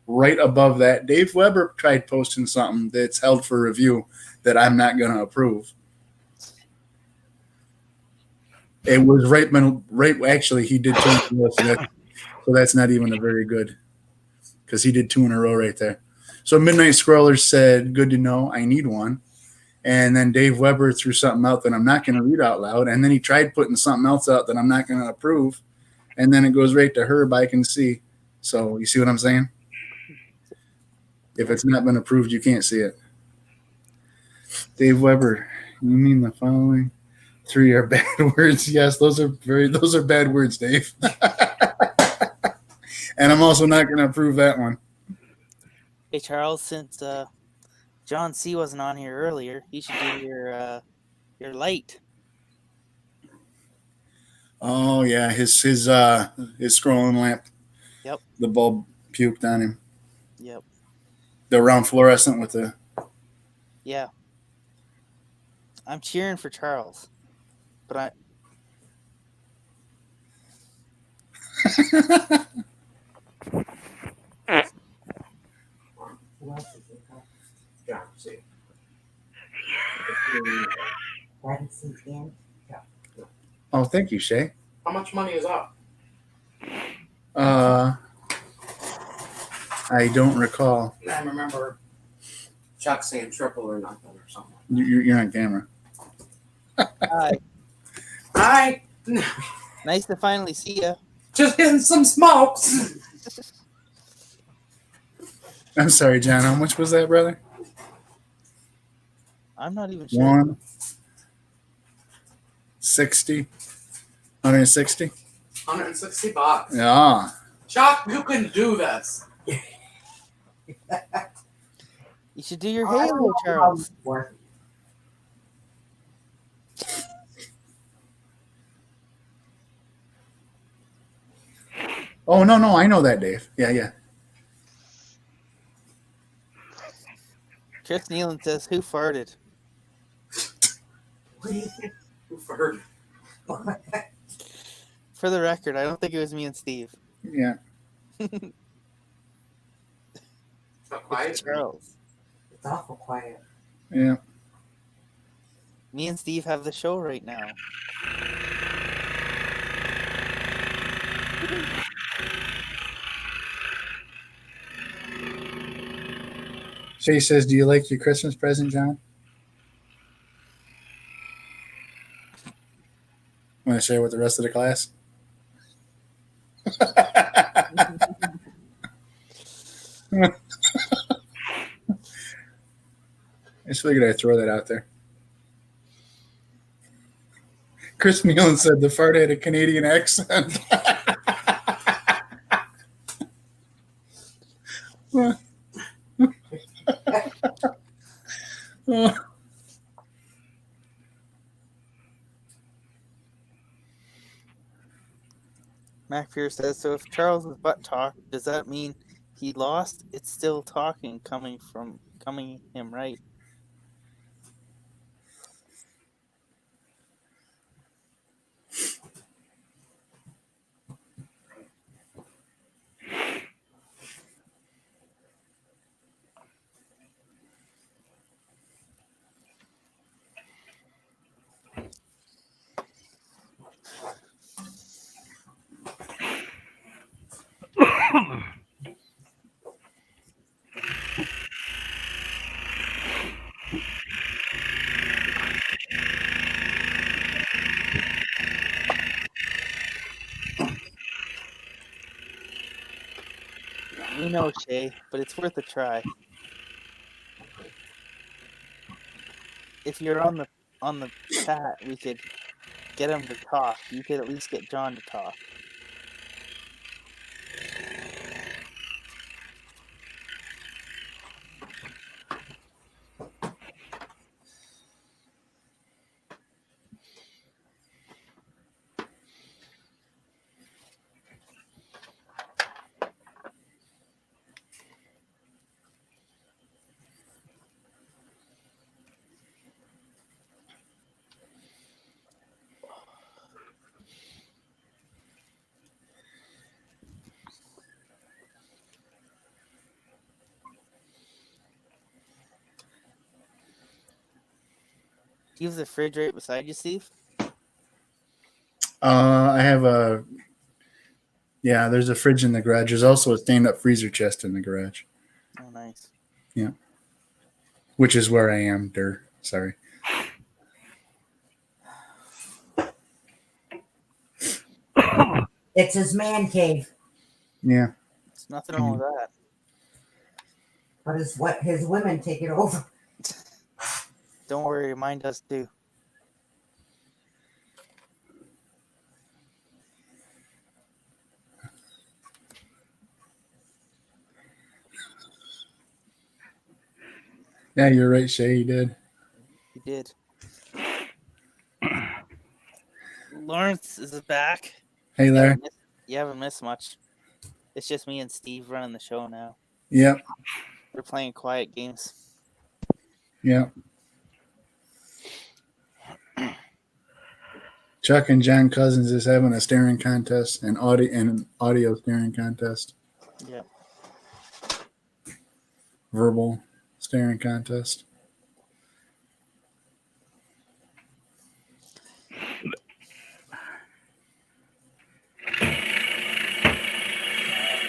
Right above that, Dave Weber tried posting something that's held for review that I'm not going to approve. It was right. Actually, he did two in a row, so that's not even a very good, because he did two in a row right there. So Midnight Scroller said, "Good to know. I need one." And then Dave Weber threw something out that I'm not going to read out loud. And then he tried putting something else out that I'm not going to approve. And then it goes right to Herb, I can see. So you see what I'm saying? If it's not been approved, you can't see it. Dave Weber, you mean the following 3 are bad words? Yes, those are bad words, Dave. And I'm also not going to approve that one. Hey Charles, since John C wasn't on here earlier, you should do your light. Oh yeah, his scrolling lamp. Yep. The bulb puked on him. Yep. The round fluorescent with the. Yeah. I'm cheering for Charles, but I. again. Oh, thank you, Shay. How much money is up? I don't recall. I remember Chuck saying triple or nothing or something. You're on camera. Hi. Hi. Nice to finally see you. Just getting some smokes. I'm sorry, John. How much was that, brother? I'm not even sure. 160. 160. $160. Yeah. Chuck, you can do this. You should do your halo, Charles. Oh no, I know that, Dave. Yeah. Chris Nealon says, "Who farted?" Who farted? For the record, I don't think it was me and Steve. Yeah. So quiet. It's Charles. It's awful quiet. Yeah. Me and Steve have the show right now. Shay says, "Do you like your Christmas present, John?" Want to share with the rest of the class? I just figured I'd throw that out there. Chris Nealon said the fart had a Canadian accent. Mac Pierce says, "So if Charles is butt talk, does that mean he lost? It's still talking coming him right." We know, Shay, but it's worth a try. If you're on the chat, we could get him to talk. You could at least get John to talk. Do you have the fridge right beside you, Steve? I have a. Yeah, there's a fridge in the garage. There's also a stand-up freezer chest in the garage. Oh, nice. Yeah. Which is where I am, Sorry. It's his man cave. Yeah. There's nothing wrong with that. But his women take it over. Don't worry, mine does too. Yeah, you're right, Shay. You did. You did. Lawrence is back. Hey, Larry. You haven't missed much. It's just me and Steve running the show now. Yep. We're playing quiet games. Yep. Chuck and John Cousins is having a staring contest, an audio staring contest. Yeah. Verbal staring contest.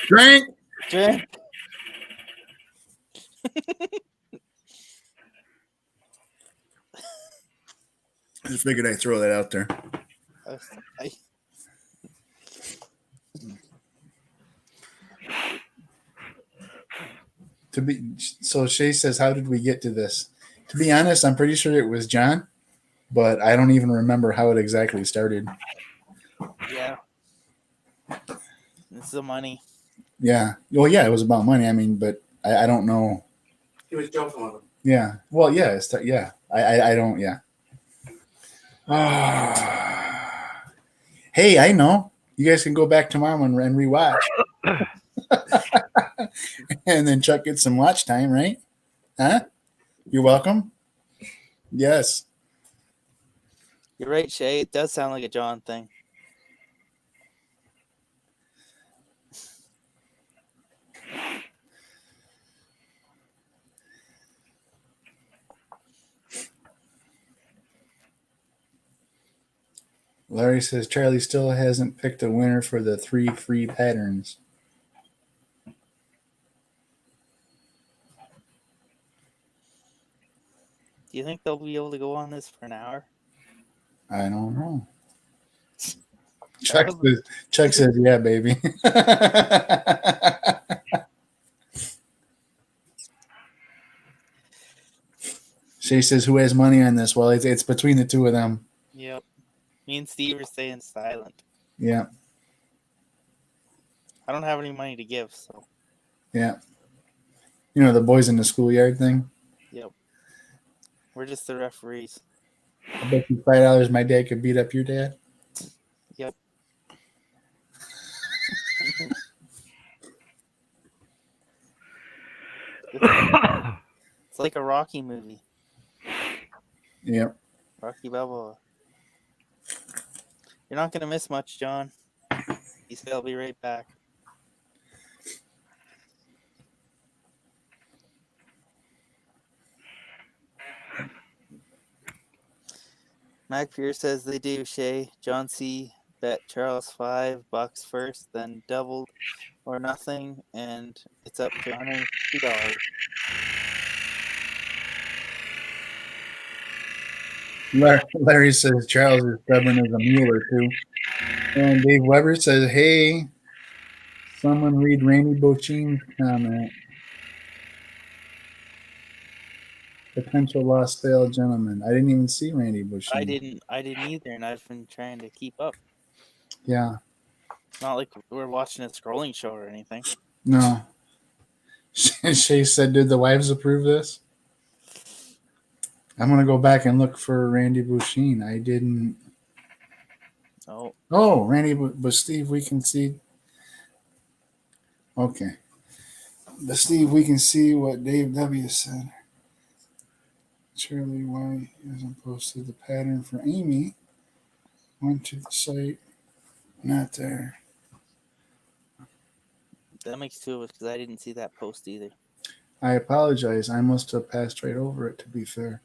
Drink. Drink. I just figured I'd throw that out there. So Shay says, "How did we get to this?" To be honest, I'm pretty sure it was John, but I don't even remember how it exactly started. Yeah. It's the money. Yeah. Well, yeah, it was about money. I mean, but I don't know. He was joking with him. Yeah. Well, yeah. Yeah. I don't. Yeah. Hey, I know. You guys can go back tomorrow and rewatch, and then Chuck gets some watch time, right? Huh? You're welcome. Yes. You're right, Shay. It does sound like a John thing. Larry says Charlie still hasn't picked a winner for the 3 free patterns. Do you think they'll be able to go on this for an hour? I don't know. Chuck says, yeah, baby. Shay says, who has money on this? Well, it's between the two of them. Yep. Me and Steve are staying silent. Yeah. I don't have any money to give, so. Yeah. You know, the boys in the schoolyard thing? Yep. We're just the referees. I bet you $5 my dad could beat up your dad. Yep. It's like a Rocky movie. Yep. Rocky Balboa. You're not going to miss much, John. He said I'll be right back. Mac Pierce says they do, Shay. John C. bet Charles $5 first, then doubled or nothing, and it's up to $150. Larry says Charles is stubborn as a mule or two. And Dave Weber says, hey, someone read Randy Bochin's comment. Potential lost sale gentleman. I didn't even see Randy Bochin. I didn't either, and I've been trying to keep up. Yeah. It's not like we're watching a scrolling show or anything. No. Shay said, did the wives approve this? I'm going to go back and look for Randy Bouchine. I didn't. Oh, Randy, but Steve, we can see. Okay. But Steve, we can see what Dave W. said. Charlie, why hasn't posted the pattern for Amy? Went to the site. Not there. That makes two of us because I didn't see that post either. I apologize. I must have passed right over it, to be fair.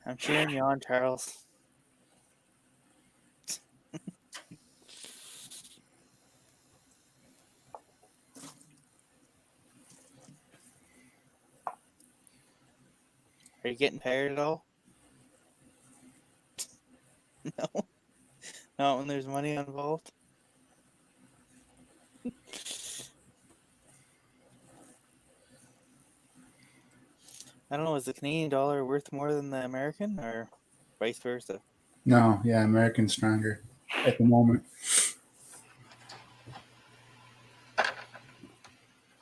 I'm cheering you on, Charles. Are you getting tired at all? No. Not when there's money involved. I don't know, is the Canadian dollar worth more than the American or vice versa? No, yeah, American's stronger at the moment.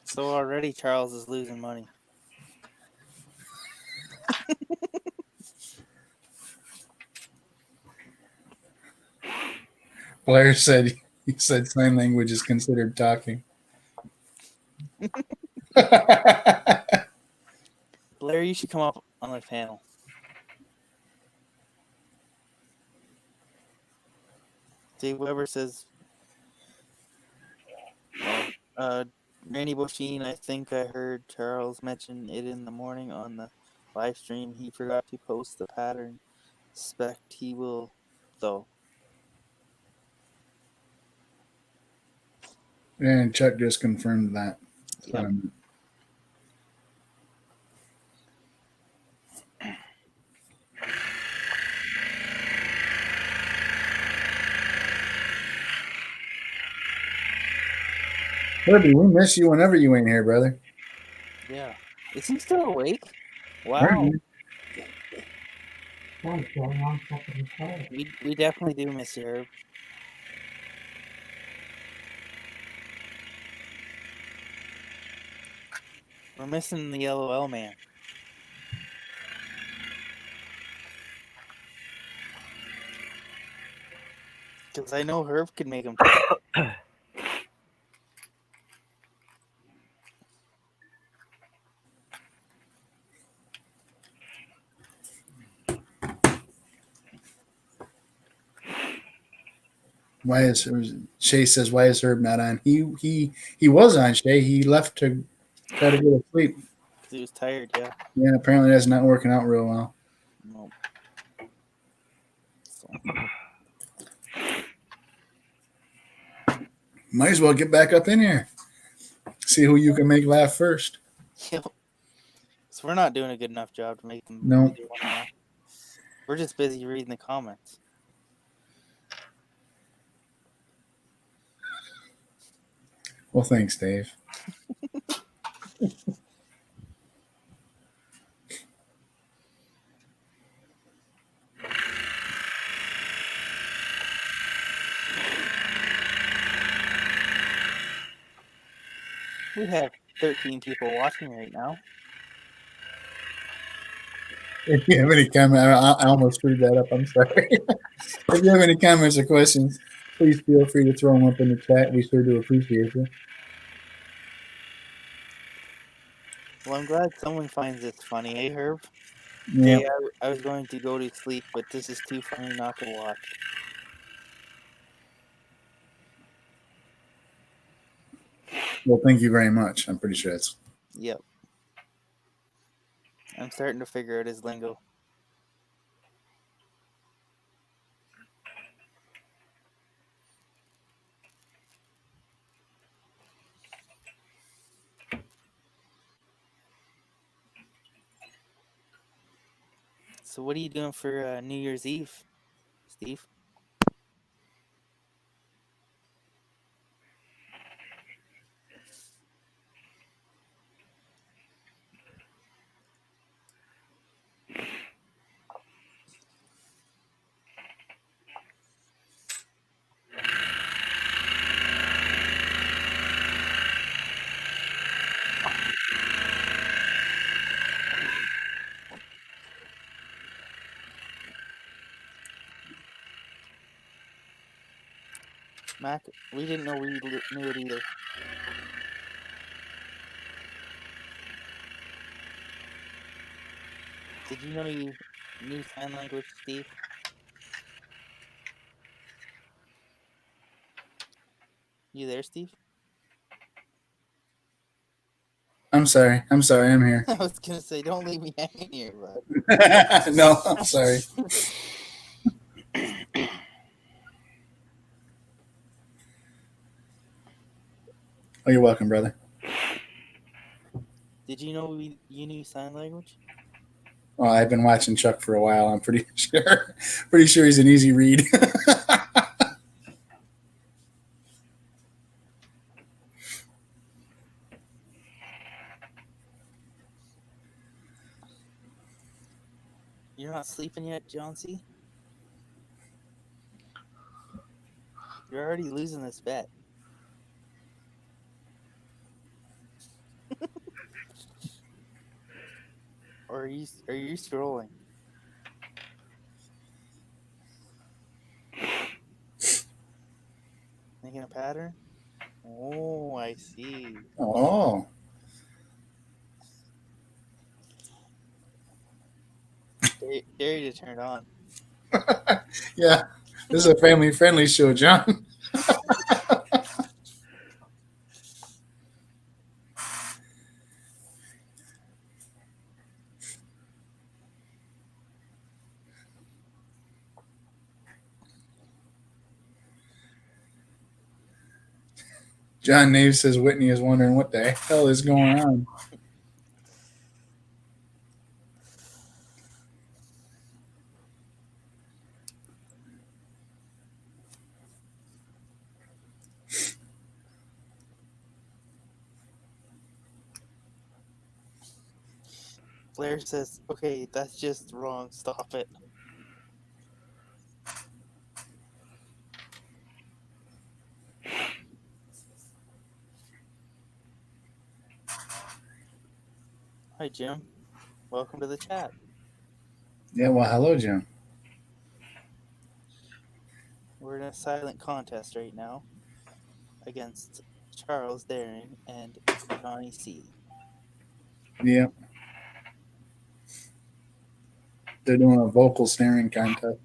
So already Charles is losing money. Blair said he said sign language is considered talking. Blair, you should come up on my panel. Dave Weber says Randy Boschine, I think I heard Charles mention it in the morning on the live stream. He forgot to post the pattern. Suspect he will, though. And Chuck just confirmed that. Yep. Herbie, we miss you whenever you ain't here, brother. Yeah. Is he still awake? Wow. Apparently. Sounds going on second and third. We definitely do miss you, Herb. We're missing the LOL man. Because I know Herb could make him talk. Why is Shay says why is Herb not on? He was on, Shay. He left to try to go to sleep. Because he was tired, yeah. Yeah, apparently that's not working out real well. No. So. Might as well get back up in here. See who you can make laugh first. Yep. So we're not doing a good enough job to make them. No. We're just busy reading the comments. Well, thanks, Dave. We have 13 people watching right now. If you have any comment, I almost screwed that up. I'm sorry. If you have any comments or questions, please feel free to throw them up in the chat. We sure do appreciate you. Well, I'm glad someone finds this funny, eh, Herb? Yeah. Hey, I was going to go to sleep, but this is too funny not to watch. Well, thank you very much. I'm pretty sure it's. Yep. I'm starting to figure out his lingo. So what are you doing for New Year's Eve, Steve? Mac, we didn't know we knew it either. Did you know you knew sign language, Steve? You there, Steve? I'm sorry. I'm here. I was gonna say, don't leave me hanging here, bud. No, I'm sorry. Oh, you're welcome, brother. Did you know you knew sign language? Well, I've been watching Chuck for a while. I'm pretty sure. Pretty sure he's an easy read. You're not sleeping yet, John C? You're already losing this bet. Or are you scrolling? Making a pattern? Oh, I see. Oh. Dare you to turn it on. Yeah, this is a family-friendly show, John. John Nave says Whitney is wondering what the hell is going on. Blair says, okay, that's just wrong. Stop it. Hi, Jim. Welcome to the chat. Yeah, well, hello, Jim. We're in a silent contest right now against Charles Daring and Johnny C. Yeah. They're doing a vocal snaring contest.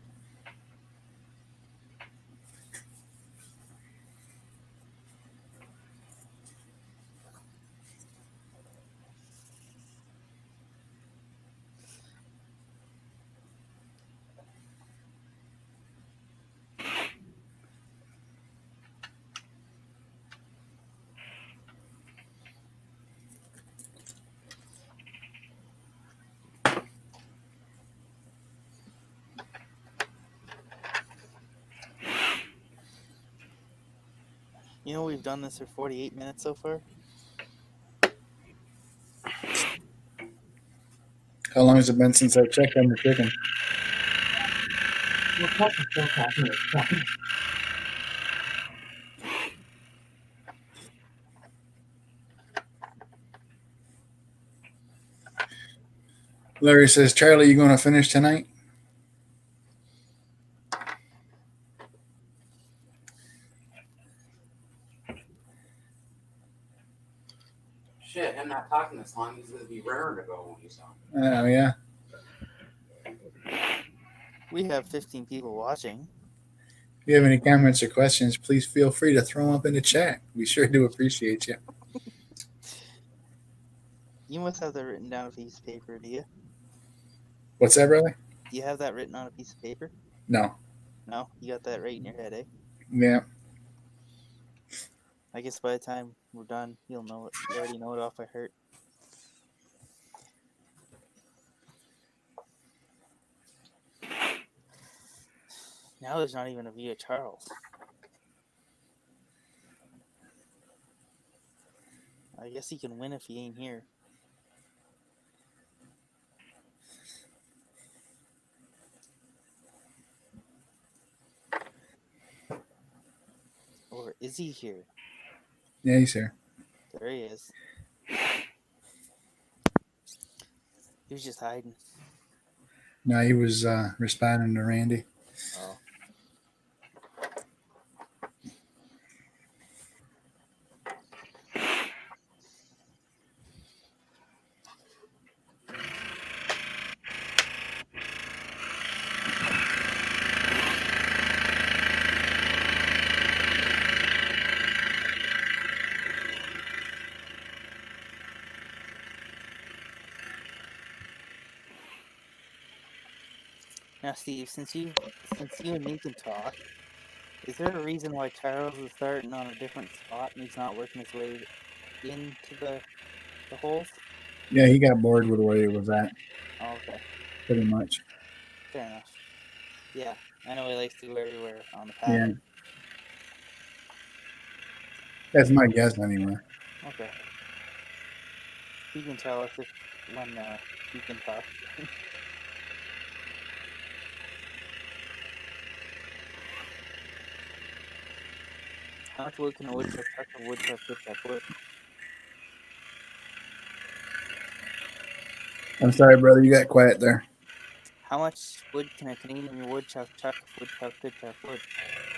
You know, we've done this for 48 minutes so far. How long has it been since I checked on the chicken? Well, Chuck is still talking. It's fine. Larry says, Charlie, you going to finish tonight? Shit, him not talking this long, he's gonna be raring to go when he's done. Oh, yeah. We have 15 people watching. If you have any comments or questions, please feel free to throw them up in the chat. We sure do appreciate you. You must have that written down on a piece of paper, do you? What's that, brother? Do you have that written on a piece of paper? No. No? You got that right in your head, eh? Yeah. I guess by the time we're done, you'll know it. You already know it off by heart. Now there's not even a view of Charles. I guess he can win if he ain't here. Or is he here? Yeah, he's here. There he is. He was just hiding. No, he was responding to Randy. Oh. Now, Steve, since you and me can talk, is there a reason why Charles is starting on a different spot and he's not working his way into the holes? Yeah, he got bored with where he was at, Oh, okay. pretty much. Fair enough. Yeah, I know he likes to go everywhere on the Yeah. pattern. That's my guess, anyway. Okay. He can tell us if when he can talk. How much wood can a woodchuck chuck a woodchuck wood? I'm sorry, brother. You got quiet there. How much wood can a Canadian woodchuck chuck wood?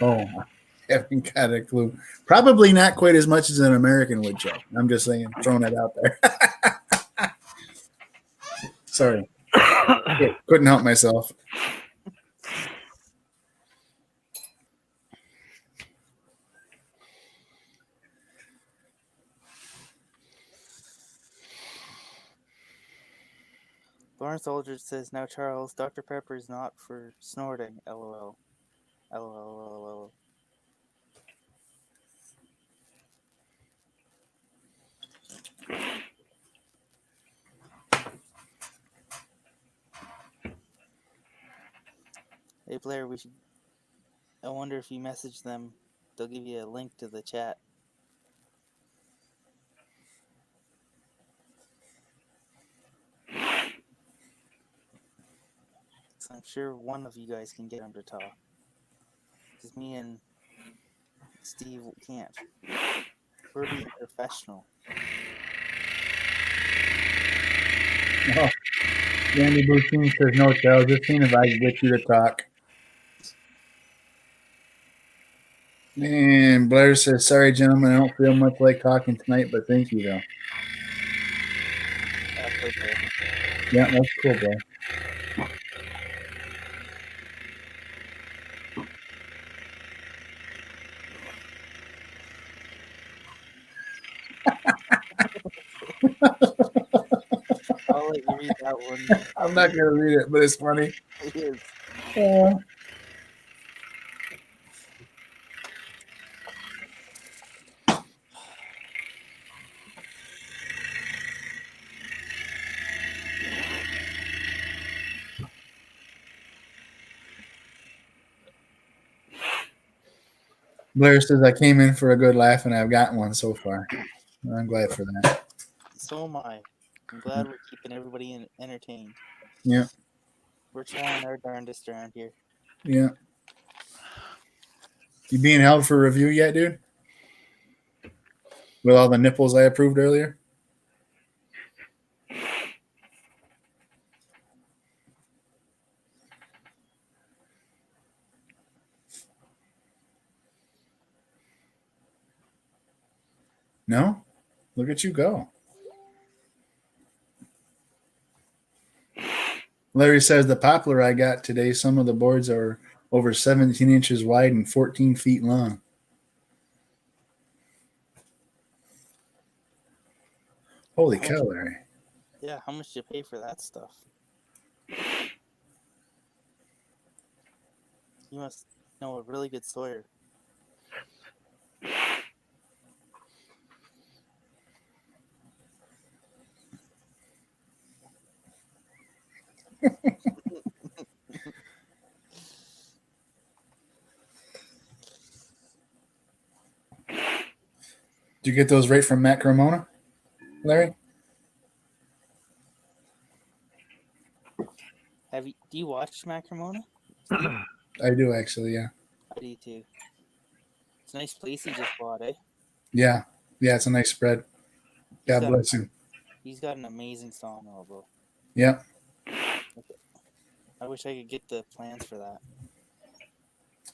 Oh, I haven't got a clue. Probably not quite as much as an American woodchuck. I'm just saying, throwing it out there. Sorry. Couldn't help myself. Lawrence Aldridge says, now Charles, Dr. Pepper is not for snorting, lol. LOL. Hey Blair, we should. I wonder if you message them, they'll give you a link to the chat. So I'm sure one of you guys can get them to talk. Because me and Steve can't. We're being professional. Oh, Randy Boutine says, no, Charles, just seeing if I can get you to talk. And Blair says, sorry, gentlemen, I don't feel much like talking tonight, but thank you, though. That's okay. Yeah, that's cool, Blair. I'll let you read that one. I'm not going to read it, but it's funny. It is. Blair says, I came in for a good laugh, and I've gotten one so far. I'm glad for that. So am I. I'm glad we're keeping everybody entertained. Yeah. We're trying our darndest around here. Yeah. You being held for review yet, dude? With all the nipples I approved earlier? No? Look at you go. Larry says the poplar I got today, some of the boards are over 17 inches wide and 14 feet long. Holy cow, Larry. Yeah, how much do you pay for that stuff? You must know a really good sawyer. Did you get those right from Matt Cremona, Larry? Do you watch Macromona? I do, actually, yeah. I do too. It's a nice place he just bought, eh? Yeah. Yeah, it's a nice spread. God bless him. He's got an amazing sawmill, bro. Yeah. I wish I could get the plans for that.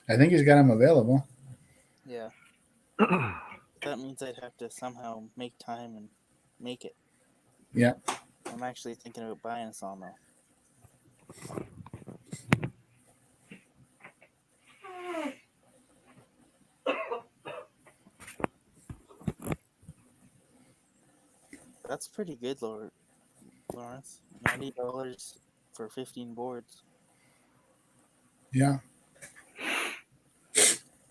I think he's got them available. Yeah. That means I'd have to somehow make time and make it. Yeah. I'm actually thinking about buying a sawmill. That's pretty good, Lawrence. $90 for 15 boards. Yeah.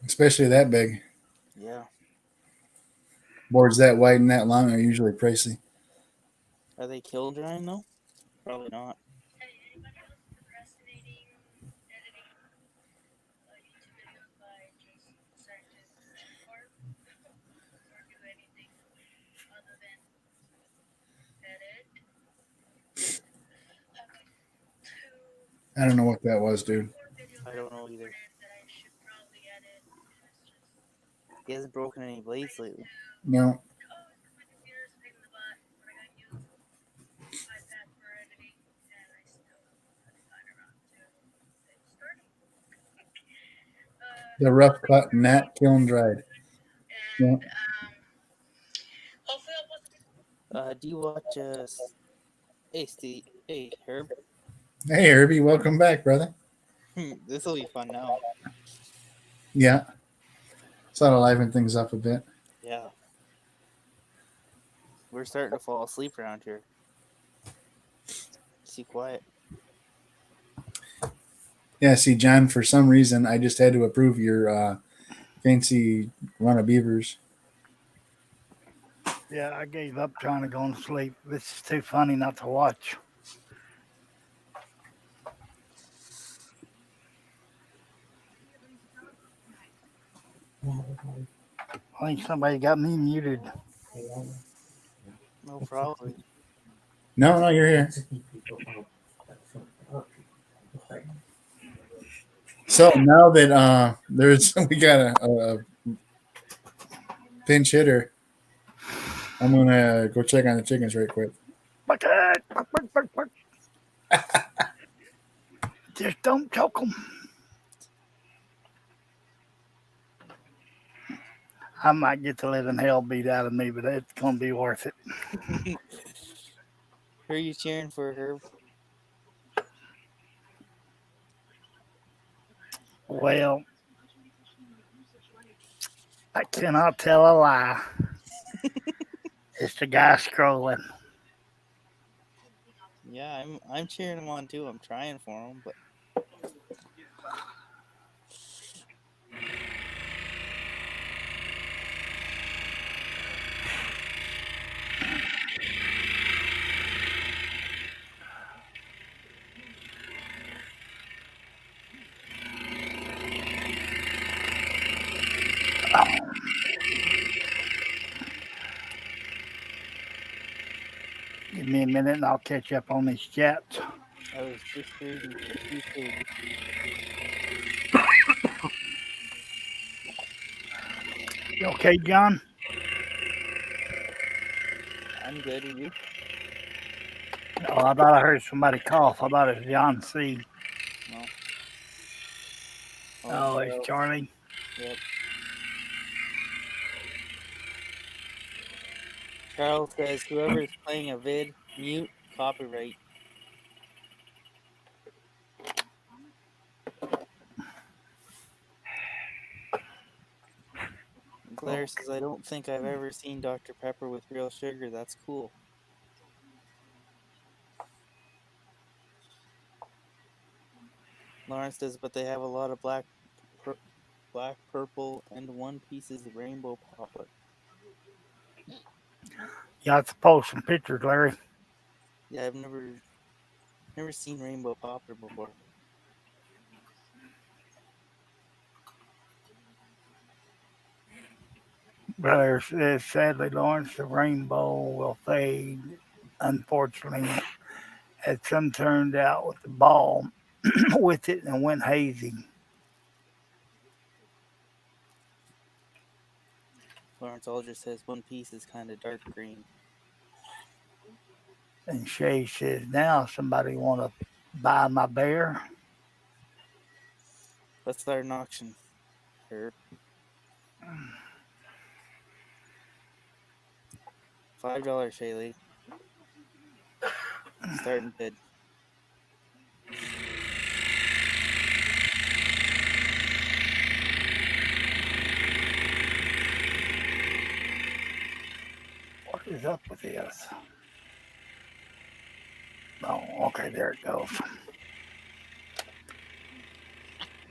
Especially that big. Yeah. Boards that wide and that long are usually pricey. Are they kill drying though? Probably not. I don't know what that was, dude. I don't know either. He hasn't broken any blades lately. No. The rough cut nat kiln dried. Yeah. Do you watch Hey Steve, hey Herb? Hey, Herbie, welcome back, brother. This will be fun now. Yeah. So to liven things up a bit. Yeah. We're starting to fall asleep around here. Too quiet. Yeah, see, John, for some reason, I just had to approve your fancy run of beavers. Yeah, I gave up trying to go to sleep. This is too funny not to watch. I think somebody got me muted. No, probably. No, you're here. So now that there's we got a pinch hitter, I'm gonna go check on the chickens right quick. Just don't choke them. I might get the living hell beat out of me, but it's gonna be worth it. Who are you cheering for, Herb? Well, I cannot tell a lie. It's the guy scrolling. Yeah, I'm cheering him on too. I'm trying for him, but Give me a minute and I'll catch up on these chats. I was just reading for 230. You okay, John? I'm good. Are you? Oh, I thought I heard somebody cough. I thought it was John C. No. Oh, it's Charles. Charlie. Yep. Charles says whoever is playing a vid, mute, copyright. Blair says, I don't think I've ever seen Dr. Pepper with real sugar. That's cool. Lawrence says, but they have a lot of black, purple, and one piece is rainbow poplar. You have to post some pictures, Larry. Yeah, I've never seen rainbow poplar before. Brother says, sadly, Lawrence, the rainbow will fade. Unfortunately, as some turned out with the ball with it and went hazy. Lawrence Aldridge says one piece is kind of dark green. And Shay says, now somebody want to buy my bear? Let's start an auction. Herb. $5, Shaylee. Starting bid. What is up with this? Oh, okay, there it goes.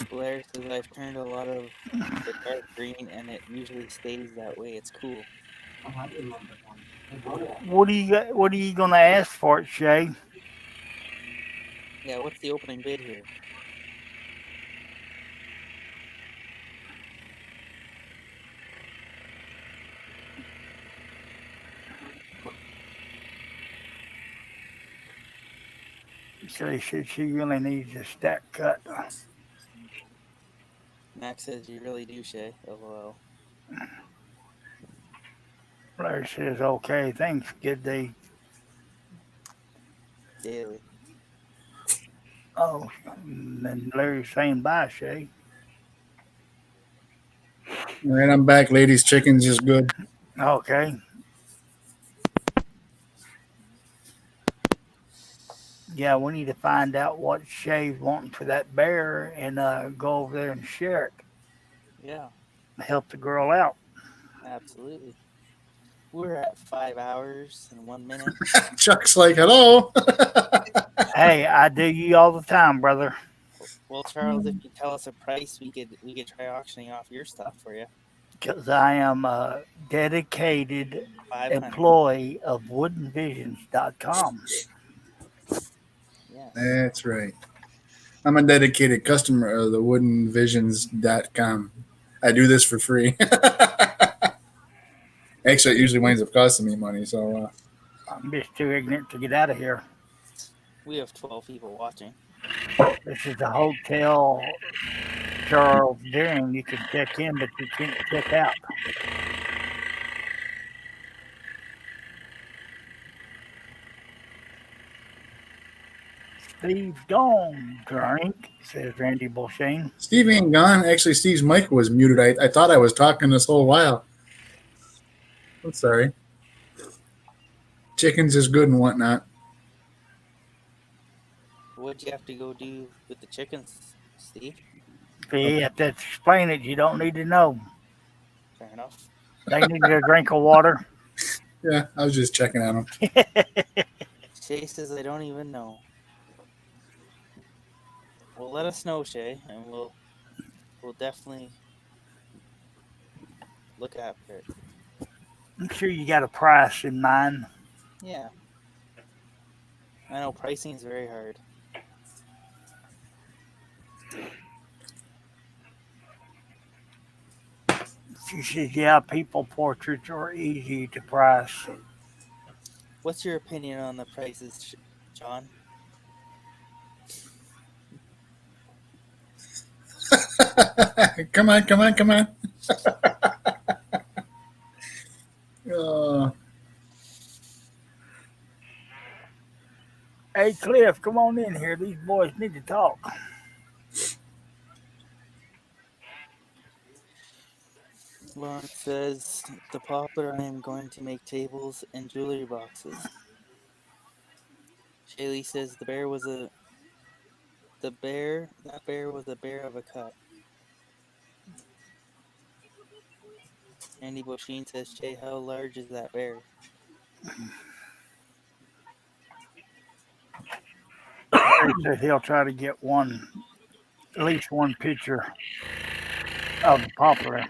Blair says I've turned a lot of the dark green and it usually stays that way. It's cool. What are you gonna ask for it, Shay? Yeah, what's the opening bid here? Shay said she really needs a stack cut. Max says you really do, Shay. LOL. Larry says, okay, thanks, good day. Daily. Oh, and Larry's saying bye, Shay. All right, I'm back, ladies. Chickens is good. Okay. Yeah, we need to find out what Shay's wanting for that bear and go over there and share it. Yeah. Help the girl out. Absolutely. We're at 5 hours and 1 minute. Chuck's like, hello. Hey, I do you all the time, brother. Well, Charles, if you tell us a price, we could try auctioning off your stuff for you. Because I am a dedicated 500. employee of woodenvisions.com. Yes. That's right. I'm a dedicated customer of the woodenvisions.com. I do this for free. Actually, it usually winds up costing me money. So I'm just too ignorant to get out of here. We have 12 people watching. This is a hotel, Charles Deering. You can check in, but you can't check out. Steve's gone, drink, says Randy Bulshane. Steve ain't gone. Actually, Steve's mic was muted. I thought I was talking this whole while. I'm sorry. Chickens is good and whatnot. What'd you have to go do with the chickens, Steve? If you have to explain it, you don't need to know. Fair enough. They need a drink of water. Yeah, I was just checking on them. Shay says, I don't even know. Well, let us know, Shay, and we'll definitely look after it. I'm sure you got a price in mind. Yeah. I know pricing is very hard. She says, yeah, people portraits are easy to price. What's your opinion on the prices, John? Come on. Uh, Hey, Cliff, come on in here. These boys need to talk. Lawrence says, the poplar, I am going to make tables and jewelry boxes. Shaylee says, that bear was a bear of a cut. Andy Bosheen says, Shay, how large is that bear? He said he'll try to get at least one picture of the poplar.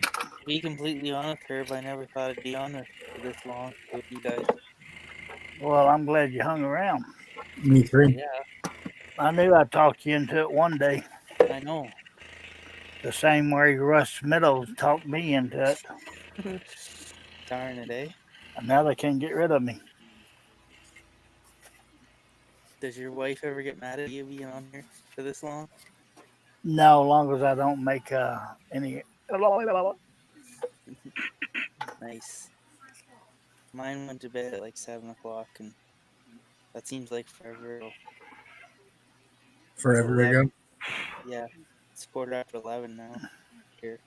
To be completely honest, Herb, I never thought it'd be on for this long with you guys. Well, I'm glad you hung around. me too. Yeah, I knew I'd talk you into it one day. I know. The same way Russ Meadows talked me into it. Darn it, eh? And now they can't get rid of me. Does your wife ever get mad at you being on here for this long? No, as long as I don't make any. Nice. Mine went to bed at like 7 o'clock, and that seems like forever ago. Forever It's 11. ago. Yeah, it's 11:15 now here.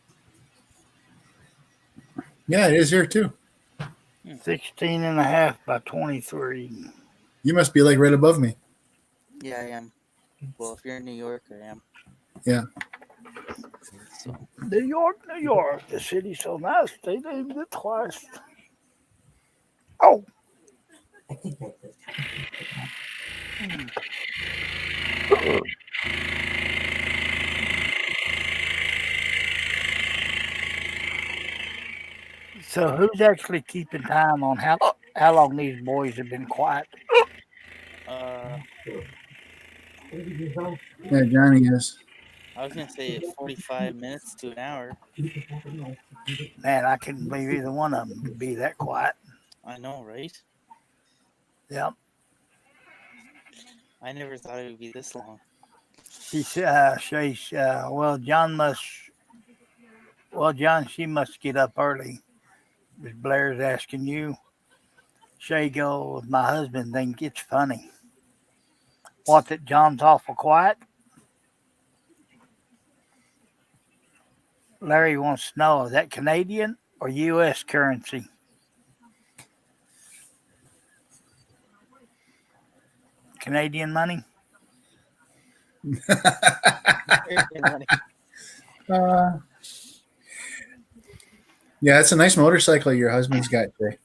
Yeah, it is here too. 16 and a half by 23. You must be like right above me. Yeah, I am. Well, if you're in New York, I am. Yeah. So, New York, the city's so nice, they named it twice. Oh, I think that's it. so who's actually keeping time on how long these boys have been quiet? Yeah, Johnny is. I was gonna say 45 minutes to an hour. Man, I couldn't believe either one of them could be that quiet. I know, right? Yep. I never thought it would be this long. She says, John, she must get up early. Miss Blair's asking you. Shay goes, my husband thinks it's funny. What, that John's awful quiet? Larry wants to know, is that Canadian or U.S. currency? Canadian money? Yeah, it's a nice motorcycle your husband's got today.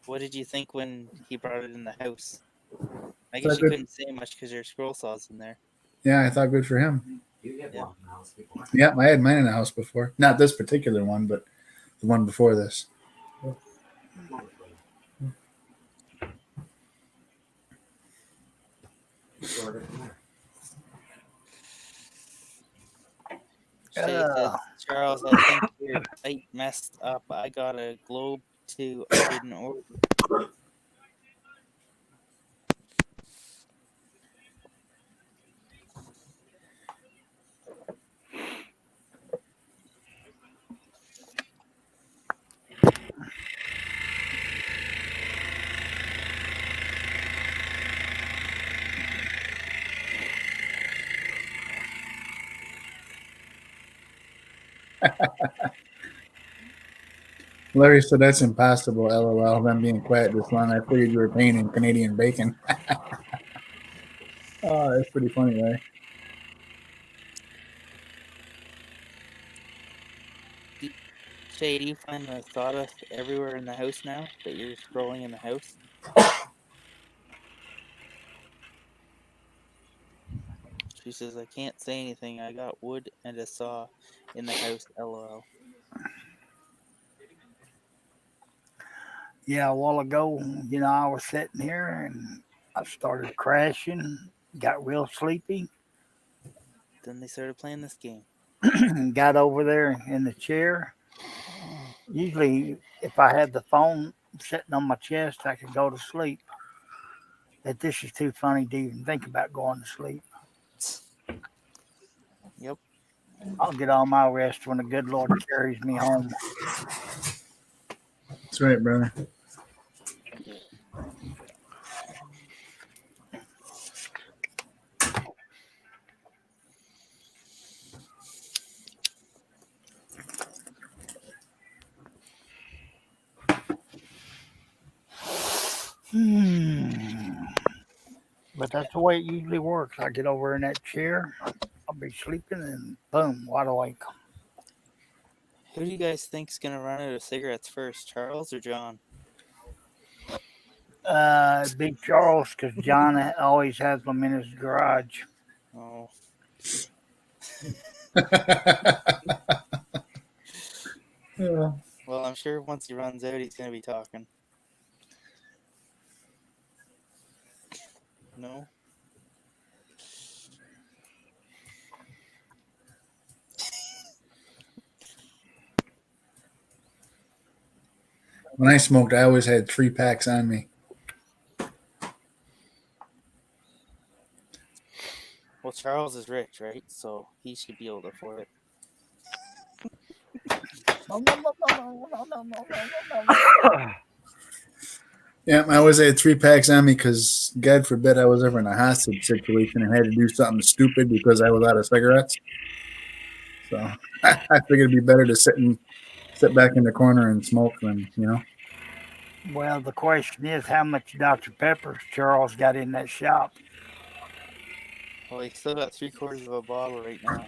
What did you think when he brought it in the house? I Thought guess you good. couldn't say much because your scroll saw's in there. Yeah, I thought good for him. You get one in the house before. Yeah, I had mine in the house before. Not this particular one, but the one before this. Shay says, Charles, I think your site messed up. I got a globe too. I didn't order. Larry said that's impossible. LOL. Them being quiet this long. I figured you were paying in Canadian bacon. Oh, that's pretty funny, Larry. Shay, do you find the sawdust everywhere in the house now that you're scrolling in the house? She says, I can't say anything. I got wood and a saw in the house. LOL. Yeah, a while ago, I was sitting here and I started crashing, got real sleepy, Then they started playing this game. got over there in the chair. Usually, if I had the phone sitting on my chest, I could go to sleep. But this is too funny to even think about going to sleep. Yep. I'll get all my rest when the good Lord carries me home. That's right, brother. But that's the way it usually works. I get over in that chair, I'll be sleeping, and boom, wide awake. Who do you guys think's gonna run out of cigarettes first, Charles or John? Big Charles, because John always has them in his garage. Oh. Yeah. Well, I'm sure once he runs out, he's gonna be talking. No? When I smoked, I always had 3 packs on me. Well, Charles is rich, right? So he should be able to afford it. Yeah, I always had 3 packs on me because, God forbid, I was ever in a hostage situation and had to do something stupid because I was out of cigarettes. So I figured it'd be better to sit back in the corner and smoke than. Well, the question is, how much Dr. Pepper's Charles got in that shop? Well, he's still got 3/4 of a bottle right now.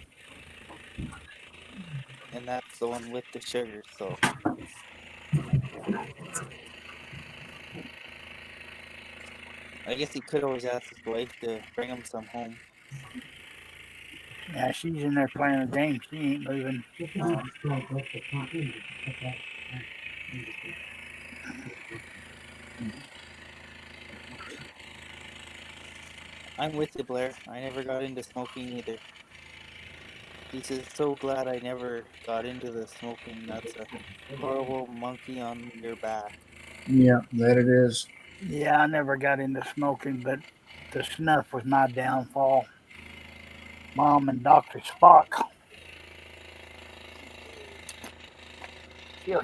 And that's the one with the sugar, so. I guess he could always ask his wife to bring him some home. Yeah, she's in there playing a game. She ain't moving. I'm with you, Blair. I never got into smoking either. He says, so glad I never got into the smoking. That's a horrible monkey on your back. Yeah, that it is. Yeah, I never got into smoking, but the snuff was my downfall. Mom and Dr. Spock.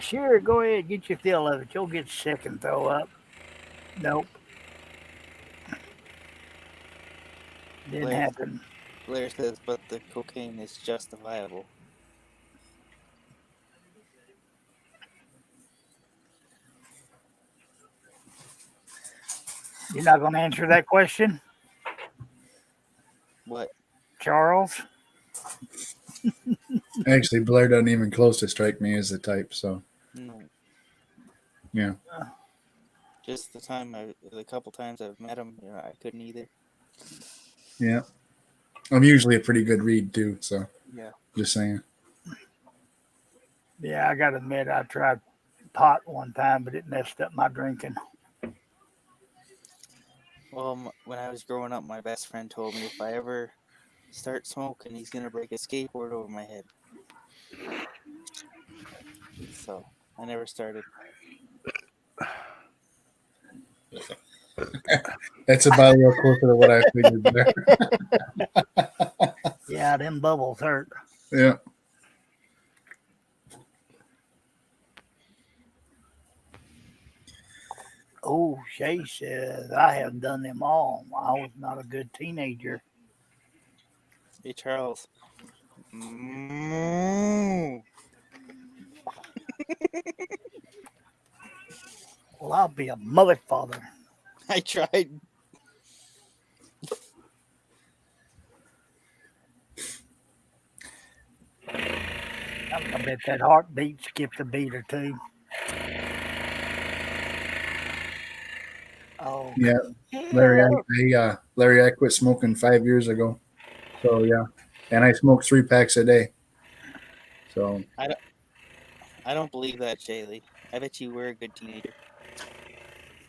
Sure, go ahead, get your fill of it. You'll get sick and throw up. Nope. Didn't happen. Blair says, but the cocaine is justifiable. You're not going to answer that question? What? Charles? Actually, Blair doesn't even close to strike me as the type, so. No. Yeah. Just the couple times I've met him, I couldn't either. Yeah. I'm usually a pretty good read, too, so. Yeah. Just saying. Yeah, I got to admit, I tried pot one time, but it messed up my drinking. Well, when I was growing up, my best friend told me if I ever start smoking, he's going to break a skateboard over my head. So I never started. That's about real close to what I figured there. Yeah, them bubbles hurt. Yeah. Oh, Shay says, I have done them all. I was not a good teenager. Hey, Charles. Mm. Well, I'll be a mother father. I tried. I bet that heartbeat skipped a beat or two. Oh, Yeah. Larry, I quit smoking 5 years ago. So yeah, and I smoke 3 packs a day. So I don't believe that, Shaylee. I bet you were a good teenager.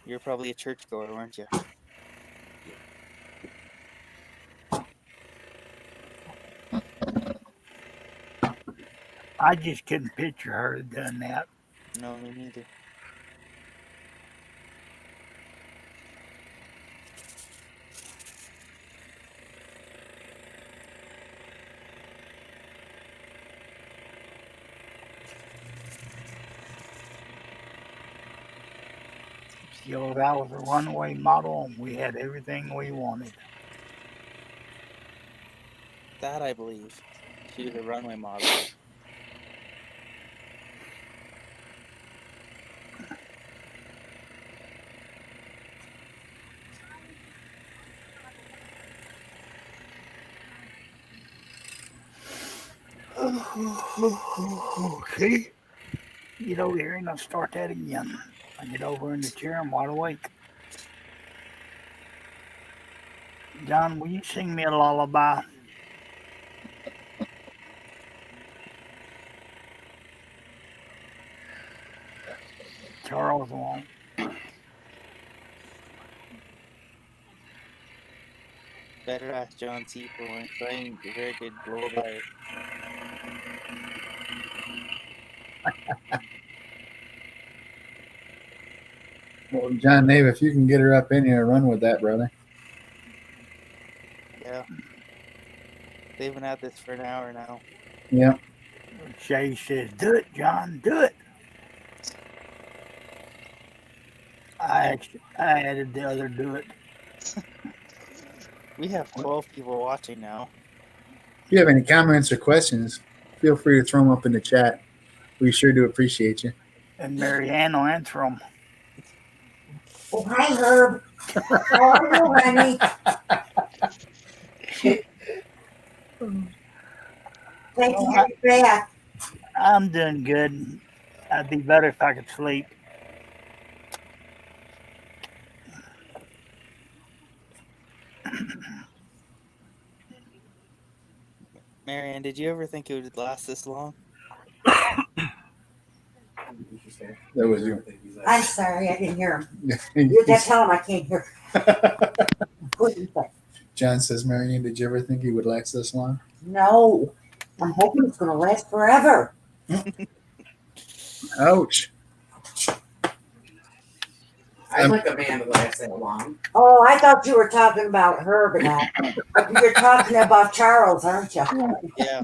You're probably a churchgoer, weren't you? I just couldn't picture her doing that. No, me neither. She goes, I was a runaway model and we had everything we wanted. That I believe. She was a runway model. See? Get over here and I'll start that again. I get over in the chair, I'm wide awake. John, will you sing me a lullaby? Charles won't. Better ask John C. for one. I ain't a very good lullaby. well, John Nave, if you can get her up in here, run with that, brother. Yeah. They've been at this for an hour now. Yeah. Shay says, do it, John, do it. I added the other do it. We have 12 people watching now. If you have any comments or questions, feel free to throw them up in the chat. We sure do appreciate you. And Marianne will answer them. Oh, hi, Herb. How are you, honey? Thank you for that. I'm doing good. I'd be better if I could sleep. Marianne, did you ever think it would last this long? That was you. I'm sorry, I didn't hear him. You just tell him I can't hear. What did he say? John says, Marianne, did you ever think he would last this long? No. I'm hoping it's going to last forever. Ouch. I'd like a man to last that long. Oh, I thought you were talking about Herb and that. You're talking about Charles, aren't you? Yeah.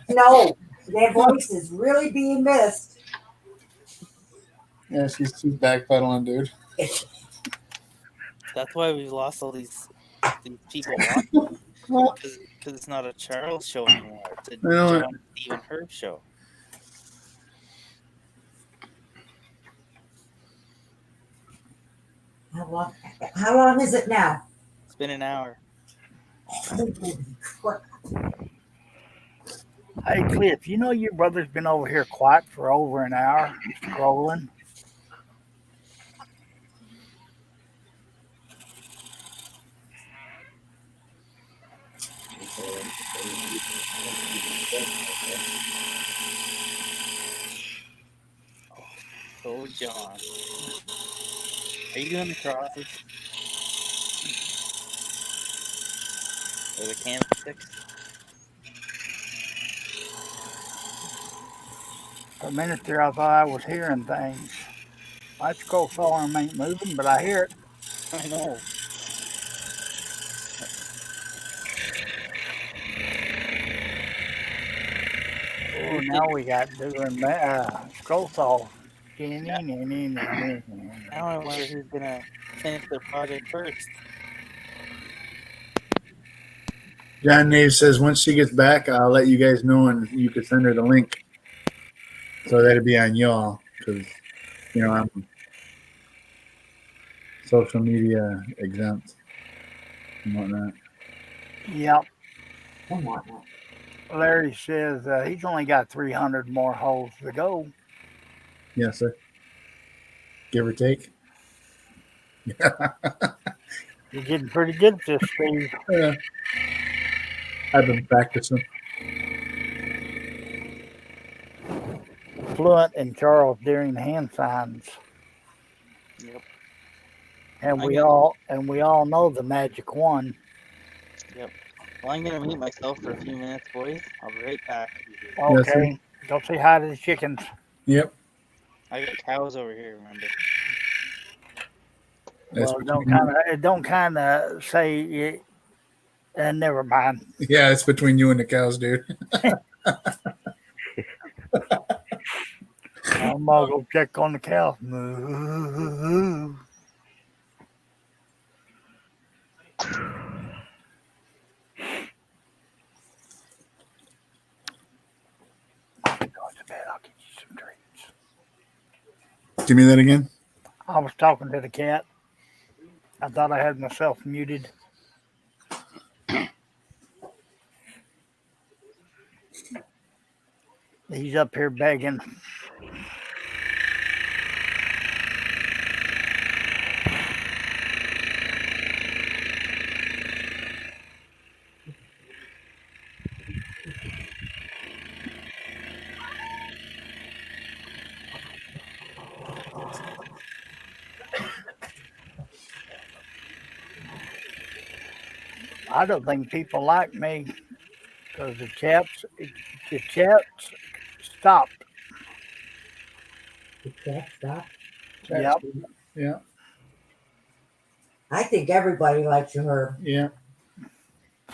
No, that voice is really being missed. Yeah, she's backpedaling, dude. That's why we've lost all these people watching. Because it's not a Charles show anymore. It's a John, Steve, and Herb show. How long is it now? It's been an hour. Hey, Cliff, you know your brother's been over here quiet for over an hour, scrolling. Oh, John. Are you doing the crosses? Or the candlesticks? For a minute there, I thought I was hearing things. My scroll saw arm ain't moving, but I hear it. I know. Oh, now we got doing scroll saw. Now I wonder who's gonna finish their project first. John Nave says once she gets back, I'll let you guys know, and you can send her the link. So that'll be on y'all because I'm social media exempt and whatnot. Yep. And whatnot. Larry says he's only got 300 more holes to go. Yes, sir. Give or take. You're getting pretty good at this, Steve. Yeah. I've been practicing. Fluent in Charles Deering hand signs. Yep. And we all know the magic one. Yep. Well, I'm gonna mute myself for a few minutes, boys. I'll be right back. Okay. Yes, Go say hi to the chickens. Yep. I got cows over here, remember? Well, don't kind of say it. And never mind. Yeah, it's between you and the cows, dude. I'm gonna go check on the cows. Moo. I'll go to bed. I'll get you some treats. Give me that again. I was talking to the cat. I thought I had myself muted. He's up here begging. I don't think people like me because the chats stopped. The cat stop. Yep. Yeah. I think everybody likes you, Herb. Yeah.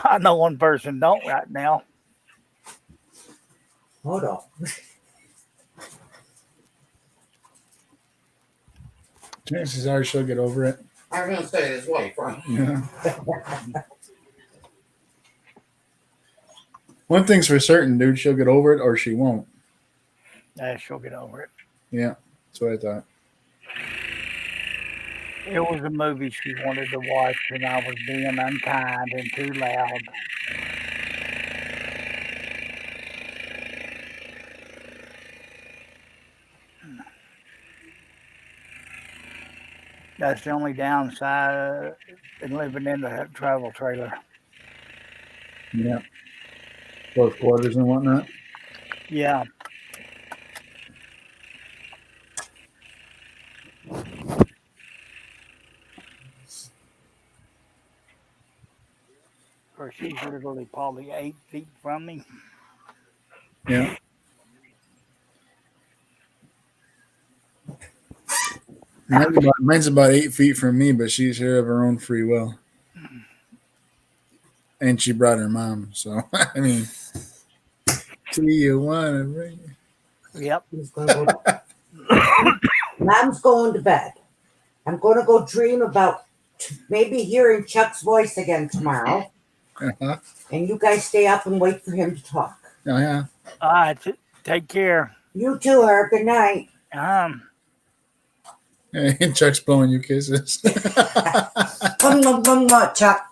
I know one person don't right now. Hold on. Chances are she'll get over it. I was gonna say his wife, right? Yeah. One thing's for certain, dude. She'll get over it or she won't. She'll get over it. Yeah. That's what I thought. It was a movie she wanted to watch, and I was being unkind and too loud. That's the only downside in living in the travel trailer. Yeah. Close quarters and whatnot. Yeah. Or she's literally probably 8 feet from me. Yeah. Mine's about 8 feet from me, but she's here of her own free will. And she brought her mom, so I mean, do you want to bring it? Yep. Mom's going to bed. I'm going to go dream about maybe hearing Chuck's voice again tomorrow. Uh-huh. And you guys stay up and wait for him to talk. Oh, yeah. All right. Take care. You too, Herb. Good night. And Chuck's blowing you kisses. Chuck.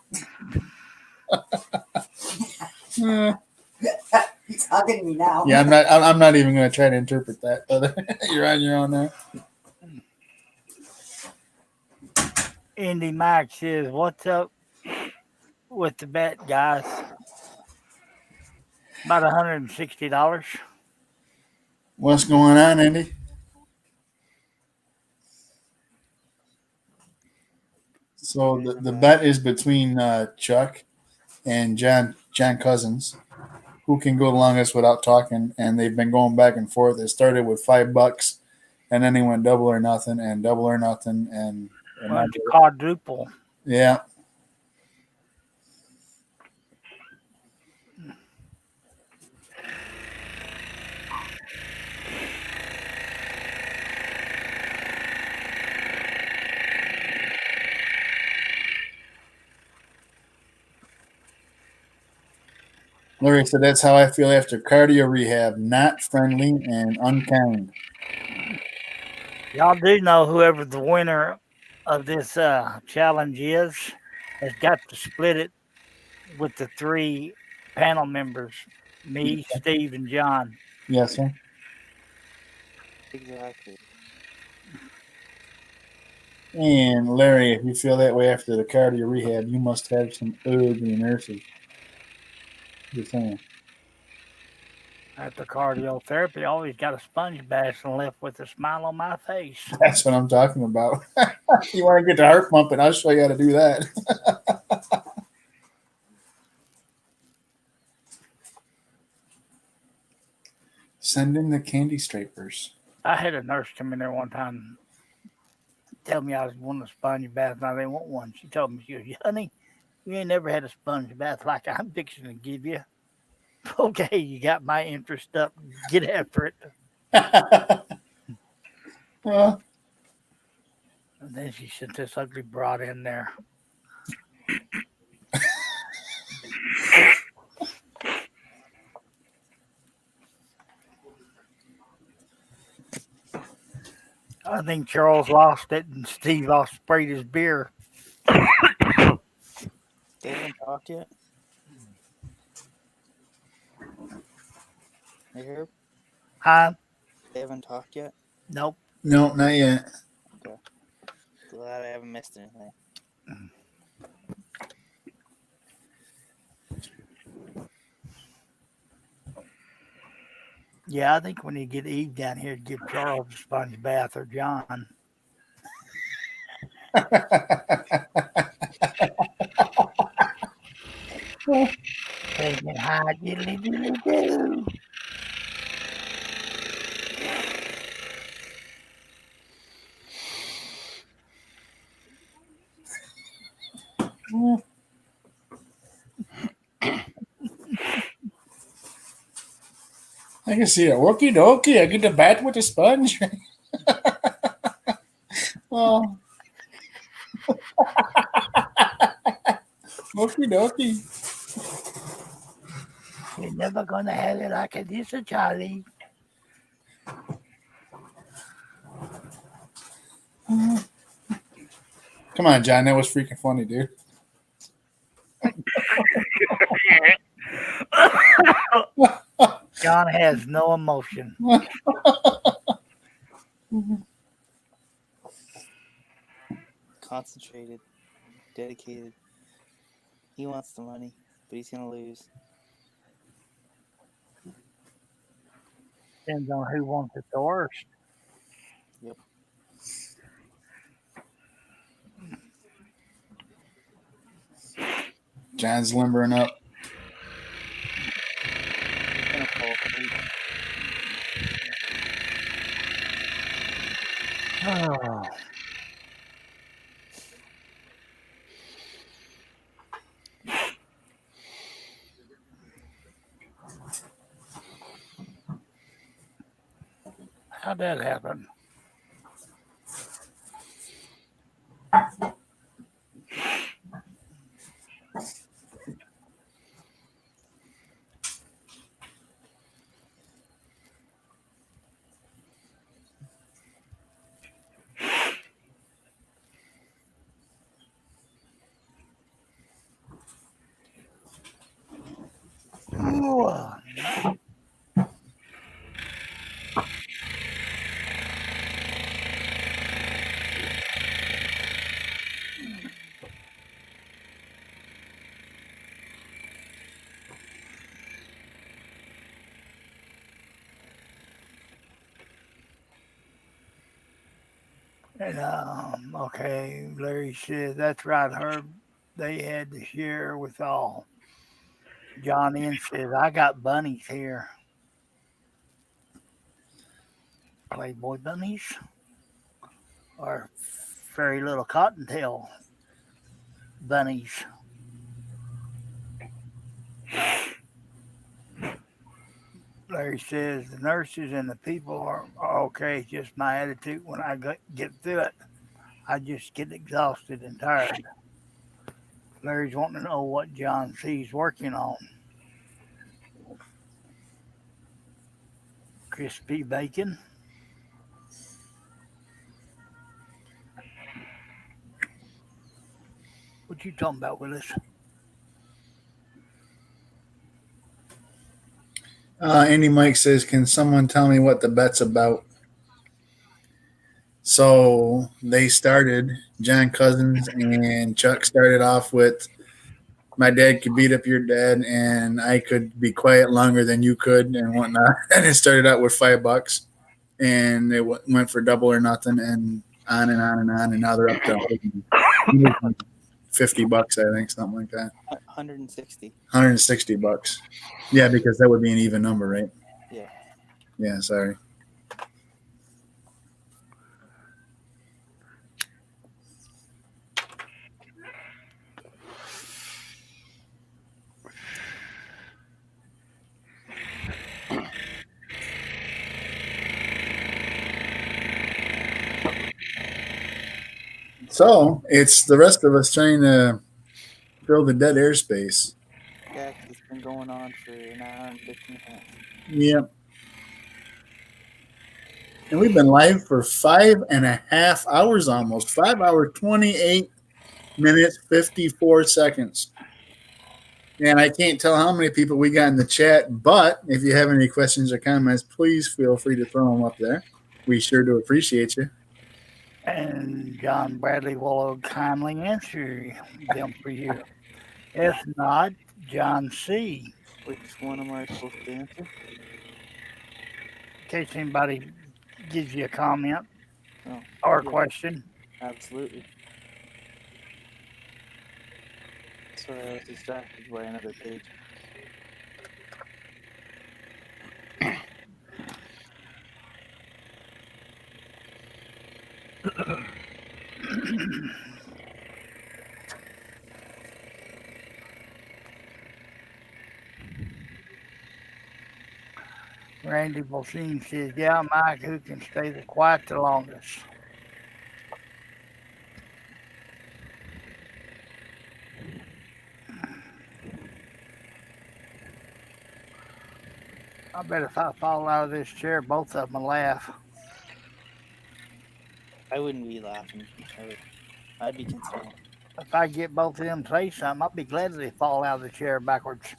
He's hugging me now. Yeah, I'm not even going to try to interpret that. You're on your own there. Indy Mike says, "What's up with the bet, guys? About $160." What's going on, Andy? So the bet is between Chuck and John Cousins. who can go the longest without talking, and they've been going back and forth. It started with $5, and then they went double or nothing, and double or nothing, and Went to quadruple. yeah. Larry said, that's how I feel after cardio rehab. Not friendly and unkind. Y'all do know whoever the winner of this challenge is has got to split it with the 3 panel members, me, Steve, and John. Yes, sir. Exactly. And Larry, if you feel that way after the cardio rehab, you must have some ugly nurses. Just saying. After cardio therapy, I always got a sponge bath and left with a smile on my face. That's what I'm talking about. You want to get the heart pumping? I'll show you how to do that. Send in the candy scrapers. I had a nurse come in there one time, tell me I was wanting a sponge bath, and I didn't want one. She told me, she goes, honey, you ain't never had a sponge bath like I'm fixing to give you. Okay, you got my interest up. Get after it. Well, and then she sent this ugly broad in there. I think Charles lost it and Steve lost sprayed his beer. They haven't talked yet? You hear? Huh? They haven't talked yet? Nope. No, not yet. Okay. Glad I haven't missed anything. Yeah, I think when you get Eve down here, give Charles a sponge bath or John. Taking high diddly diddly do. I can see it. Okie dokie. I get the bat with the sponge. Oh. Okie dokie. You're never gonna have it like this, Charlie. Come on, John. That was freaking funny, dude. John has no emotion. Concentrated, dedicated. He wants the money, but he's gonna lose. Depends on who wants it the worst. Yep. John's limbering up. He's gonna fall asleep. Oh. How'd that happen? And okay, Larry said that's right, Herb. They had to share with all. John N says, I got bunnies here. Playboy bunnies or very little cottontail bunnies. Larry says the nurses and the people are okay. It's just my attitude when I get through it. I just get exhausted and tired. Larry's wanting to know what John C's working on. Crispy bacon. What you talking about, Willis? Andy Mike says, "Can someone tell me what the bet's about?" So they started. John Cousins and Chuck started off with, "My dad could beat up your dad, and I could be quiet longer than you could," and whatnot. And it started out with $5, and it went for double or nothing, and on and on and on. And now they're up to $50, I think, something like that. 160. $160. Yeah, because that would be an even number, right? Yeah. Yeah, sorry. So it's the rest of us trying to fill the dead airspace. Yeah, 'cause it's been going on for an hour and 15 minutes. Yep. And we've been live for 5.5 hours almost. 5 hours, 28 minutes, 54 seconds. And I can't tell how many people we got in the chat, but if you have any questions or comments, please feel free to throw them up there. We sure do appreciate you. And John Bradley will kindly answer them for you. If not, John C. Which one am I supposed to answer? In case anybody gives you a comment Oh, or a yeah, question. absolutely. Sorry, I was distracted by another page. Randy Bolsine says, yeah, Mike, who can stay the quiet the longest? I bet if I fall out of this chair, both of them will laugh. I wouldn't be laughing. I'd be concerned. If I get both of them to say something, I'll be glad that they fall out of the chair backwards.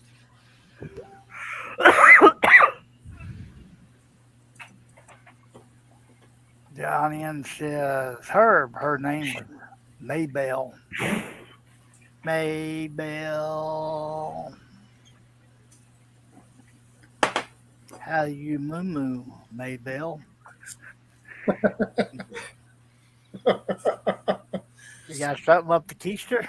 John N says, Herb, her name was Maybell. Maybell. How you moo-moo, Maybell? You got something up the keister?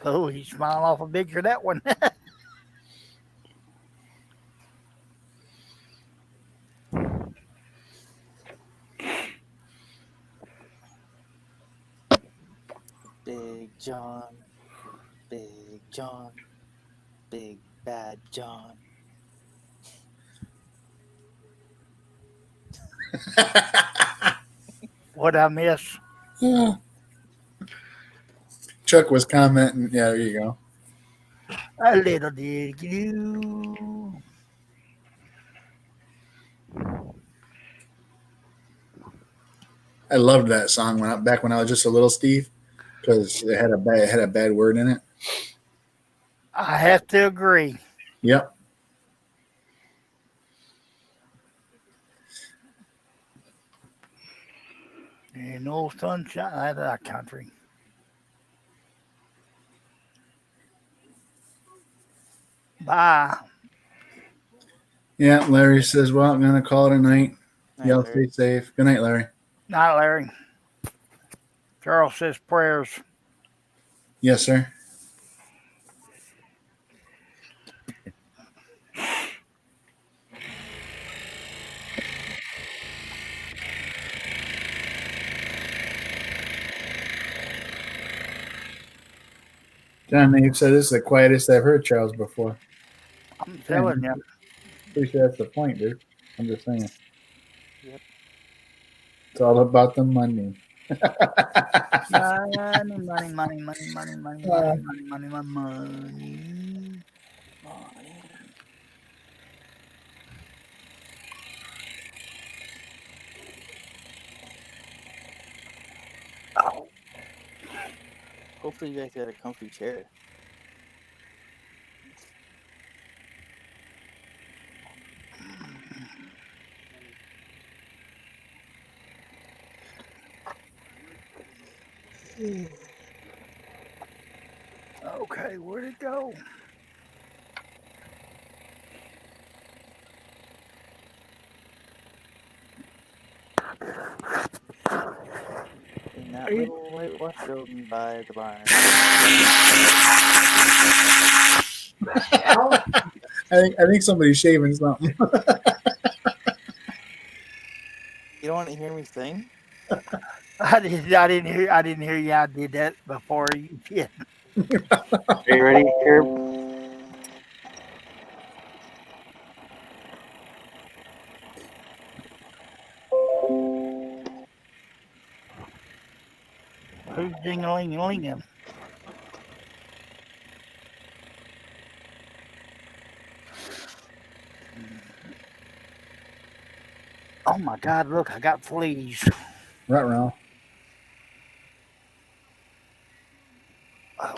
Oh, he's smiling awful big for that one. Big John, Big John, Big Bad John. What'd I miss? Chuck was commenting. Yeah, there you go. A little did you. I loved that song back when I was just a little Steve, because it had a bad word in it. I have to agree. Yep. Ain't no sunshine out of that country. Bye. Yeah, Larry says, well, I'm going to call it a night. Night, Y'all Larry. stay safe. Good night, Larry. Night, Larry. Charles says prayers. Yes, sir. John, you said this is the quietest I've heard Charles before. I'm telling you. Pretty sure that's the point, dude. I'm just saying. Yep. It's all about the money. Money, money, money, money, money, money, money, money, money, money. Hopefully, you guys got a comfy chair. Okay, where'd it go? In that little whitewash building by the barn. I think somebody's shaving something. You don't want to hear me sing? I didn't hear you. I did that before you did. Are you ready, Herb? Who's ding-a-ling-a-linging? Oh my God! Look, I got fleas. Right round. Oh.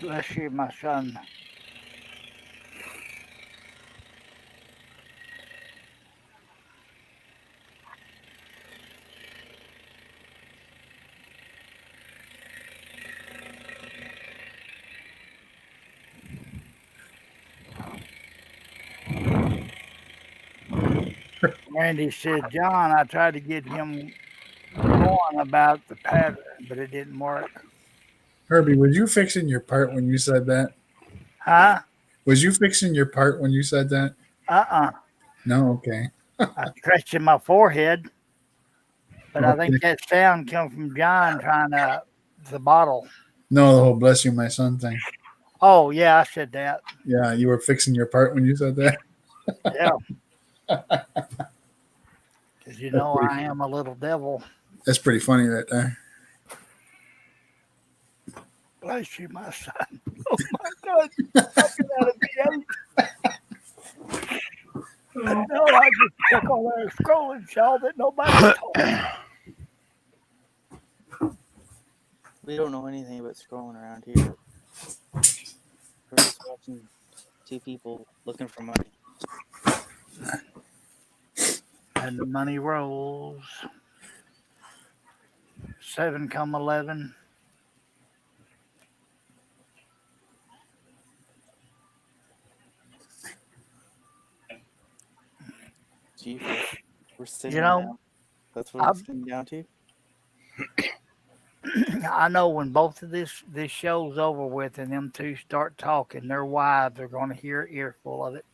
Bless you, my son. Randy said, John, I tried to get him going about the pattern, but it didn't work. Herbie, was you fixing your part when you said that? Huh? Was you fixing your part when you said that? No, okay. I stretching my forehead, but I think that sound comes from John trying the bottle. No, the whole bless you, my son thing. Oh, yeah, I said that. Yeah, you were fixing your part when you said that? Yeah. Because you know I am a little devil. That's pretty funny right there. Bless you, my son. Oh, my God. Fucking out of V8. No, I just stuck on there scrolling, y'all, that nobody told me. We don't know anything about scrolling around here. We're just watching two people looking for money. And the money rolls. 7,11. Gee, we're sitting You know, down. That's what we're sitting down to. I know when both of this show's over with and them two start talking, their wives are going to hear an earful of it.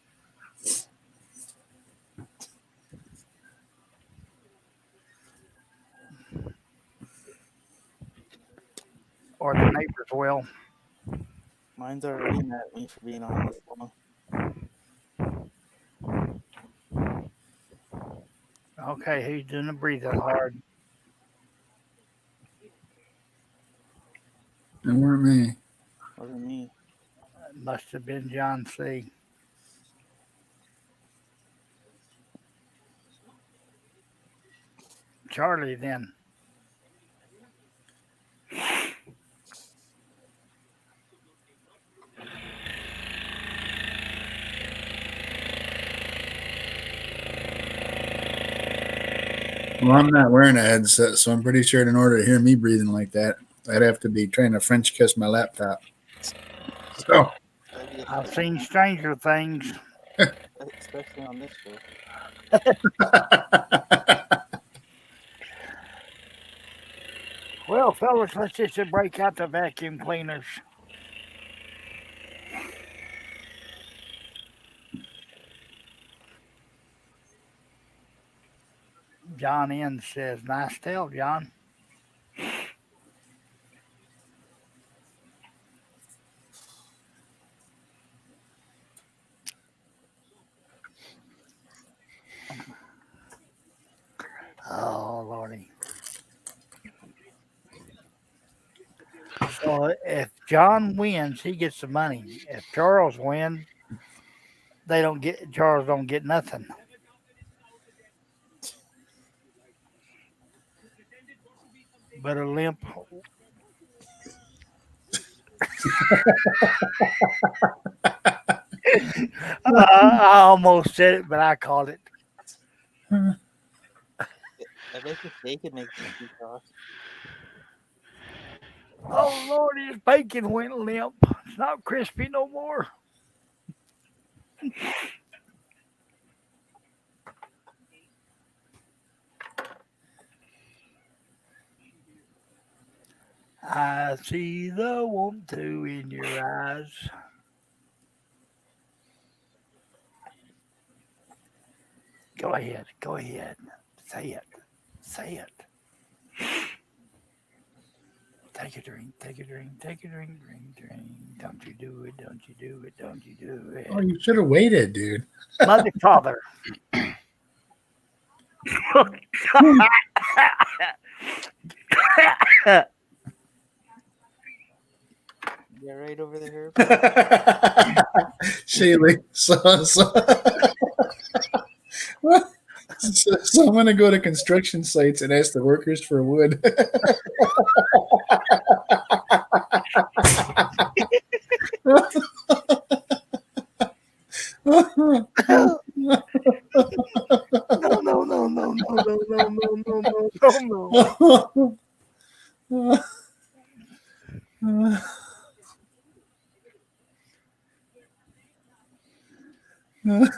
Or the neighbors will. Mine's already mad at me for being on this long. Okay, who's doing the breathing hard? It weren't me. Wasn't me. It must have been John C. Charlie, then. Well, I'm not wearing a headset, so I'm pretty sure in order to hear me breathing like that, I'd have to be trying to French kiss my laptop. So I've seen stranger things. Especially on this show. Well, fellas, let's just break out the vacuum cleaners. John N says, "Nice tale, John." Oh, Lordy. So if John wins, he gets the money. If Charles wins, Charles don't get nothing. But a limp. I almost said it, but I called it. I bet you they could make some tea sauce. Oh Lord, his bacon went limp. It's not crispy no more. I see the want to in your eyes. Go ahead. Go ahead. Say it. Say it. Take a drink. Take a drink. Take a drink. Drink. Don't you do it. Don't you do it. Don't you do it. Oh, you should have waited, dude. Mother, father. Yeah, right over there. Shaylee, so I'm gonna go to construction sites and ask the workers for wood. No.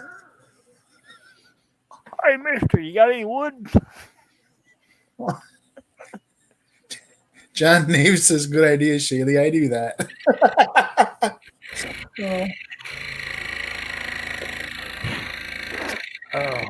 Hey, mister, you got any wood? John Naves says, "Good idea, Shaylee. I do that." Oh.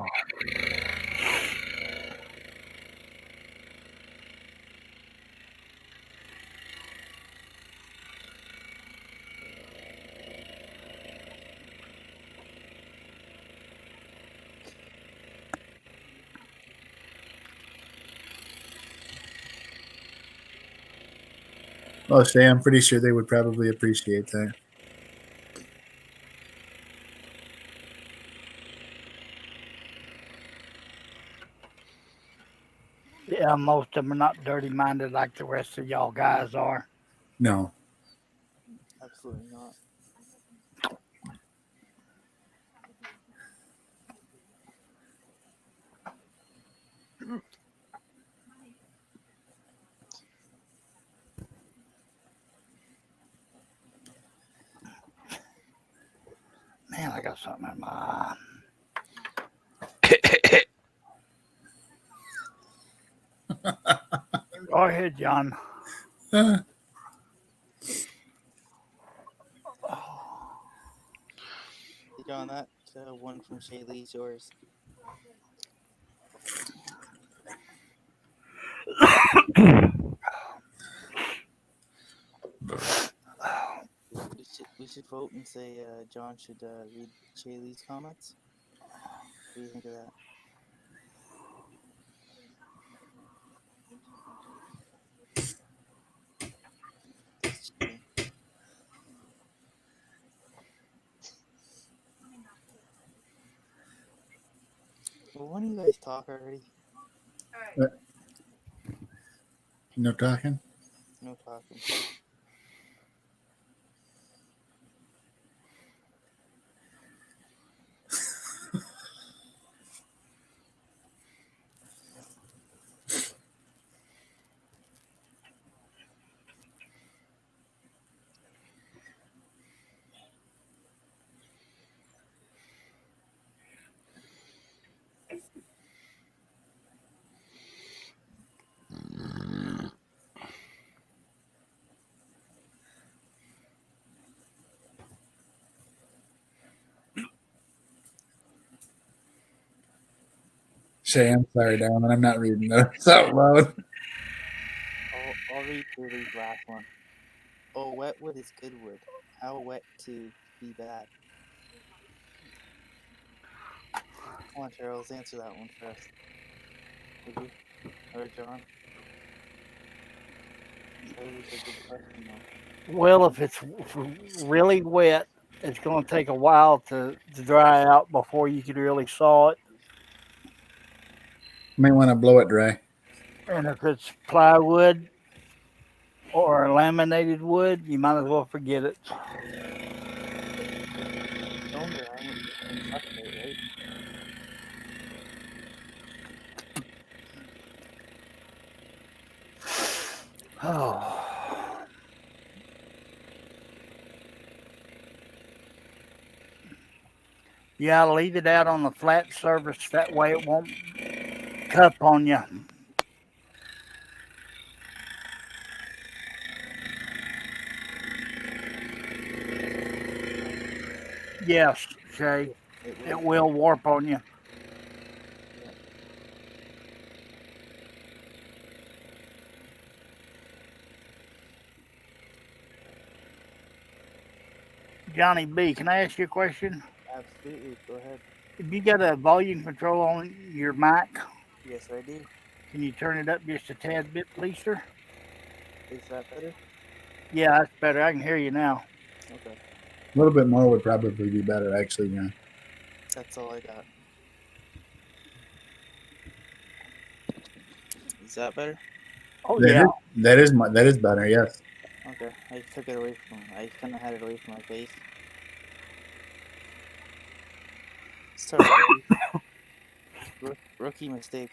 Oh, Shay, I'm pretty sure they would probably appreciate that. Yeah, most of them are not dirty-minded like the rest of y'all guys are. No. Absolutely not. Man, I got something in my eye. Go ahead, John. John, that one from Shaylee's yours. We should vote and say John should read Shaylee's comments. What do you think of that? Just kidding. Well, why don't you guys talk already? No talking? No talking. Shay, I'm sorry, darling. I'm not reading those out loud. I'll read through these last one. Oh, wet wood is good wood. How wet to be bad? Come on, Charles, answer that one first. Would you? Or John? That was a good question, though. Well, if it's really wet, it's going to take a while to dry out before you can really saw it. You might want to blow it dry. And if it's plywood or laminated wood, you might as well forget it. Stone drying can suffocate, right? Oh. Yeah, leave it out on the flat surface. That way it won't cup on you. Yes, Shay. It will warp on you. Yeah. Johnny B, can I ask you a question? Absolutely. Go ahead. If you got a volume control on your mic, Yes, I do. can you turn it up just a tad bit, please, sir? Is that better? Yeah, that's better. I can hear you now. Okay. A little bit more would probably be better, actually. Yeah. That's all I got. Is that better? Oh, yeah. That is better. Yes. Okay. I took it away from. I kind of had it away from my face. Sorry. Rookie mistake.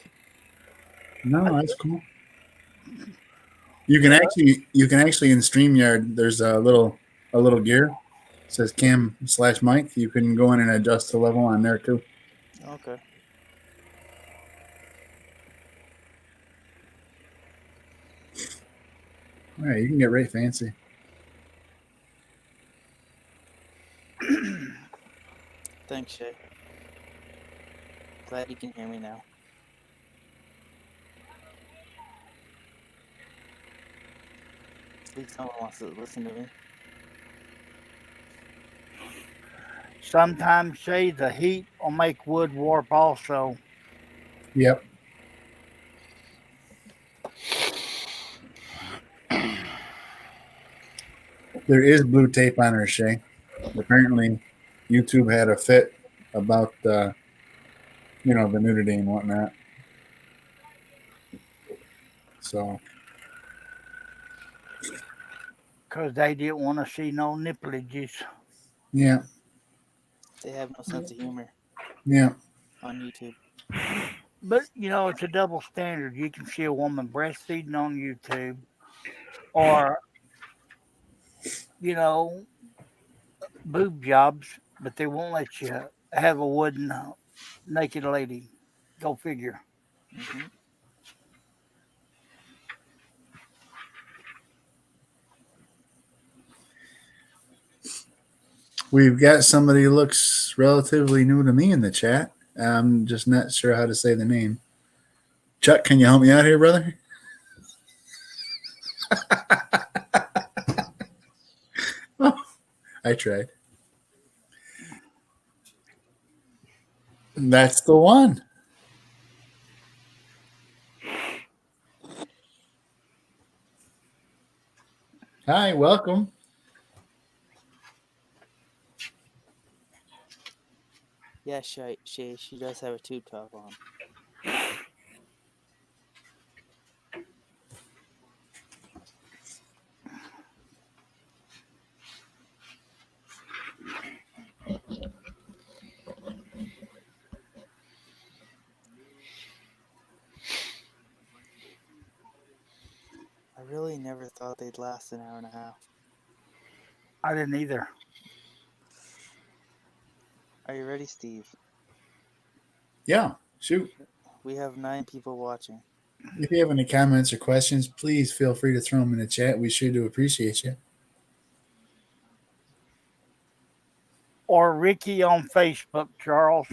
No, that's cool. You can actually in StreamYard. There's a little gear. It says cam/mic. You can go in and adjust the level on there too. Okay. All right, you can get right fancy. Thanks, Shay. Glad you can hear me now. At least someone wants to listen to me. Sometimes, Shay, the heat will make wood warp also. Yep. There is blue tape on her, Shay. Apparently, YouTube had a fit about the nudity and whatnot. So. Because they didn't want to see no nippleages. Yeah. They have no sense of humor. Yeah. On YouTube. But, it's a double standard. You can see a woman breastfeeding on YouTube or, boob jobs, but they won't let you have a wooden naked lady. Go figure. Mm-hmm. We've got somebody who looks relatively new to me in the chat. I'm just not sure how to say the name. Chuck, can you help me out here, brother? Oh, I tried. That's the one. Hi, welcome. Yeah, she does have a tube top on. I really never thought they'd last an hour and a half. I didn't either. Are you ready, Steve? Yeah, shoot. We have 9 people watching. If you have any comments or questions, please feel free to throw them in the chat. We sure do appreciate you. Or Ricky on Facebook, Charles.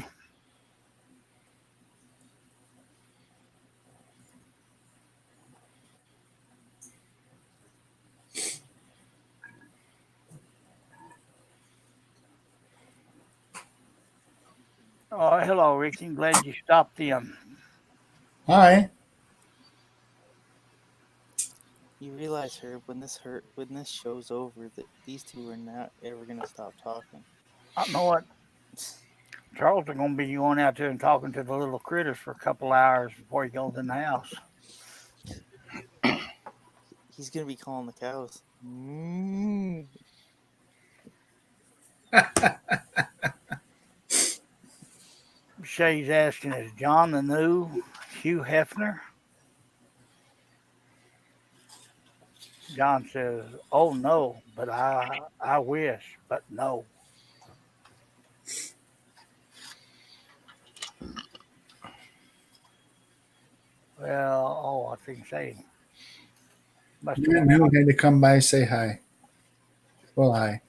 Oh, hello, Ricky. Glad you stopped in. Hi. You realize, Herb, when this show's over, that these two are not ever gonna stop talking. I know what. Charles is going to be going out there and talking to the little critters for a couple hours before he goes in the house. He's gonna be calling the cows. Mm. Shay's asking, is John the new Hugh Hefner? John says, oh no, but I wish, but no. Well, I think Shay must have You went knew out. I had to come by say hi. Well, hi.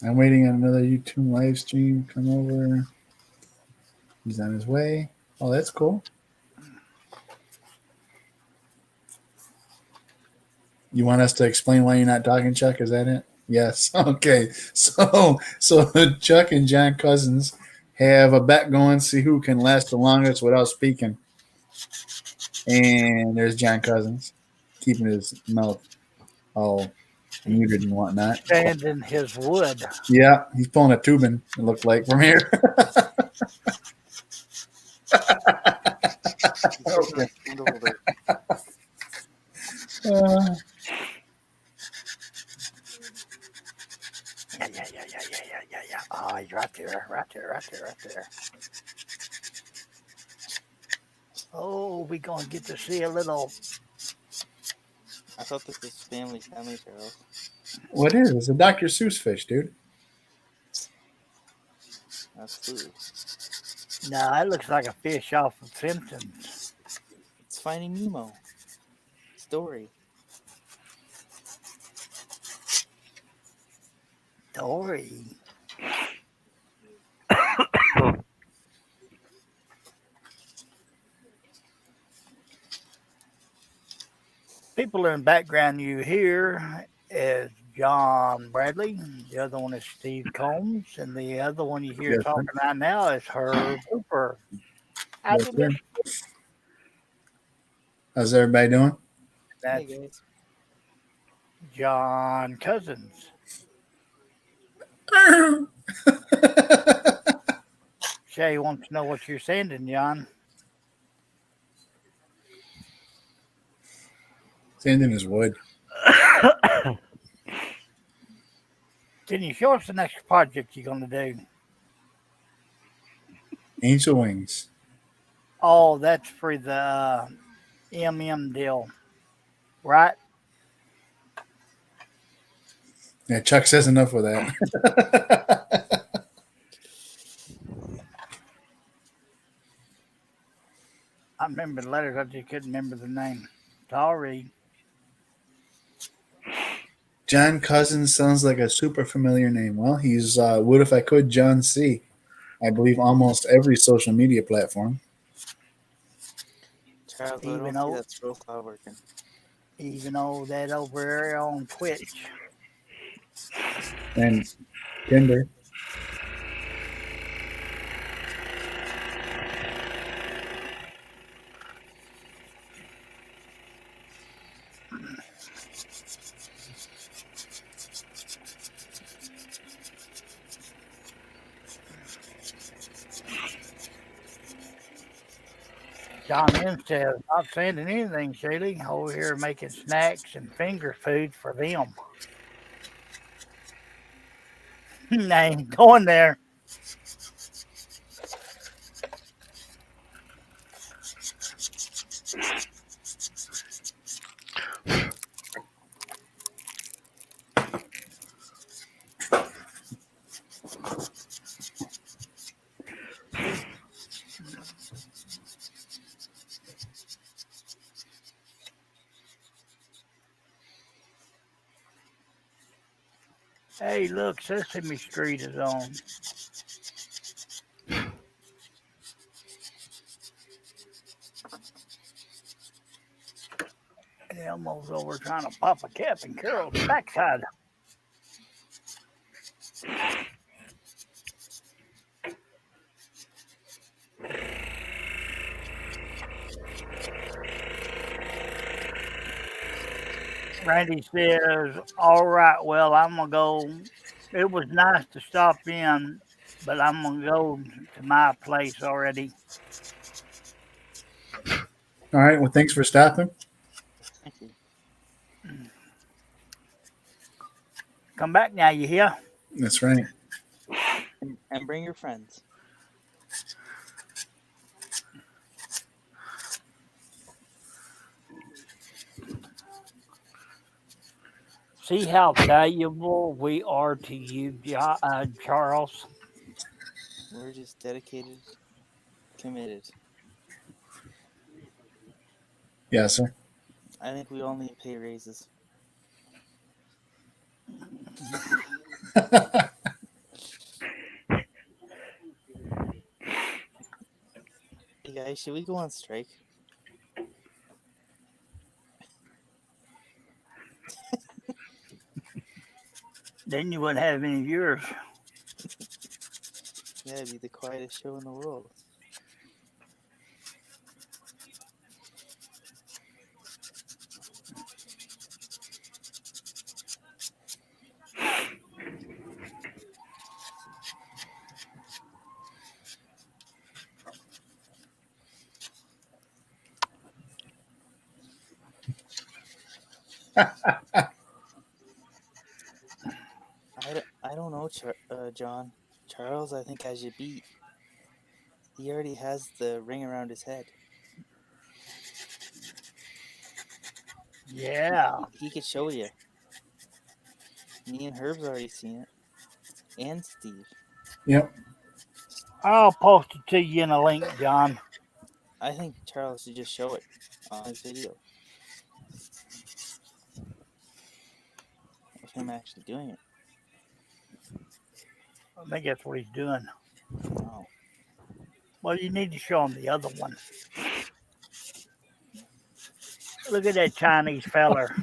I'm waiting on another YouTube live stream. Come over. He's on his way. Oh, that's cool. You want us to explain why you're not talking, Chuck? Is that it? Yes. Okay. So Chuck and John Cousins have a bet going, see who can last the longest without speaking. And there's John Cousins keeping his mouth all muted and whatnot. Standing his wood. Yeah, he's pulling a tubing, it looked like, from here. Okay. Yeah. Oh, he's right there. Oh, we're going to get to see a little. I thought this was family, Charles. What is it? It's a Dr. Seuss fish, dude. That's food. No, it looks like a fish off of Simpsons. It's Finding Nemo. Story. Dory. People in the background you hear is John Bradley. The other one is Steve Combs. And the other one you hear Yes, talking sir. right now is Herb Hooper. Yes, sir. How's everybody doing? That's Hey, guys. John Cousins. Shay wants to know what you're sending, John. Sanding is wood. Can you show us the next project you're going to do? Angel Wings. Oh, that's for the MM deal, right? Yeah, Chuck says enough with that. I remember the letters. I just couldn't remember the name. Sorry. John Cousins sounds like a super familiar name. Well, he's What If I Could John C. I believe almost every social media platform. Charles, I don't see that scroll cloud working. Even though that over there on Twitch. And Tinder. John M says, not sending anything, Shaylee. Over here making snacks and finger food for them. I ain't going there. Hey, look, Sesame Street is on. Elmo's over trying to pop a cap in Carol's backside. Randy says, "All right, well, I'm gonna go. It was nice to stop in, but I'm gonna go to my place already. All right. Well, thanks for stopping. Thank you. Come back now, you hear? That's right. And bring your friends. See how valuable we are to you, Charles. We're just dedicated, committed. Yes, sir. I think we all need pay raises. Hey guys, should we go on strike? Then you wouldn't have any viewers. Yeah, it'd be the quietest show in the world. I don't know, John. Charles, I think has you beat. He already has the ring around his head. Yeah, He could show you. Me and Herb's already seen it, and Steve. Yep. I'll post it to you in a link, John. I think Charles should just show it on his video of him actually doing it. I think that's what he's doing. Oh, Well, you need to show him the other one. Look at that Chinese feller.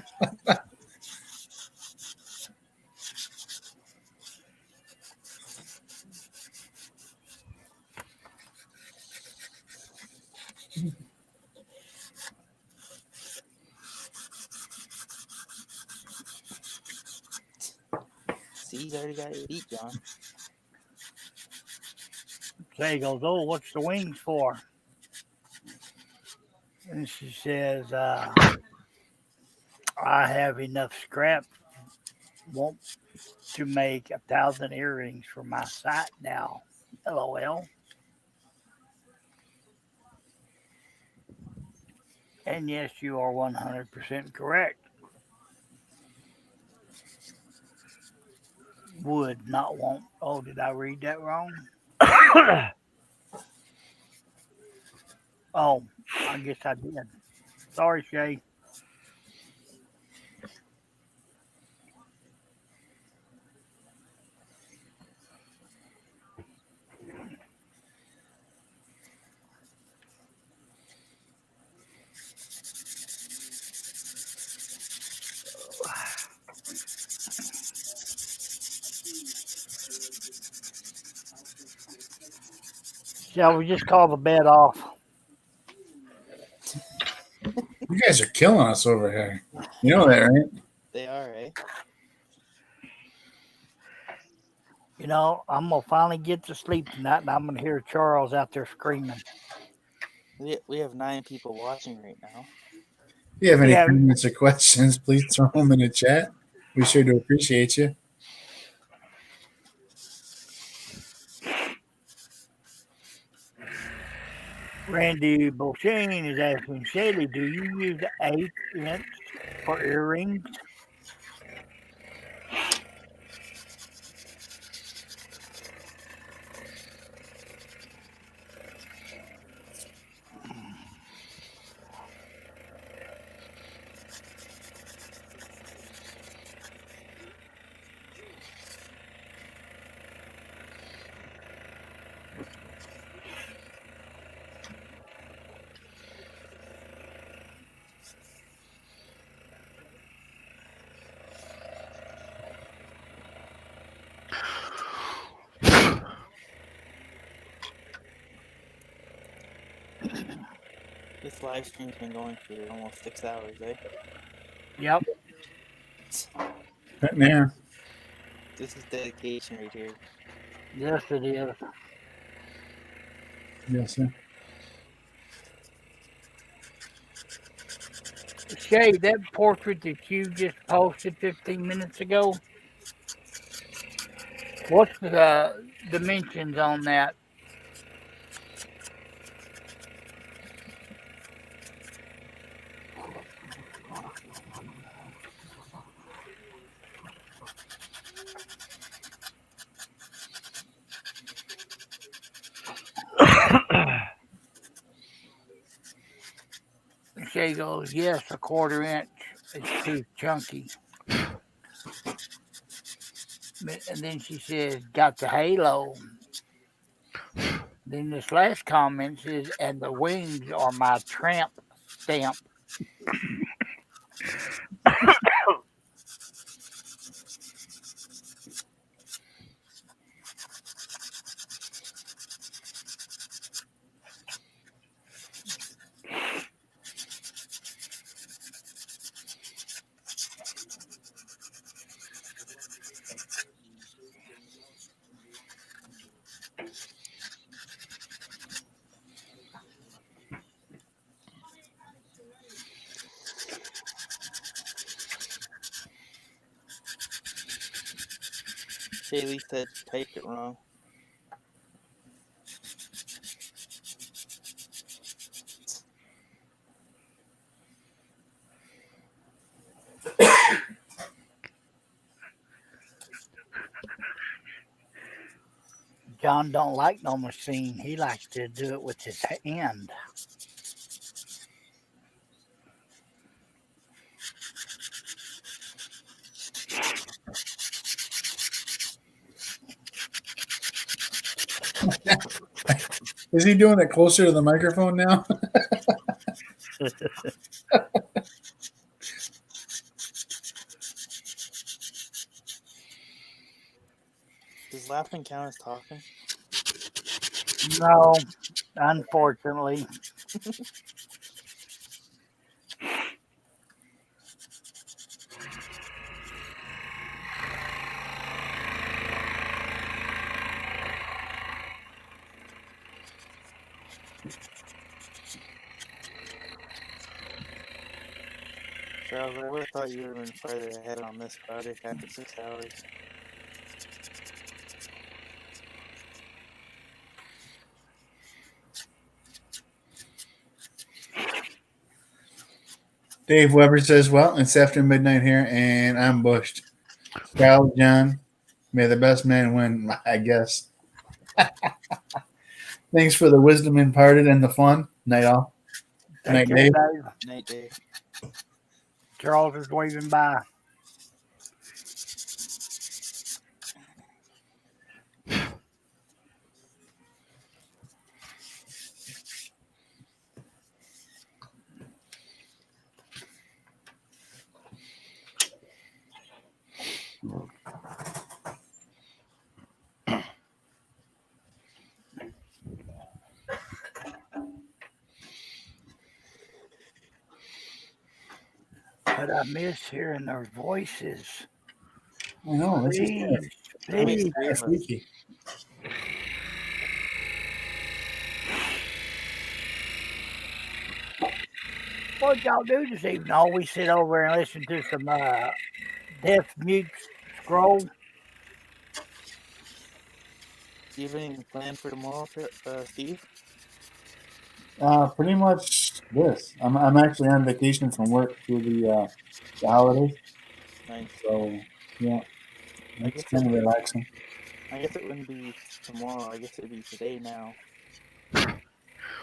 see, he's already got you beat, John. So he goes, "Oh, what's the wings for?" And she says, "I have enough scrap want to make 1,000 earrings for my site now." LOL. And yes, you are 100% correct. Would not want. Oh, did I read that wrong? Oh, I guess I did. Sorry, Shay. Shall we just call the bed off? You guys are killing us over here. You know that, right? They are, eh? You know, I'm going to finally get to sleep tonight, and I'm going to hear Charles out there screaming. We have 9 people watching right now. If you have any Yeah. comments or questions, please throw them in the chat. We sure do appreciate you. Randy Beauchene is asking Shaley, do you use 8-inch for earrings? This live stream's been going for almost 6 hours, eh? Yep. Right there. This is dedication right here. Yes, it is. Yes, sir. Shay, that portrait that you just posted 15 minutes ago, what's the dimensions on that? Shay goes, yes, a 1/4 inch. It's too chunky. And then she says, got the halo. Then this last comment says, and the wings are my tramp stamp. Shaylee said typed it wrong. John don't like no machine. He likes to do it with his hand. Is he doing it closer to the microphone now? Does laughing count as talking? No, unfortunately. Charles, I would have thought you would have been farther ahead on this project after 6 hours. Dave Weber says, well, it's after midnight here, and I'm bushed. Cal, John, may the best man win, I guess. Thanks for the wisdom imparted and the fun. Night all. Take Night, care, Dave. Dave. Night, Dave. Charles is waving by. But I miss hearing their voices. I know. This is Please, That makes please. 3 of us. sneaky. What y'all do this evening? Oh, we sit over and listen to some Deaf Mute Scroll. Do you have anything planned for tomorrow, Steve? Pretty much this. I'm actually on vacation from work through the holidays, Nice. so yeah, I it's guess kind of it, relaxing. I guess it wouldn't be tomorrow. I guess it'd be today now.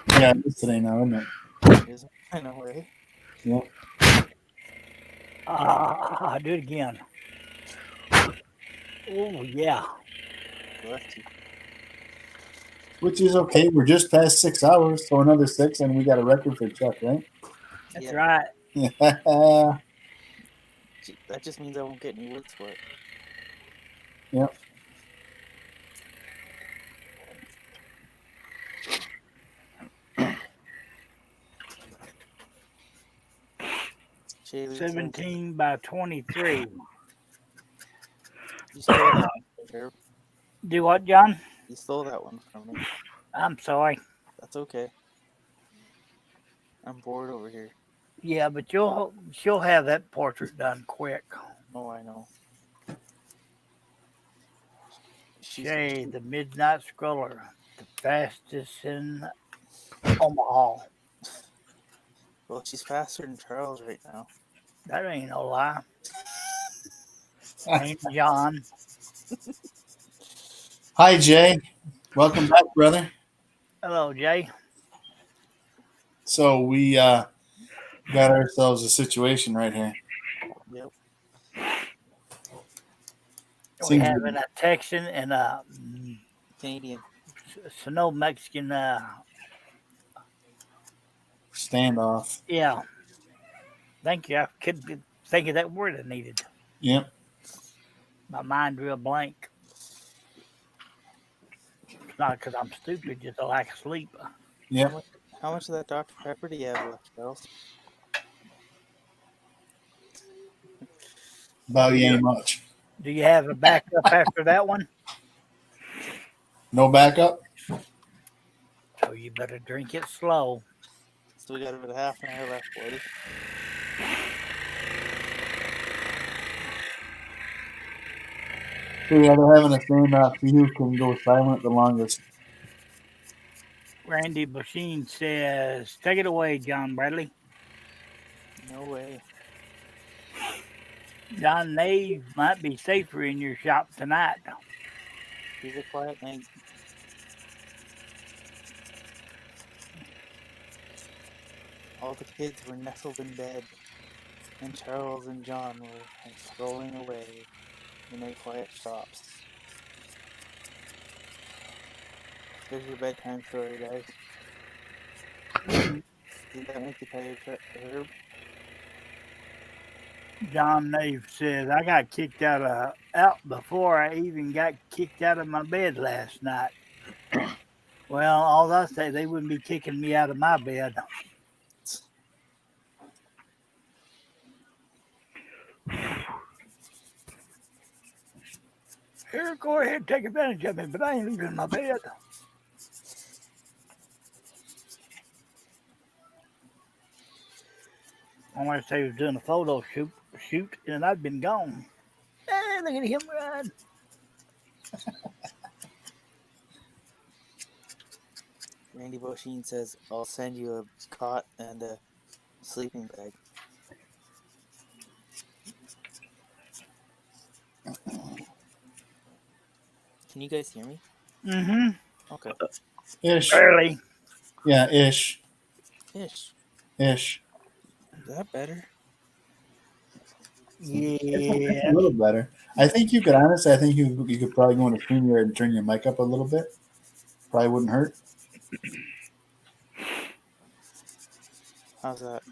Yeah, it's today now, isn't it? Isn't it? I know, right? Yeah. Do it again. Oh, yeah. Bless you. Which is okay. We're just past 6 hours, so another 6, and we got a record for Chuck, right? That's Yeah. right. Yeah. That just means I won't get any words for it. Yep. Shaylee, 17 by 23. you stole that one, Herb. Do what, John? You stole that one from me. I'm sorry. That's okay. I'm bored over here. Yeah, but she'll have that portrait done quick. Oh, I know. Shay, the Midnight Scroller, the fastest in Omaha. Well, she's faster than Charles right now. That ain't no lie. And John. Hi, Jay. Welcome back, brother. Hello, Jay. So we got ourselves a situation right here. Yep. We Seems have a Texan and a Canadian. no Mexican. standoff. Yeah. Thank you. I couldn't think of that word I needed. Yep. My mind drew a blank. It's not because I'm stupid, just a lack of sleep. Yep. How much of that Dr. Pepper do you have left, Charles? About you ain't much. Do you have a backup after that one? No backup? So you better drink it slow. So we got about half an hour left, buddy. So yeah, they're having a standoff. See who can go silent the longest. Randy Busheen says, take it away, John Bradley. No way. John Nave might be safer in your shop tonight. He's a quiet night. All the kids were nestled in bed, and Charles and John were strolling away in their quiet shops. There's your bedtime story, guys. Did that make you tired, Herb? John Nave says, I got kicked out before I even got kicked out of my bed last night. Well, all I say, they wouldn't be kicking me out of my bed. Here, go ahead, take advantage of me, but I ain't leaving my bed. Unless they was doing a photo shoot, and I'd been gone. Hey, look at him run. Randy Bosheen says, I'll send you a cot and a sleeping bag. Can you guys hear me? Mm-hmm. Okay. Ish. Barely. Yeah, ish. Ish. Ish. Is that better? Yeah. It's a little better. I think you could honestly. I think you could probably go into StreamYard and turn your mic up a little bit. Probably wouldn't hurt. How's that?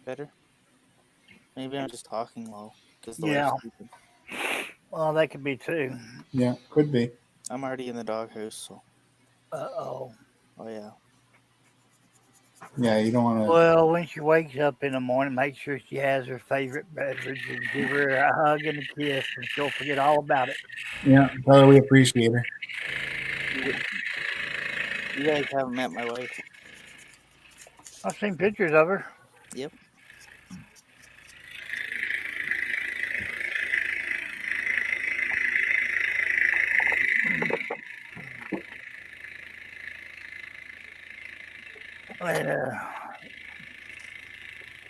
Better? Maybe I'm just talking low because the wife's sleeping. Well, that could be too. Yeah, could be. I'm already in the doghouse, so. Uh-oh. Oh, yeah. Yeah, you don't want to. Well, when she wakes up in the morning, make sure she has her favorite beverage and give her a hug and a kiss, and she'll forget all about it. Yeah, tell her we appreciate her. You guys haven't met my wife. I've seen pictures of her. Yep.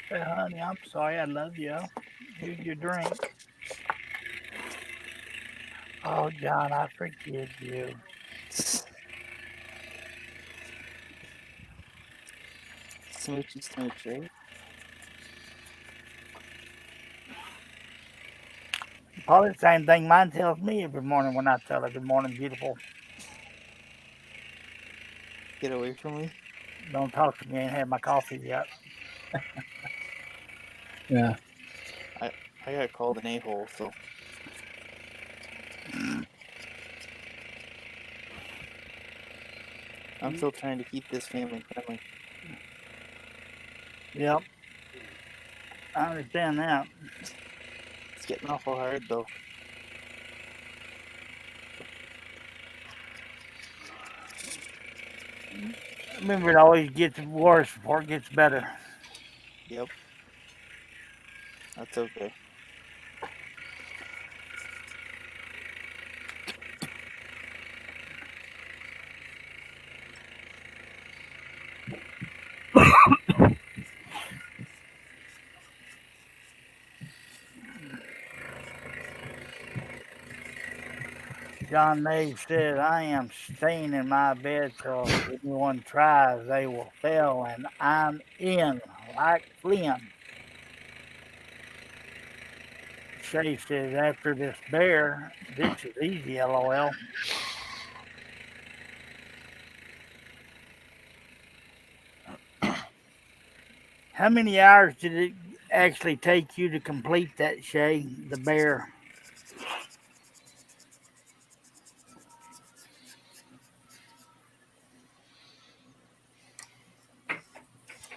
Say, honey, I'm sorry. I love you. Here's your drink. Oh, John, I forgive you. Smoochy smooch, right? Probably the same thing mine tells me every morning when I tell her, good morning, beautiful. Get away from me. Don't talk to me. I ain't had my coffee yet. Yeah. I got called an a-hole, so. I'm still trying to keep this family friendly. Yep. I understand that. It's getting awful hard though. Remember, it always gets worse before it gets better. Yep. That's okay. John Nave said, I am staying in my bed till anyone tries, they will fail, and I'm in like Flynn. Shay says, after this bear, this is easy, LOL. How many hours did it actually take you to complete that, Shay, the bear?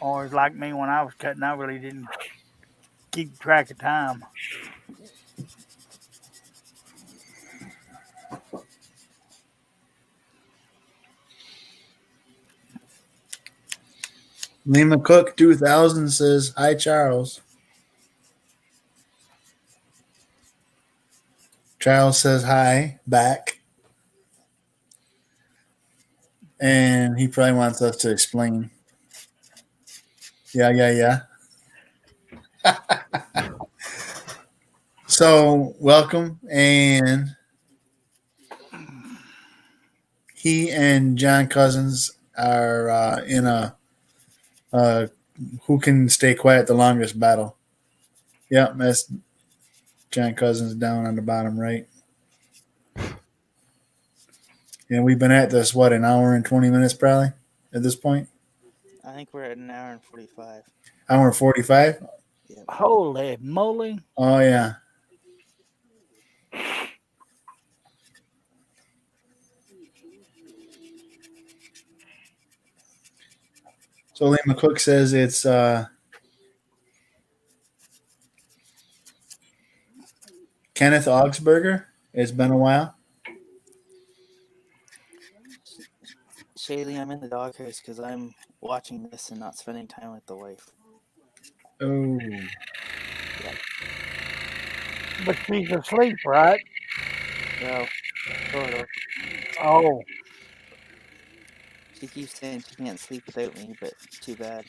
Or like me when I was cutting, I really didn't keep track of time. Lima Cook 2000 says, "Hi, Charles." Charles says hi back, and he probably wants us to explain. Yeah. So welcome, and he and John Cousins are in a who can stay quiet the longest battle. Yeah, that's John Cousins down on the bottom right. And we've been at this what, an hour and 20 minutes probably at this point. I think we're at an hour and 45. Hour and 45. Yep. Holy moly! Oh yeah. So Lee McCook says it's Kenneth Augsburger. It's been a while. Shaylee, I'm in the doghouse because I'm watching this and not spending time with the wife. Oh. Yep. But she's asleep, right? Well, sort of. Oh, She keeps saying she can't sleep without me, but too bad.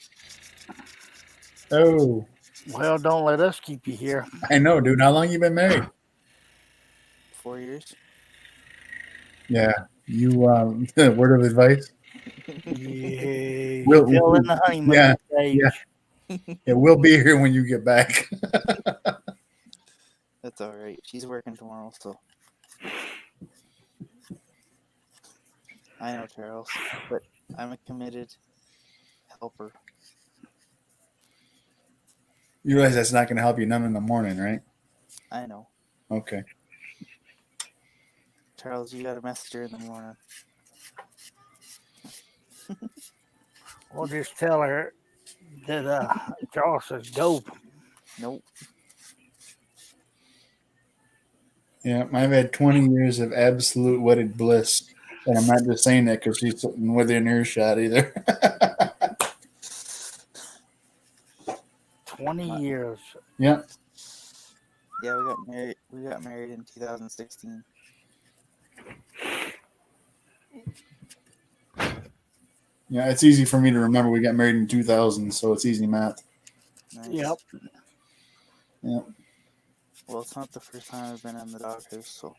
Oh. well, don't let us keep you here. I know, dude. How long you been married? 4 years. Yeah. You word of advice? Yeah, We'll, still in the honeymoon stage. Yeah, we'll be here when you get back. That's all right. She's working tomorrow, so. I know, Charles, but I'm a committed helper. You realize that's not going to help you none in the morning, right? I know. Okay. Charles, you got a message her in the morning. We'll just tell her that Charles says dope. Nope. Yeah, I've had 20 years of absolute wedded bliss. And I'm not just saying that because she's sitting within earshot either. 20 years. Yeah. Yeah, we got married. We got married in 2016. Yeah, it's easy for me to remember. We got married in 2000, so it's easy math. Nice. Yep. Yeah. Well, it's not the first time I've been in the doghouse, so.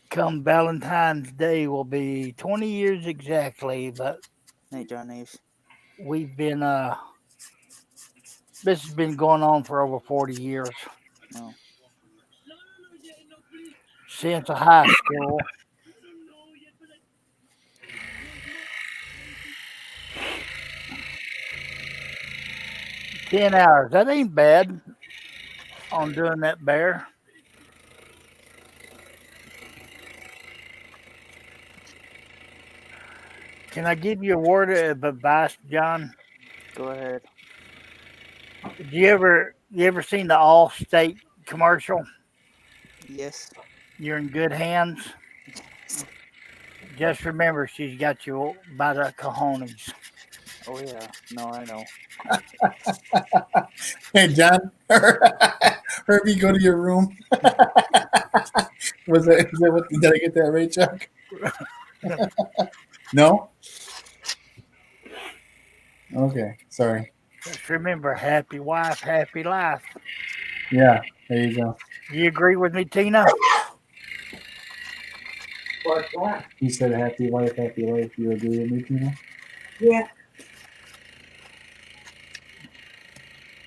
Come Valentine's Day will be 20 years exactly, but Hey, John Aves. we've been this has been going on for over 40 years. No. Since high school. $10 hours. That ain't bad on doing that bear. Can I give you a word of advice, John? Go ahead. Did you ever seen the All-State commercial? Yes. You're in good hands. Just remember, she's got you by the cojones. Oh yeah. No, I know. Hey, John, Herbie, go to your room. Is that what? Did I get that right, Chuck? No. Okay, sorry. Just remember, happy wife, happy life. Yeah, there you go. You agree with me, Tina? What's that? He said, "Happy wife, happy life." You agree with me, Tina? Yeah.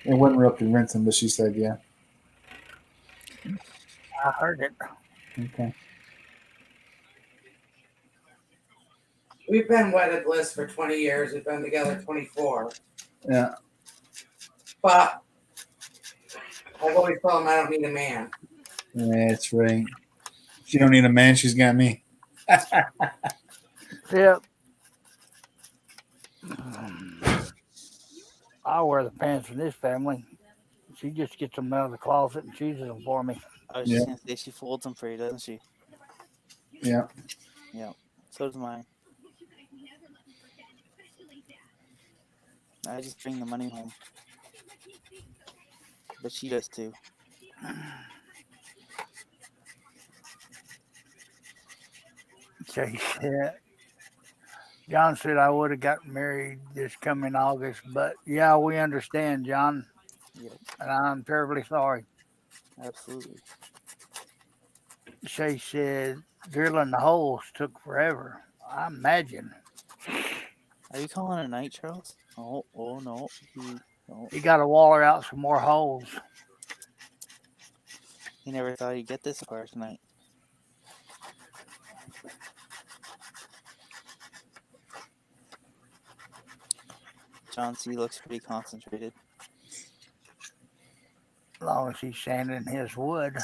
It wasn't real convincing, but she said, "Yeah." I heard it. Okay. We've been wedded bliss for 20 years. We've been together 24. Yeah. But I've always told him I don't need a man. That's right. She don't need a man. She's got me. Yep. I'll wear the pants in this family. She just gets them out of the closet and chooses them for me. I was Yeah. just gonna say she folds them for you, doesn't she? Yeah. Yeah. So does mine. I just bring the money home. But she does too. Okay. Yeah. John said I would have gotten married this coming August, but yeah, we understand, John, Yep. and I'm terribly sorry. Absolutely. Shay said drilling the holes took forever. I imagine. Are you calling it night, Charles? Oh no. No. You got to waller out some more holes. He never thought he'd get this far tonight. John C. looks pretty concentrated. As long as he's sanding his wood.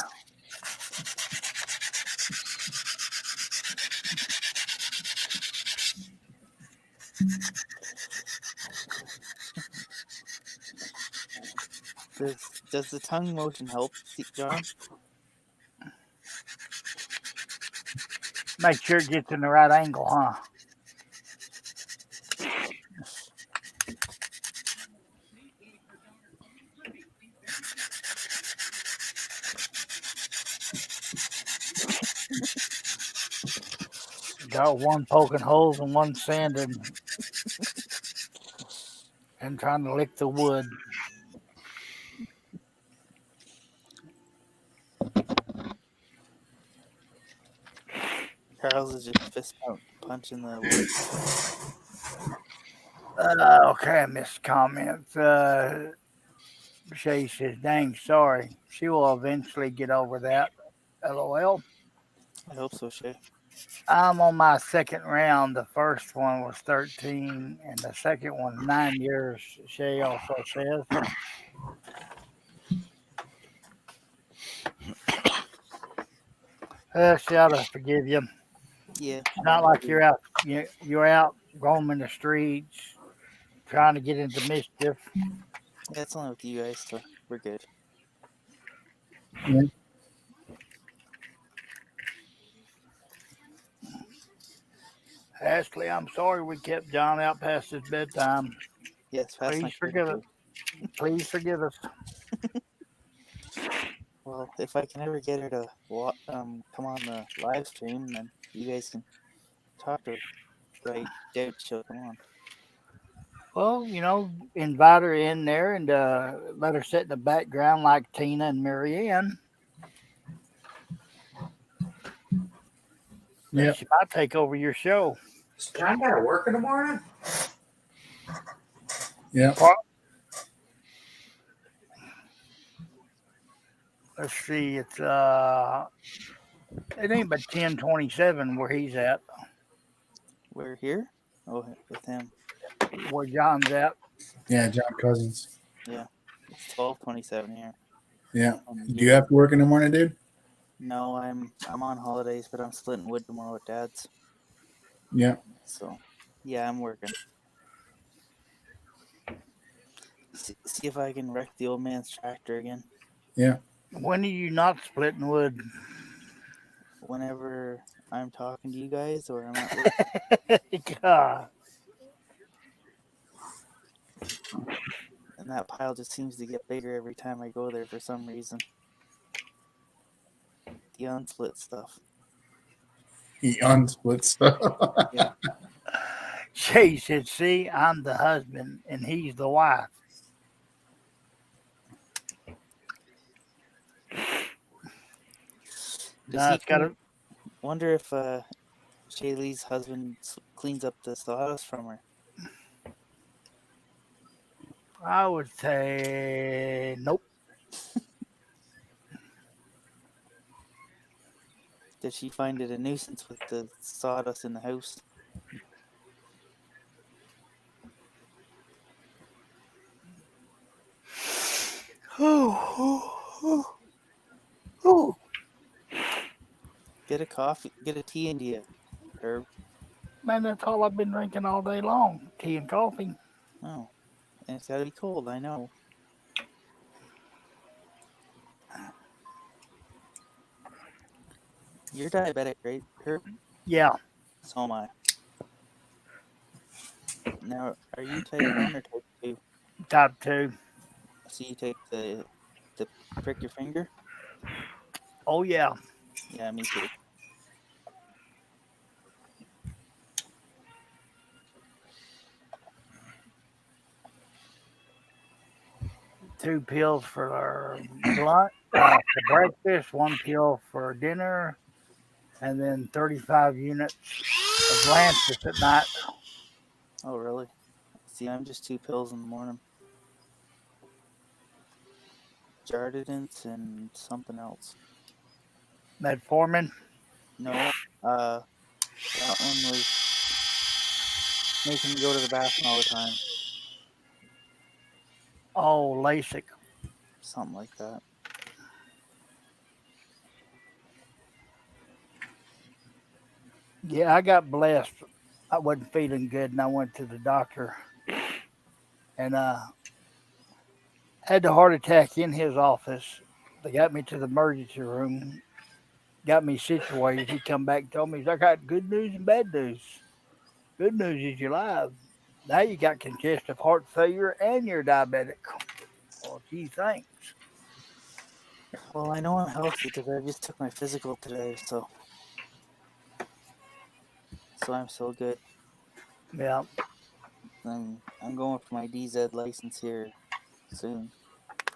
Does the tongue motion help, John? Make sure it gets in the right angle, huh? Got one poking holes and one sanding and trying to lick the wood. Charles is just fist punching the wood. Okay, I missed comments. Shay says, dang, sorry. She will eventually get over that. LOL. I hope so, Shay. I'm on my second round. The first one was 13, and the second one 9 years. Shay also says. She ought to forgive you. Yeah. It's not like you're out roaming the streets, trying to get into mischief. Yeah, it's only with you guys, so we're good. Yeah. Ashley, I'm sorry we kept John out past his bedtime. Yes, past Please my forgive us. bedtime. Please forgive us. Well, if I can ever get her to come on the live stream, then you guys can talk to her. But I doubt she'll come on. Well, invite her in there and let her sit in the background like Tina and Marianne. Yeah. She might take over your show. John got to work in the morning? Yeah. Let's see. It ain't but 10:27 where he's at. We're here? Oh, with him. Where John's at. Yeah, John Cousins. Yeah. It's 12:27 here. Yeah. Do you have to work in the morning, dude? No, I'm on holidays, but I'm splitting wood tomorrow with Dad's. Yeah. So, yeah, I'm working. See if I can wreck the old man's tractor again. Yeah. When are you not splitting wood? Whenever I'm talking to you guys or I'm at work. God. And that pile just seems to get bigger every time I go there for some reason. The unsplit stuff. He unsplit stuff. Yeah. She said, see, I'm the husband and he's the wife. Does Now he it's got to, wonder if Shaylee's husband cleans up the sawdust from her? I would say, nope. Does she find it a nuisance with the sawdust in the house? Get a coffee, get a tea into you, Herb. Man, that's all I've been drinking all day long. Tea and coffee. Oh, and it's gotta be cold, I know. You're diabetic, right, Herb? Yeah, So am I. Now, are you type 1 or type 2? type 2. So you take the prick your finger? Oh, yeah. Yeah, me too. Two pills for lunch, for breakfast, one pill for dinner, and then 35 units of Lantus at night. Oh, really? See, I'm just 2 pills in the morning. Jardidance and something else. Metformin. No, that one was making me go to the bathroom all the time. Oh, LASIK. Something like that. Yeah, I got blessed. I wasn't feeling good, and I went to the doctor, and had the heart attack in his office. They got me to the emergency room, got me situated. He come back and told me, I got good news and bad news. Good news is you're alive. Now you got congestive heart failure and you're diabetic. Well, gee, thanks. Well, I know I'm healthy because I just took my physical today, so I'm so good. Yeah. I'm going for my DZ license here soon,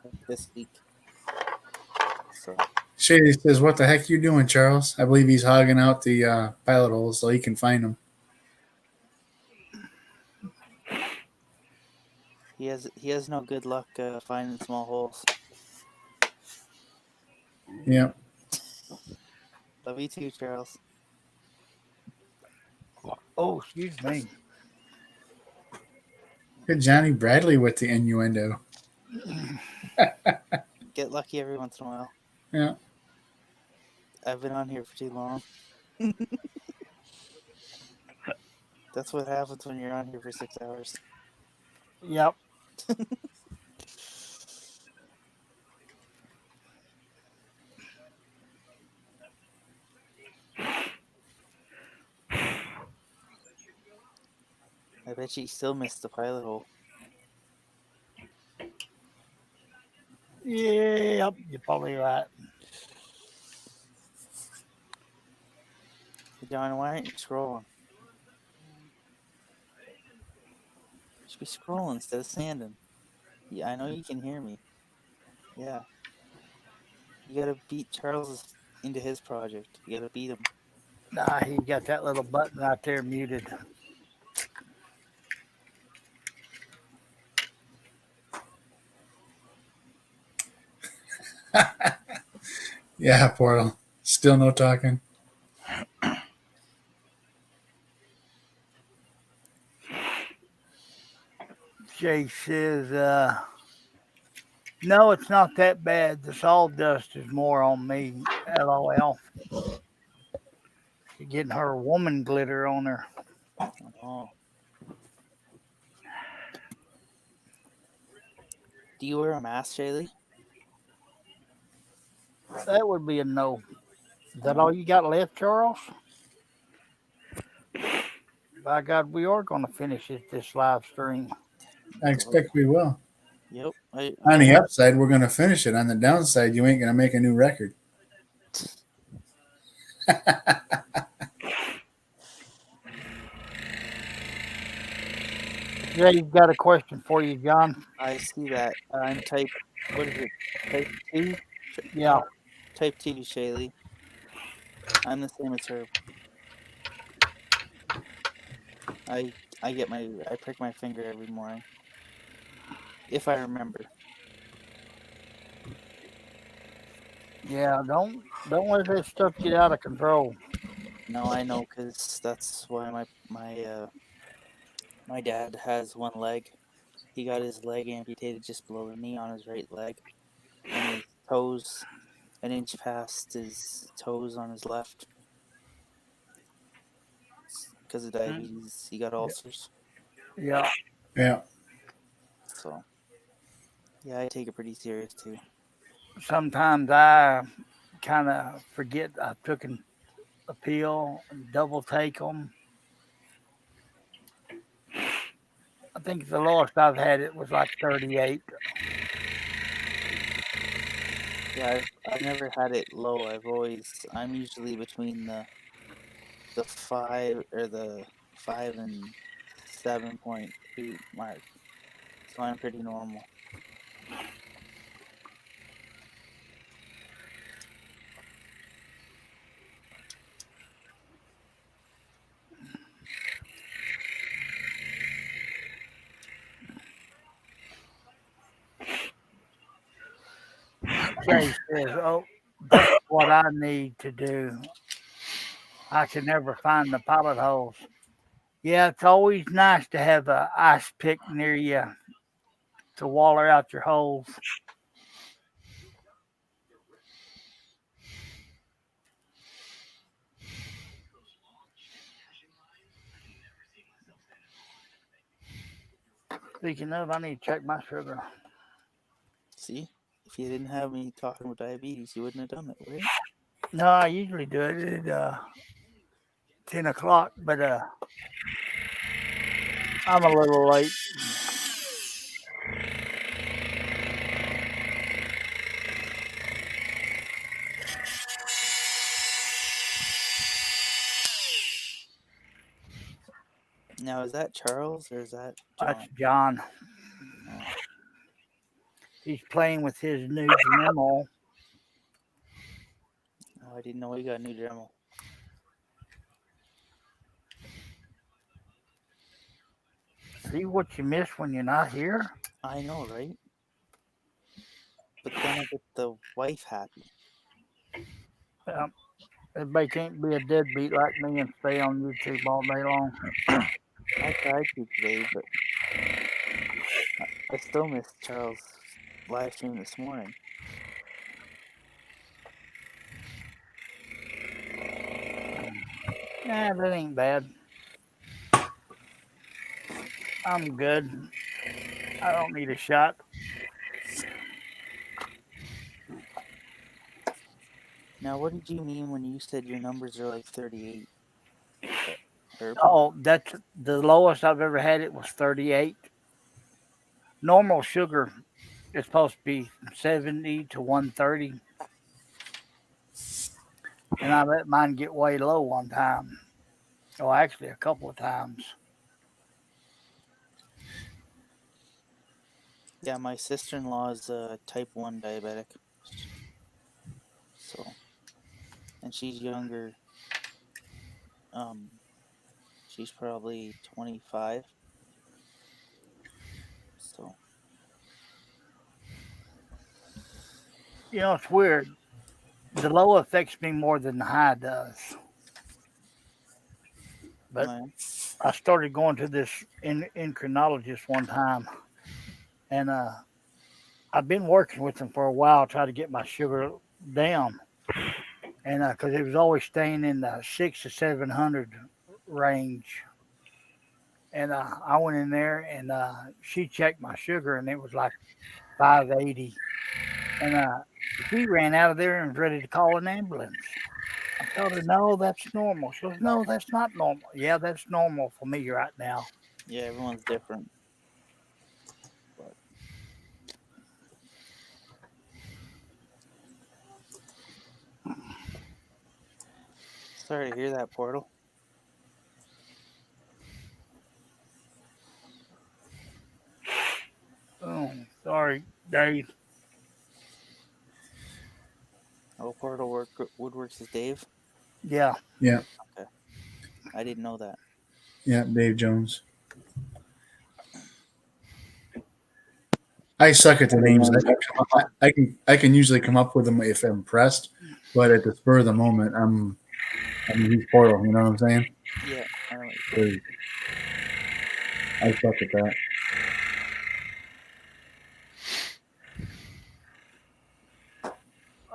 like this week. So Shady says, "What the heck you doing, Charles?" I believe he's hogging out the pilot holes so he can find them. he has no good luck finding small holes. Yeah. Love you too, Charles. Oh, excuse me. Good Johnny Bradley with the innuendo. Get lucky every once in a while. Yeah. I've been on here for too long. That's what happens when you're on here for 6 hours. Yep. I bet you still missed the pilot hole. Yep, you're probably right. Hey, John, why aren't you scrolling? You should be scrolling instead of standing. Yeah, I know you can hear me. Yeah. You gotta beat Charles into his project. You gotta beat him. Nah, he got that little button right there muted. Yeah, Portal. Still no talking. Jay says, no, it's not that bad. The sawdust is more on me. LOL. She's getting her woman glitter on her. Oh. Do you wear a mask, Shaylee? That would be a no. Is that all you got left, Charles? By God, we are going to finish this live stream. I expect we will. Yep. On the upside, we're going to finish it. On the downside, you ain't going to make a new record. Jay's got a question for you, John. I see that. I'm type. What is it? Type 2? Yeah. Type 2, Shaylee. I'm the same as her. I prick my finger every morning. If I remember. Yeah, don't let that stuff get out of control. No, I know, because that's why my dad has one leg. He got his leg amputated just below the knee on his right leg, and his toes an inch past his toes on his left. Because of diabetes, he got ulcers. Yeah. Yeah. So, yeah, I take it pretty serious too. Sometimes I kind of forget I took a pill and double take them. I think the lowest I've had it was like 38. Yeah, I've never had it low. I'm usually between the 5 and 7.8 mark. So I'm pretty normal. Jay says, "Oh, that's what I need to do. I can never find the pilot holes." Yeah, it's always nice to have a ice pick near you to waller out your holes. Speaking of, I need to check my sugar. See? If you didn't have me talking about diabetes, you wouldn't have done it, right? No, I usually do it at 10 o'clock, but I'm a little late. Now, is that Charles or is that John? That's John. Oh. He's playing with his new Dremel. Oh, I didn't know he got a new Dremel. See what you miss when you're not here? I know, right? But then I get the wife happy. Everybody can't be a deadbeat like me and stay on YouTube all day long. I tried to today, but I still missed Charles' live stream this morning. Nah, that ain't bad. I'm good. I don't need a shot. Now, what did you mean when you said your numbers are like 38? Oh, that's the lowest I've ever had. It was 38. Normal sugar is supposed to be 70 to 130. And I let mine get way low one time. Oh, actually, a couple of times. Yeah, my sister-in-law is a type 1 diabetic. So, and she's younger. She's probably 25. So, You know, it's weird. The low affects me more than the high does. But I started going to this endocrinologist one time, and I've been working with him for a while, trying to get my sugar down, and because it was always staying in the 600 to 700 range. And I went in there, and she checked my sugar, and it was like 580. And she ran out of there and was ready to call an ambulance. I told her, no, that's normal. She goes, no, that's not normal. Yeah, that's normal for me right now. Yeah, everyone's different. But sorry to hear that, Portal. Oh, sorry, Dave. Oh, Portal Woodworks is Dave? Yeah. Yeah. Okay. I didn't know that. Yeah, Dave Jones. I suck at the names. I can usually come up with them if I'm pressed, but at the spur of the moment, he's Portal. You know what I'm saying? Yeah, I know what you're saying. I suck at that.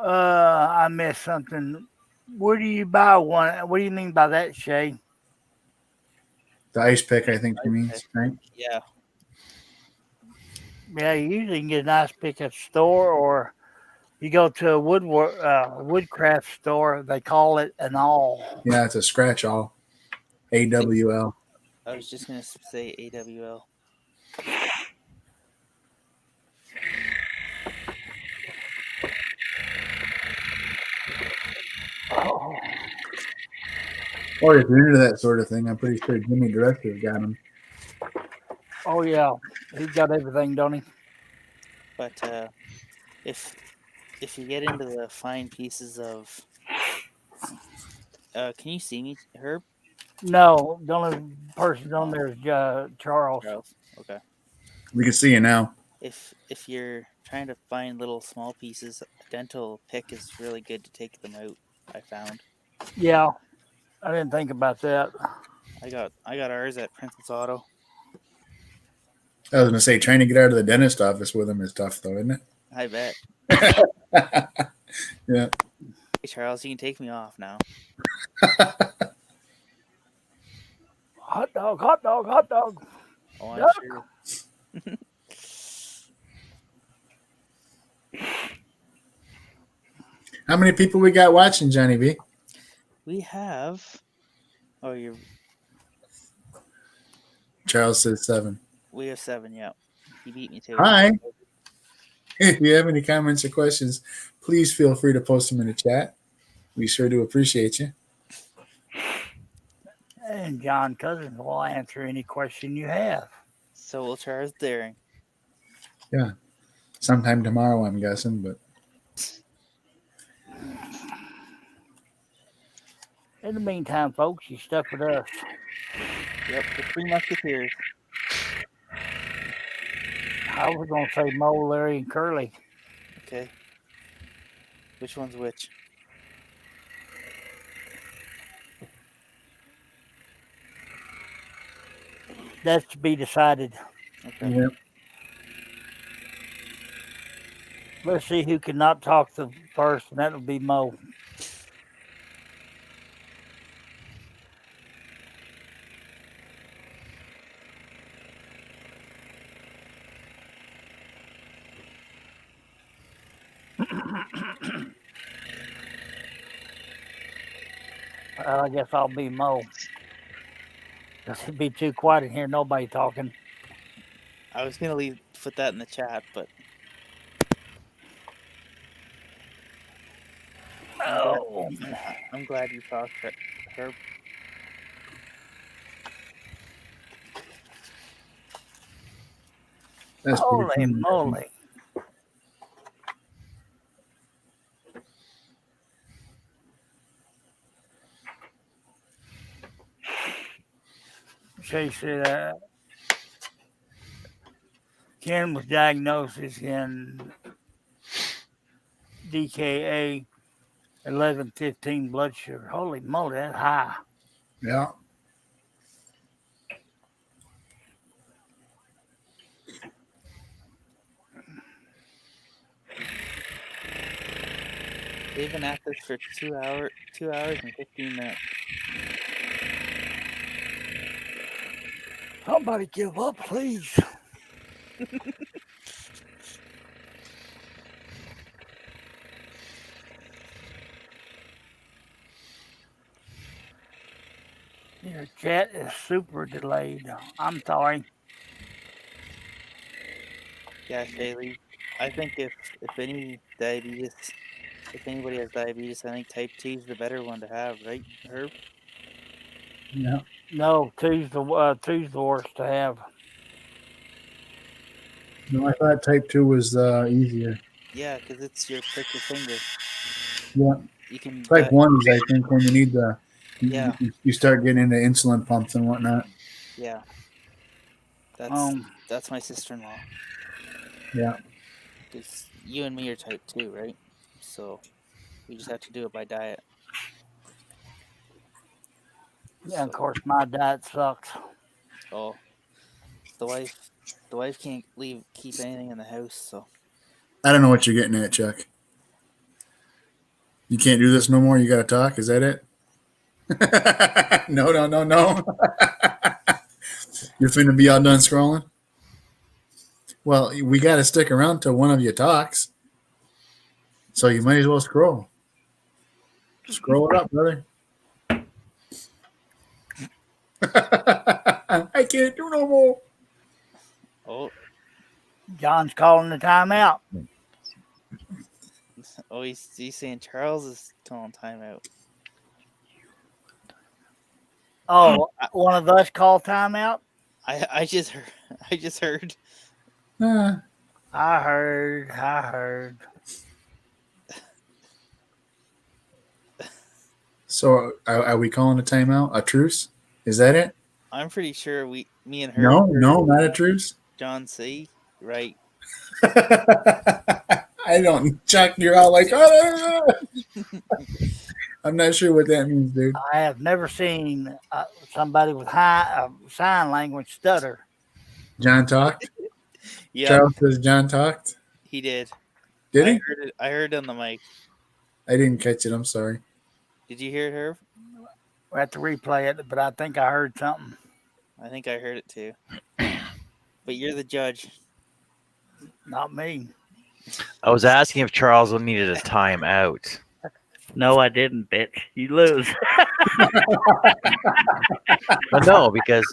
I missed something. Where do you buy one? What do you mean by that, Shay? The ice pick, I think he means, right? Yeah. Yeah, you usually can get an ice pick at the store, or you go to a woodcraft store. They call it an awl. Yeah, it's a scratch all. AWL. I was just gonna say AWL. Oh. Or if you're into that sort of thing, I'm pretty sure Jimmy Director got him. Oh yeah, he's got everything, don't he? But if you get into the fine pieces of, can you see me, Herb? No, the only person on there is Charles. Charles. Okay. We can see you now. If you're trying to find little small pieces, a dental pick is really good to take them out. I found. Yeah, I didn't think about that. I got ours at Princess Auto. I was gonna say trying to get out of the dentist office with him is tough, though, isn't it? I bet. Yeah. Hey Charles, you can take me off now. Hot dog, hot dog, hot dog. Oh, I'm Duck. sure. How many people we got watching, Johnny B? We have. Oh, you're. Charles says 7. We have 7. Yeah, he beat me to it. Hi. If you have any comments or questions, please feel free to post them in the chat. We sure do appreciate you. And John Cousins will answer any question you have. So will Charles Daring. Yeah. Sometime tomorrow, I'm guessing, but In the meantime, folks, you stuck with us. Yep, the 3 Musketeers. I was going to say Mo, Larry, and Curly. Okay. Which one's which? That's to be decided. Okay. Yep. Let's see who can not talk the first, and that'll be Mo. I guess I'll be Mo. It'd be too quiet in here, nobody talking. I was gonna put that in the chat, but I'm glad you talked, Herb. That's Holy moly. Shay said Ken was diagnosed in DKA 1115 blood sugar. Holy moly, that's high. Yeah. They've been at this for 2 hours and 15 minutes. Somebody give up, please. Your chat is super delayed. I'm sorry. Yeah, Shaylee. I think if anybody has diabetes, I think type 2 is the better one to have, right, Herb? Yeah. No, two's the worst to have. No, I thought type 2 was easier. Yeah, because it's your prick your finger. Yeah. You can. Type 1 is, I think, when you need the. Yeah. You start getting into insulin pumps and whatnot. Yeah. Um, That's my sister-in-law. Yeah. Because you and me are type 2, right? So we just have to do it by diet. yeah, of course, my diet sucks. Oh, the wife can't keep anything in the house, so. I don't know what you're getting at, Chuck. You can't do this no more. You got to talk. Is that it? No. You're finna be all done scrolling? Well, we got to stick around till one of you talks. So you might as well scroll. Scroll it up, brother. I can't do no more. Oh, John's calling the timeout. oh, he's saying Charles is calling timeout. Oh, one of us call timeout? I just heard. I just heard. I heard. So are we calling a timeout? A truce? Is that it? I'm pretty sure me and her. No, not a truce. John C. Right. I don't, Chuck. You're all like, oh. I'm not sure what that means, dude. I have never seen somebody with high sign language stutter. John talked. Yeah. Charles says John talked. He did. Did he? I heard it on the mic. I didn't catch it. I'm sorry. Did you hear it, Herb? We have to replay it, but I think I heard something. I think I heard it too. But you're the judge. Not me. I was asking if Charles needed a timeout. No, I didn't, bitch. You lose. But no, because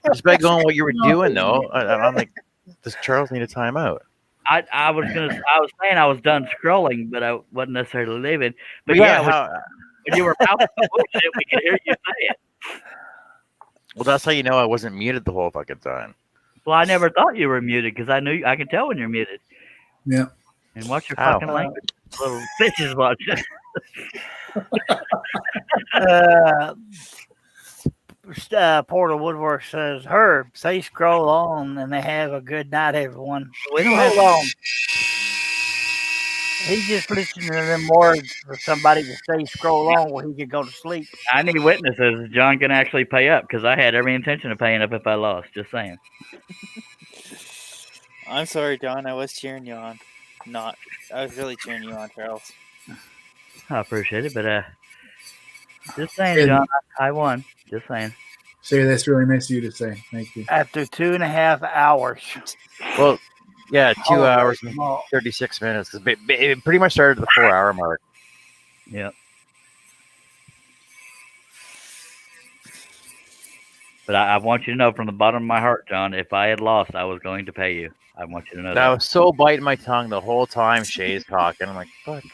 just by going what you were doing, though, I'm like, does Charles need a timeout? I was saying I was done scrolling, but I wasn't necessarily leaving. But Yeah, when you were mouthing the bullshit, we could hear you say it. Well, that's how you know I wasn't muted the whole fucking time. Well, I never thought you were muted because I can tell when you're muted. Yeah. And watch your How? fucking language, little bitches watching. Porter Woodwork says, Herb, say scroll on and they have a good night, everyone. We don't have on. He's just listening to them words for somebody to say scroll on where he could go to sleep. I need witnesses. John can actually pay up because I had every intention of paying up if I lost. Just saying. I'm sorry, John. I was cheering you on. I was really cheering you on, Charles. I appreciate it, but just saying, John, I won. Just saying. Say that's really nice of you to say. Thank you. After 2.5 hours. Well, yeah, 2 hours and 36 minutes. It pretty much started at the 4 hour mark. Yep. But I want you to know from the bottom of my heart, John, if I had lost, I was going to pay you. I want you to know that. I was so biting my tongue the whole time Shay's talking. I'm like, fuck.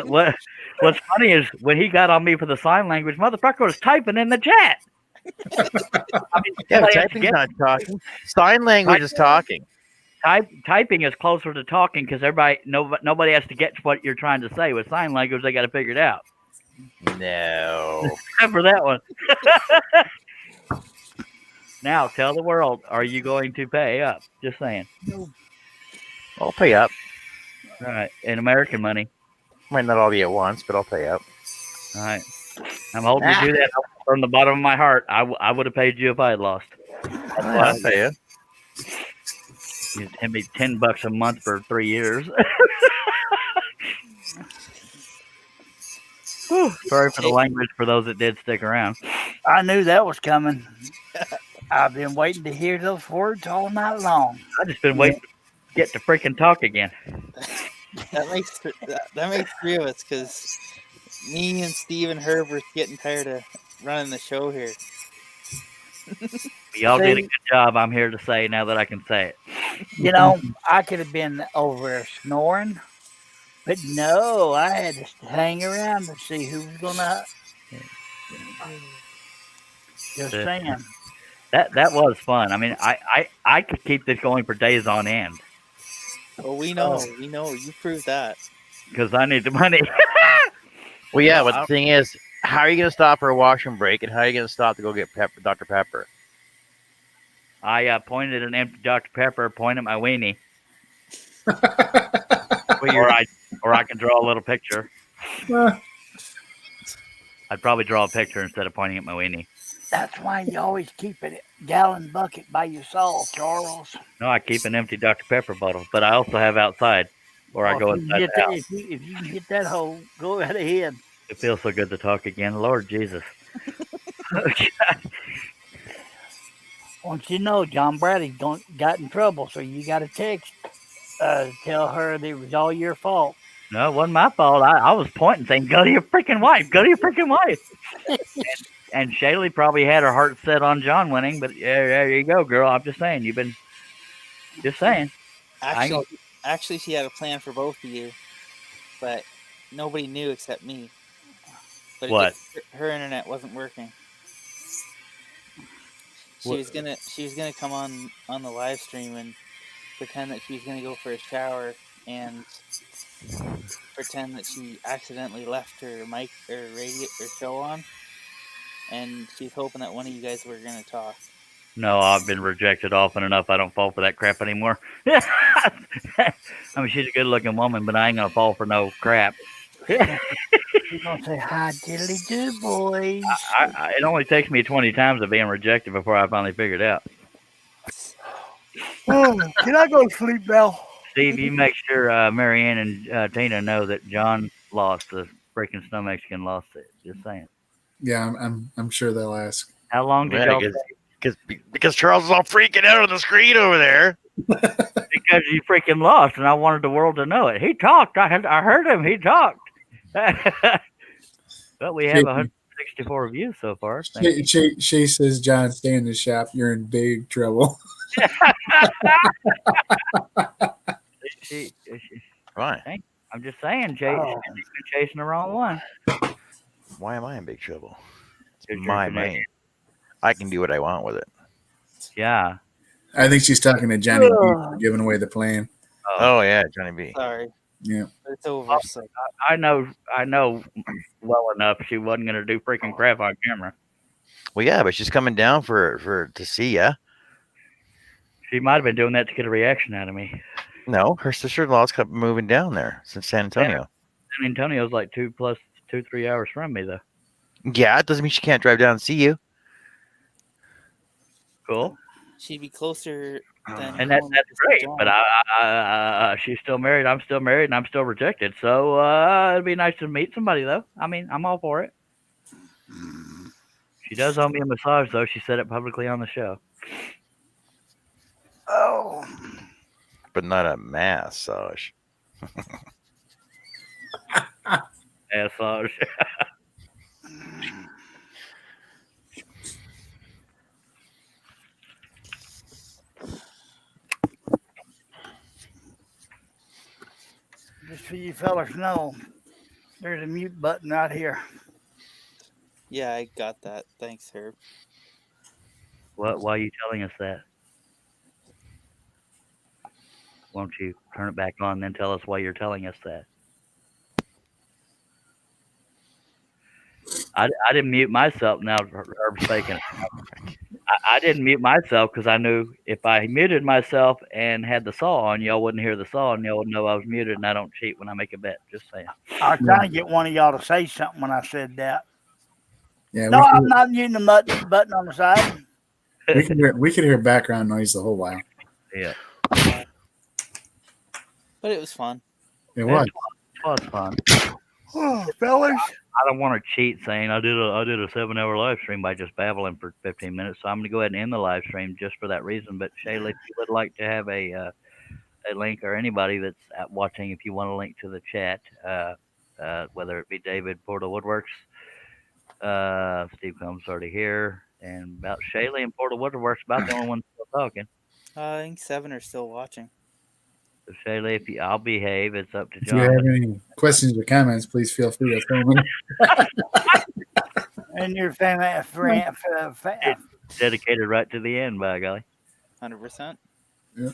What's funny is when he got on me for the sign language, motherfucker was typing in the chat. Yeah, typing's not talking. Sign language is talking. Typing is closer to talking because nobody has to get what you're trying to say. With sign language, they got to figure it out. No. Except for that one. Now, tell the world, are you going to pay up? Just saying. I'll pay up. All right. In American money. Might not all be at once, but I'll pay up. All right. I'm holding you to that from the bottom of my heart. I would have paid you if I had lost. I'll pay you. You pay me $10 a month for 3 years. Whew, sorry for the language for those that did stick around. I knew that was coming. I've been waiting to hear those words all night long. I've just been waiting to get to freaking talk again. That makes 3 of us because Me and Steve and Herb are getting tired of running the show here. Y'all did a See, good job. I'm here to say now that I can say it. you know, I could have been over there snoring, but no, I had to hang around to see who was gonna. Just Uh, saying. That was fun. I mean, I could keep this going for days on end Oh, we know. You proved that. because I need the money. Well, yeah, No, but the thing is, how are you going to stop for a washroom break, and how are you going to stop to go get Dr. Pepper? I pointed an empty Dr. Pepper, point at my weenie, or I can draw a little picture. I'd probably draw a picture instead of pointing at my weenie. That's why you always keep a gallon bucket by your saw, Charles. No, I keep an empty Dr. Pepper bottle, but I also have outside, or I Well, go if you inside hit the that, house. if you can hit that hole, go right ahead. It feels so good to talk again. Lord Jesus. Once you know John Bradley got in trouble, so you got to text, tell her that it was all your fault. No, it wasn't my fault. I was pointing, saying, "Go to your freaking wife. Go to your freaking wife." and Shaylee probably had her heart set on John winning, but yeah, there you go, girl. I'm just saying, you've been just saying. Actually, she had a plan for both of you, but nobody knew except me. But What? Her internet wasn't working. She was gonna come on the live stream and pretend that she was gonna go for a shower and pretend that she accidentally left her mic or radio or show on, and she's hoping that one of you guys were gonna talk. No, I've been rejected often enough. I don't fall for that crap anymore. I mean, she's a good-looking woman, but I ain't gonna fall for no crap. You're gonna say hi, diddly do, boys. It only takes me 20 times of being rejected before I finally figure it out. Oh, can I go to sleep now? Steve, you make sure Marianne and Tina know that John lost. The freaking Snow Mexican lost it. Just saying. Yeah, I'm sure they'll ask. How long did y'all? Because Charles is all freaking out on the screen over there. Because you freaking lost, and I wanted the world to know it. He talked. I heard him. He talked. But we have 164 views so far. She says, "John, stay in the shop. You're in big trouble." Right. I'm just saying, Jay, you've been chasing the wrong one. Why am I in big trouble? It's You're my money. I can do what I want with it. Yeah. I think she's talking to Johnny B for giving away the plane. Oh yeah, Johnny B. Sorry. Yeah. It's over. So. I know well enough she wasn't gonna do freaking crap on camera. Well, yeah, but she's coming down to see ya. She might have been doing that to get a reaction out of me. No, her sister-in-law's kept moving down there since San Antonio. Yeah. San Antonio's like 2+ 3 hours from me, though. Yeah, it doesn't mean she can't drive down and see you. Cool. She'd be closer than. And that's great. But she's still married. I'm still married, and I'm still rejected. So it'd be nice to meet somebody, though. I mean, I'm all for it. She does owe me a massage, though. She said it publicly on the show. Oh. But not a massage. Massage. Just so you fellas know, there's a mute button right here. Yeah, I got that. Thanks, Herb. Why are you telling us that? Won't you turn it back on and then tell us why you're telling us that? I didn't mute myself. Now, Herb's taking it. I didn't mute myself because I knew if I muted myself and had the saw on, y'all wouldn't hear the saw and y'all would know I was muted, and I don't cheat when I make a bet. Just saying. I was trying to get one of y'all to say something when I said that. Yeah. No, I'm not muting the button on the side. We could hear background noise the whole while. Yeah. But it was fun. It was. It was fun. Oh, fellas. I don't want to cheat saying I did a 7-hour live stream by just babbling for 15 minutes. So I'm going to go ahead and end the live stream just for that reason. But Shayla, if you would like to have a link, or anybody that's watching, if you want a link to the chat, whether it be David Portal Woodworks, Steve Combs already here, and about Shaylee and Portal Woodworks, about the only one still talking. I think 7 are still watching. So Shaylee, if I'll behave, it's up to If you John. have any questions or comments, please feel free to throw them in. And your family friend, Dedicated right to the end, by golly. 100%. Yeah.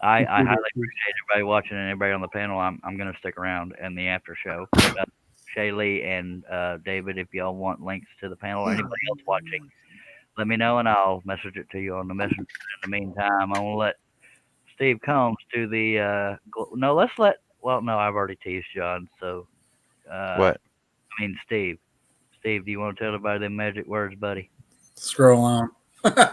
I highly appreciate everybody watching and everybody on the panel. I'm going to stick around in the after show. Shaylee and David, if y'all want links to the panel or anybody else watching, let me know and I'll message it to you on the messenger. In the meantime, I want to let Steve Combs do the. No, let's let. Well, no, I've already teased John. So, What? I mean, Steve. Steve, do you want to tell everybody them magic words, buddy? Scroll on.